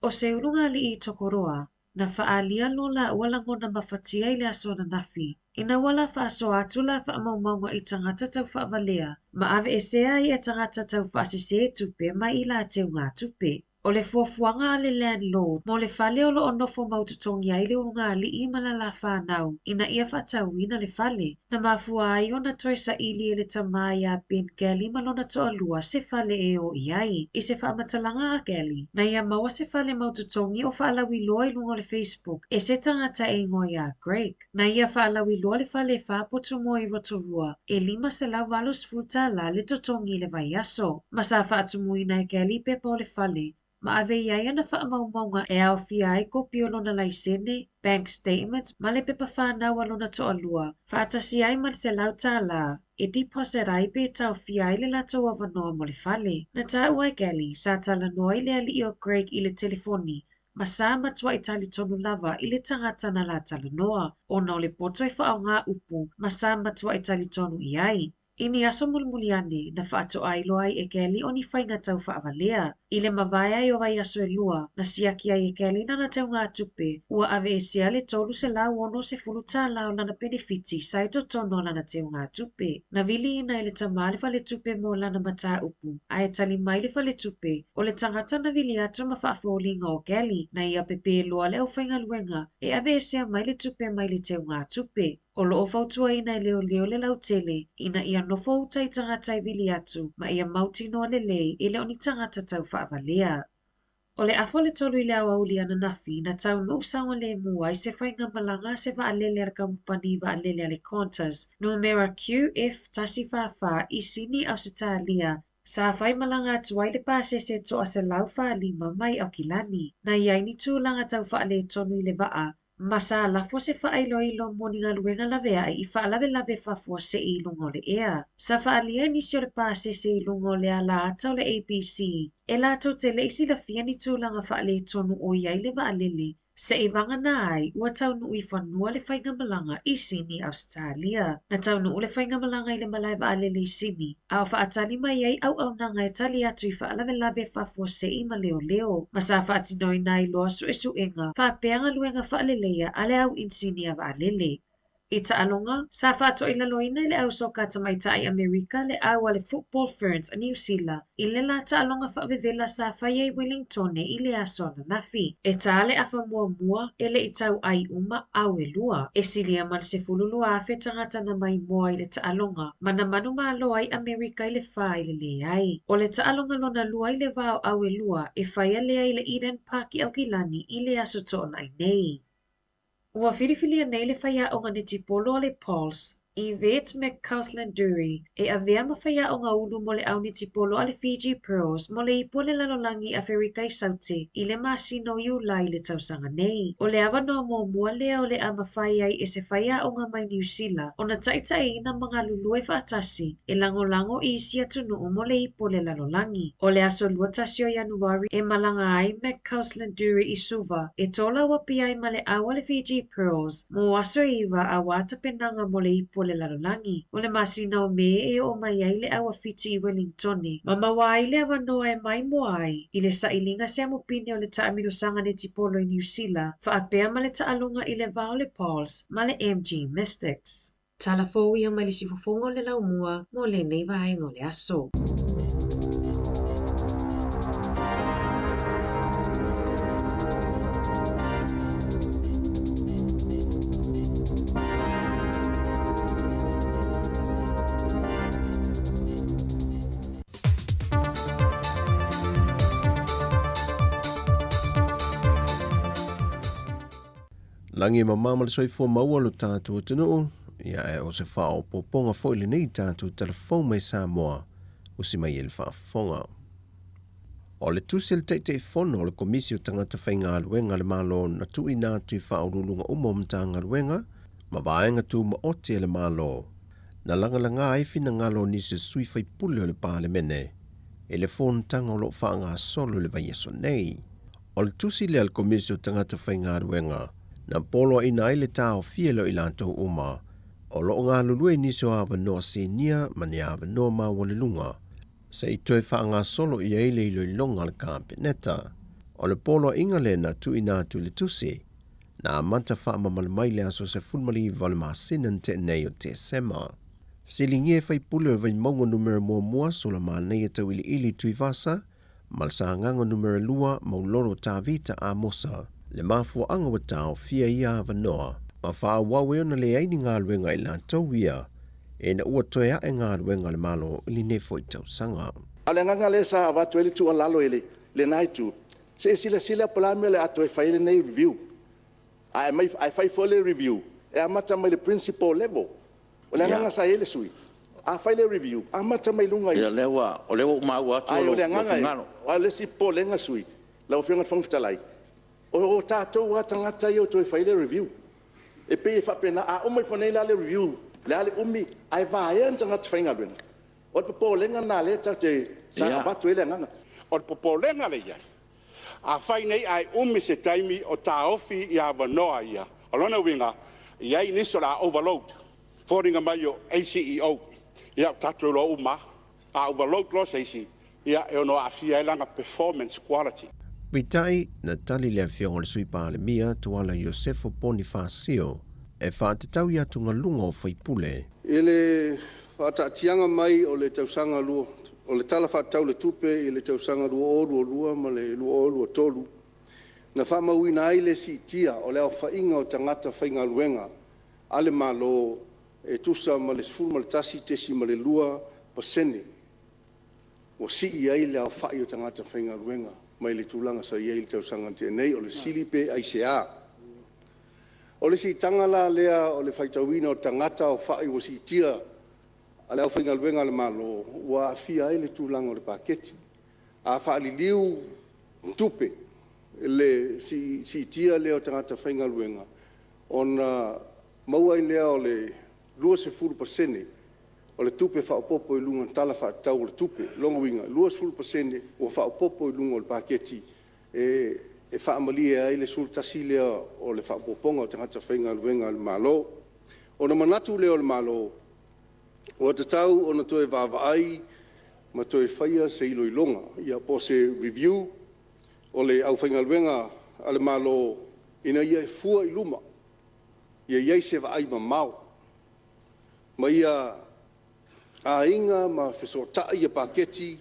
O se ulunga li i tokoroa, na whaalia lola walango na mawhatia i le aso na nafi. Ina wala whaaso atu la whaamaumaunga i tangata tau whaawalea, ma ave e sea i e tangata tau whaasese tupe mai i la teu ngā tupe. O le fuafuanga le landlord, mo le whale o lo onofo maututongi ai le urunga li i malala whanau, ina ia whatauina le whale. Na mafua ai o na toi sa ili e le tamai a Ben Gali malona toa lua se whale e o iai, i se whaamatalanga a Gali. Na ia maua se whale maututongi o whaalawi loa i lungo le Facebook, e se tangata e ngoi a Greg. Na ia whaalawi loa le whale whaapotu mo i Rotorua, e 5 se lau valus futa la le totongi le vai aso. Ma sa whaatumuina e Gali pepa o le whale, ma ave iai ana whaamaumaunga e au fia ai kopi o lona laisene, bank statements, ma le pepa whanau a lona toa lua. Whaatasi ai man se lau tā la, e deposit ai pe tau fia ai le lato wanoa mo le whale. Na tā ua Gali, sa tala noa i le ali o Greg i le telefoni, ma sa matua i tali tonu lava i le tangata na la tala noa, o na o le poto i whaau ngā upu, ma sa matua i tali tonu i ai. Ini aso mulmuliane na whaato ailo ai e Gali o ni whainga tau whaawalea. I le mawai ai o vai aso e lua, na siaki ai e Gali na tau ngā tupe, ua ave e sea le tolu se lau ono se fulu tā lau lana benefiti sai to tono lana tau ngā tupe. Na vili ina i le tamale whale tupe mo lana mata upu, a e tali mai le whale tupe, o le tangata na vili atu ma whaafolinga o Gali, na ia pepe loa le au whainga luenga, e ave e sea mai le tupe mai le tau ngā tupe. O loo fautua ina i leo le lautele, ina ia nofo utai tangata i vili atu, ma ia mauti noa le lei i leo ni tangata tau whaawalea. O le afo le tolu i le awauli ana nafi, na tau no usawa le mua i se whainga malanga se wa alele ar kampani wa alele ale Qantas, numera QF tasi whawha i sini au se tālia, sa whai malanga atuai le pāse se to a se lau whaalima mai au kilani, na iai ni tūlanga tau whaale tonu i le waa, Masa lafo se whaailoilo moninga luenga lawe ai I whaalawe whafua se I lungo le ea. Sa whaalia nisi o le pāse se I lungo le ala ata o le ABC. E la tau te leisi la fia ni tūlanga whaale tonu o iai le waalele. Se I wanga na ai, ua tau nu I whanua le whainga malanga I Sini, Australia. Na tau nu le whainga malanga I le malai waalele I Sini. Au whaatani mai ai au nanga e tali atu I whaalawe whafua se I ma leo. Masa whaatinoi nai loa su enga. Whaapeanga luenga whaalelea ale au in Sini a waalele. I alonga, sa whaato I laloina I le au soka tamaita I Amerika le au ale Football Ferns a New Zealand. I le la alonga whaavevela sa whaia I Wellington I le aso na nafi. E taale afa mua ele I tau ai uma au e lua. E silia man se fululua afe tangata na mai moa I le alonga. Mana manu malo ai Amerika I le wha I le ai. O le alonga lona lua I le vao au e lua e whaia lea I le Eden Park I Aukilani I le aso tona I nei. Ua whiriwhilia nei le whaia o ngane tipolo le Pulse, Yvette McCausland-Dury e avea mawhaya o ngā ulu mo le auni tipolo a le Fiji Pearls mo le ipo le lalolangi a Wherikai Sauti I le masino i ula I le tausanga nei. O le awa noa mo mua lea o le a mawhai ai e se whaia o ngā mai New Zealand o na taitai na mga lulue whaatasi e lango I isi atunu o mo le ipo le lalolangi. O le aso luatasi o Januari e malanga ai McCausland-Dury I suva e tola wapi ai ma le awa le Fiji Pearls mo aso iwa a wata penanga mo le ipo le lalolangi. O le masina o me e o mai ai le awa fiti I Wellingtoni. Ma mawa ai le awa noa e mai mo ai I le sailinga se amupine o le taamino sanga ne tipolo I New Zealand fa apea ma le taalunga I le vao le Pauls ma le MG Mystics. Tala fōi mai le sifofongo le laumua mo le nei vaenga o le aso. Langi mamama le soifua maua lo tātou atunuu, ia e o se whao poponga fo lenei tātou telefon mai Samoa, usi mai ele whaafonga. O le tusi le teitei fono o le komisi o tangata whainga aluenga le malo na tui nātui whaurulunga umomta aluenga, ma vaenga tu ma oti le malo. Na langalanga ai fina ngalo ni se sui fai pule o le parlemene, e le fon tanga o lo whaanga solo le vaieso nei. O le tusi le al komisi o tangata whainga aluenga, na polo ina ai le tau fielo I lantou uma, o lo ngā lulue niso awa noa senia mani awa noa mawalelunga, se I toe whaanga solo I eile I loilonga le kāpeneta. O le polo inga le na tu ina tu le tusi, na amanta wha mamalmai le aso se fulmali vale maasinan te nei o te sema. Silingi e whai pule o vai maunga numero mua so la maa nei e tau ili tui vasa, malsa nganga numero lua mauloro tā vita a mosa, le mafua anga wa tau fia ia avanoa, ma wha wawe ona le aini ngā luenga I lantou ia, e na ua toe a e ngā luenga le malo ili nefo I tau sanga. Ale nganga le sa watu ele tu alalo ele, le naitu, se sila palame le ato e whaile nei review. Ai whai fole review, e amata mai le principal level. O le nganga sa ele sui. A whaile review, amata mai lunga I. Ia lewa, o lewa umau atu o le nganga o le si po lenga sui, la ofenga whangfitalai. O tātou wa tangata I o toi whaile review. E pe whapena a umai whanei la le review, le ale umi, ai vāia tangata whainga ruenga. O te popo lenga nā le ta te sa watu ele nganga. O te popo lenga le iai. A whainei ai umi se taimi o tā ofi I awa noa ia. O lona winga, iai niso la overload. Fōringa mai o ACEO. Ia tātou lo uma. A overload lo seisi. Ia e ono a fia elanga performance quality. Pitai na tali le fiongo le sui pāle mia tuala Iosefo Bonifacio e whātetau ia tunga lunga o whaipule. Ele whātatianga mai o le tausanga lua, o le tala whātau le tupe I le tausanga lua ma le lua tolu. Na whamauina ai le si tia o le au whainga o tangata whainga luenga, ale malo e tusa ma le sfuru ma le tasi tesi ma le lua pasene. O si I ai le au whai o tangata whainga luenga. Mai le tūlanga sa iei le tausanga te nei o le silipe aisea. O le si tangala lea o le whaitawina o tangata o whai o si tia a le au whainga luenga le malo wa fia ai le tūlanga o le paketi. A whaali liu tupe le si tia lea o tangata whainga luenga. Ona maua I lea o le 20% o le tupe whaopopo I lunga tala whaatau o le tupe, longa winga, 2% o whaopopo I lunga o le paketi, e whaamalia ai le sultasi lea o le whaopoponga o te hata whainga luenga le malo. O na manatu lea o le malo, o te tau o na toe vavaai, ma toe whaia se ilo I longa, ia po se review o le au whainga luenga a le malo, ina ia e fua I luma, ia iei se vaai ma mau. Ma ia a inga ma whesotai ia paketi,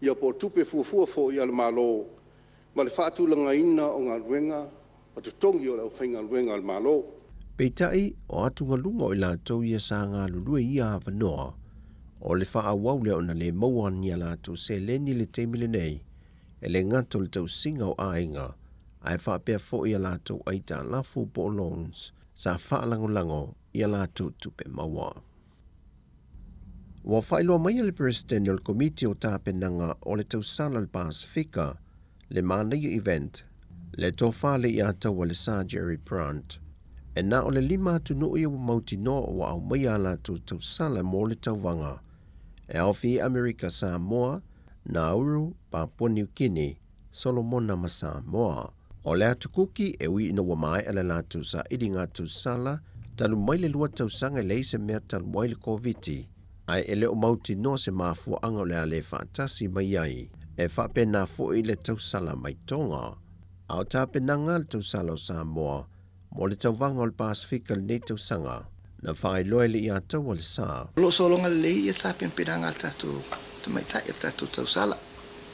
ia po tupe fuafua fo ia le malo, ma le whaatulanga ina o ngā luenga, ma tu tongi o le whainga luenga le malo. Peitai o atunga lunga o lātou ia sa ngā lulue ia awanoa, o le wha awau leo na le mauan ia lātou se leni le teimile nei, e le ngato le tau singa o ainga, ai wha pia fo ia lātou aita lafu po loans, sa wha lango ia lātou tupe maua. Wa whaeloa mai le Presidential Committee o tāpenanga o le tausala le Pasifika, le mānei event, le tōwhale i ataua le Sir Jerry Brandt. E nā o le 5 atunu ia wa mauti no wa au mai a lātou tausala mo le tauwanga. E awhi Amerika Samoa, Nauru, Papua New Guinea, Solomona ma Samoa. O le atukuki e ui ina wa mai ala lātou sa idi ngā tausala, talu mai le lua tausanga le se mea talu mai le COVID-19. Ai ele o mauti no se mafua anga le ale whaatasi mai ai, e whapena fo i le tausala mai tonga. Au tāpenanga le tausala o Samoa, mo le tauwanga o le Pasifika le nei tausanga, na whae loe le i atau o le sā. Lo solonga le i tāpenpenanga tatu, te mai tai tatu tausala.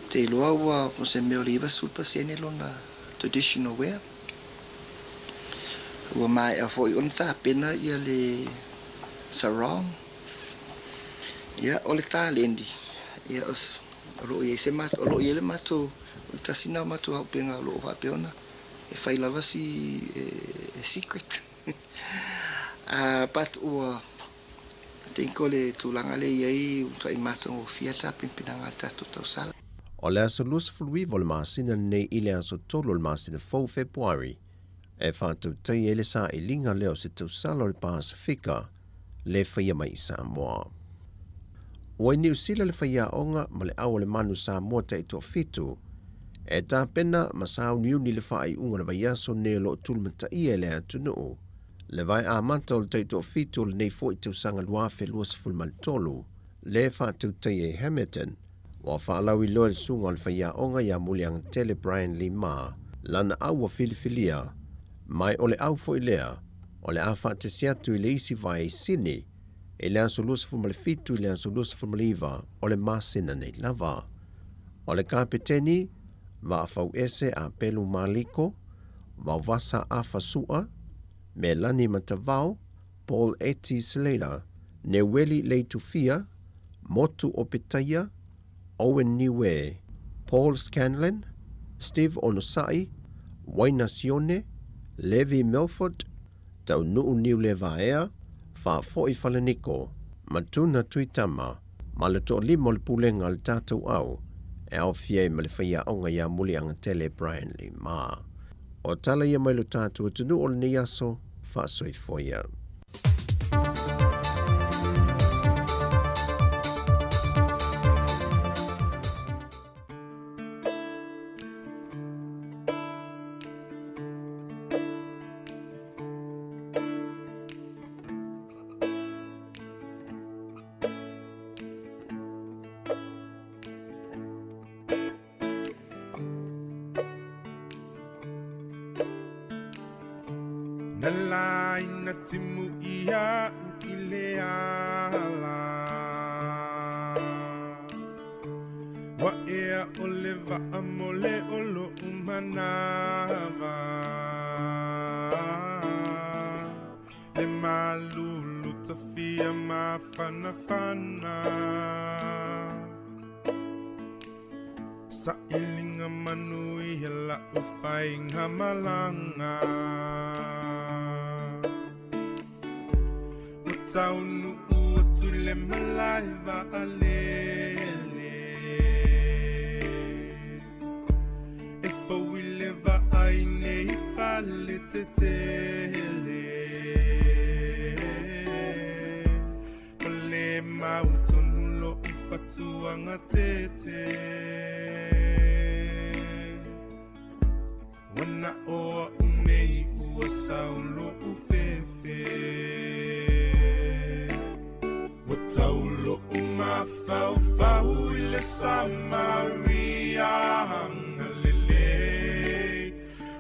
Te iloa ua po se meo liwa sulpa sene lona traditional wear. Ua mai a fo i on tāpena ia le sarong. Ia o le tālendi. Ia o lo i se matu, o lo i le matu, o tasina matu hau penga o lo o hapeona. E whai lava si secret. Pat ua tenko le tūlanga le iai utai matu o fiata pimpinanga tatu tausala. O le aso lusa fuluiva o le masina nei i le aso tolu o le masina fau Februari. E whātou tai e le sa i linga leo se tausala o le Pasifika, le whaia mai i Samoa. Oi New Zealand le whaia onga ma le au le manu Samoa te ito fitu, e tā pena ma sao niuni le whai unga le vaiaso ne lo tulmata i e le atunuu. Le vai a manta o le te ito fitu le nei fo i tausanga luafe luasa fulmaltolu, le whātou tai e Hamilton, wa whaalau i loa le sunga o le whaia onga ia muliang tele Brian Lee Ma, lana au wa filifilia, mai o le au fo i lea, o le a whaate siatu i le isi vai sini, e le aso lusa fulmalifitu i le aso lusa fulmaliva o le masina nei lava. O le kapeteni, va fau ese a pelu maliko, va vasa a fasua, me lani matavao, Paul Eti Slater, Neweli Leitufia, Motu Opetaya, Owen Niue, Paul Scanlon, Steve Onosai, Wainasione, Levi Milford, Tau Nuu Niu Levaea, Fa Foi Falaniko, Matuna Tuitama, Malato Limo le Pulenga le Tatou Au, e au fie ma le whaia onga ia muli anga tele Brian Lee Ma. O tala ia mai lo tātou tunu o le nei aso, wha soi foia. Nalai na timu ia ile ala wa ea oleva amole olo umanava le malulu tafia mafana fana sa ilinga manui hela ufainga malanga Taunu uatu le malaiva alele E fawile va aine I fale tetele Ole mautonu lo ufatuanga tete Wana oa unei ua saulo ufefe Taulo uma fau fau ile Samaria hangalele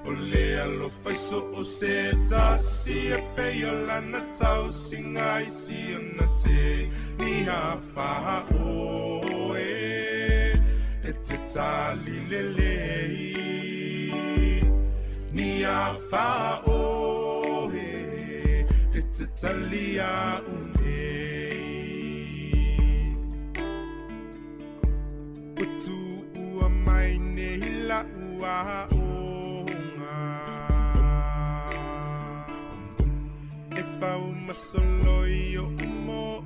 Ole alo faiso o se tasi e peyola na tau singa isi ona te Ni hafa oe e te tali lele Ni hafa oe e te tali a une Tu ua mai ne hila ua onga E whau Masoloi o mo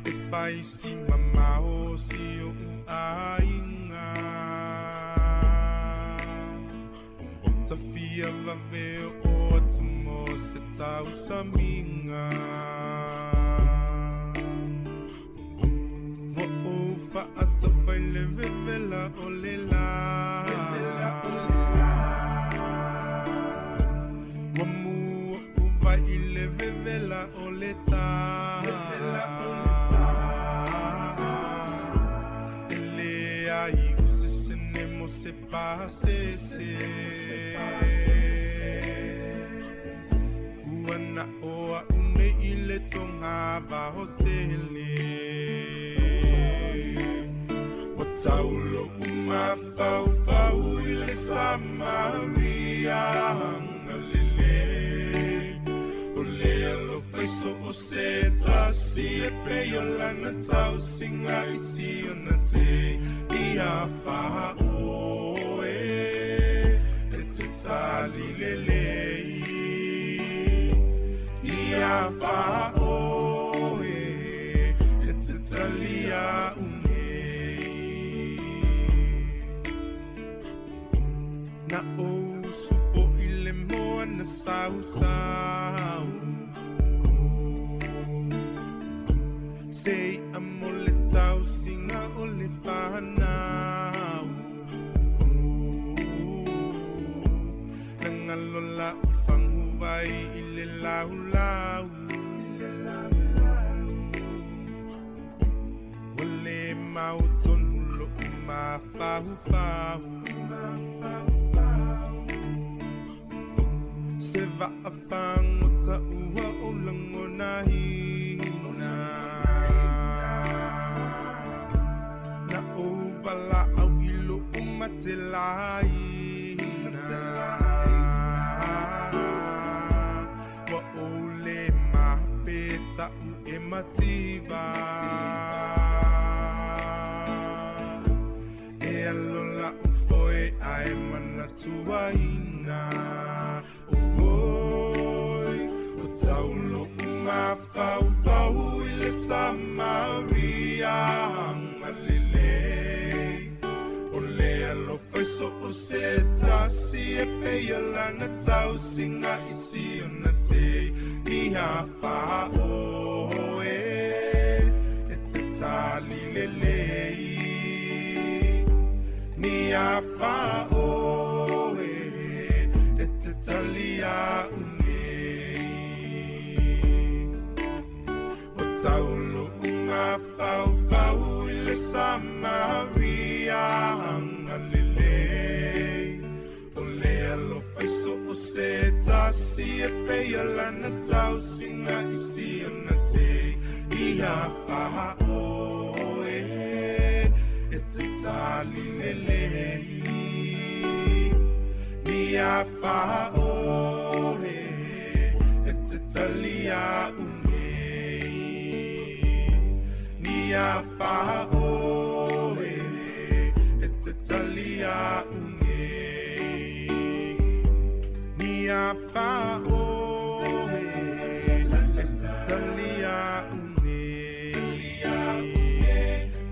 e fai si mama o si o ainga Tafia va veo o tumo se tau saminga Mo o fa ata fai le vevela o le la Mo mu o vai le vevela o le ta Ele ai se nemo se passe Uana oa une ile tonga va hotele Wataulo umafau fau ile samaria hangalele Ole alo faiso o se tasi e peyo lana tau singa isi ona te Ia faha oe e te tali lelei Ia faha oe e te talia Na o supo ile moa na sau Sei amole tau singa o le whanau Nangalola o whangu vai ile lau Wale mau tonu lo ma fahu Se va a whangota ua o langona hina Na o wala au ilo o matelaina Wa o le mapeta u e mativa E alola o foe ai mana tuaina Taulo umafau ile samaria hangalele Ole alo faiso o se tasi e peya lana tau singa isi ona te Ni hafa oe e te tali lelei Ni hafa oe e te talia Taulo umafau ile samaria hangalele Ole alo faiso o se tasi e peya lana tau singa isi ona te Ia faha oe e te tali lelei Ia faha oe e te talia Ia faha oe e te talia Ia faha oe e te talia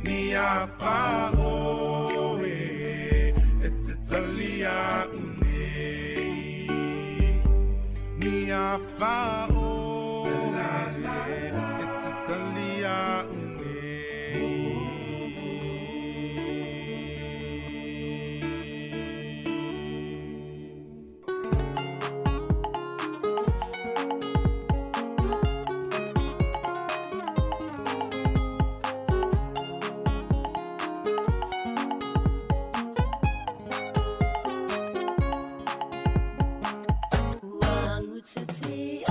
Ia faha oe e te talia Ia faha oe e te talia Wangu titi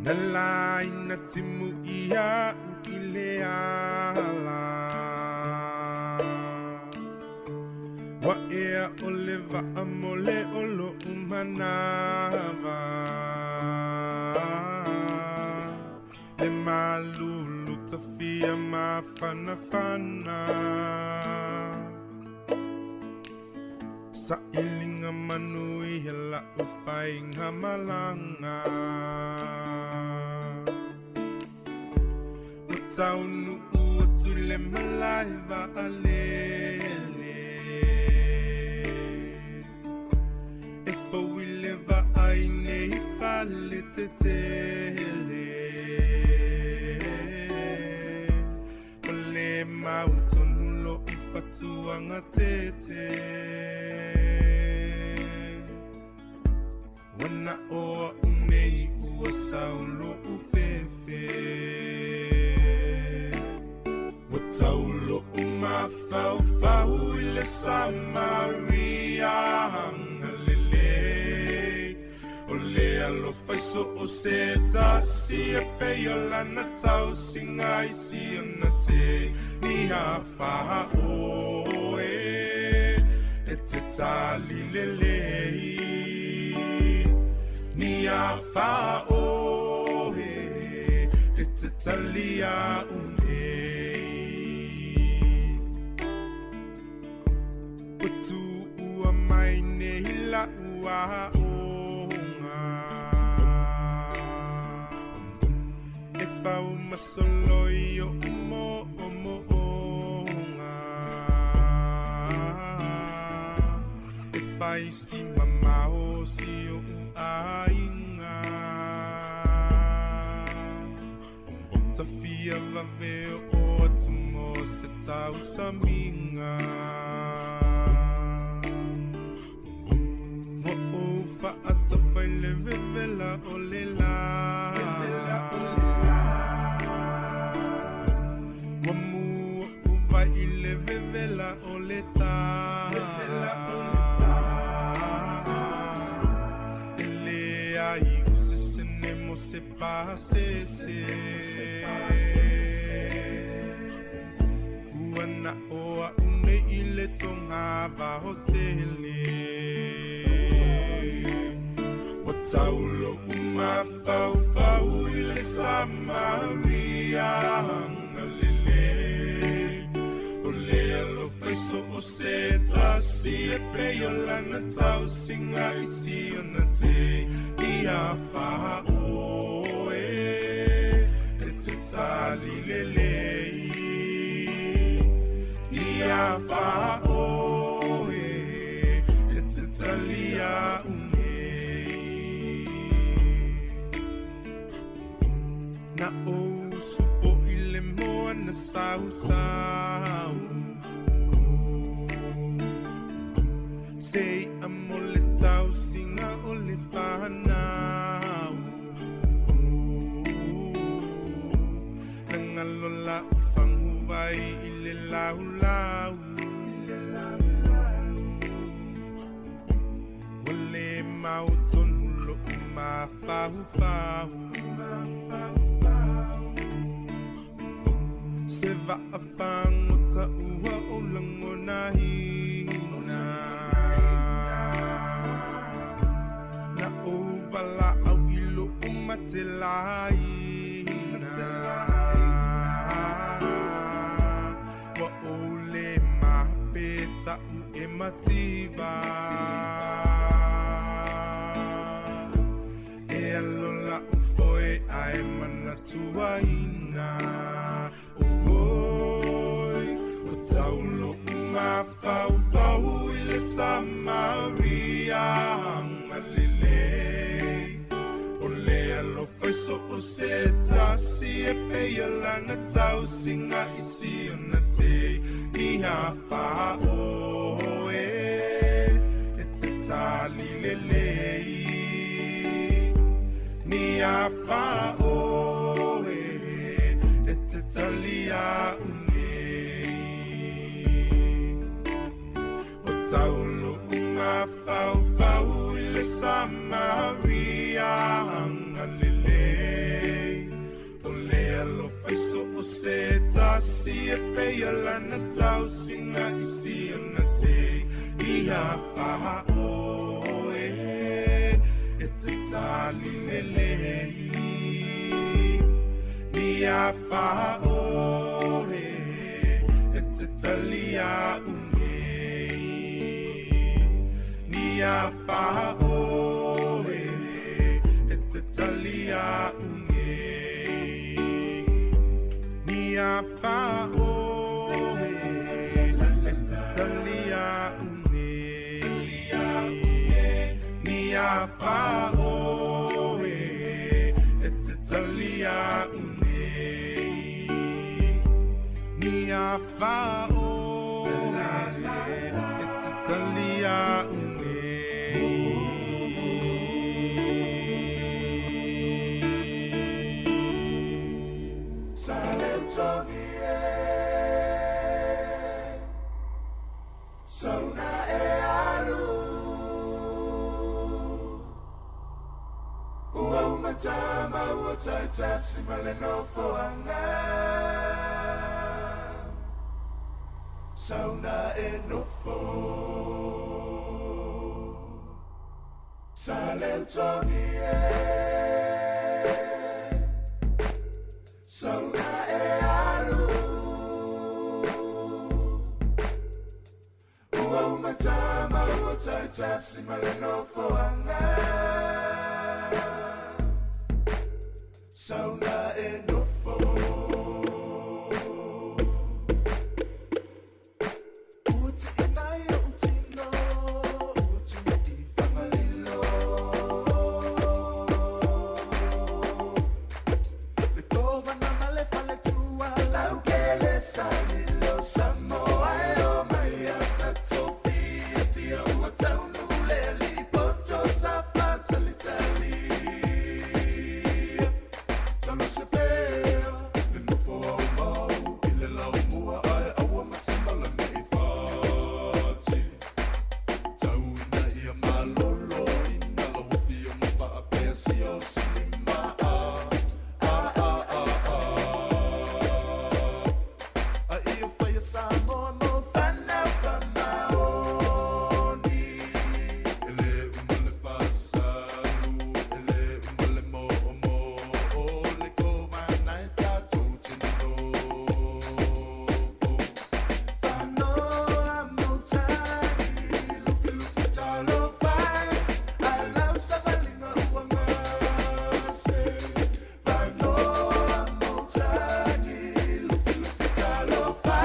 Nalai na timu ia i le ala Wa ea o le va'a mo le olo umanawa Le malulu tawhia ma whanawhana Sa ilinga manui he la uwhai ngā malanga O taunu ua tu le malai wa alele E fau i le wa ai nei whale te tele O le mautonu lo ufatuanga tete Wana oa unei ua saulo ufefe Wa taulo umafau fau i le Samaria hanga lele O le alo faiso o se tasi e peo lana tau singa isi ana te Ni a faha oe e te tali lelei Ni a whaohe e te talia unei Putu ua mai nei la ua onga E whau masoloi o umo onga E whai si mamao si o ainga Tawhia waweo o atumo se tau saminga Mo o whaata whai le vevela o le la Wa mua uwai i le vevela o le ta Se passe Uana oa une i le tonga wa hotele Wa taulo umafau fau i le Samaria hanga lele O le alo faiso o se tasi e peo lana tau singa isi ona te Ia faha Tali lelei Ia whaoe E te talia unei Na o supo i le moa na sau Sei amo le tau singa o le whanau Ngalola ufangu vai i le lau lau Wale mautonu lo umafau fau Se va a fango ta ua o langona hina Na o vala au ilo umatelai Ta'u e mativa E alola u foi ai mana tuaina Oi, o taulo umafau fau i le Samaria hanga lelei O le alo faiso o se tasi e pea lana tau singa isi ona te Ni a whaoe e te tali lelei Ni a whaoe e te talia unei O taulo umafau fau i le Samaria hanga lelei se tasi e pea lana tau singa isi ana te ia wha oe e te tali lelei ia wha oe e te tali a unei ia wha oe e te tali a unei Nia fa oe, e te talia une. Nia fa oe, e te talia une. Nia fa oe, e te talia une. Sauna e alu Ua umatama ua taitasi maleno foanga Sauna e nofo Sale utongi e Sauna e alu Ua umatama ua taitasi maleno foanga Sauna e nofo Uti imaya utino Uti meti famalilo Le kova na male fale tua Laukele salilo Samoa e o maya Samoa mo fana famaoni ele umale fasalu ele umale mo le kova naita tutino fano amotani lufi talo fai ala savalinga uangase fano amotani lufi talo fai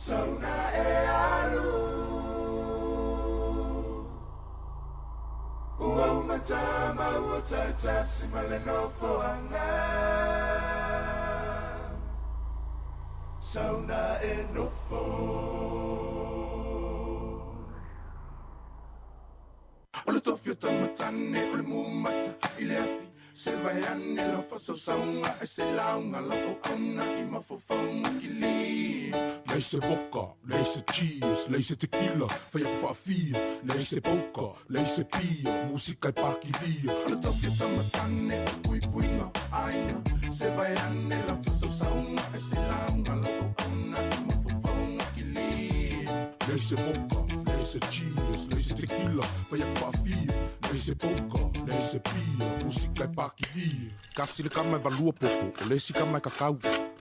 Sauna e alu Ua umatama ua taitasi maleno foanga Sauna e nofo Ole tofio tamatane ole mumata ile afi Se vai anne la fasa saunga e se launga la o auna I mafofaunga ki li Lei se boca, lei se cheese, lei se tequila, fai a fafia, lei se boca, lei se pia, musica e paquilia. Ole tofio tamatane pui puinga aina Se vai anne la fasa saunga e se launga la o auna I mafofaunga ki li Lei se boca, lei se cheese, lei se tequila, fai a fafia, lei se boca, lei se pia, musica e paquilia. Kasi le kama e valua popo, o lesi kama e kakau.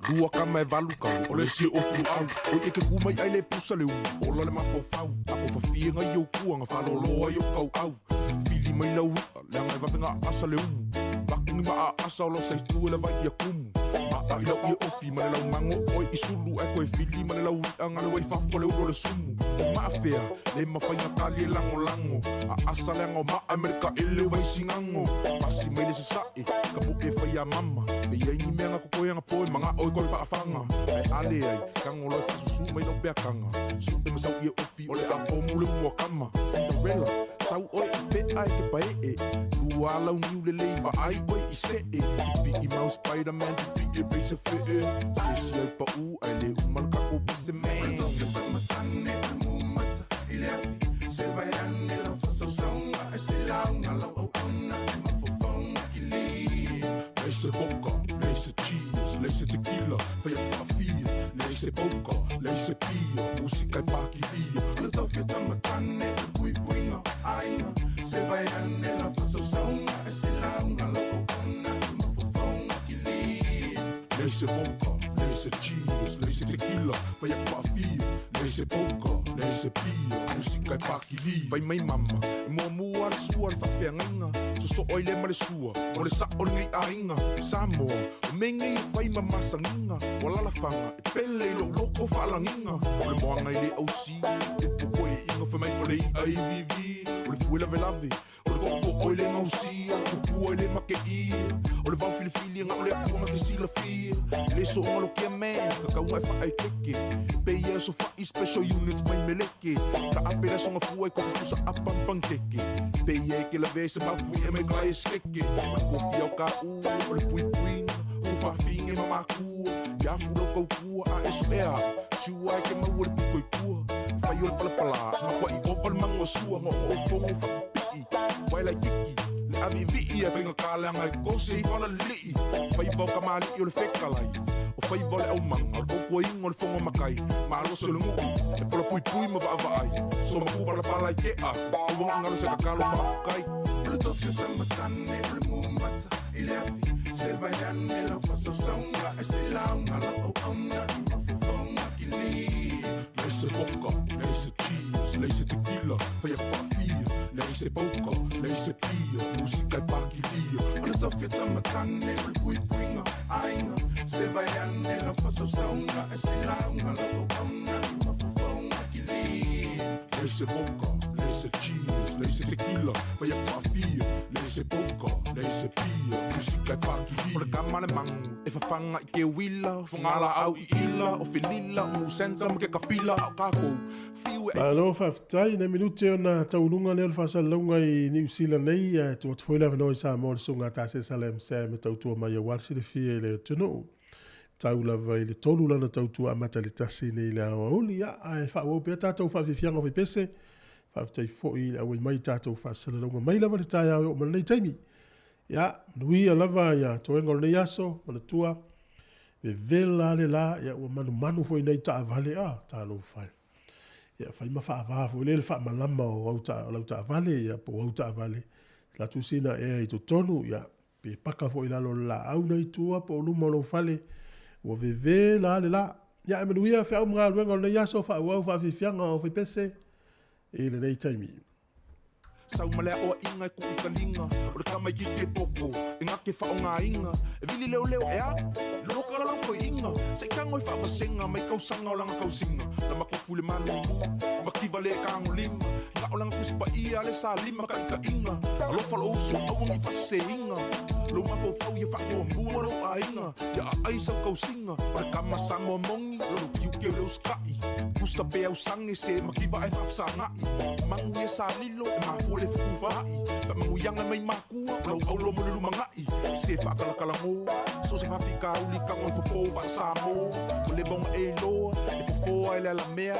Dua kama e valuka, o le si o fu au. O e ke kumai ai le pusa le u, o la le mafofau. Ako fafia ngai au kua, nga whaloloa i o kau au. Fili mai lau ua, le anga e vavenga asa le umu. Bakungi maa asa o lo sais tu le vai i a kumu. Maa i lau i a ofi, ma le lau mango, oi i sulu e koe fili, ma le lau i anga le wai fafo le uro le sumu. O maa fea, le mawhainga kali e lango lango. A asa le anga o maa Amerika e le vai singango. Pasi mai le se sae, ka po e whai a mama. Me iei ni mea nga kokoe anga poe, mga oi koe whaafanga. Ai ale ai, kango loi whasusu mai no pea kanga. Su e masau i a ofi, o le a pomu le mua kama. Cinderella, sau oi i pe ai ke pae e. Tua lau niu le leiva ai oi i se e. Ipi i mau Spider-Man, ipi e peise fe e. Se si ai pa u, ai le umal kako pise me. Tonga pamatane, amu mata, i le afi. Se vai ane la fasa saunga, e se launga lau au auna, e mafofonga ki li. Leise boca, leise cheese, leise tequila, fai a whaafia. Leise boca, leise pia, musika i paki pia. Le tawhia tamatane, e pui puinga, aina. Se vai ane la fasa saunga, e se launga lau au auna, e mafofonga ki li. Leise boca, leise cheese, leise tequila, fai a whaafia. Leise boca, leise pia, musika i paki li. Vai mai mama, e mua mua le sua le whawhianganga. So so oi le ma le sua, o le sa o le ngai ainga. Samoa, o me ngai whai mamasanginga. O lalafanga, e pele i lo loko whaalanginga. O le moanga i le ausi, e poko e inga whamai o le i aivivi. O le fuela velavi, o le koko o le ngausia. Kupua i le make ia, o le vau filifili nga o le akuanga ki sila fia. Le so o ngalo kia mea, kakaunga e whaai keke. Pei e so whai special units mai meleke. Ka apera songa fua i koko pusa apang pangkeke. Pei e ke la vese mafui e me kai skeke. Kofi au ka u, o le pui puinga. O whawhinge mamakua, ia fulo kaukua a eso ea. Shua e ke mau o le pukoi kua. Whai o le palapala, ma kwa i opa le mango sua. Ngo o fongo whapii, wai lai kiki. Le ami vii e whinga kāleanga e kose i whala lii. Whai vau ka maali i o le whekalai. O whai vau le au manga, o koko ingo le fongo makai. Ma aloso le nguku, e pola pui pui ma vaavai. So ma kuba la pala i ke a, o wanga ngalo se kakalo whaafukai. O le tofio tamatane, o le mumata, i le afi. Se vai ane la fasa saunga, e se launga la au auna, i mafufonga ki li. Leise boca, leise cheese, leise tequila, fai a whaafia. Leise boca, leise pia, musika i paki lia. O le tofio tamatane, o le pui puinga, ainga. Se vai ane la fasa saunga, e se launga la au auna, i mafufonga ki li. Leise boca, leise cheese, leise tequila, fai a whaafia. Leise boca, leise pia, musika i paki lia. O le kama le mangu, e whawhanga i ke wila. Whangala au i ila, o whenila, o musenta ma ke kapila, au kako. Fiu e... Alo whaftai, na minute o na taurunga leo whasa launga i New Zealand nei, tu atu whaila whanoi sa mo le sunga ta se salem se me tautua mai a walsi le fie le tunu. Tau lava i le tolu lana tautua amata le tasi nei le awa uli, ya, ai whaua pia tātou whawhiwhianga whi pese, whaftai fōi le awai mai tātou whasala launga mai lava le tai awe o manei taimi. Ya, nui a lava ya toenga o nei aso, mana tua, ve vela le la, ya ua manu fōi nei ta avale, tālo whai. Ya, whai ma whaavafu, le wha malama o lauta avale, ya po auta avale. La tu sina e i to tonu, ya, pe paka fōi lalo la au nei tua, po luma no whale, ua ve vela le la. Ya, e manuia whao mga ruenga o nei aso, whawhiwhianga o whi pese, e le nei taimi. Sau malea oa inga e kuki kalinga. O le kama i ke poko, e ngake whao ngā inga. E vili leo leo e a, loka la loko i inga. Sei kango i whaawasenga, mai kausanga o langa kausinga. La makofu le manu imu, makiva le kango lima. Nga o langa kuspa ia le sa lima ka ika inga. Alofa lo uso, awang i whase inga. Lo mafau ia whako mua lo a inga. Ia a aisa o kausinga. O le kama Samoa mongi, lo kiu keu leo skai. Kusa pe au sange se makiva e whafsa ngai. Mangu ia sa lilo, e mafu le whakufai. Whamangu yanga mai makua, lau aulo mo le lumangai. Se whakalakala mo, so se whawhika uli ka ngoi fofo wa Samoa. O le bonga e loa, e fofo ai le ala mea.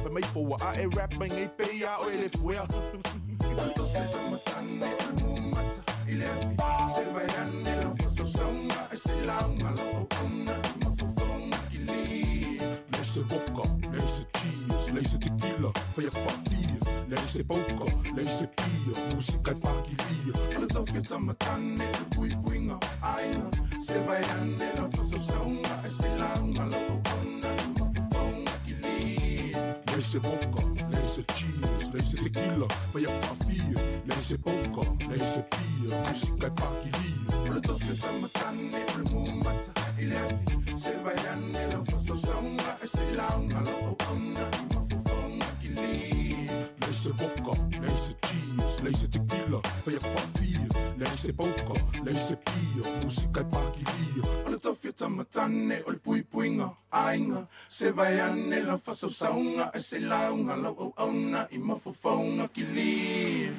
Whamai foa a e rap mai ngai peia o e le fuea. Ito wheta matane a mumata i le afi. Se vai ane la whasa saunga e se launga la o auna. Ma fofonga ki li. Leise boka, leise cheese, leise tequila, fai fafia, leise poka, leise pia, musika pakilia. Ala tau feta matane, pui puinga, aina, se vai ane, la fasa saunga, e se launga, la opana, mafufaunga kili. Leise poka, leise cheese, leise tequila, fai fafia, leise poka, leise pia, musika pakilia. Ala tau feta matane, mumata, ilefi, se vai ane, la fasa saunga, e se launga, la opana, mafufaunga kili. Leise vodka, leise cheese, leise tequila, fai fafia, leise poka, leise pia, musika pakilia. Ala tau feta matane, o le pui puinga, ainga, se vai ane, la fasa saunga, e se launga, la opana, mafufaunga kili.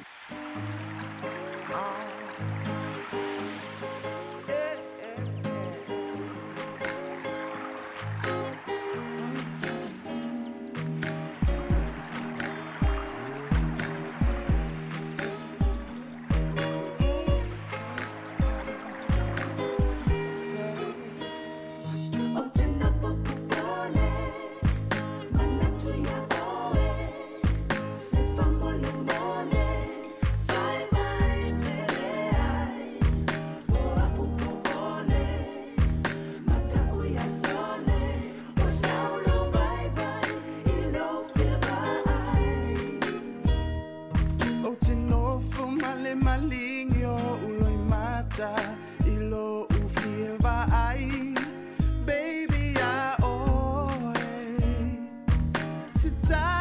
Malinho uloi mata ilo ufieva ai baby ya oi sita